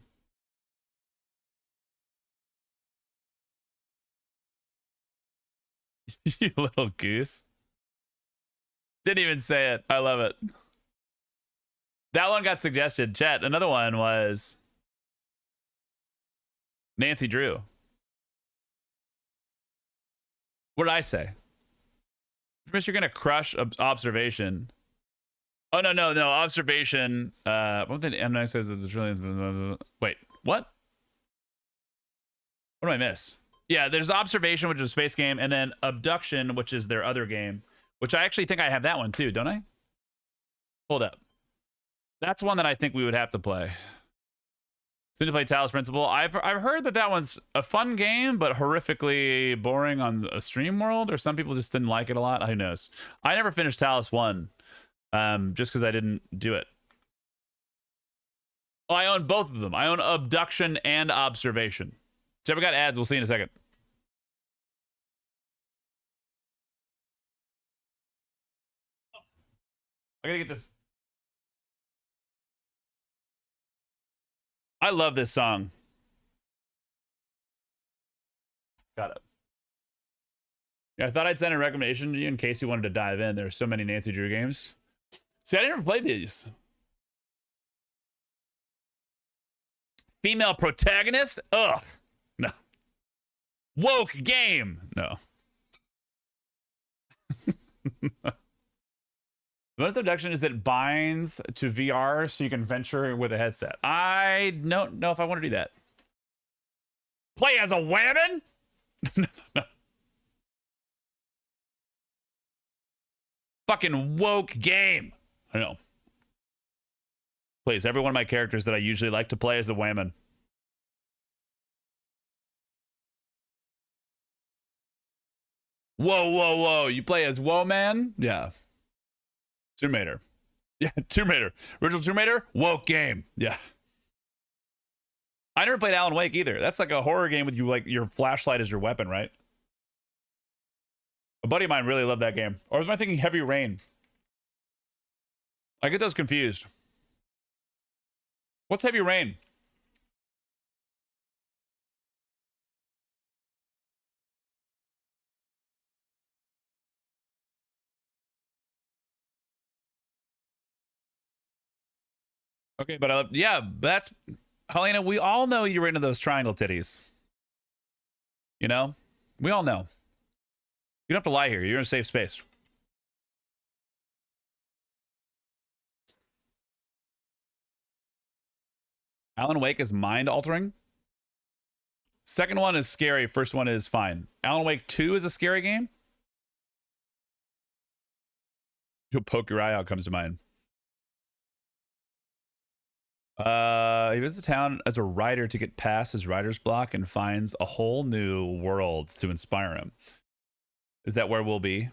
You little goose. Didn't even say it. I love it. That one got suggested. Chat. Another one was Nancy Drew. What did I say? You're gonna crush observation. Oh no. Observation. What did M Night says is a trillion. Wait, what? What do I miss? Yeah, there's observation, which is a space game, and then abduction, which is their other game, which I actually think I have that one too, don't I? Hold up. That's one that I think we would have to play. Soon to play Talos Principle. I've heard that one's a fun game, but horrifically boring on a stream world, or some people just didn't like it a lot. Who knows? I never finished Talos 1, just because I didn't do it. Oh, I own both of them. I own abduction and observation. So we got ads. We'll see in a second. I gotta get this. I love this song. Got it. Yeah, I thought I'd send a recommendation to you in case you wanted to dive in. There's so many Nancy Drew games. See, I never played these. Female protagonist? Ugh. No. Woke game. No. The most abduction is that it binds to VR so you can venture with a headset. I don't know if I want to do that. Play as a woman? No. Fucking woke game. I know. Please, every one of my characters that I usually like to play as a woman. Whoa, whoa, whoa. You play as Woe Man? Yeah. Tomb Raider. Yeah, Tomb Raider. Original Tomb Raider? Woke game. Yeah. I never played Alan Wake either. That's like a horror game with you, like your flashlight is your weapon, right? A buddy of mine really loved that game. Or was I thinking Heavy Rain? I get those confused. What's Heavy Rain? Okay, but yeah, that's Helena. We all know you're into those triangle titties. You know, we all know. You don't have to lie here. You're in a safe space. Alan Wake is mind altering. Second one is scary. First one is fine. Alan Wake 2 is a scary game. You'll poke your eye out comes to mind. He visits the town as a writer to get past his writer's block and finds a whole new world to inspire him. Is that where we'll be?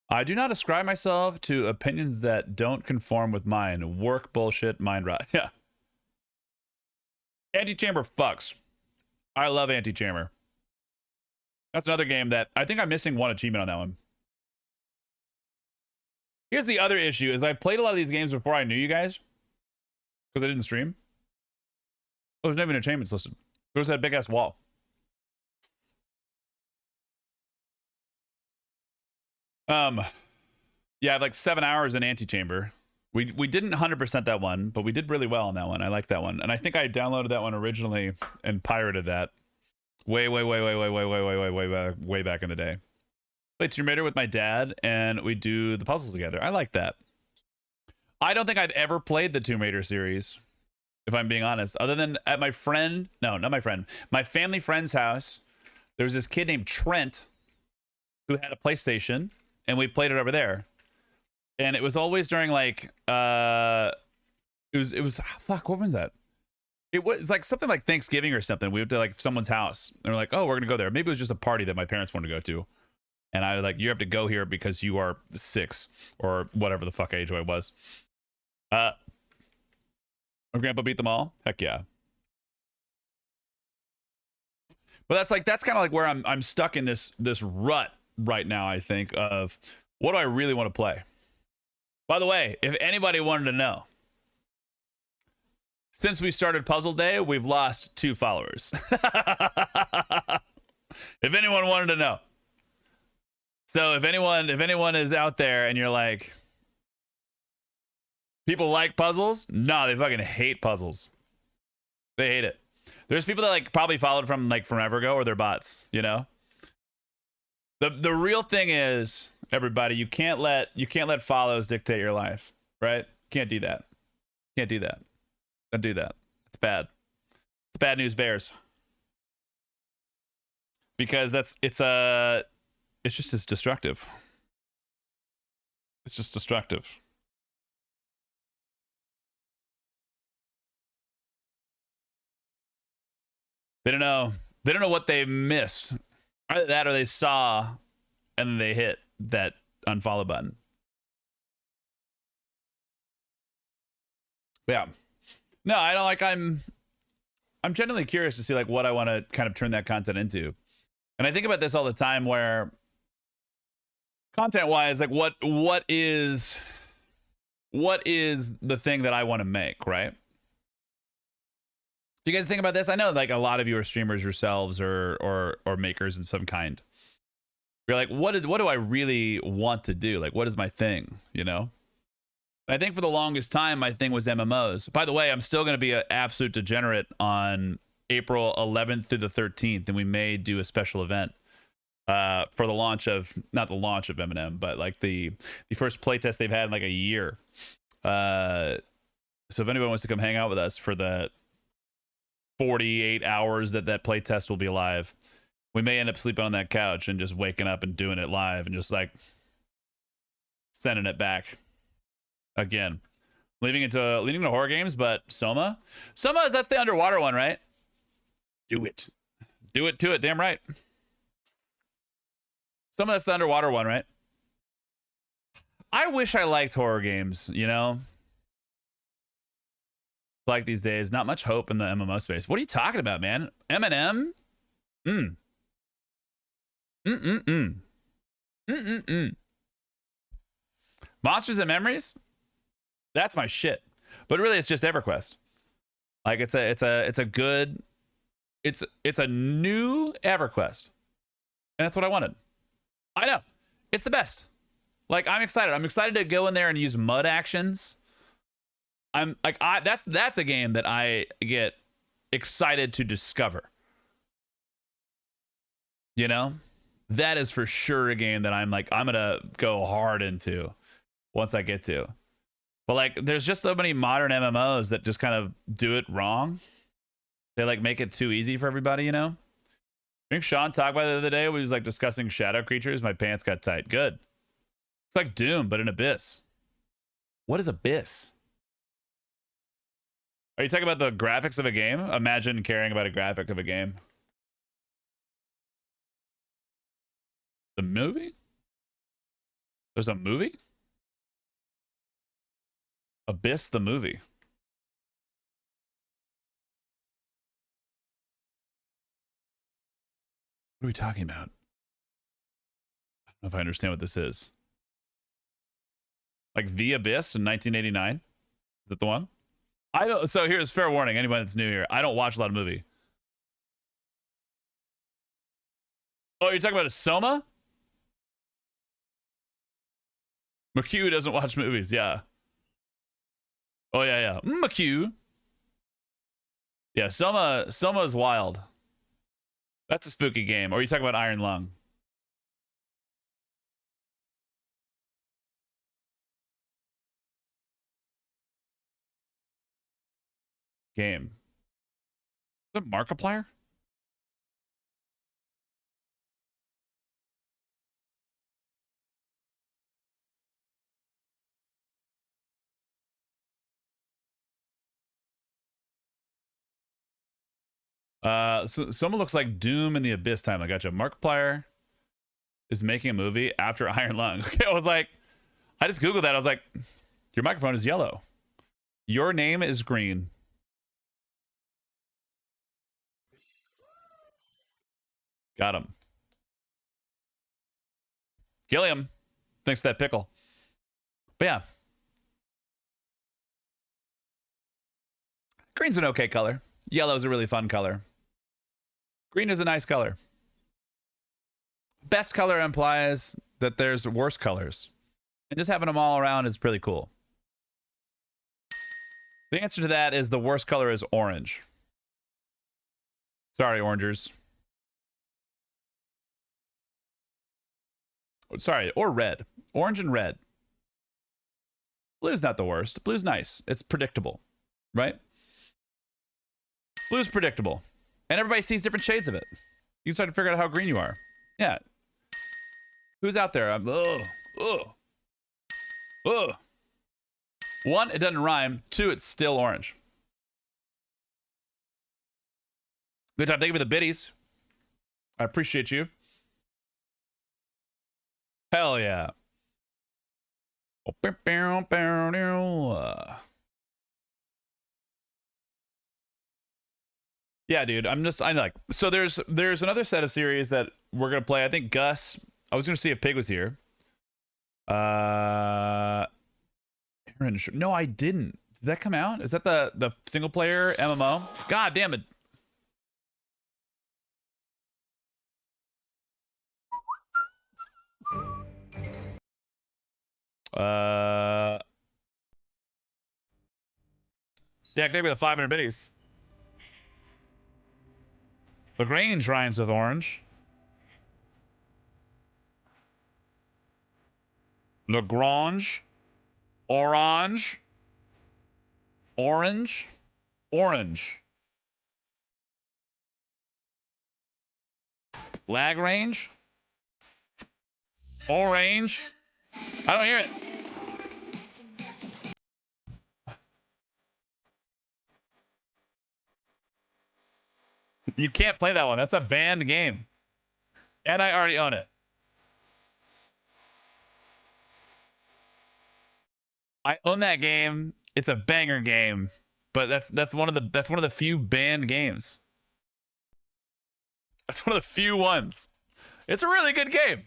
I do not ascribe myself to opinions that don't conform with mine. Work bullshit, mind rot. Yeah. Antichamber fucks. I love Antichamber. That's another game that I think I'm missing one achievement on that one. Here's the other issue is I played a lot of these games before I knew you guys. Because I didn't stream. Oh, there's never even achievements listed. There's that big ass wall. Yeah, I have like 7 hours in Antichamber. We didn't 100% that one, but we did really well on that one. I like that one. And I think I downloaded that one originally and pirated that way back in the day. Played Tomb Raider with my dad and we do the puzzles together. I like that. I don't think I've ever played the Tomb Raider series, if I'm being honest, other than at my friend, no, not my friend, my family friend's house. There was this kid named Trent who had a PlayStation and we played it over there. And it was always during like, it was, fuck, what was that? It was like something like Thanksgiving or something. We went to like someone's house and we're like, oh, we're going to go there. Maybe it was just a party that my parents wanted to go to. And I was like, you have to go here because you are 6 or whatever the fuck age I was. My grandpa beat them all. Heck yeah. But that's kind of like where I'm stuck in this rut right now, I think, of what do I really want to play? By the way, if anybody wanted to know, since we started Puzzle Day, we've lost 2 followers. If anyone wanted to know. So if anyone is out there and you're like, people like puzzles? No, they fucking hate puzzles. They hate it. There's people that like probably followed from like forever ago or they're bots, you know? The real thing is, everybody, you can't let follows dictate your life, right? Can't do that. Can't do that. Don't do that. It's bad. It's bad news bears. Because it's just as destructive. It's just destructive. They don't know what they missed. Either that or they saw and then they hit that unfollow button. But yeah. No, I don't like I'm genuinely curious to see like what I want to kind of turn that content into. And I think about this all the time where content wise, like what is the thing that I want to make, right? Do you guys think about this? I know like a lot of you are streamers yourselves or makers of some kind. You're like, what do I really want to do? Like, what is my thing? You know? I think for the longest time, my thing was MMOs. By the way, I'm still going to be an absolute degenerate on April 11th through the 13th, and we may do a special event for the launch of, not the launch of Eminem, but like the first playtest they've had in like a year. So if anyone wants to come hang out with us for the 48 hours that playtest will be live, we may end up sleeping on that couch and just waking up and doing it live and just like sending it back again. Leading into horror games, but Soma, that's the underwater one, right? Do it to it, damn right. That's the underwater one, right? I wish I liked horror games, you know? Like these days, not much hope in the MMO space. What are you talking about, man? Eminem? Monsters and Memories? That's my shit. But really, it's just EverQuest. Like it's a new EverQuest, and that's what I wanted. I know, it's the best. Like I'm excited to go in there and use mud actions. I'm like that's a game that I get excited to discover. You know, that is for sure a game that I'm gonna go hard into once I get to. But like, there's just so many modern MMOs that just kind of do it wrong. They like make it too easy for everybody, you know? I think Sean talked about it the other day. We was like discussing shadow creatures. My pants got tight. Good. It's like Doom, but an abyss. What is Abyss? Are you talking about the graphics of a game? Imagine caring about a graphic of a game. The movie? There's a movie? Abyss the movie. What are we talking about? I don't know if I understand what this is. Like The Abyss in 1989? Is that the one? I don't. So here's fair warning. Anyone that's new here, I don't watch a lot of movie. Oh, you're talking about a Soma? McHugh doesn't watch movies. Yeah. Oh yeah. McHugh. Yeah, Soma is wild. That's a spooky game. Or are you talking about Iron Lung? Game. Is it Markiplier? So someone looks like Doom in the Abyss time. I gotcha. Markiplier is making a movie after Iron Lung. Okay, I was like, I just Googled that. I was like, your microphone is yellow. Your name is green. Got him. Gilliam. Thanks for that pickle. But yeah. Green's an okay color. Yellow is a really fun color. Green is a nice color. Best color implies that there's worse colors. And just having them all around is pretty cool. The answer to that is the worst color is orange. Sorry, orangers. Sorry, or red. Orange and red. Blue's not the worst. Blue's nice. It's predictable, right? Blue's predictable. And everybody sees different shades of it. You can start to figure out how green you are. Yeah. Who's out there? One, it doesn't rhyme. Two, it's still orange. Good time. Thank you for the biddies. I appreciate you. Hell yeah. Yeah, dude. I like. So there's another set of series that we're gonna play. I think Gus. I was gonna see if Pig was here. Aaron, no, I didn't. Did that come out? Is that the single player MMO? God damn it. Yeah, maybe the 500 minis. LaGrange rhymes with orange. Lagrange. Orange. Orange. Orange. Lagrange. Orange. I don't hear it. You can't play that one. That's a banned game. And I already own it. I own that game. It's a banger game, but that's one of the few banned games. That's one of the few ones. It's a really good game.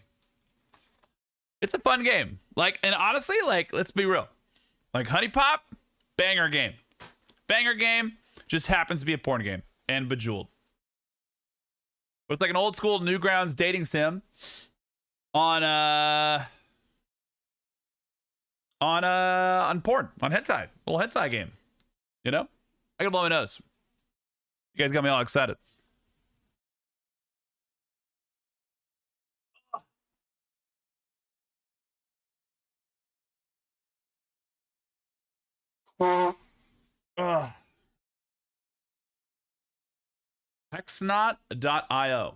It's a fun game. Like, and honestly, like, let's be real. Like Honey Pop, banger game. Banger game, just happens to be a porn game and Bejeweled. It's like an old school Newgrounds dating sim on porn, on hentai. A little hentai game. You know? I gotta blow my nose. You guys got me all excited. Hexnot.io.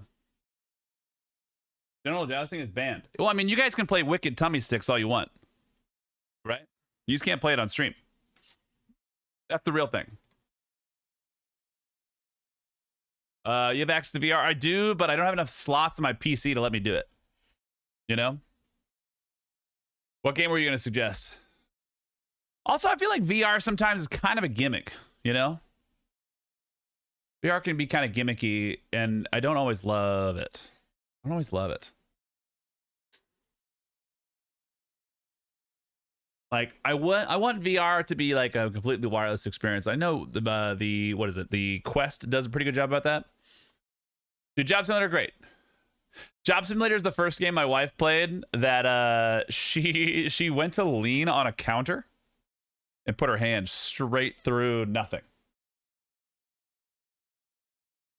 General jousting is banned. Well, I mean, you guys can play Wicked Tummy Sticks all you want. Right? You just can't play it on stream. That's the real thing. You have access to VR? I do, but I don't have enough slots on my PC to let me do it. You know? What game were you going to suggest? Also, I feel like VR sometimes is kind of a gimmick, you know? VR can be kind of gimmicky, and I don't always love it. I don't always love it. Like, I want VR to be like a completely wireless experience. I know the what is it? The Quest does a pretty good job about that. Dude, Job Simulator, great. Job Simulator is the first game my wife played that she went to lean on a counter and put her hand straight through nothing.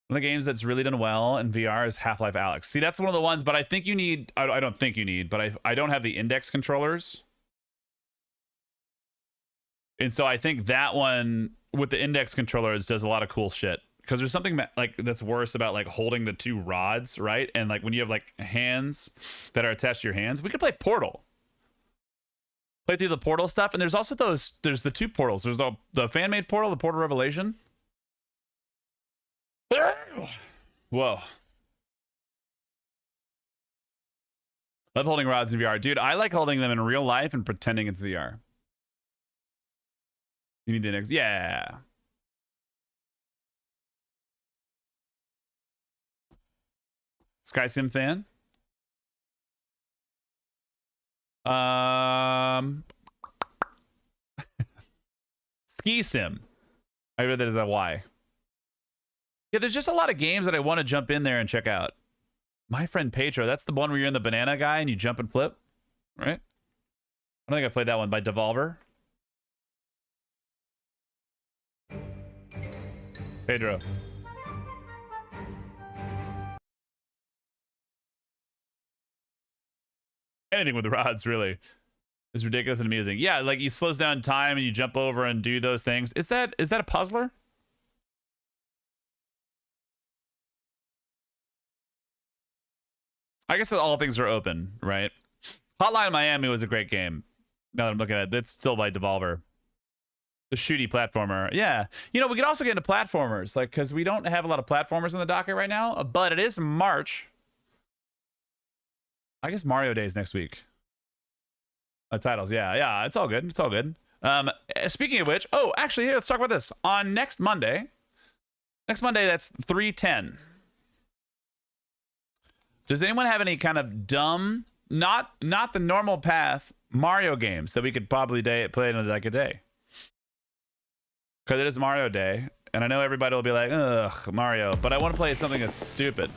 One of the games that's really done well in VR is Half-Life Alyx. See, that's one of the ones, but I think you need, I don't think you need, but I don't have the index controllers. And so I think that one with the index controllers does a lot of cool shit. Because there's something like that's worse about like holding the two rods, right? And like when you have like hands that are attached to your hands, we could play Portal. Play through the Portal stuff. And there's also there's the two portals. There's the fan-made Portal, the Portal Revelation. Whoa. Love holding rods in VR. Dude, I like holding them in real life and pretending it's VR. You need the next. Yeah. Sky Sim fan. Ski Sim. I read that as a Y. Yeah, there's just a lot of games that I want to jump in there and check out. My Friend Pedro, that's the one where you're in the banana guy and you jump and flip, right? I don't think I played that one by Devolver. Pedro. Anything with the rods, really, is ridiculous and amusing. Yeah, like he slows down time and you jump over and do those things. Is that a puzzler? I guess all things are open, right? Hotline Miami was a great game. Now that I'm looking at it, it's still by Devolver. The shooty platformer. Yeah. You know, we could also get into platformers, like, because we don't have a lot of platformers in the docket right now, but it is March. I guess Mario Day is next week. Titles. Yeah. It's all good. It's all good. Speaking of which, oh, actually, here, let's talk about this. On next Monday, that's 3/10. Does anyone have any kind of dumb, not the normal path Mario games that we could probably play in like a day? Because it is Mario Day, and I know everybody will be like, ugh, Mario, but I want to play something that's stupid.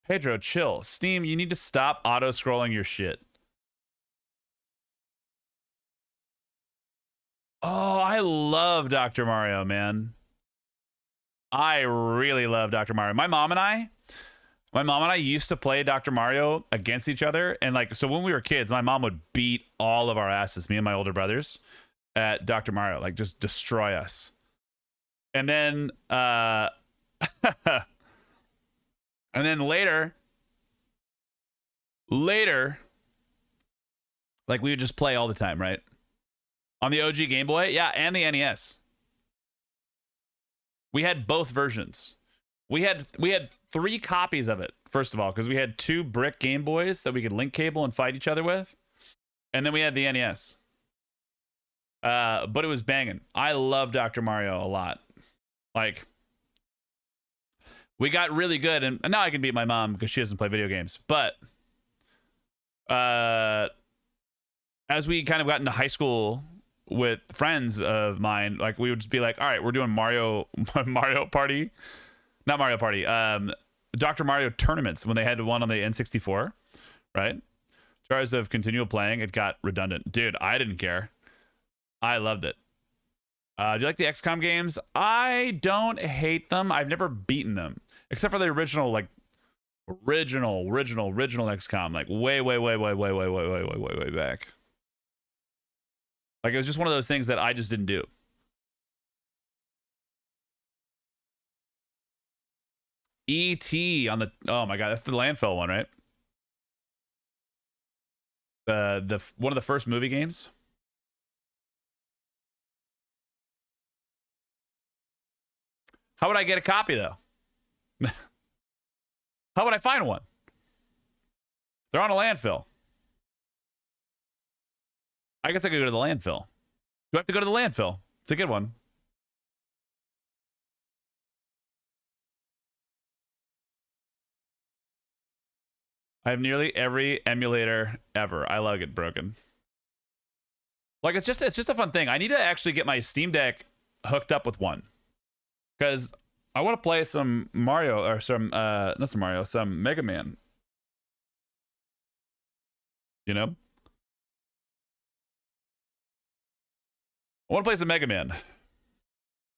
Pedro, chill. Steam, you need to stop auto-scrolling your shit. Oh, I love Dr. Mario, man. I really love Dr. Mario. My mom and I used to play Dr. Mario against each other. And like, so when we were kids, my mom would beat all of our asses, me and my older brothers, at Dr. Mario, like just destroy us. And then, and then later, like we would just play all the time, right? On the OG Game Boy, yeah, and the NES. We had both versions. We had 3 copies of it, first of all, because we had 2 brick Game Boys that we could link cable and fight each other with. And then we had the NES. But it was banging. I love Dr. Mario a lot. Like, we got really good, and now I can beat my mom because she doesn't play video games. But as we kind of got into high school with friends of mine, like we would just be like, all right, we're doing Mario Party. Not Mario Party. Dr. Mario tournaments when they had one on the N64, right? As far as of continual playing, it got redundant. Dude, I didn't care. I loved it. Do you like the XCOM games? I don't hate them. I've never beaten them. Except for the original, like, original XCOM. Like, way back. Like, it was just one of those things that I just didn't do. E.T. on the... Oh, my God. That's the landfill one, right? The one of the first movie games. How would I get a copy, though? How would I find one? They're on a landfill. I guess I could go to the landfill. Do I have to go to the landfill? It's a good one. I have nearly every emulator ever. I like it broken. Like, it's just a fun thing. I need to actually get my Steam Deck hooked up with one. Because I want to play some Mario, or some, not some Mario, some Mega Man. You know? I want to play some Mega Man.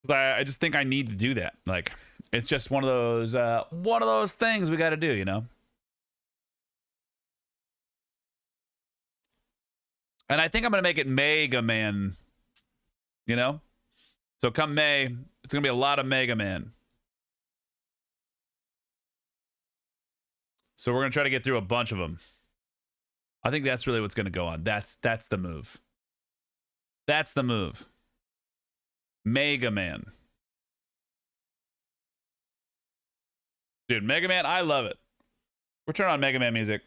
Because I just think I need to do that. Like, it's just one of those things we got to do, you know? And I think I'm going to make it Mega Man. You know? So come May, it's going to be a lot of Mega Man. So we're going to try to get through a bunch of them. I think that's really what's going to go on. That's the move. That's the move. Mega Man. Dude, Mega Man, I love it. We're turning on Mega Man music.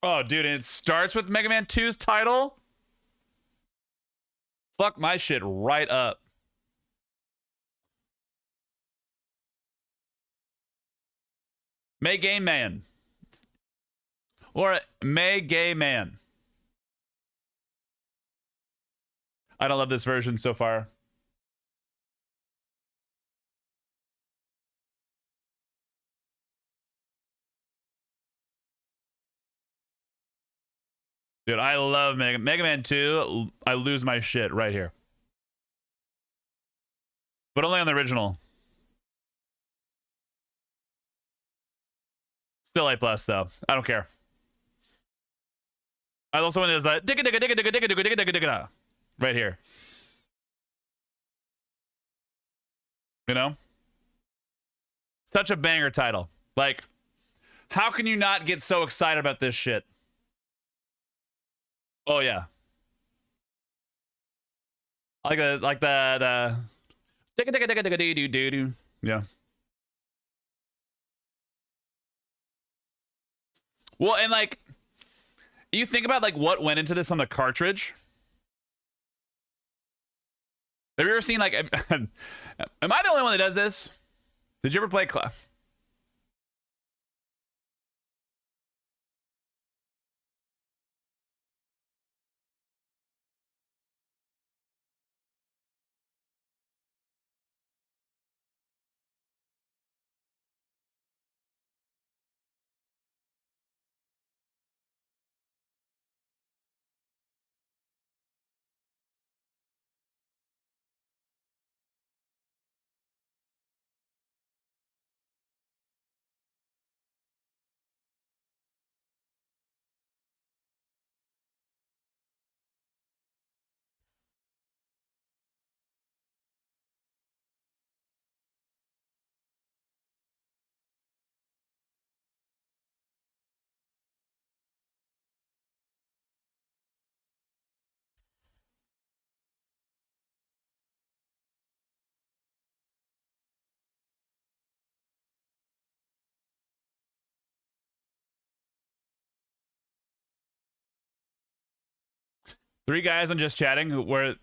Oh, dude, and it starts with Mega Man 2's title? Fuck my shit right up. May Game Man. Or May Gay Man. I don't love this version so far. Dude, I love Mega Man 2. I lose my shit right here. But only on the original. Still A+, though. I don't care. I also want to that digga digga digga digga digga digga digga digga digga right here. You know? Such a banger title. Like, how can you not get so excited about this shit? Oh yeah. Like that digga digga digga digga doo doo doo. Yeah. Well, and like, you think about like what went into this on the cartridge. Have you ever seen, like, am I the only one that does this? Did you ever play Three guys on Just Chatting who were...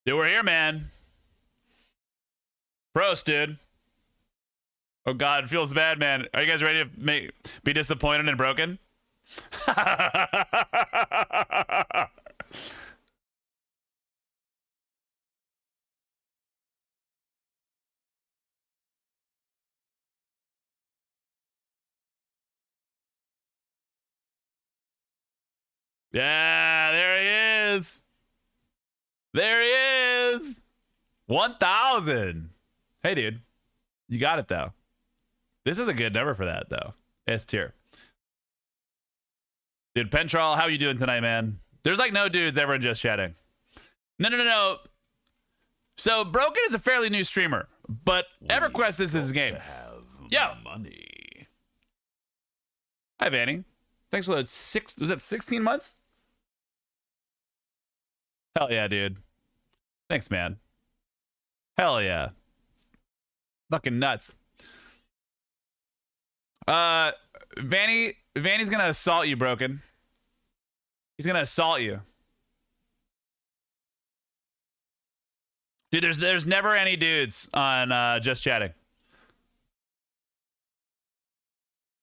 Dude, we're here, man. Prost, dude. Oh, God, it feels bad, man. Are you guys ready to be disappointed and broken? Yeah, there he is. There he is. 1,000. Hey, dude. You got it, though. This is a good number for that, though. S tier. Dude, Pentrol, how you doing tonight, man? There's like no dudes ever in Just Chatting. No. So, Broken is a fairly new streamer, but EverQuest is his game. Yo. Money. Hi, Vanny. Thanks for those was that 16 months? Hell yeah, dude. Thanks, man. Hell yeah. Fucking nuts. Vanny's gonna assault you, Broken. He's gonna assault you. Dude, there's never any dudes on Just Chatting.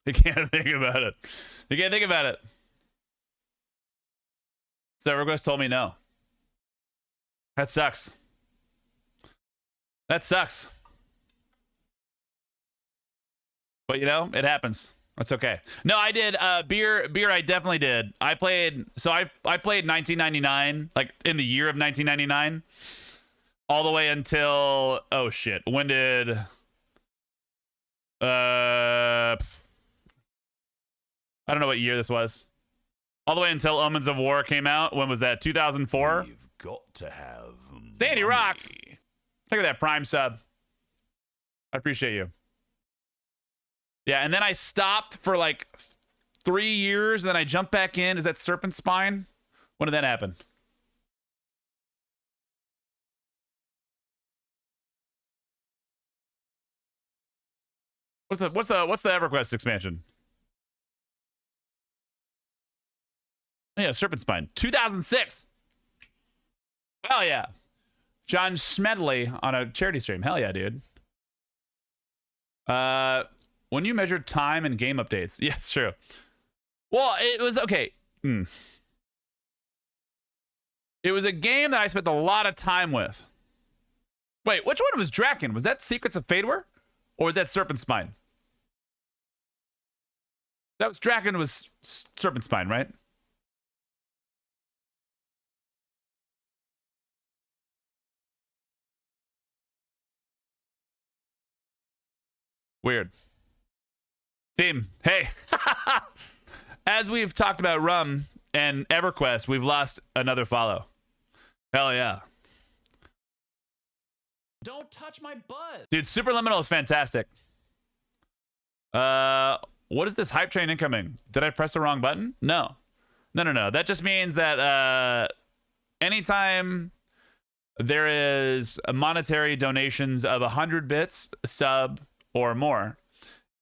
You can't think about it. You can't think about it. So EverQuest told me no. That sucks. That sucks. But you know, it happens. That's okay. No, I did. Beer. I definitely did. I played. So I played 1999, like in the year of 1999, all the way until. Oh shit. When did? I don't know what year this was. All the way until Omens of War came out. When was that? 2004. You've got to have Sandy money. rocks. Look at that Prime sub. I appreciate you. Yeah, and then I stopped for like 3 years, and then I jumped back in. Is that Serpent Spine? When did that happen? What's the EverQuest expansion? Oh, yeah, Serpent Spine. 2006. Hell yeah. John Smedley on a charity stream. Hell yeah, dude. When you measure time and game updates. Yeah, it's true. Well, it was okay. It was a game that I spent a lot of time with. Wait, which one was Draken? Was that Secrets of Fadewar? Or was that Serpent Spine? That was Draken was Serpent Spine, right? Weird. Team, hey. As we've talked about Rum and EverQuest, we've lost another follow. Hell yeah. Don't touch my butt. Dude, Superliminal is fantastic. What is this hype train incoming? Did I press the wrong button? No. No. That just means that anytime there is a monetary donations of 100 bits, sub, or more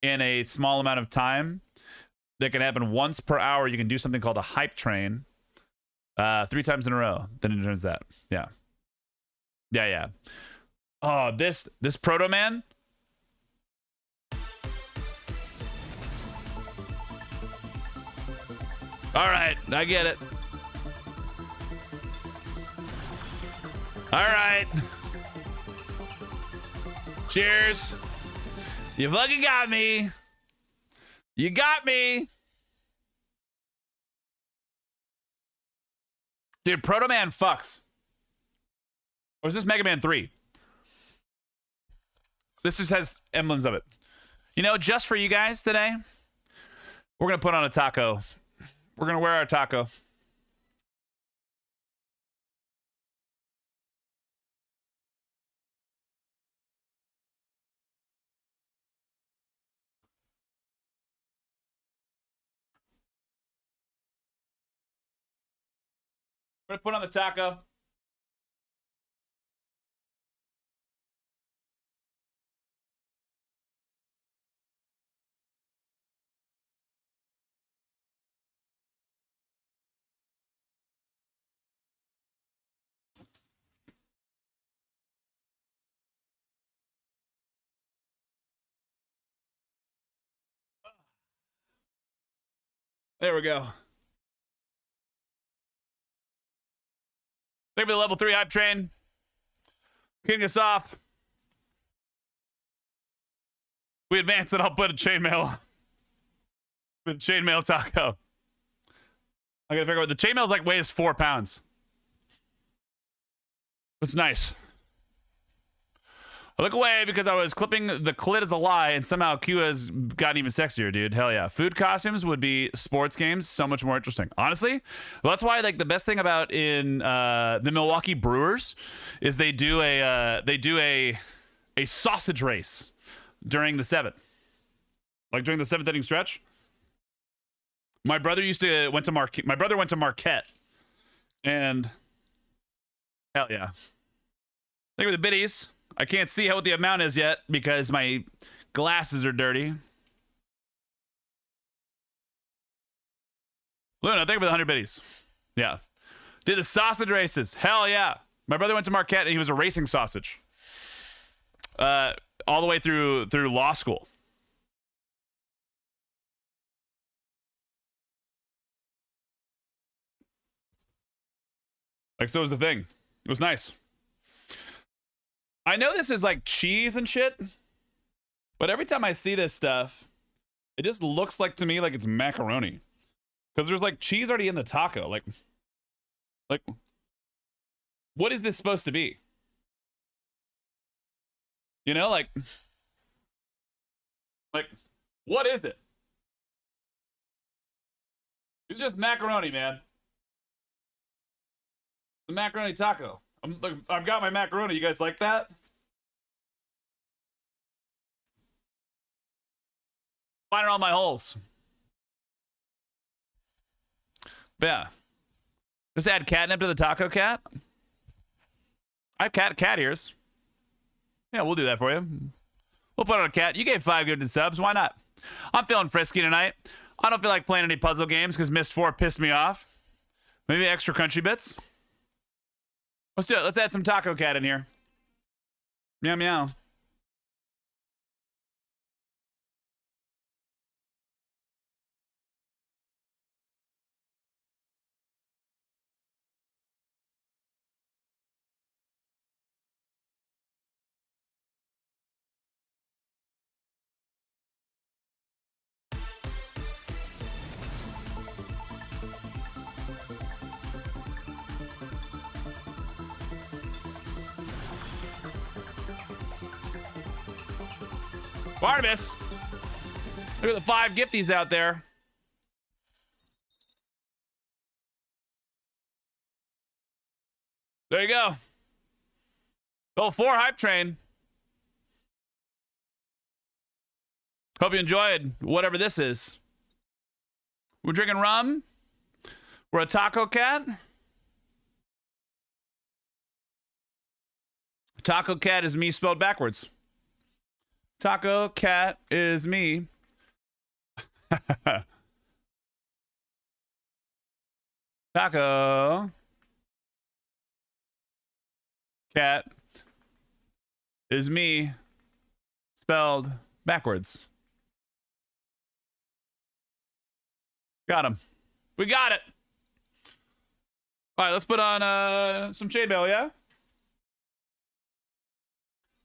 in a small amount of time, that can happen once per hour. You can do something called a hype train 3 times in a row. Then it turns that. Yeah. Yeah, yeah. Oh, this Proto Man. All right, I get it. All right. Cheers. You fucking got me. You got me. Dude, Proto Man fucks. Or is this Mega Man 3? This just has emblems of it. You know, just for you guys today, we're going to put on a taco. We're going to wear our taco. We're going to put on the taco. There we go. Maybe the level 3 hype train. Kicking us off. We advance it. I'll put a chainmail. The chainmail taco. I gotta figure out the chainmail's like weighs 4 pounds. It's nice. I look away because I was clipping the clit as a lie, and somehow Q has gotten even sexier, dude. Hell yeah. Food costumes would be sports games so much more interesting. Honestly, well, that's why like the best thing about in the Milwaukee Brewers is they do a sausage race during the 7th. Like during the 7th inning stretch. My brother went to Marquette. And hell yeah. Think of the biddies. I can't see what the amount is yet because my glasses are dirty. Luna, thank you for the 100 biddies. Yeah. Did the sausage races. Hell yeah. My brother went to Marquette and he was a racing sausage. All the way through law school. Like, so was the thing. It was nice. I know this is like cheese and shit, but every time I see this stuff, it just looks like to me like it's macaroni. Because there's like cheese already in the taco. Like, what is this supposed to be? You know, like, what is it? It's just macaroni, man. The macaroni taco. I've got my macaroni. You guys like that? Find all my holes. But yeah. Just add catnip to the taco cat. I have cat ears. Yeah, we'll do that for you. We'll put on a cat. You gave 5 gifted subs. Why not? I'm feeling frisky tonight. I don't feel like playing any puzzle games because Myst IV pissed me off. Maybe extra country bits. Let's do it. Let's add some taco cat in here. Meow meow. Barnabas, look at the 5 gifties out there. There you go. Level 4 hype train. Hope you enjoyed whatever this is. We're drinking rum. We're a taco cat. Taco cat is me spelled backwards. Taco cat is me. Taco cat is me spelled backwards. Got him. We got it. All right, let's put on some chainmail, yeah? Let's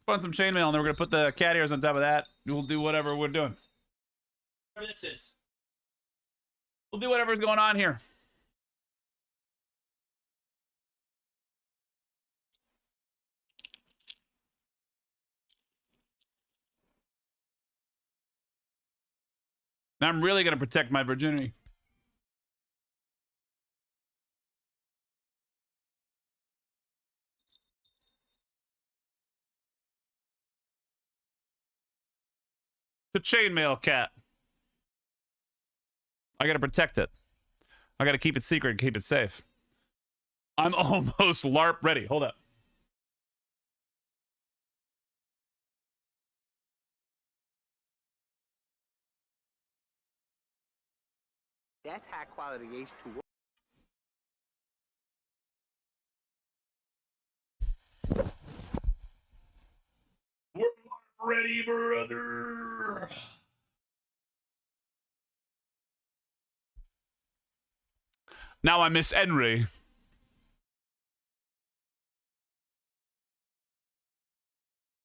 put on some chainmail, and then we're going to put the cat ears on top of that. We'll do whatever we're doing. Whatever this is. We'll do whatever's going on here. Now I'm really going to protect my virginity. The chainmail cat. I gotta protect it. I gotta keep it secret and keep it safe. I'm almost LARP ready. Hold up. That's high quality H2O. We're ready, brother. Now I miss Henry.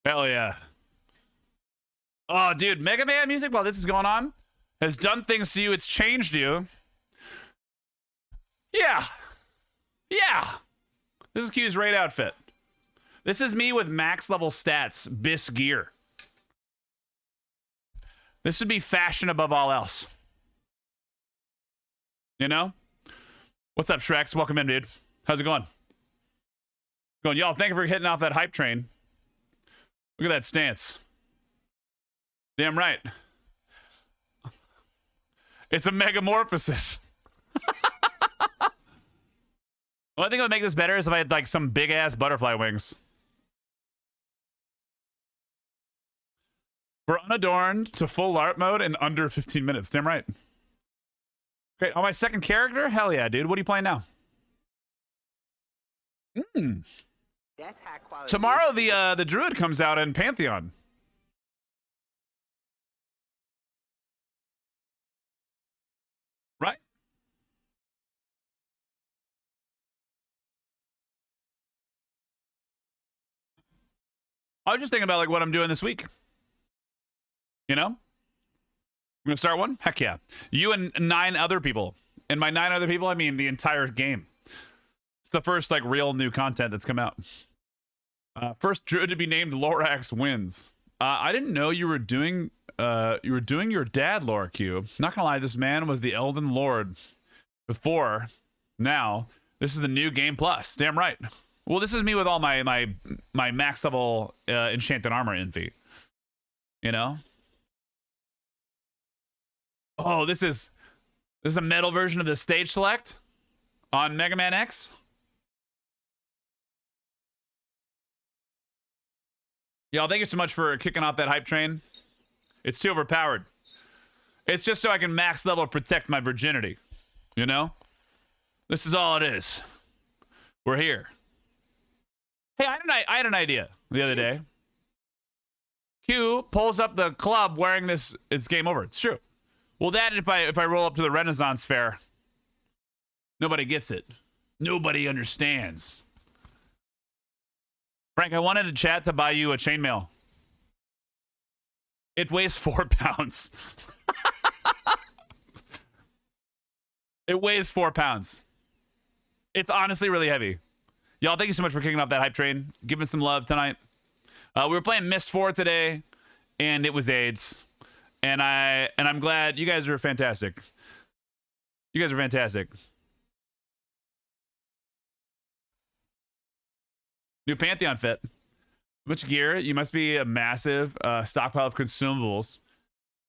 Hell yeah. Oh, dude, Mega Man music while this is going on has done things to you. It's changed you. Yeah. Yeah. This is Q's raid outfit. This is me with max level stats, bis gear. This would be fashion above all else. You know? What's up, Shrex? Welcome in, dude. How's it going? Going, y'all, thank you for hitting off that hype train. Look at that stance. Damn right. It's a megamorphosis. The only thing that would make this better is if I had like some big ass butterfly wings. We're unadorned to full LARP mode in under 15 minutes. Damn right. Great. On my second character? Hell yeah, dude. What are you playing now? That's high quality. Tomorrow the druid comes out in Pantheon. Right? I was just thinking about like what I'm doing this week. You know? I'm gonna start one? Heck yeah. You and 9 other people. And by 9 other people, I mean the entire game. It's the first like real new content that's come out. First druid to be named Lorax wins. I didn't know you were doing your dad lore, Q. Not gonna lie, this man was the Elden Lord before. Now, this is the new game plus. Damn right. Well, this is me with all my max level enchanted armor envy. You know? Oh, this is a metal version of the stage select on Mega Man X. Y'all, thank you so much for kicking off that hype train. It's too overpowered. It's just so I can max level protect my virginity. You know? This is all it is. We're here. Hey, I had an idea the other day. Q pulls up the club wearing this. It's game over. It's true. Well, that if I roll up to the Renaissance Fair, nobody gets it. Nobody understands. Frank, I wanted to chat to buy you a chainmail. It weighs 4 pounds. It weighs 4 pounds. It's honestly really heavy. Y'all, thank you so much for kicking off that hype train. Give us some love tonight. We were playing Myst IV today, and it was AIDS. And I'm glad you guys are fantastic. You guys are fantastic. New Pantheon fit. Much gear. You must be a massive stockpile of consumables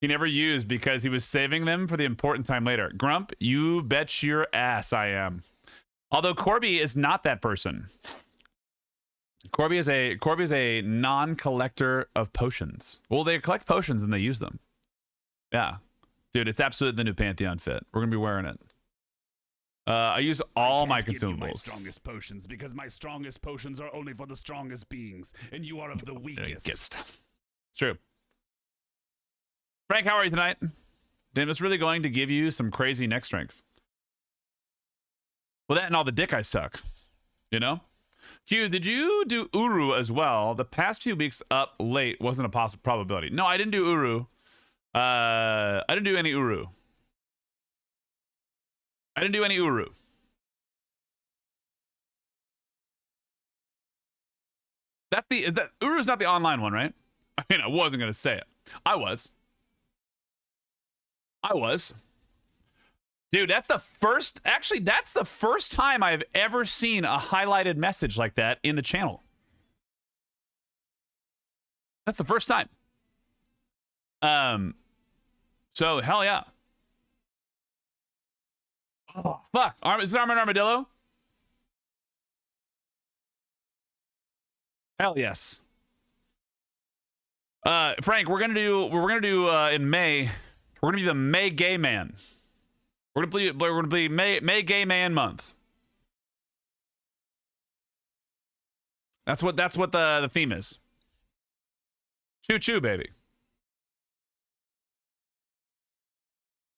he never used because he was saving them for the important time later. Grump, you bet your ass I am. Although Corby is not that person. Corby is a non-collector of potions. Well, they collect potions and they use them. Yeah. Dude, it's absolutely the new Pantheon fit. We're going to be wearing it. I use all my Give you my consumables. strongest potions because my strongest potions are only for the strongest beings, and you are of the weakest. It's true. Frank, how are you tonight? Dan was really going to give you some crazy neck strength. Well, that and all the dick I suck. You know? Hugh, did you do Uru as well? The past few weeks up late wasn't a possible probability. No, I didn't do Uru. I didn't do any Uru. I didn't do any Uru. Uru's not the online one, right? I mean, I wasn't gonna say it. I was. Dude, that's the first time I've ever seen a highlighted message like that in the channel. That's the first time. So hell yeah. Oh, fuck. Is it Armored Armadillo? Hell yes. Frank, we're gonna do in May. We're gonna be the May Gay Man. We're gonna be May Gay Man month. That's what the theme is. Choo choo, baby.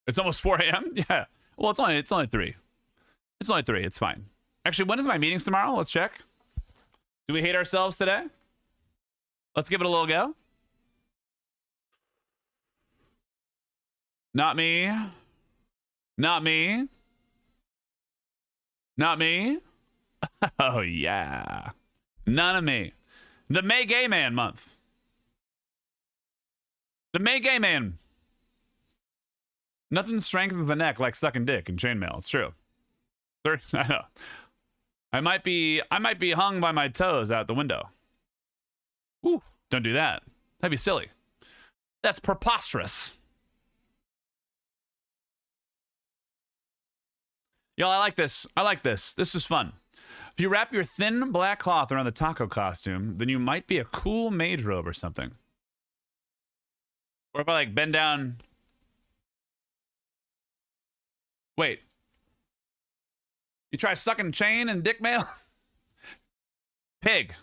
It's almost 4 a.m. Yeah. Well, it's only 3. It's only 3. It's fine. Actually, when is my meetings tomorrow? Let's check. Do we hate ourselves today? Let's give it a little go. Not me. Not me. Not me. Oh, yeah. None of me. The May Gay Man month. The May Gay Man. Nothing strengthens the neck like sucking dick and chainmail. It's true. I know. I might be hung by my toes out the window. Ooh, don't do that. That'd be silly. That's preposterous. Yo, I like this. This is fun. If you wrap your thin black cloth around the taco costume, then you might be a cool mage robe or something. Or if I like bend down. Wait. You try sucking chain and dick mail? Pig,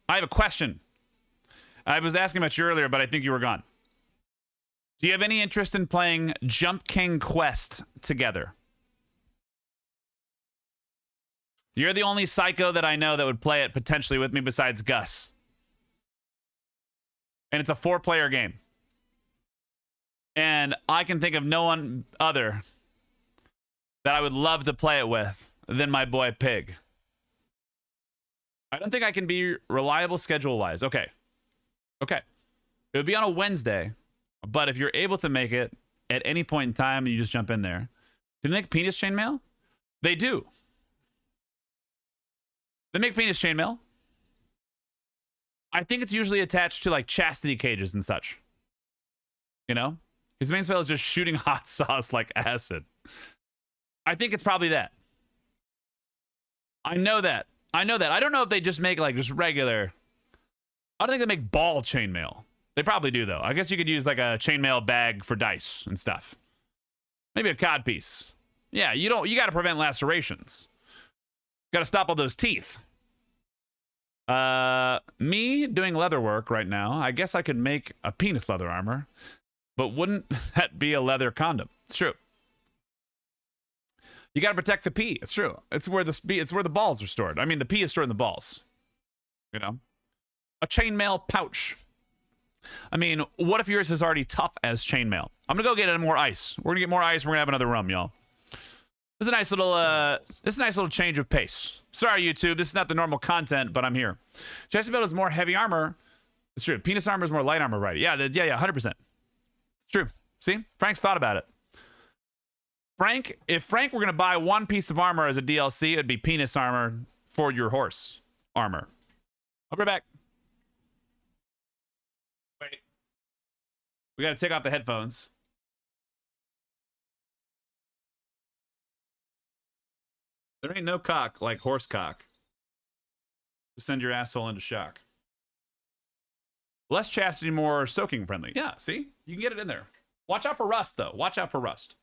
I have a question. I was asking about you earlier, but I think you were gone. Do you have any interest in playing Jump King Quest together? You're the only psycho that I know that would play it potentially with me besides Gus. And it's a 4-player game. And I can think of no one other that I would love to play it with than my boy Pig. I don't think I can be reliable schedule-wise. Okay. It would be on a Wednesday, but if you're able to make it at any point in time, you just jump in there. Do they make penis chainmail? They do. They make penis chainmail. I think it's usually attached to like chastity cages and such. You know? His main spell is just shooting hot sauce like acid. I think it's probably that. I know that. I don't know if they just make like just regular. I don't think they make ball chainmail. They probably do though. I guess you could use like a chainmail bag for dice and stuff. Maybe a cod piece. Yeah, you got to prevent lacerations. Got to stop all those teeth. Me doing leather work right now. I guess I could make a penis leather armor, but wouldn't that be a leather condom? It's true. You got to protect the pee. It's true. It's where the balls are stored. I mean, the pee is stored in the balls. You know, a chainmail pouch. I mean, what if yours is already tough as chainmail? I'm gonna go get more ice. We're gonna get more ice. We're gonna have another rum, y'all. This is a nice little change of pace. Sorry, YouTube. This is not the normal content, but I'm here. Chest build is more heavy armor. It's true. Penis armor is more light armor, right? Yeah, 100%. It's true. See, Frank's thought about it. If Frank were gonna buy one piece of armor as a DLC, it'd be penis armor for your horse armor. I'll be right back. Wait. We gotta take off the headphones. There ain't no cock like horse cock to send your asshole into shock. Less chastity, more soaking friendly. Yeah, see? You can get it in there. Watch out for rust, though. Watch out for rust.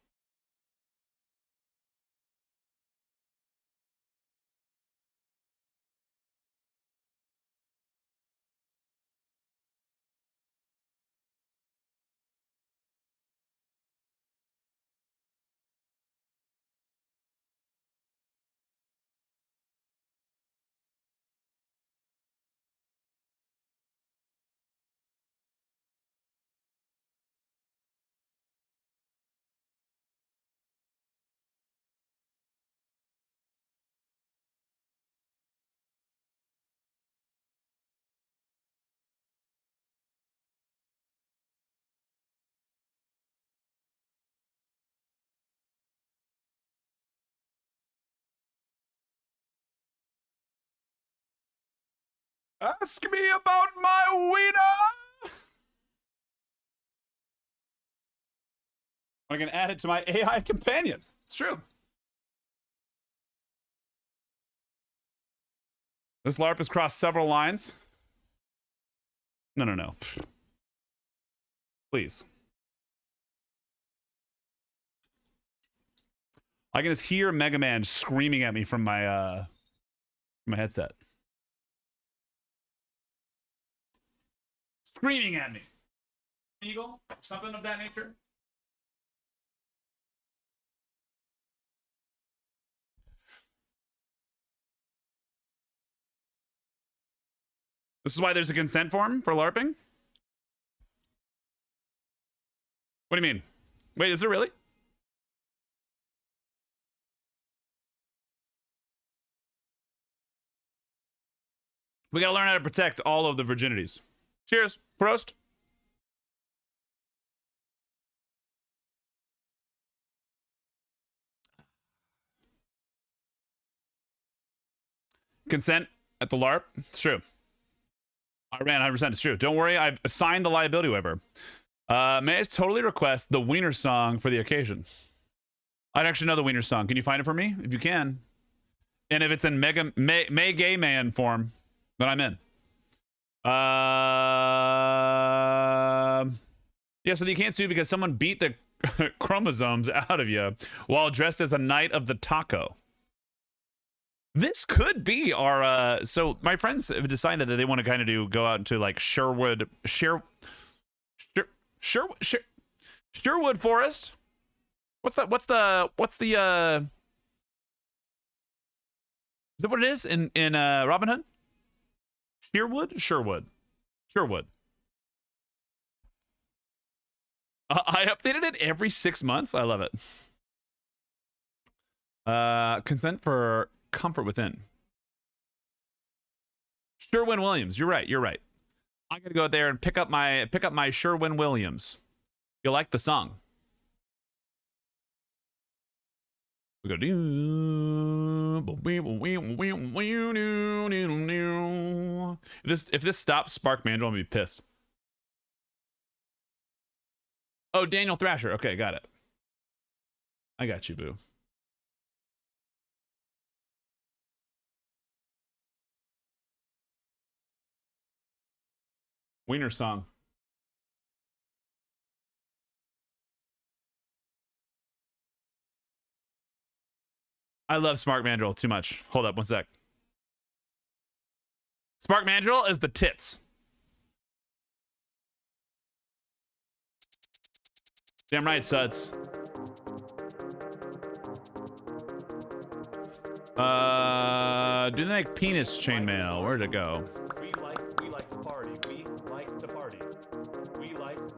Ask me about my wiener. I can add it to my AI companion. It's true. This LARP has crossed several lines. No. Please. I can just hear Mega Man screaming at me from my headset. Screaming at me. Eagle? Something of that nature? This is why there's a consent form for LARPing? What do you mean? Wait, is there really? We gotta learn how to protect all of the virginities. Cheers. Prost. Consent at the LARP? It's true. I ran 100%. It's true. Don't worry. I've signed the liability waiver. May I totally request the Wiener song for the occasion? I'd actually know the Wiener song. Can you find it for me? If you can. And if it's in May Gay Man form, then I'm in. Yeah, so you can't sue because someone beat the chromosomes out of you while dressed as a knight of the taco. This could be our so my friends have decided that they want to kind of go out to like Sherwood Forest. What's the is that what it is in Robin Hood? Sherwood. I updated it every 6 months. I love it. Consent for comfort within. Sherwin-Williams. You're right. I gotta go out there and pick up my Sherwin-Williams. You'll like the song. We go if this stops Spark Mandrill, I'm gonna be pissed. Oh, Daniel Thrasher. Okay, got it. I got you, boo. Wiener song. I love Spark Mandrill too much. Hold up one sec. Spark Mandrill is the tits. Damn right, Suds. Do they make penis chainmail? Where'd it go? We like to party. We like to party. We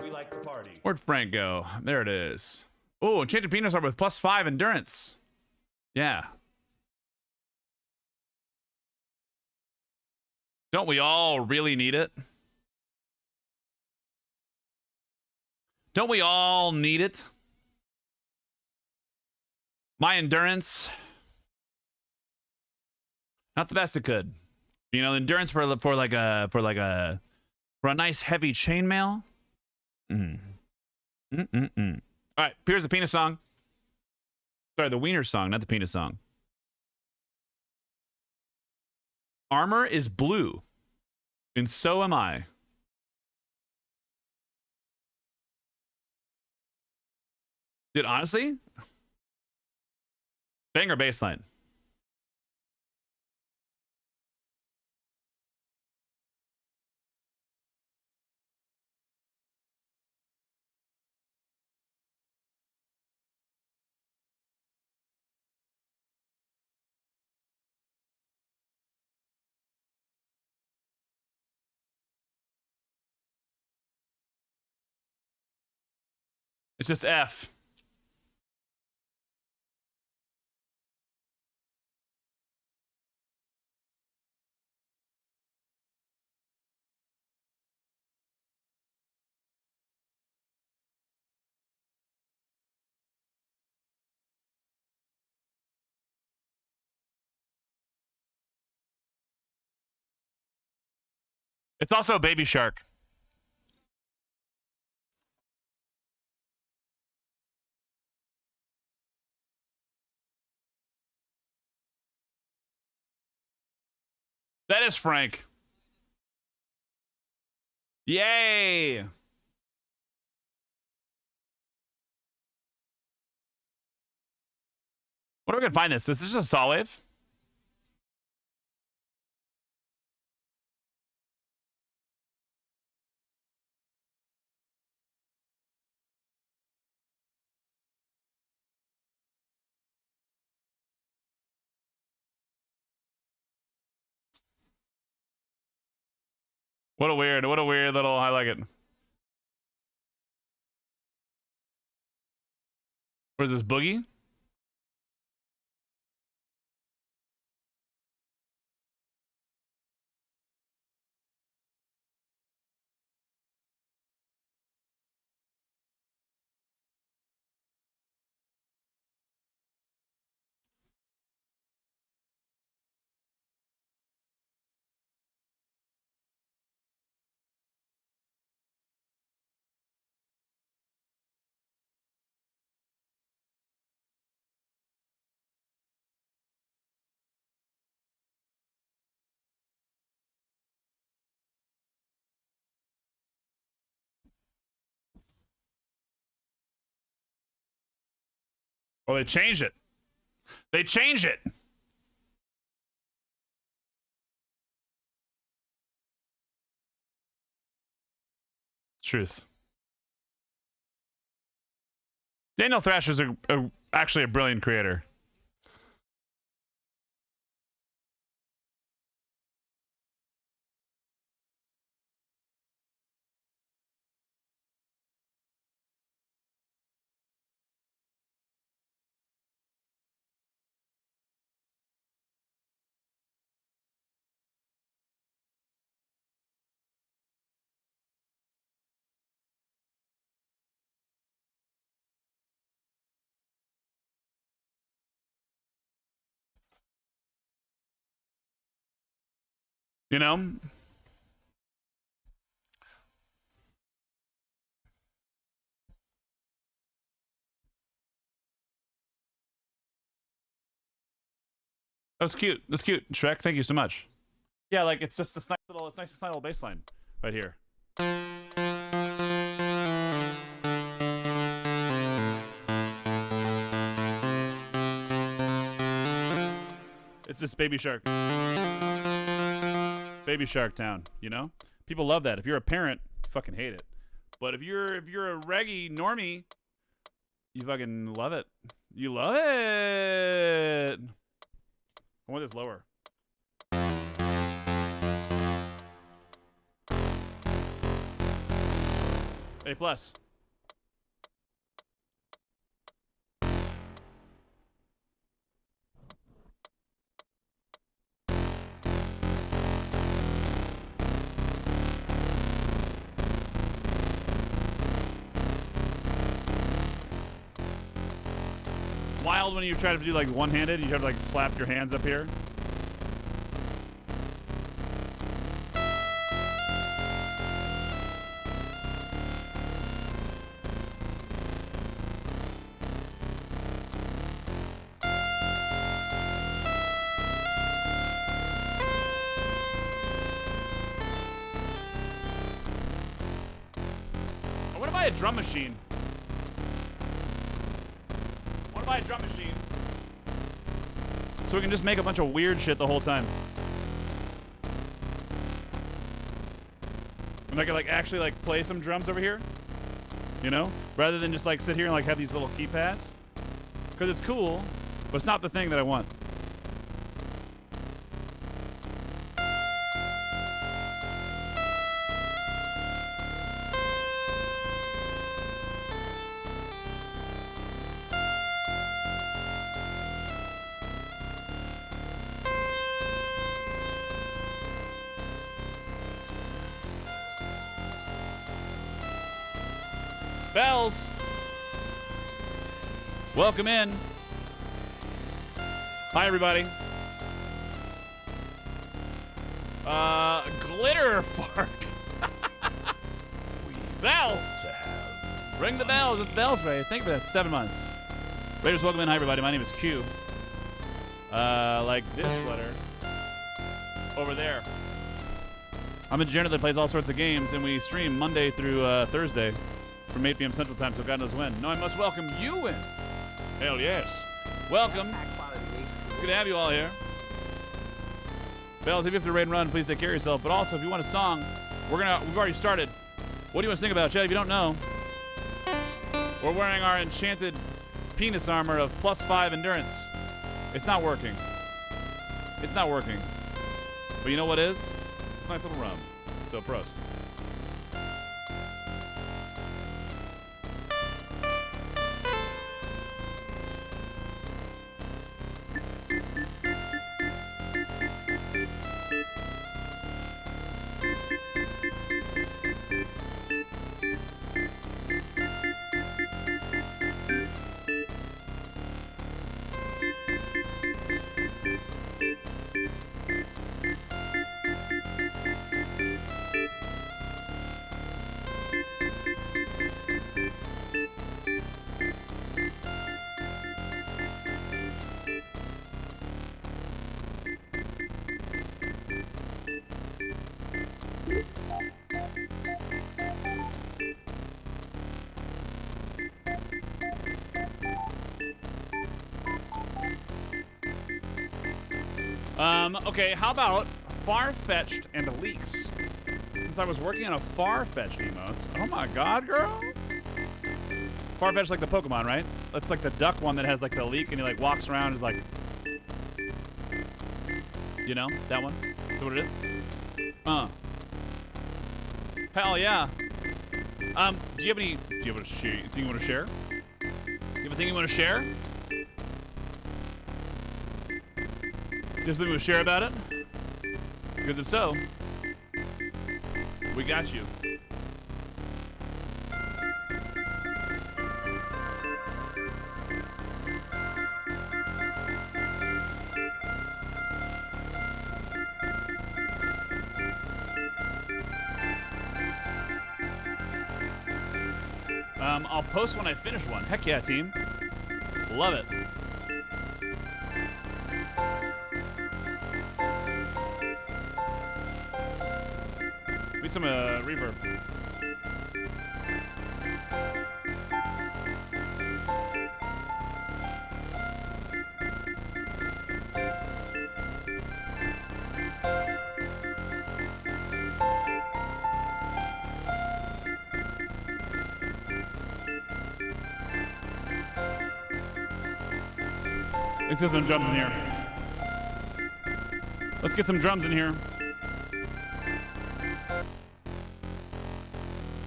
like to party. Where'd Frank go? There it is. Oh, enchanted penis are with +5 endurance. Yeah. Don't we all really need it? Don't we all need it? My endurance, not the best it could. You know, endurance for a nice heavy chainmail. All right, here's the penis song. Sorry, the wiener song, not the penis song. Armor is blue, and so am I. Dude, honestly, banger baseline. It's just F. It's also a baby shark. That is Frank. Yay! Where are we gonna find this? Is this just a saw wave? What a weird little, I like it. Where's this boogie? Oh, they changed it. They changed it. Truth. Daniel Thrasher's actually a brilliant creator. You know? That was cute. That's cute, Shrek. Thank you so much. Yeah, like it's just this nice little, it's nice little bass line right here. It's just Baby Shark. Baby Shark Town, you know? People love that. If you're a parent, you fucking hate it. But if you're a reggae normie, you fucking love it. You love it. I want this lower. A plus. Wild when you try to do like one-handed, you try to like slap your hands up here. I want to buy a drum machine. Buy a drum machine so we can just make a bunch of weird shit the whole time. And I can like actually like play some drums over here, you know, rather than just like sit here and like have these little keypads, because it's cool, but it's not the thing that I want. Bells. Welcome in. Hi, everybody. Glitter Fark. Bells. Ring the bells. It's Bells Ray. Thank you for that. 7 months. Raiders, welcome in. Hi, everybody. My name is Q. Like this sweater. Over there. I'm a degenerate that plays all sorts of games, and we stream Monday through Thursday from 8 p.m. Central Time, so God knows when. No, I must welcome you in. Hell yes. Welcome. Good to have you all here. Bells, if you have to raid and run, please take care of yourself. But also, if you want a song, we've already started. What do you want to sing about, Chad? If you don't know, we're wearing our enchanted penis armor of +5 endurance. It's not working. It's not working. But you know what is? It's a nice little rum. So prost. Okay, how about far-fetched and leaks? Since I was working on a far-fetched emotes. Oh my god, girl. Far-fetched like the Pokemon, right? That's like the duck one that has like the leak and he like walks around and is like... You know, that one? Is that what it is? Hell yeah. Do you have any... Do you have a thing you want to share? Do you have a thing you want to share? Do you have something to share about it? Because if so, we got you. I'll post when I finish one. Heck yeah, team. Love it. Need some reverb. Let's get some drums in here. Let's get some drums in here.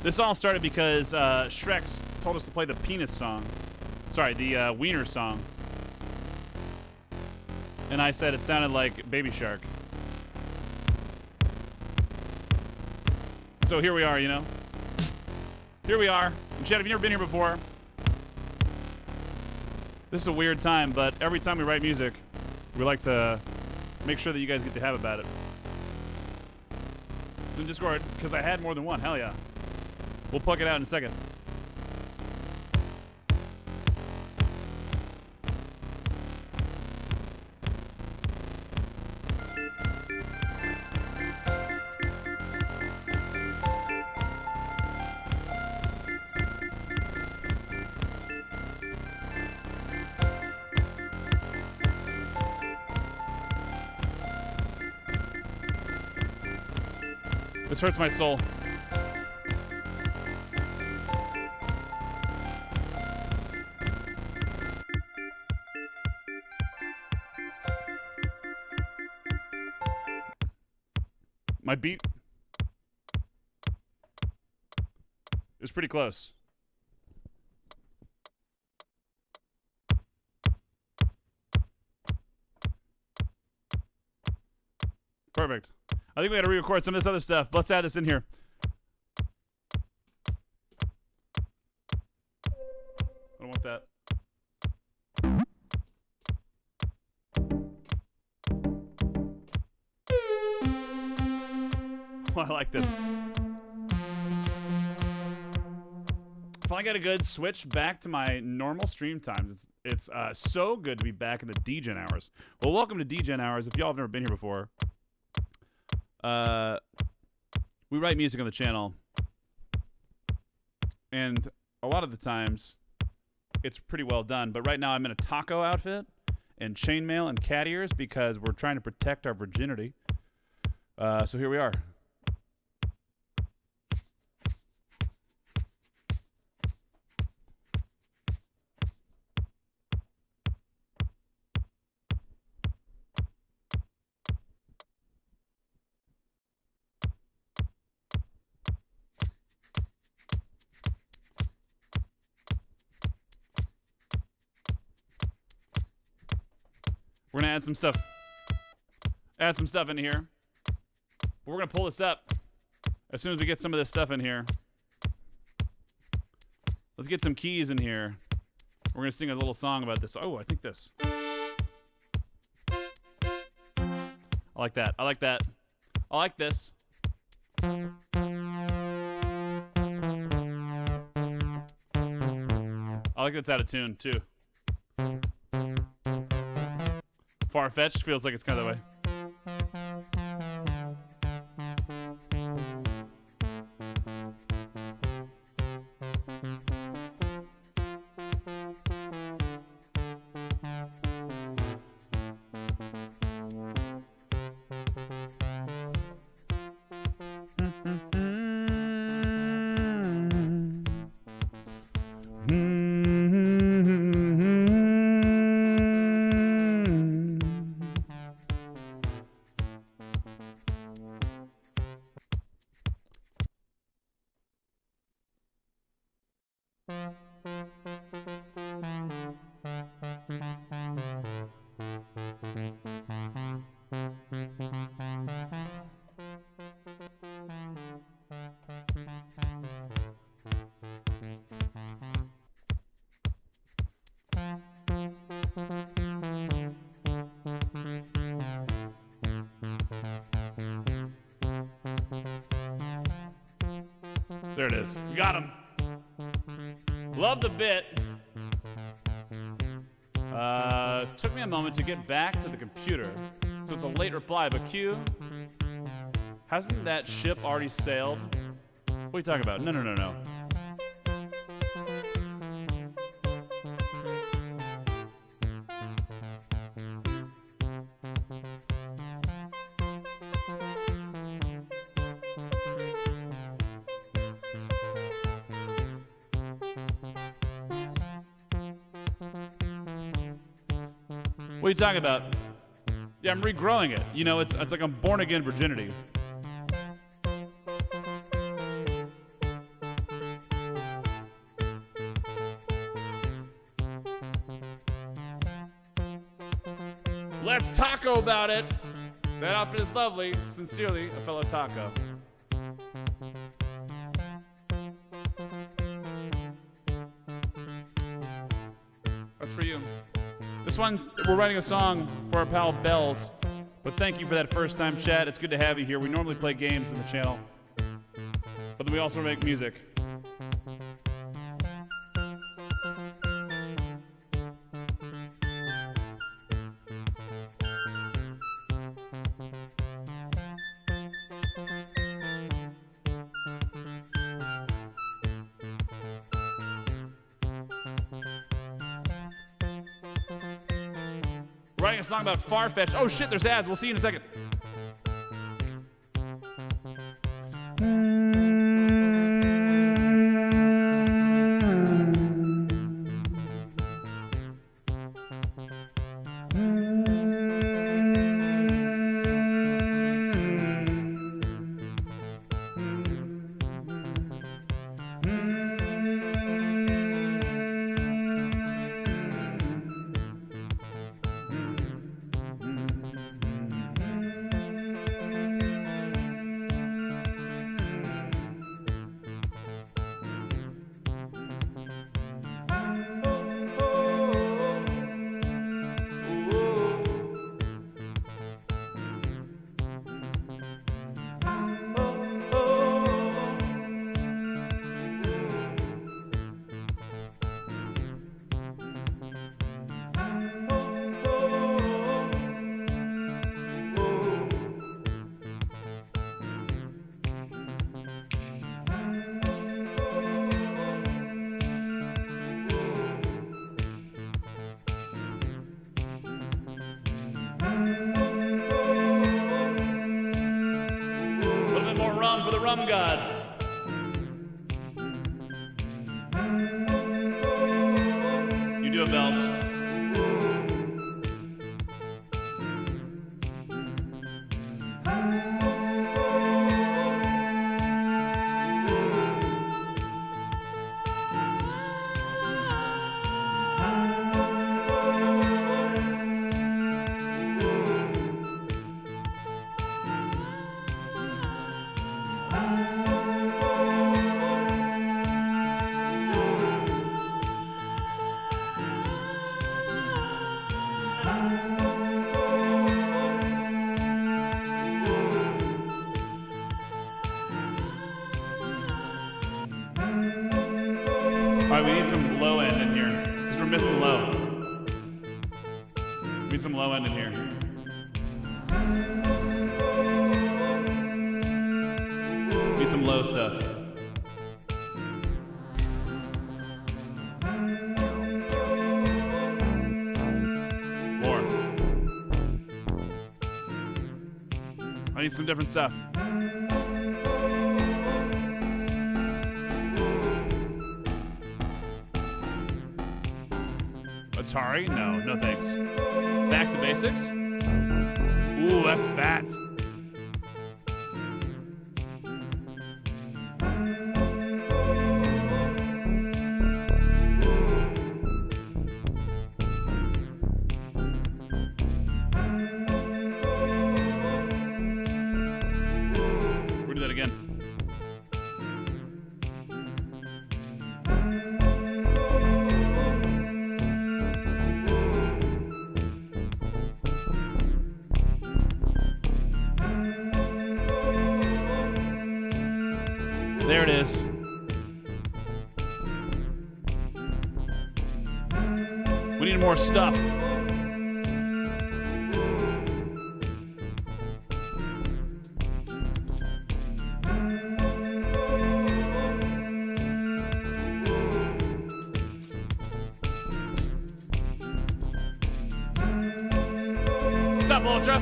This all started because Shrex told us to play the penis song. Sorry, the wiener song. And I said it sounded like Baby Shark. So here we are, you know. Here we are. And Chad, have you never been here before? This is a weird time, but every time we write music, we like to make sure that you guys get to have about it. In Discord, because I had more than one. Hell yeah. We'll plug it out in a second. This hurts my soul. My beat is pretty close. Perfect. I think we gotta re-record some of this other stuff. Let's add this in here. I don't want that. I like this. Finally got a good switch back to my normal stream times. It's so good to be back in the DGen hours. Well, welcome to DGen hours. If y'all have never been here before, we write music on the channel, and a lot of the times it's pretty well done. But right now I'm in a taco outfit and chainmail and cat ears because we're trying to protect our virginity. So here we are. We're gonna add some stuff in here. We're gonna pull this up as soon as we get some of this stuff in here. Let's get some keys in here. We're gonna sing a little song about this. Oh, I think this. I like that. I like that. I like this. I like that's out of tune too. Far-fetched feels like it's kind of that way. There it is. We got him. Love the bit. Took me a moment to get back to the computer, so it's a late reply. But Q, hasn't that ship already sailed? What are you talking about? No. What are you talking about? Yeah, I'm regrowing it. You know, it's like I'm born again virginity. Let's taco about it. That outfit is lovely. Sincerely, a fellow taco. That's for you. This one, we're writing a song for our pal Bells, but thank you for that first time chat. It's good to have you here. We normally play games in the channel, but then we also make music. Writing a song about Farfetch. Oh shit, there's ads. We'll see you in a second. rum god. You do it, Bells. All right, we need some low end in here because we're missing low. We need some low end in here. Need some low stuff. More. I need some different stuff. Atari? No, no thanks. Back to basics? Ooh, that's fat. We'll do that again. There it is. We need more stuff. What's up, Ultra?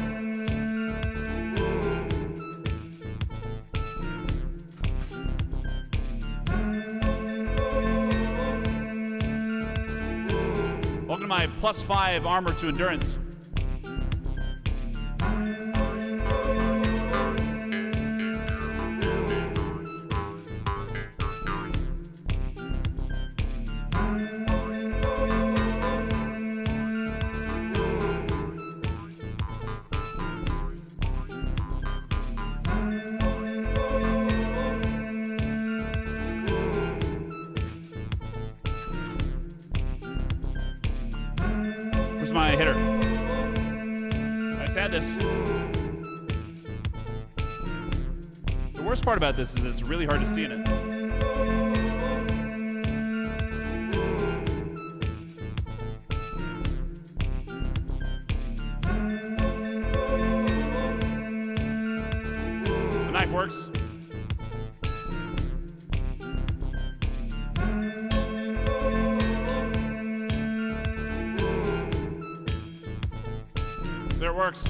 Welcome to my +5 armor to endurance. Where's my hitter? I just had this. The worst part about this is it's really hard to see in it. The knife works. There it works.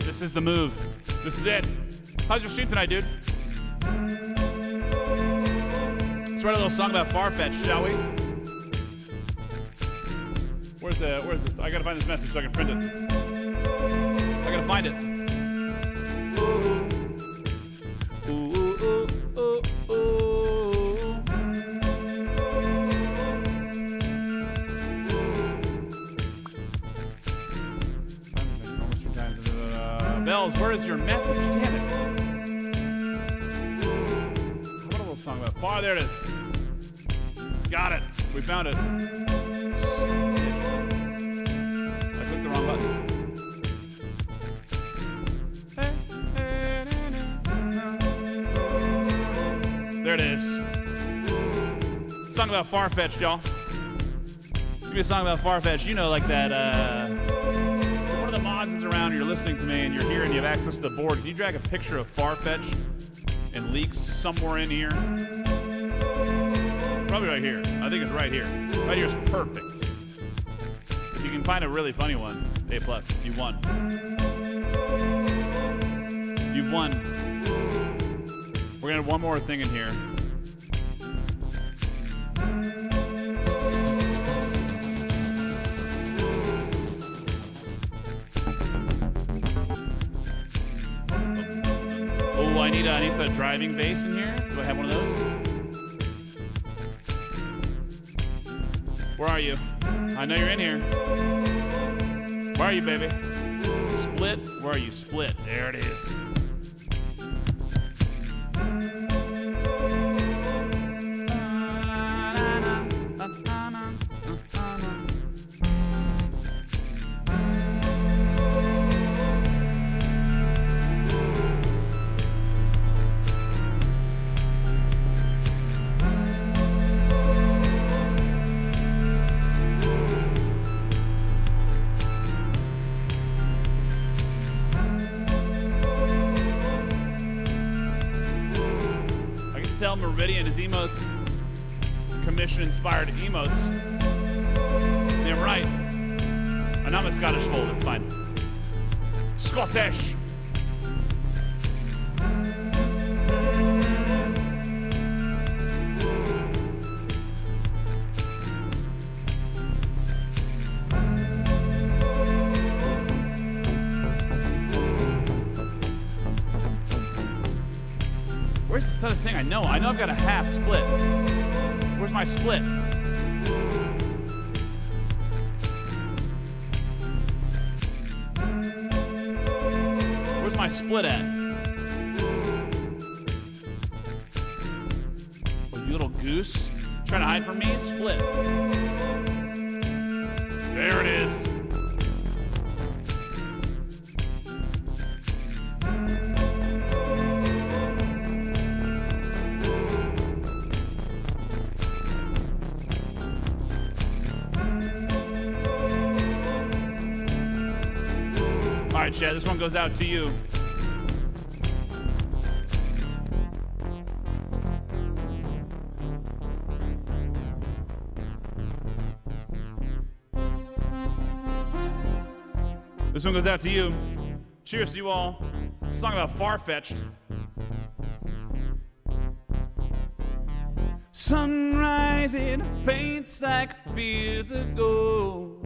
This is the move. This is it. How's your stream tonight, dude? Let's write a little song about Farfetch, shall we? Where's this? I gotta find this message so I can print it. I gotta find it. Ooh, ooh, ooh, ooh, ooh. Bells, where is your message? Damn it. How about a little song about far? There it is. Got it. We found it. I clicked the wrong button. There it is. Song about Farfetch'd, y'all. Give me a song about Farfetch'd. You know, like that, one of the mods is around, you're listening to me, and you're here and you have access to the board. Can you drag a picture of Farfetch'd and leaks somewhere in here? Probably right here. I think it's right here. Right here is perfect. If you can find a really funny one, A+. You won. You've won. We're gonna have one more thing in here. Oh, I need a driving bass in here. Do I have one of those? Where are you? I know you're in here. Where are you, baby? Split? Where are you? Split. There it is. Meridian is emotes. Commission-inspired emotes. Damn right. And I'm a Scottish fold, it's fine. Scottish! Where's this other thing? I know I've got a half split. Where's my split? Where's my split at? Oh, you little goose. Trying to hide from me? Split. There it is. Chad, this one goes out to you. This one goes out to you. Cheers to you all. It's a song about Farfetch'd. Sunrise in paints like fields of gold.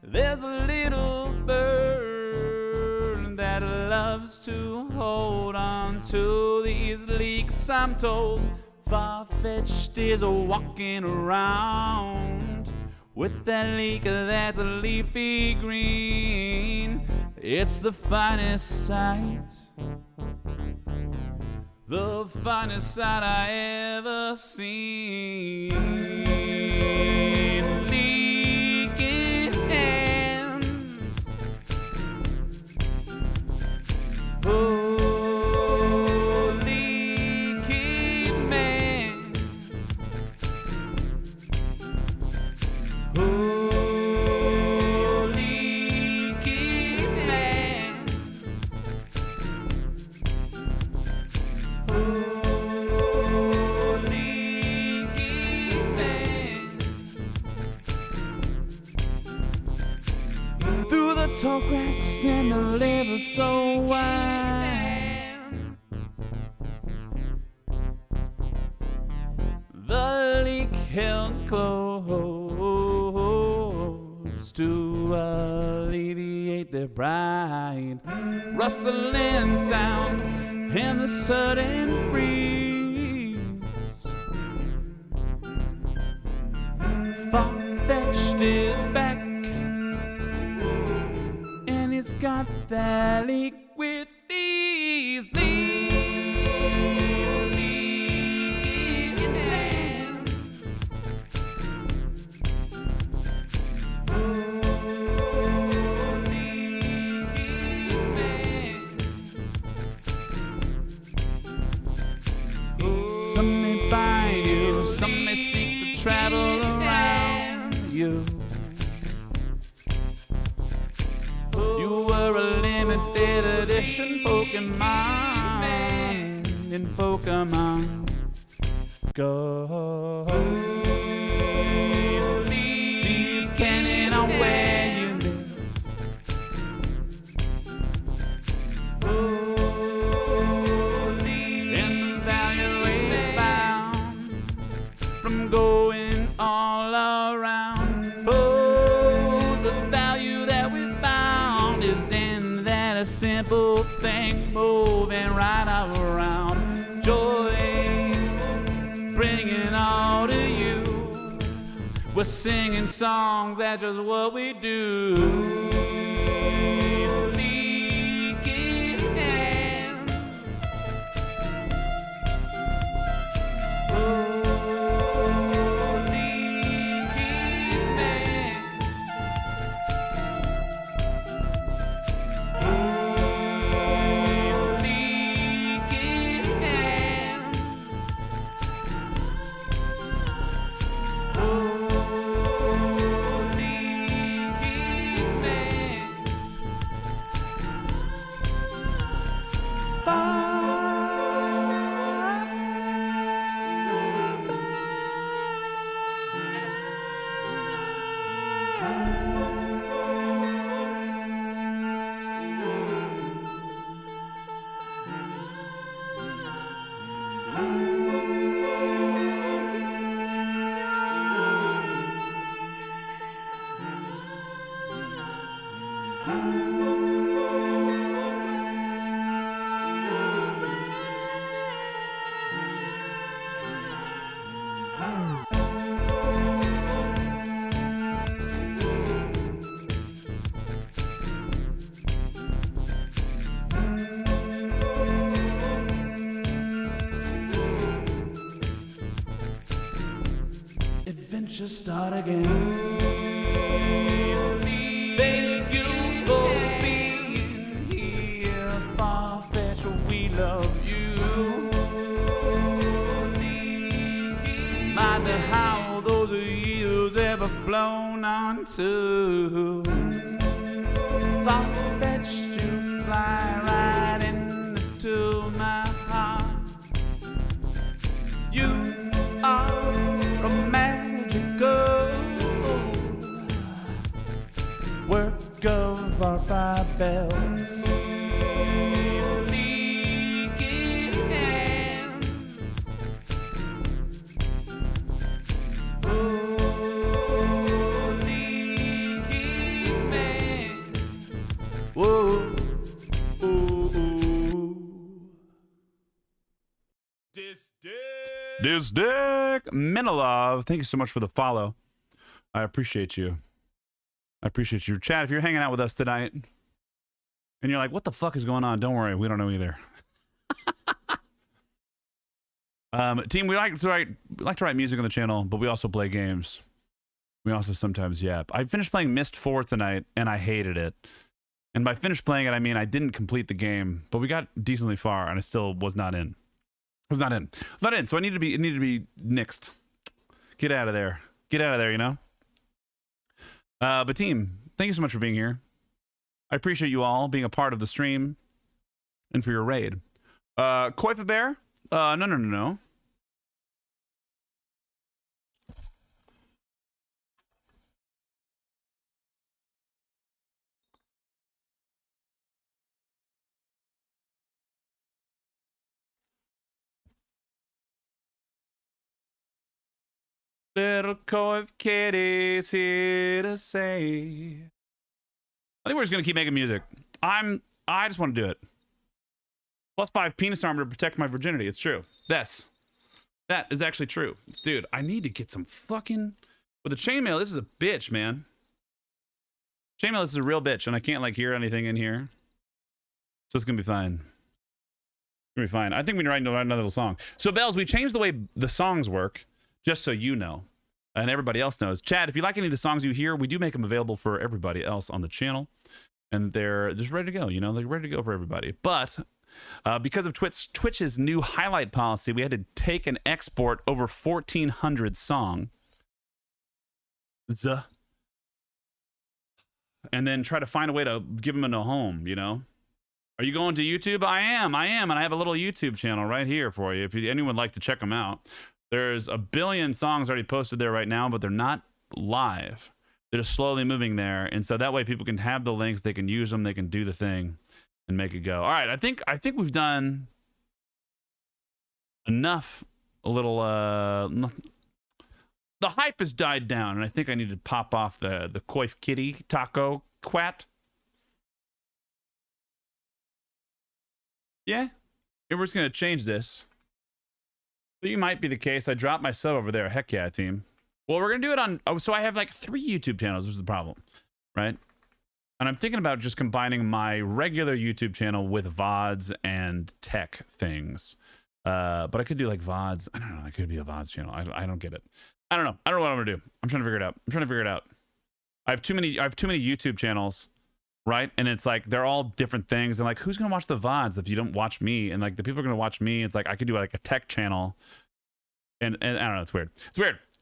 There's a little bird that loves to hold on to these leaks, I'm told. Farfetch'd is walking around with that leak that's a leafy green. It's the finest sight, the finest sight I ever seen. Tall grass and the river so wide. The leak held close to alleviate the bright rustling sound and the sudden breeze. Farfetch'd is back. It's got that leak with these leaking hands. Oh, leaking hands. fish and Pokemon. In Pokemon Go. Depending on where you live. And the value we found from going all around. Oh, the value that we found is in that a simple thing moving right all around. Joy, bringing all to you. We're singing songs, that's just what we do. Adventure start again. Thank you for being here, Far-Fetched. We love you. Matter how those years ever flown on to. Far-Fetched to fly right into my heart. You are a magical work of our five bells. Whoa. This dick Menilov, thank you so much for the follow. I appreciate you. I appreciate you. Chad, if you're hanging out with us tonight and you're like, what the fuck is going on? Don't worry, we don't know either. Team, we like to write music on the channel, but we also play games. We also sometimes yap. I finished playing Myst IV tonight, and I hated it. And by finished playing it, I mean I didn't complete the game, but we got decently far, and I still was not in. Was not in. So it needed to be nixed. Get out of there. Get out of there, you know? But team, thank you so much for being here. I appreciate you all being a part of the stream and for your raid. Koifa Bear? No. Little Coif Kitty's here to say. I think we're just gonna keep making music. I just want to do it. +5 penis armor to protect my virginity. It's true. That is actually true. Dude, I need to get some fucking... With the chainmail, this is a bitch, man. Chainmail, this is a real bitch, and I can't, like, hear anything in here. So it's gonna be fine. It's gonna be fine. I think we need to write another little song. So, Bells, we changed the way the songs work, just so you know. And everybody else knows. Chad, if you like any of the songs you hear, we do make them available for everybody else on the channel. And they're just ready to go, you know? They're ready to go for everybody. But... because of Twitch's new highlight policy, we had to take and export over 1,400 songs and then try to find a way to give them a home, you know? Are you going to YouTube? I am, and I have a little YouTube channel right here for you if anyone would like to check them out. There's a billion songs already posted there right now, but they're not live. They're just slowly moving there, and so that way people can have the links, they can use them, they can do the thing, and make it go. All right, I think we've done enough. A little the hype has died down, and I think I need to pop off the Coif Kitty taco quat. Yeah, and we're just gonna change this. So you might be the case. I dropped my sub over there. Heck yeah, team. Well, we're gonna do it on. Oh, so I have like 3 YouTube channels. This is the problem, right? And I'm thinking about just combining my regular YouTube channel with VODs and tech things. But I could do like VODs. I don't know. It could be a VODs channel. I don't get it. I don't know. I don't know what I'm gonna do. I'm trying to figure it out. I have too many YouTube channels, right? And it's like they're all different things. And like, who's gonna watch the VODs if you don't watch me? And like the people are gonna watch me. It's like I could do like a tech channel. And I don't know. It's weird.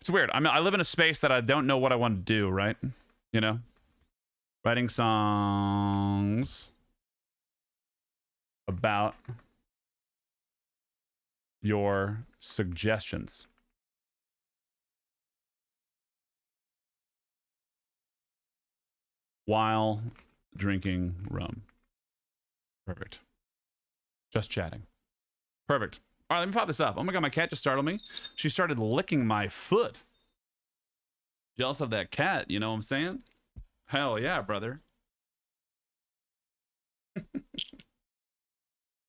It's weird. I mean, I live in a space that I don't know what I want to do, right? You know, writing songs about your suggestions. While drinking rum. Perfect. Just chatting. Perfect. All right, let me pop this up. Oh my god, my cat just startled me. She started licking my foot. Jealous of that cat, you know what I'm saying? Hell yeah, brother.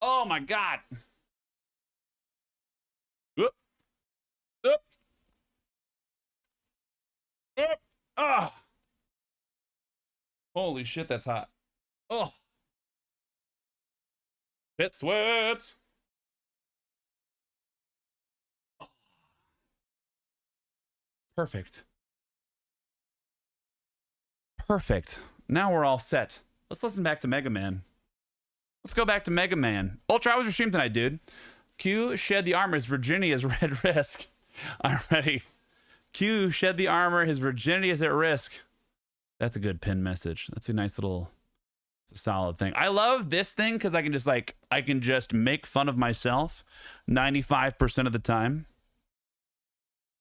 Oh my god. Whoop. Whoop. Whoop. Ah. Holy shit, that's hot. Oh. Pit sweat. Perfect. Perfect. Now we're all set. Let's listen back to Mega Man. Let's go back to Mega Man. Ultra, how was your stream tonight, dude? Q shed the armor. His virginity is red risk. I'm ready. Q shed the armor. His virginity is at risk. That's a good pin message. That's a nice little, it's a solid thing. I love this thing because I can just make fun of myself 95% of the time.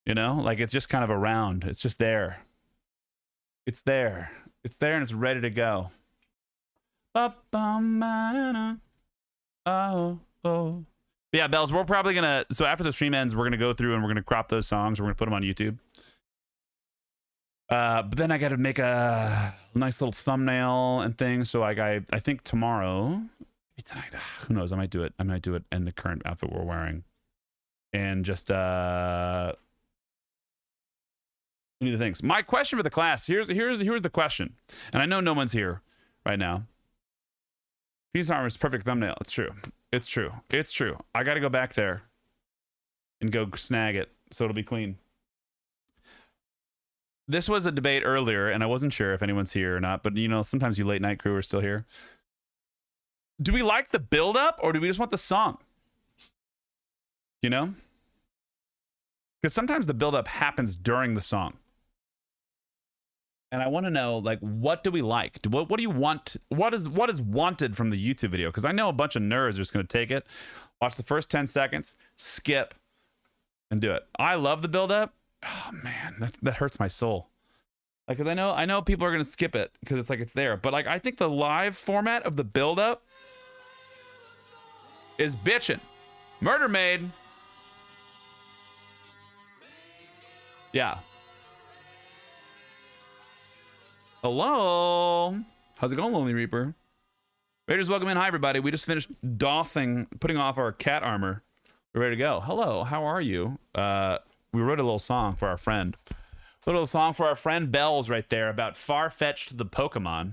You know, like it's just kind of around. It's just there. It's there. It's there and it's ready to go. Oh. Yeah, Bells, we're probably gonna, so after the stream ends, we're gonna go through and we're gonna crop those songs. We're gonna put them on YouTube. But then I got to make a nice little thumbnail and things. So I think tomorrow, maybe tonight, who knows? I might do it. I might do it in the current outfit we're wearing, and just do the things. My question for the class. Here's the question, and I know no one's here right now. Peace Armor's perfect thumbnail. It's true. It's true. It's true. I got to go back there and go snag it so it'll be clean. This was a debate earlier, and I wasn't sure if anyone's here or not, but you know, sometimes you late night crew are still here. Do we like the build up or do we just want the song? You know? Because sometimes the build up happens during the song. And I want to know, like, what do we like? What do you want? What is wanted from the YouTube video? Because I know a bunch of nerds are just going to take it, watch the first 10 seconds, skip, and do it. I love the build up. Oh man, that hurts my soul. Like, cause I know people are gonna skip it because it's like it's there, but like I think the live format of the build up is bitchin'. Murder Maid. Yeah. Hello. How's it going, Lonely Reaper? Raiders, welcome in. Hi everybody. We just finished putting off our cat armor. We're ready to go. Hello. How are you? We wrote a little song for our friend. Bells right there about Far-Fetched the Pokemon.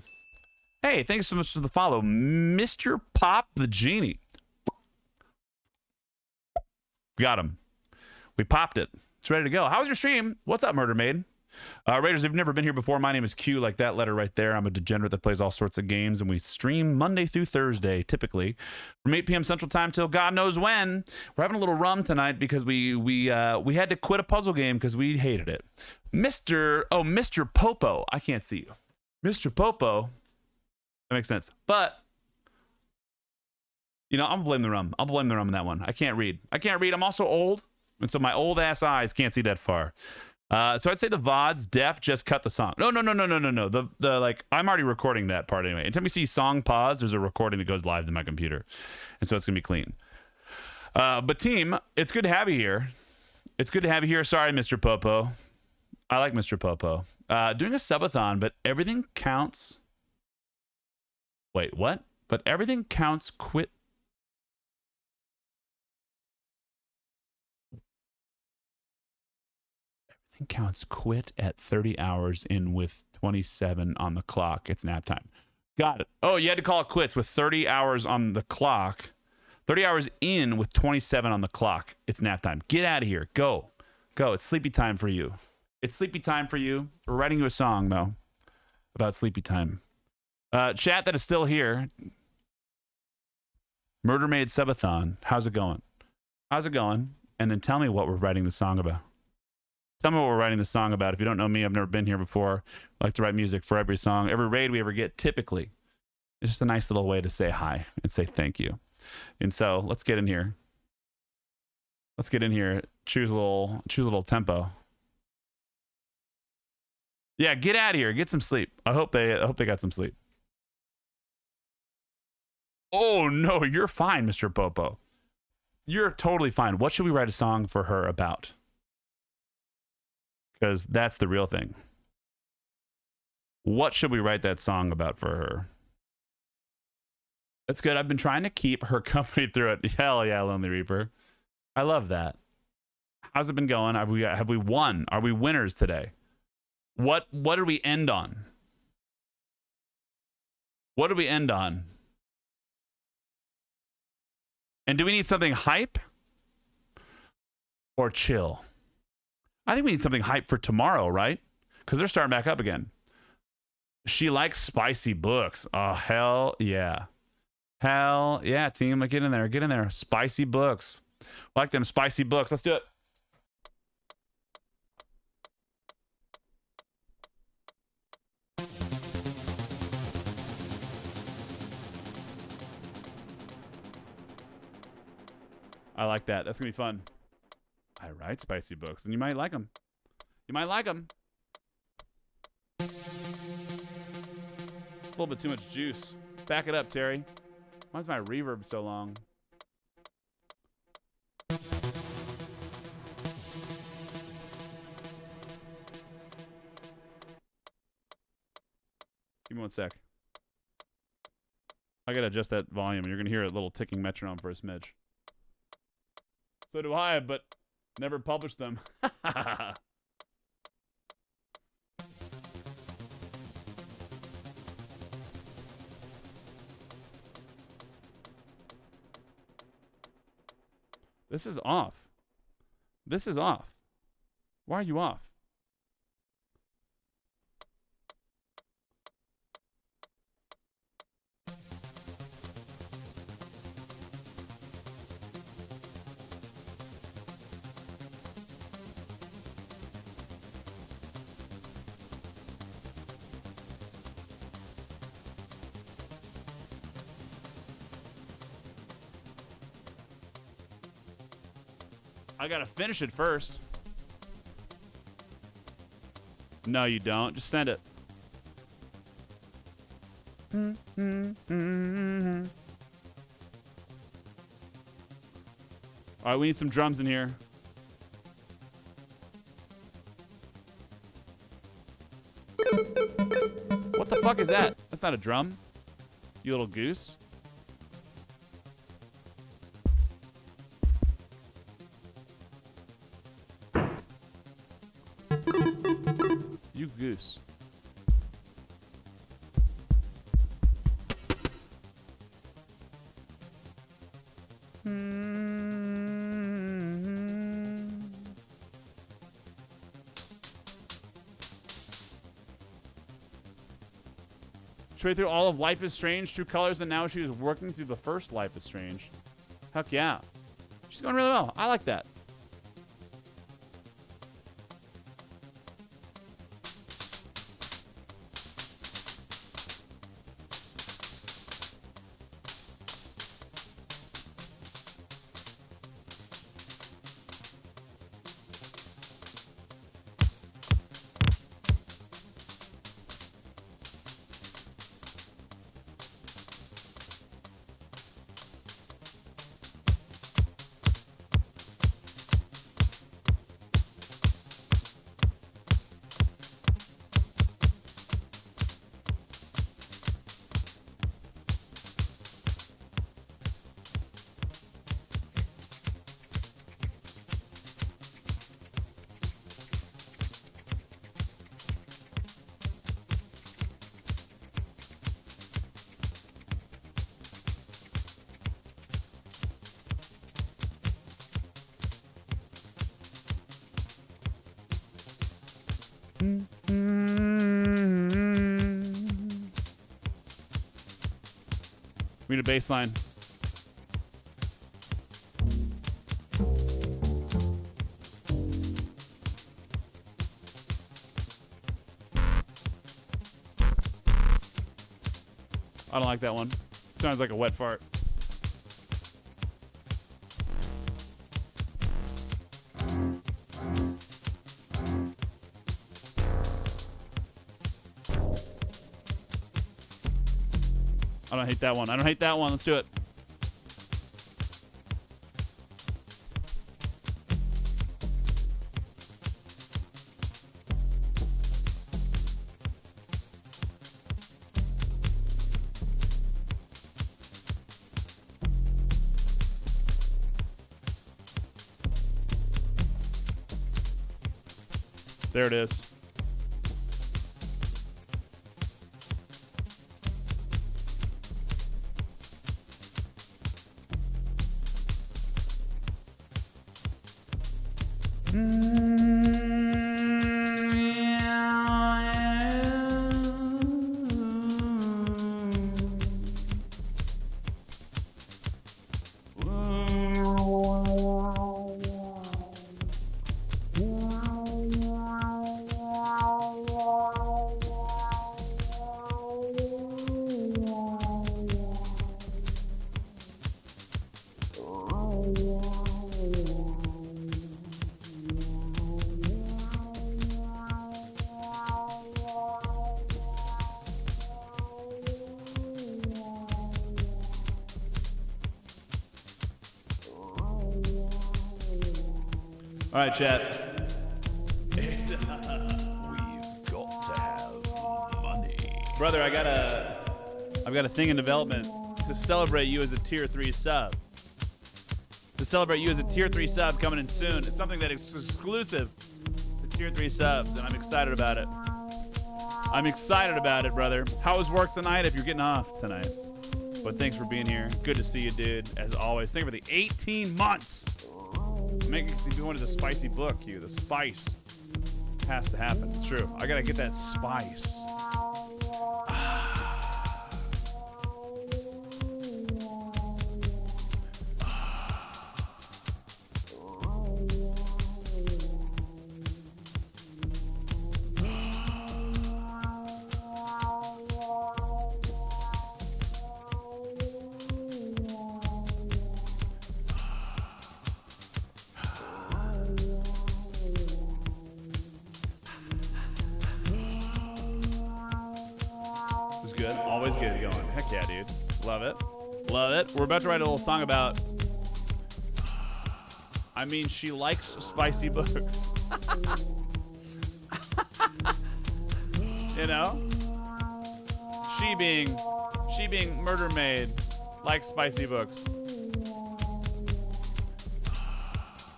Hey, thanks so much for the follow. Mr. Pop the Genie. Got him. We popped it. It's ready to go. How was your stream? What's up, Murder Maid? Raiders, if you've never been here before, my name is Q, like that letter right there. I'm a degenerate that plays all sorts of games, and we stream Monday through Thursday, typically, from 8 p.m. Central Time till God knows when. We're having a little rum tonight because we had to quit a puzzle game because we hated it. Mr. Popo. I can't see you. Mr. Popo. That makes sense. But You know, I'm gonna blame the rum. I'll blame the rum on that one. I can't read. I'm also old, and so my old ass eyes can't see that far. So I'd say the VODs, def, just cut the song. No. The like, I'm already recording that part anyway. Anytime you see song pause, there's a recording that goes live to my computer, and so it's gonna be clean. But team, it's good to have you here. Sorry, Mr. Popo. I like Mr. Popo. Doing a subathon, but everything counts. Wait, what? But everything counts. Quit. Everything counts. Quit at 30 hours in with 27 on the clock. It's nap time. Got it. Oh, you had to call it quits with 30 hours on the clock. 30 hours in with 27 on the clock. It's nap time. Get out of here. Go. It's sleepy time for you. We're writing you a song, though, about sleepy time. Chat that is still here. Murder Maid Subathon. How's it going? And then tell me what we're writing the song about. If you don't know me, I've never been here before. I like to write music for every song. Every raid we ever get, typically. It's just a nice little way to say hi and say thank you. And so let's get in here. Choose a little tempo. Yeah, get out of here. Get some sleep. I hope they got some sleep. Oh no, you're fine, Mr. Popo. You're totally fine. What should we write a song for her about? Because that's the real thing. What should we write that song about for her? That's good. I've been trying to keep her company through it. Hell yeah, Lonely Reaper. I love that. How's it been going? Have we won? Are we winners today? What did we end on? And do we need something hype or chill? I think we need something hype for tomorrow, right? Because they're starting back up again. She likes spicy books. Oh, hell yeah. Hell yeah, team. Like, get in there. Spicy books. Like them spicy books. Let's do it. I like that. That's going to be fun. I write spicy books, and you might like them. It's a little bit too much juice. Back it up, Terry. Why is my reverb so long? Give me 1 sec. I gotta adjust that volume. You're gonna hear a little ticking metronome for a smidge. So do I, but never published them. This is off. Why are you off? I gotta finish it first. No, you don't. Just send it. All right, we need some drums in here. What the fuck is that? That's not a drum. You little goose. You goose. She went through all of Life is Strange, True Colors, and now she is working through the first Life is Strange. Heck yeah. She's going really well. I like that. We need a bass line. I don't like that one. Sounds like a wet fart. I don't hate that one. I don't hate that one. Let's do it. There it is. All right, chat. We've got to have money. Brother, I've got a thing in development to celebrate you as a tier 3 sub. To celebrate you as a tier 3 sub coming in soon. It's something that is exclusive to tier 3 subs, and I'm excited about it. I'm excited about it, brother. How was work tonight if you're getting off tonight? But thanks for being here. Good to see you, dude, as always. Thank you for the 18 months. Make me go into the spicy book, you. The spice has to happen. It's true. I gotta get that spice. Always good going. Heck yeah, dude. Love it. Love it. We're about to write a little song about... I mean, she likes spicy books. You know? She being Murder Maid likes spicy books.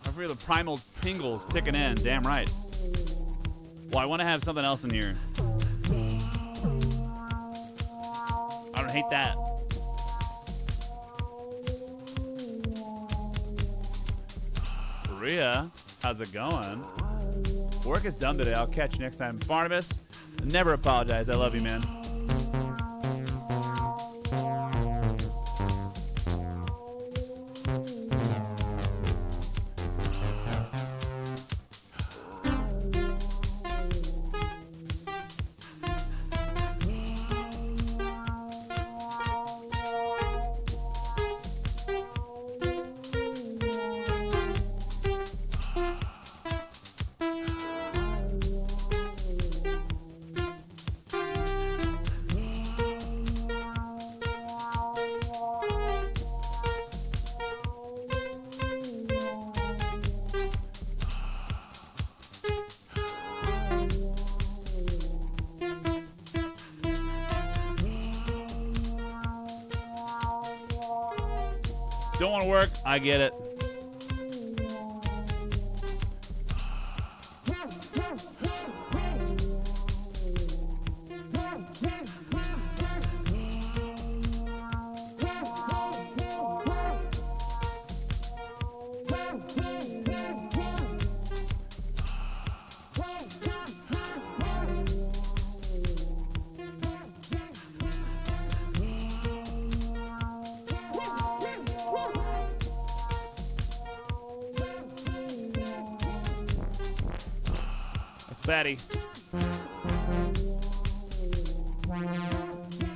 I feel the primal tingles ticking in. Damn right. Well, I want to have something else in here. I don't hate that. Rhea, how's it going? Work is done today. I'll catch you next time. Barnabas, never apologize. I love you, man. Don't want to work. I get it. It's fatty.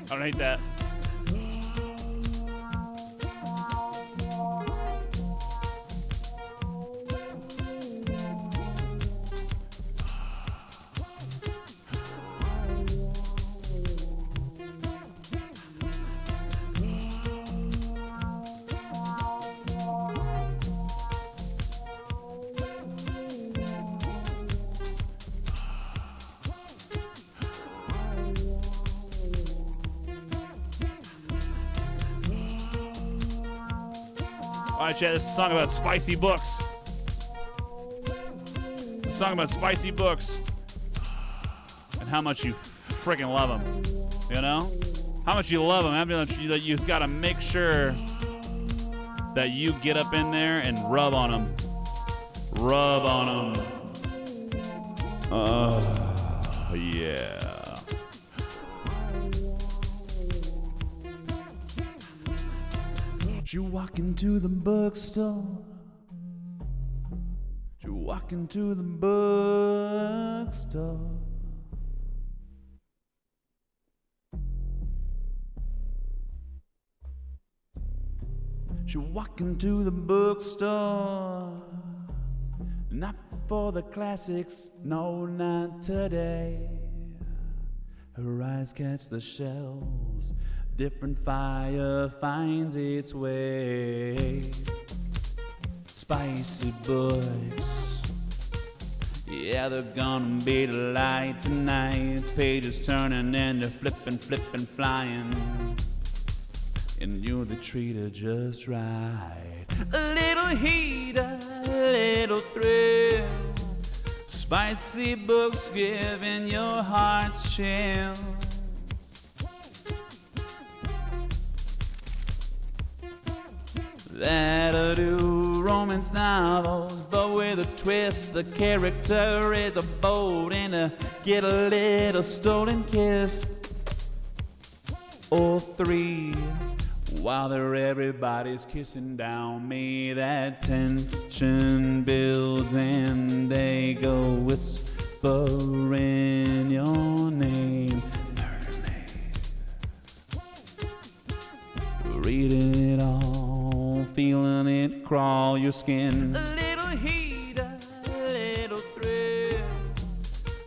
I don't hate that. Alright, chat, this is a song about spicy books. It's a song about spicy books. And how much you freaking love them. You know? How much you love them. How much you just gotta make sure that you get up in there and rub on them. Rub on them. Oh, yeah. You walk into the bookstore. You walk into the bookstore. You walk into the bookstore. Not for the classics, no, not today. Her eyes catch the shelves. Different fire finds its way. Spicy books. Yeah, they're gonna be the light tonight. Pages turning and they're flipping, flying. And you're the treater just right. A little heat, a little thrill. Spicy books giving your heart's chill. That'll do romance novels, but with a twist. The character is a bold and get a little stolen kiss. Or three, while everybody's kissing down me. That tension builds and they go whispering your name. Read it all, feeling it crawl your skin. A little heat, a little thrill.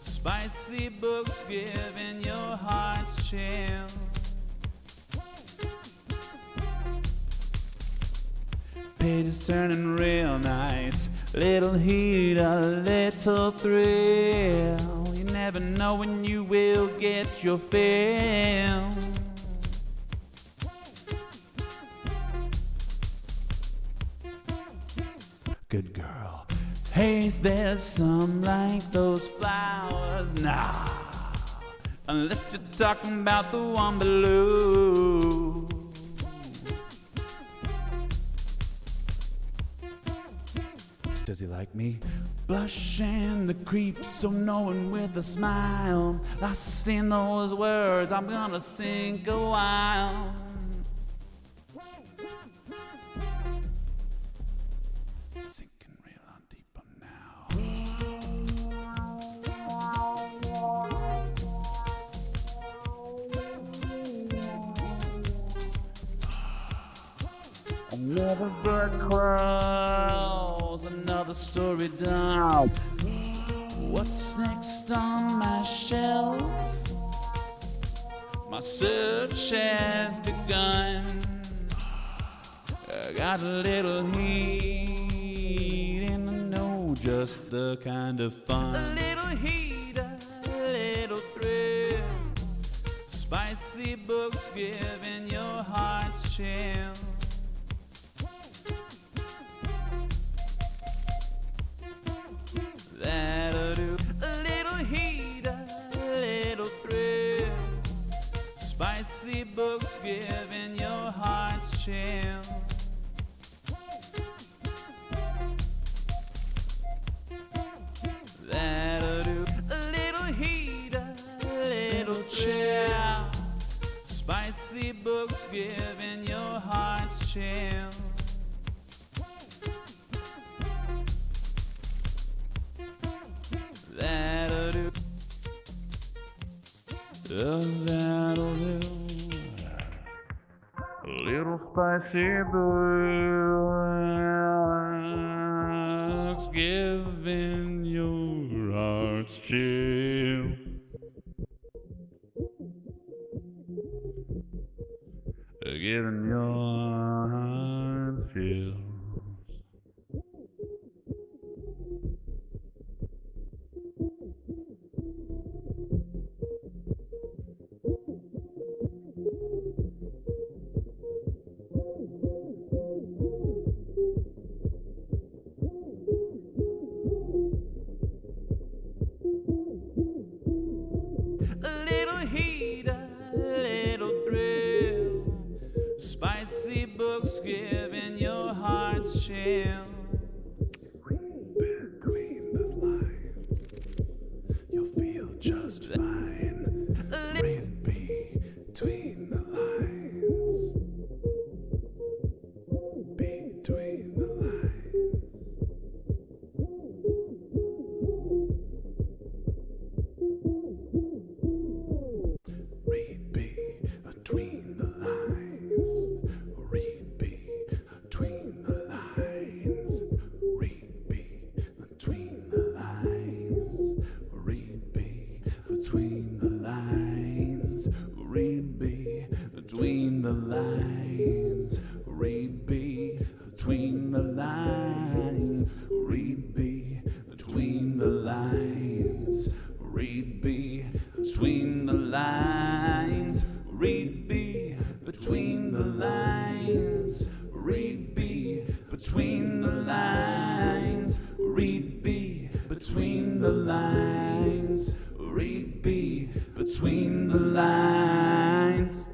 Spicy books giving your heart's chill. Pages turning real nice. Little heat, a little thrill. You never know when you will get your fill. Good girl. Hey, there's some like those flowers? Nah, unless you're talking about the one below. Does he like me? Blush and the creep, so knowing with a smile. Lost in those words, I'm gonna sink a while. Sinking real on deeper now. Another bird crawls, another story down. What's next on my shelf? My search has begun. I got a little heat and I know just the kind of fun. A little heat, a little thrill. Spicy books giving your heart's chill. That'll do. A little heat, a little thrill. Spicy books giving your heart's chill. That'll do. A little heat, a little chill. Spicy books giving your heart's chill. That'll do. That'll do. A little spicy books, giving your heart's chill. Giving your heart's chills. A little heat, a little thrill. Spicy books giving your heart's chills. Between the lines, you'll feel just fine. Read between the lines. Between the lines. Read between the lines. Read between the lines. Read between the lines. Read between the lines. Read between the lines. Read between the lines. Read between the lines. Read between the lines. Read between the lines. Read between the lines. Read between the lines. Read between the lines.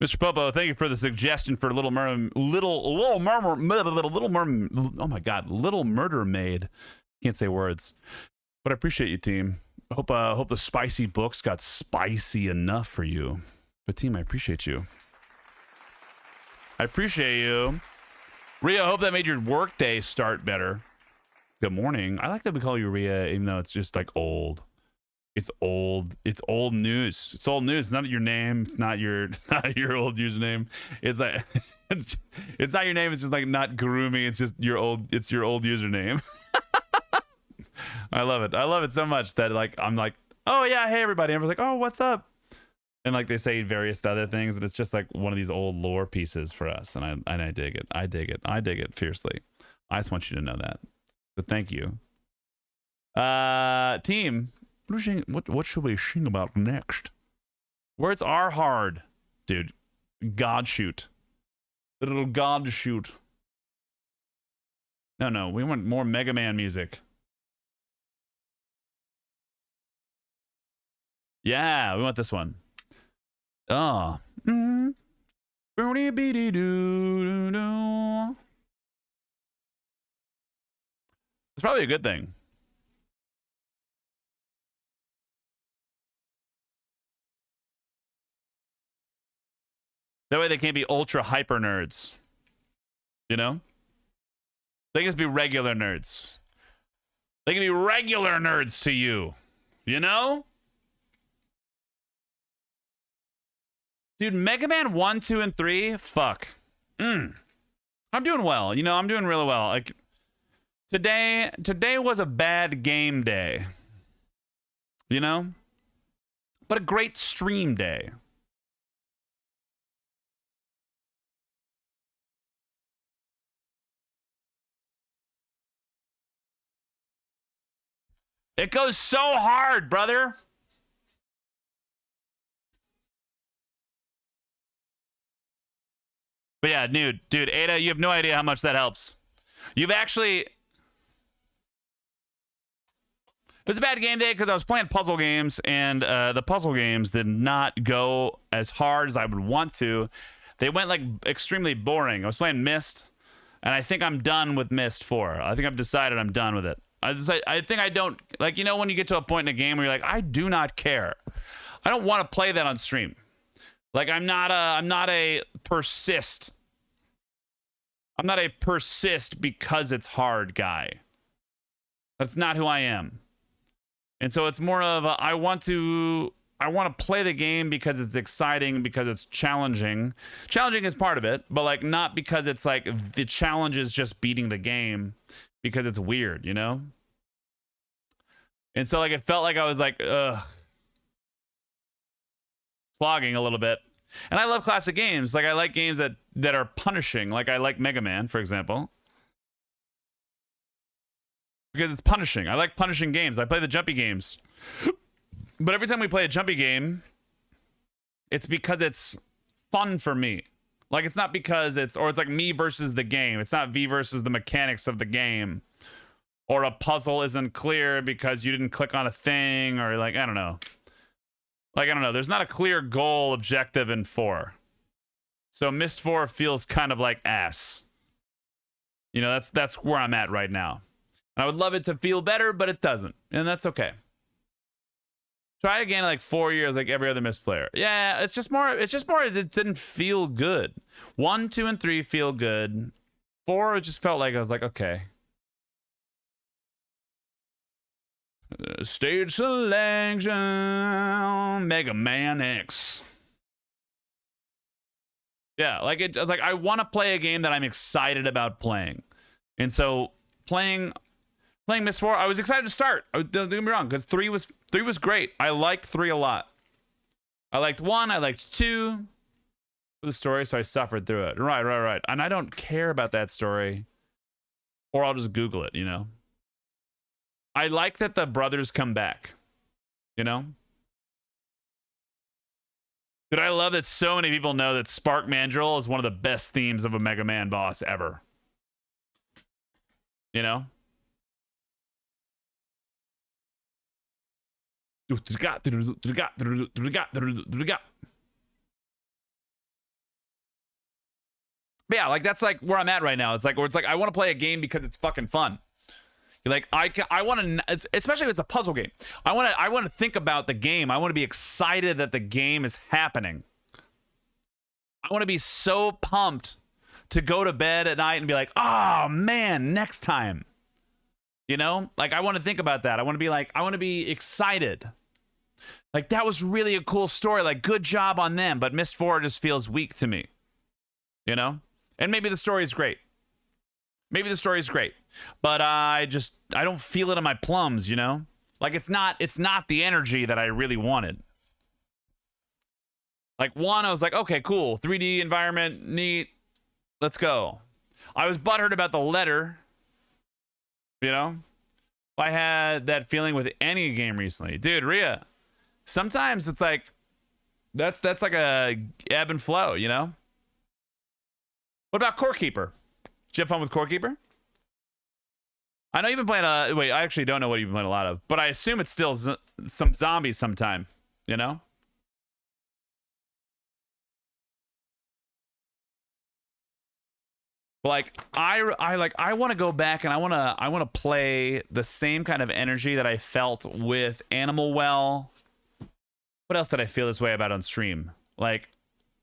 Mr. Popo, thank you for the suggestion for Little Mermaid. Oh my God, Little Murder Maid. Can't say words, but I appreciate you, team. Hope the spicy books got spicy enough for you. But team, I appreciate you. I appreciate you. Rhea, I hope that made your workday start better. Good morning. I like that we call you Rhea, even though it's just like old. It's old. It's old news. It's old news. It's not your name. It's not your old username. It's like it's not your name. It's just like not Gurumi. It's just your old. It's your old username. I love it. I love it so much that like I'm like, oh yeah, hey everybody. And everyone's like, oh, what's up? And like they say various other things, and it's just like one of these old lore pieces for us. And I dig it. I dig it. I dig it fiercely. I just want you to know that. So thank you. Team. What should we sing about next? Words are hard, dude. God shoot. The little God shoot. No, we want more Mega Man music. Yeah, we want this one. Oh. It's probably a good thing. That way they can't be ultra hyper nerds. You know? They can just be regular nerds. They can be regular nerds to you. You know? Dude, Mega Man 1, 2, and 3? Fuck. I'm doing well. You know, I'm doing really well. Like today was a bad game day. You know? But a great stream day. It goes so hard, brother. But yeah, dude, Ada, you have no idea how much that helps. You've actually... It was a bad game day because I was playing puzzle games, and the puzzle games did not go as hard as I would want to. They went, like, extremely boring. I was playing Myst, and I think I'm done with Myst IV. I think I've decided I'm done with it. I think I don't like, you know, when you get to a point in a game where you're like, I do not care. I don't want to play that on stream. Like I'm not a persist. I'm not a persist because it's hard guy. That's not who I am. And so it's more of a, I want to play the game because it's exciting, because it's challenging. Challenging is part of it, but like not because it's like the challenge is just beating the game, because it's weird, you know? And so like it felt like I was like, slogging a little bit. And I love classic games. Like I like games that are punishing. Like I like Mega Man, for example. Because it's punishing. I like punishing games. I play the jumpy games. But every time we play a jumpy game, it's because it's fun for me. Like it's not because it's like me versus the game. It's not V versus the mechanics of the game. Or a puzzle isn't clear because you didn't click on a thing, or like, I don't know. Like, I don't know. There's not a clear goal objective in 4. So Myst 4 feels kind of like ass. You know, that's where I'm at right now. And I would love it to feel better, but it doesn't. And that's okay. Try again in like 4 years, like every other Myst player. Yeah, it's just more it didn't feel good. 1, 2, and 3 feel good. 4, it just felt like I was like, okay. Stage selection, Mega Man X. Yeah, like it's like I want to play a game that I'm excited about playing. And so playing Myst 4, I was excited to start. Don't get me wrong, because 3 was great. I liked 3 a lot. I liked 1, I liked 2 for the story, so I suffered through it. Right. And I don't care about that story. Or I'll just Google it, you know? I like that the brothers come back, you know? Dude, I love that so many people know that Spark Mandrill is one of the best themes of a Mega Man boss ever. You know? Yeah, like that's like where I'm at right now. It's like I want to play a game because it's fucking fun. Like I want to, especially if it's a puzzle game. I want to think about the game. I want to be excited that the game is happening. I want to be so pumped to go to bed at night and be like, oh man, next time. You know, like I want to think about that. I want to be excited. Like that was really a cool story. Like good job on them. But Myst 4 just feels weak to me. You know, and maybe the story is great. Maybe the story is great, but I don't feel it in my plums, you know? Like it's not the energy that I really wanted. Like 1, I was like, okay, cool. 3D environment, neat. Let's go. I was butthurt about the letter, you know? I had that feeling with any game recently. Dude, Rhea, sometimes it's like, that's like a ebb and flow, you know? What about Core Keeper? Did you have fun with Core Keeper? I know you've been playing wait, I actually don't know what you've been playing a lot of, but I assume it's still some zombies sometime, you know? Like I want to go back and I want to play the same kind of energy that I felt with Animal Well. What else did I feel this way about on stream? Like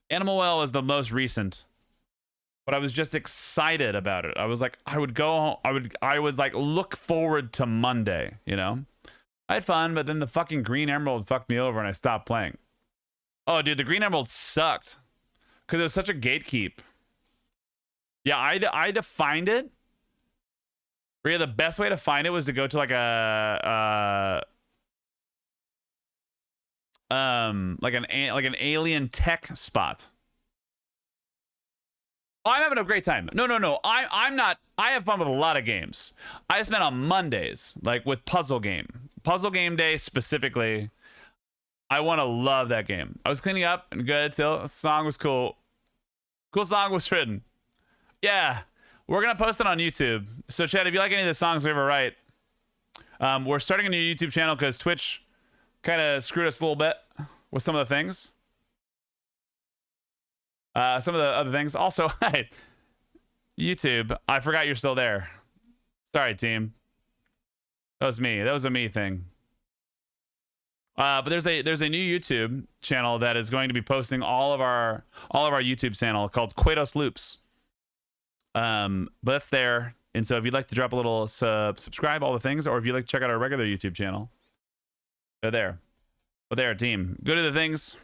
Animal Well is the most recent. But I was just excited about it. I was like, I was like, look forward to Monday, you know? I had fun, but then the fucking Green Emerald fucked me over and I stopped playing. Oh, dude, the Green Emerald sucked. Because it was such a gatekeep. Yeah, I defined it. Rhea, the best way to find it was to go to like an alien tech spot. Oh, I'm having a great time. No. I'm not. I have fun with a lot of games. I spent on Mondays, like with Puzzle Game Day specifically. I want to love that game. I was cleaning up and good till the song was cool. Cool song was written. Yeah, we're gonna post it on YouTube. So Chad, if you like any of the songs we ever write, we're starting a new YouTube channel because Twitch kind of screwed us a little bit with some of the things. Some of the other things. Also, hey, YouTube, I forgot you're still there. Sorry, team. That was me. That was a me thing. But there's a new YouTube channel that is going to be posting all of our YouTube channel called Quatos Loops. But that's there. And so if you'd like to drop a little subscribe, all the things, or if you'd like to check out our regular YouTube channel, they're there. But there, team. Go to the things.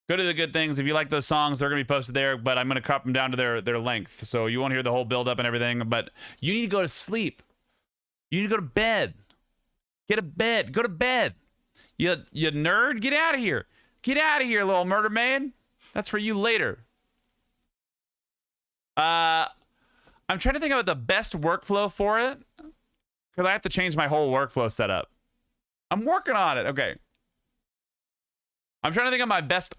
Go to the good things. If you like those songs, they're going to be posted there, but I'm going to crop them down to their length. So you won't hear the whole build up and everything, but you need to go to sleep. You need to go to bed. Get a bed. Go to bed. You nerd, get out of here. Get out of here, little murder man. That's for you later. I'm trying to think about the best workflow for it, because I have to change my whole workflow setup. I'm working on it. Okay. I'm trying to think of my best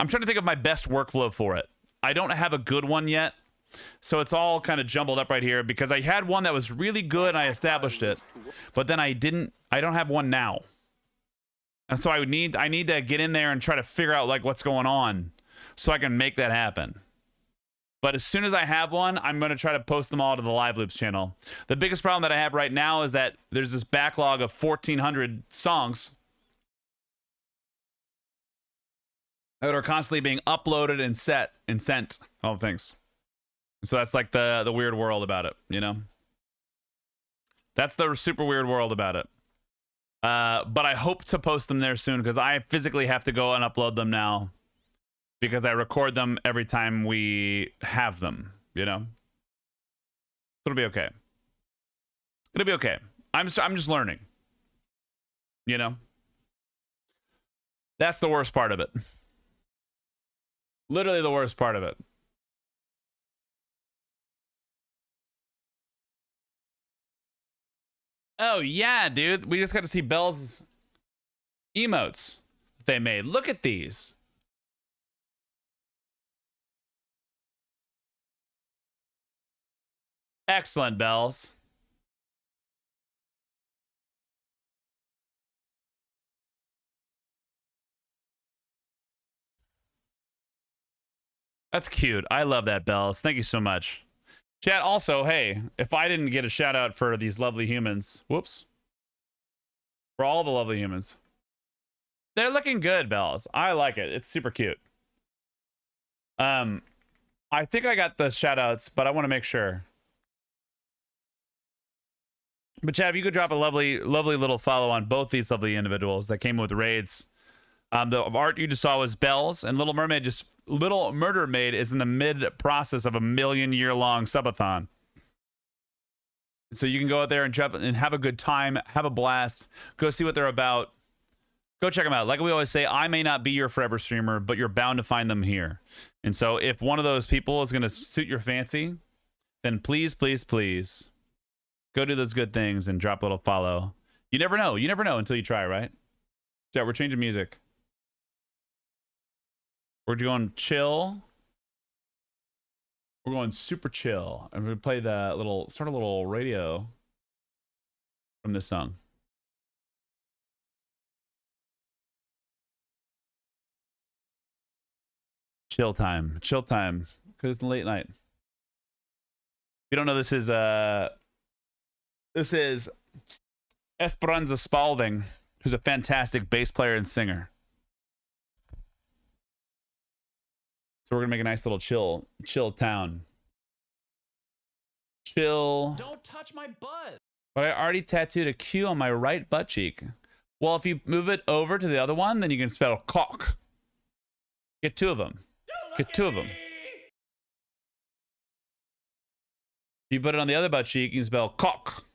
workflow for it. I don't have a good one yet. So it's all kind of jumbled up right here because I had one that was really good and I established it, but then I don't have one now. And so I need to get in there and try to figure out like what's going on so I can make that happen. But as soon as I have one, I'm going to try to post them all to the Live Loops channel. The biggest problem that I have right now is that there's this backlog of 1,400 songs that are constantly being uploaded and set and sent, all the things. So that's like the weird world about it, you know? That's the super weird world about it. But I hope to post them there soon because I physically have to go and upload them now because I record them every time we have them, you know? It'll be okay. It'll be okay. I'm just learning, you know? That's the worst part of it. Literally the worst part of it. Oh, yeah, dude. We just got to see Belle's emotes that they made. Look at these. Excellent, Bells. That's cute. I love that, Bells. Thank you so much. Chat, also, hey, if I didn't get a shout out for these lovely humans, whoops, for all the lovely humans, they're looking good, Bells. I like it. It's super cute. I think I got the shout outs, but I want to make sure. But Chad, if you could drop a lovely little follow on both these lovely individuals that came with raids. The art you just saw was Bells, and Little Murder Maid is in the mid process of a 1,000,000-year-long subathon. So you can go out there and jump and have a good time, have a blast, go see what they're about. Go check them out. Like we always say, I may not be your forever streamer, but you're bound to find them here. And so if one of those people is going to suit your fancy, then please, please, please go do those good things and drop a little follow. You never know. You never know until you try, right? Yeah, we're changing music. We're going chill. We're going super chill. I'm going to play the start a little radio from this song. Chill time, because it's late night. If you don't know, this is Esperanza Spalding, who's a fantastic bass player and singer. So we're gonna make a nice little chill town. Chill. Don't touch my butt. But I already tattooed a Q on my right butt cheek. Well, if you move it over to the other one, then you can spell cock. Get two of them. Get two of them. If you put it on the other butt cheek, you can spell cock.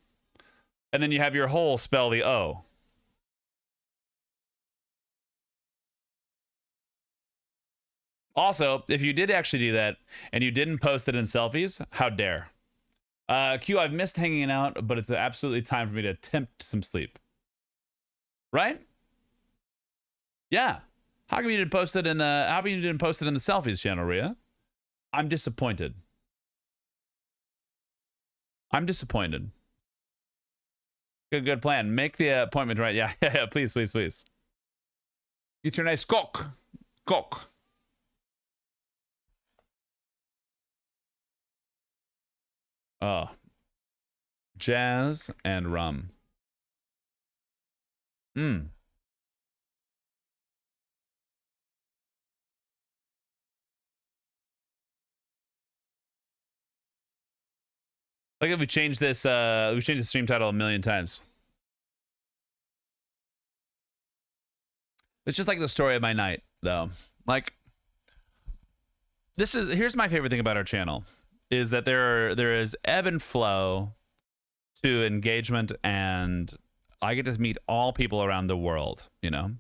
And then you have your whole spell the O. Also, if you did actually do that and you didn't post it in selfies, how dare? Q, I've missed hanging out, but it's absolutely time for me to attempt some sleep. Right? Yeah. How come you didn't post it in the selfies channel, Rhea? I'm disappointed. I'm disappointed. Good plan. Make the appointment right. Yeah, please. Get your nice cock. Oh. Jazz and rum. Mm. Like if we change this, we change the stream title a million times. It's just like the story of my night, though. Like, here's my favorite thing about our channel, is that there is ebb and flow to engagement, and I get to meet all people around the world, you know?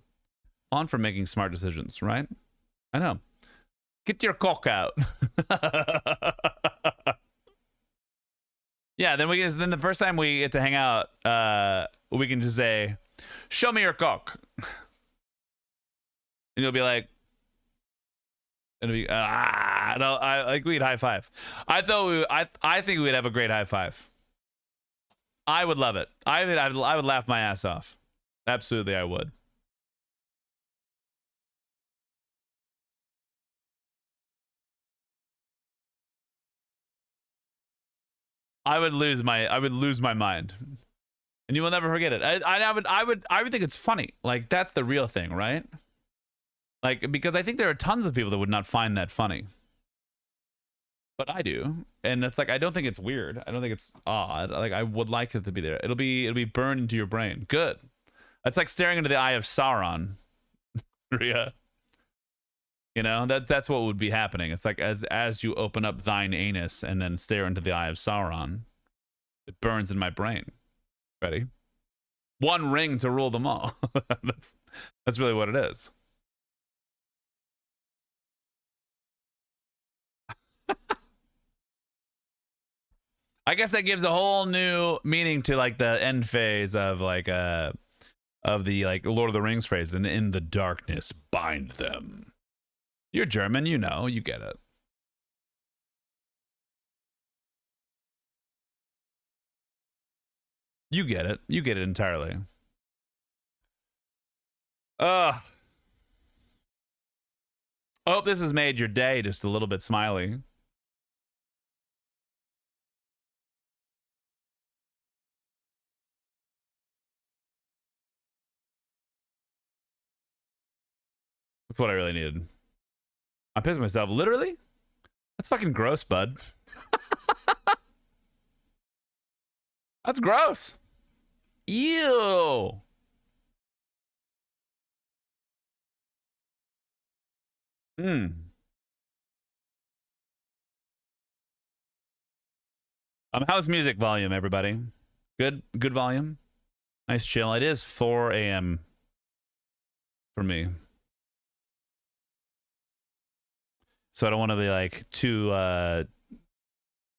On for making smart decisions, right? I know. Get your cock out. Yeah, then then the first time we get to hang out, we can just say, "Show me your cock," and you'll be like, "It'll be no, we'd high five." I think we'd have a great high five. I would love it. I would laugh my ass off. Absolutely, I would. I would lose my mind, and you will never forget it. I would think it's funny. Like, that's the real thing, right? Like, because I think there are tons of people that would not find that funny, but I do, and it's like, I don't think it's weird. I don't think it's odd. Like, I would like it to be there. It'll be burned into your brain. Good. It's like staring into the eye of Sauron. Rhea. You know, that's what would be happening. It's like as you open up thine anus and then stare into the eye of Sauron, it burns in my brain. Ready? One ring to rule them all. That's really what it is. I guess that gives a whole new meaning to like the end phase of like of the like Lord of the Rings phrase, and in the darkness bind them. You're German, you know, you get it. You get it. You get it entirely. I hope this has made your day just a little bit smiley. That's what I really needed. I'm pissing myself. Literally? That's fucking gross, bud. That's gross. Ew. How's music volume, everybody? Good volume? Nice chill. It is 4 a.m. for me. So I don't want to be like too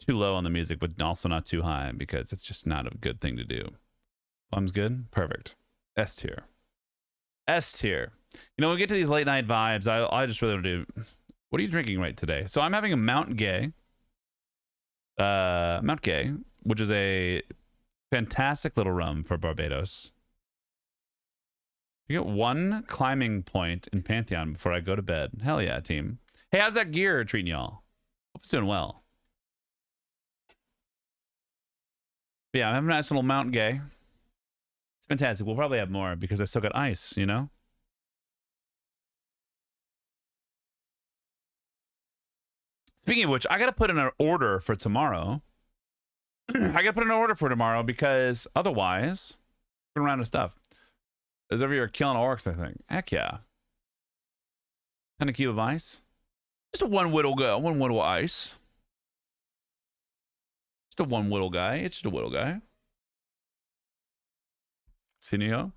low on the music, but also not too high, because it's just not a good thing to do. Volume's good? Perfect. S tier. S tier. You know, when we get to these late night vibes, I just really want to do... What are you drinking right today? So I'm having a Mount Gay. Mount Gay, which is a fantastic little rum for Barbados. You get one climbing point in Pantheon before I go to bed. Hell yeah, team. Hey, how's that gear treating y'all? Hope it's doing well. But yeah, I'm having a nice little Mount Gay. It's fantastic. We'll probably have more because I still got ice, you know? Speaking of which, I got to put in an order for tomorrow. I got to put in an order for tomorrow because otherwise, we're going to run out of stuff. Is over here killing orcs, I think. Heck yeah. And a cube of ice. Just a one whittle ice. Just a one whittle guy. It's just a whittle guy. Sinio.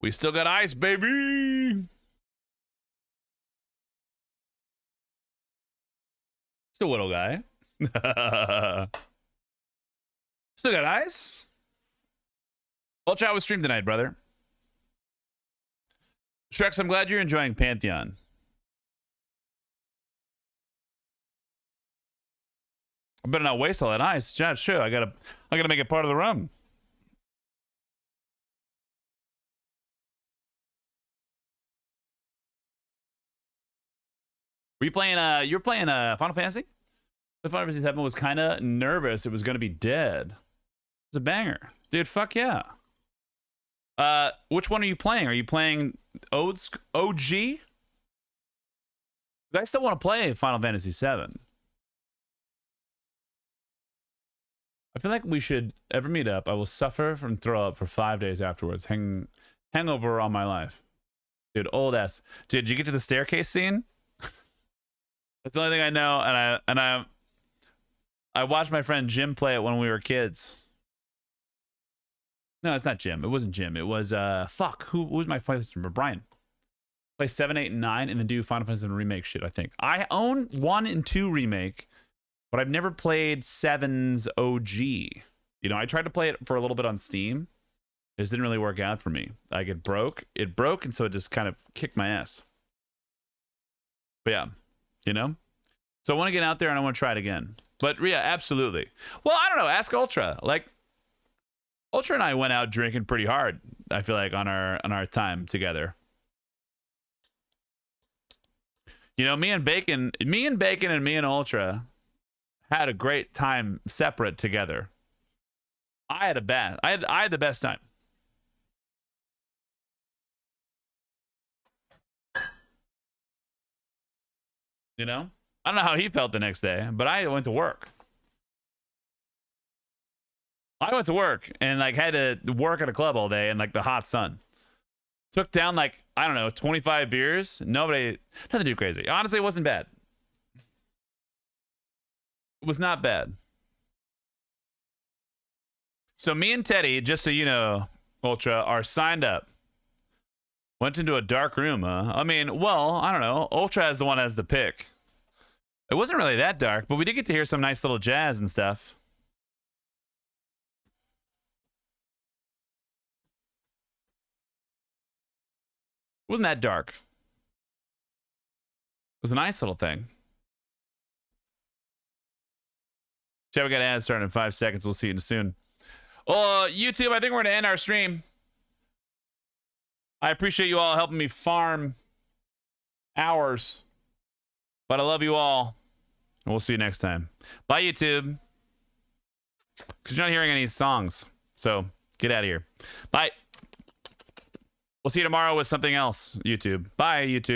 We still got ice, baby. Just a whittle guy. Still got ice. Well, chat was streamed tonight, brother. Shrex, I'm glad you're enjoying Pantheon. I better not waste all that ice. Yeah, sure. I gotta make it part of the rum. Were you playing you're playing Final Fantasy? The Final Fantasy 7 was kind of nervous it was going to be dead. It's a banger. Dude, fuck yeah. Which one are you playing? Are you playing OG? Because I still want to play Final Fantasy 7. I feel like we should ever meet up. I will suffer from throw up for 5 days afterwards. Hangover all my life. Dude, old ass. Dude, did you get to the staircase scene? That's the only thing I know, and I watched my friend Jim play it when we were kids. No, it's not Jim. It wasn't Jim. It was who was my flight system? Brian. Play 7, 8, and 9, and then do Final Fantasy remake shit, I think. I own 1 and 2 remake, but I've never played 7's OG. You know, I tried to play it for a little bit on Steam. It just didn't really work out for me. Like, it broke, and so it just kind of kicked my ass. But yeah, you know? So I want to get out there, and I want to try it again. But yeah, absolutely. Well, I don't know. Ask Ultra. Like, Ultra and I went out drinking pretty hard, I feel like, on our time together. You know, me and Bacon and me and Ultra had a great time separate together. I had the best time. You know? I don't know how he felt the next day, but I went to work. I went to work and like had to work at a club all day in like the hot sun. Took down like, I don't know, 25 beers. Nothing too crazy. Honestly, it wasn't bad. It was not bad. So me and Teddy, just so you know, Ultra, are signed up. Went into a dark room, huh? I mean, well, I don't know. Ultra is the one that has the pick. It wasn't really that dark, but we did get to hear some nice little jazz and stuff. It wasn't that dark. It was a nice little thing. Chat, we got ads starting in 5 seconds. We'll see you soon. YouTube, I think we're going to end our stream. I appreciate you all helping me farm hours. But I love you all. And we'll see you next time. Bye, YouTube. Because you're not hearing any songs. So get out of here. Bye. We'll see you tomorrow with something else, YouTube. Bye, YouTube.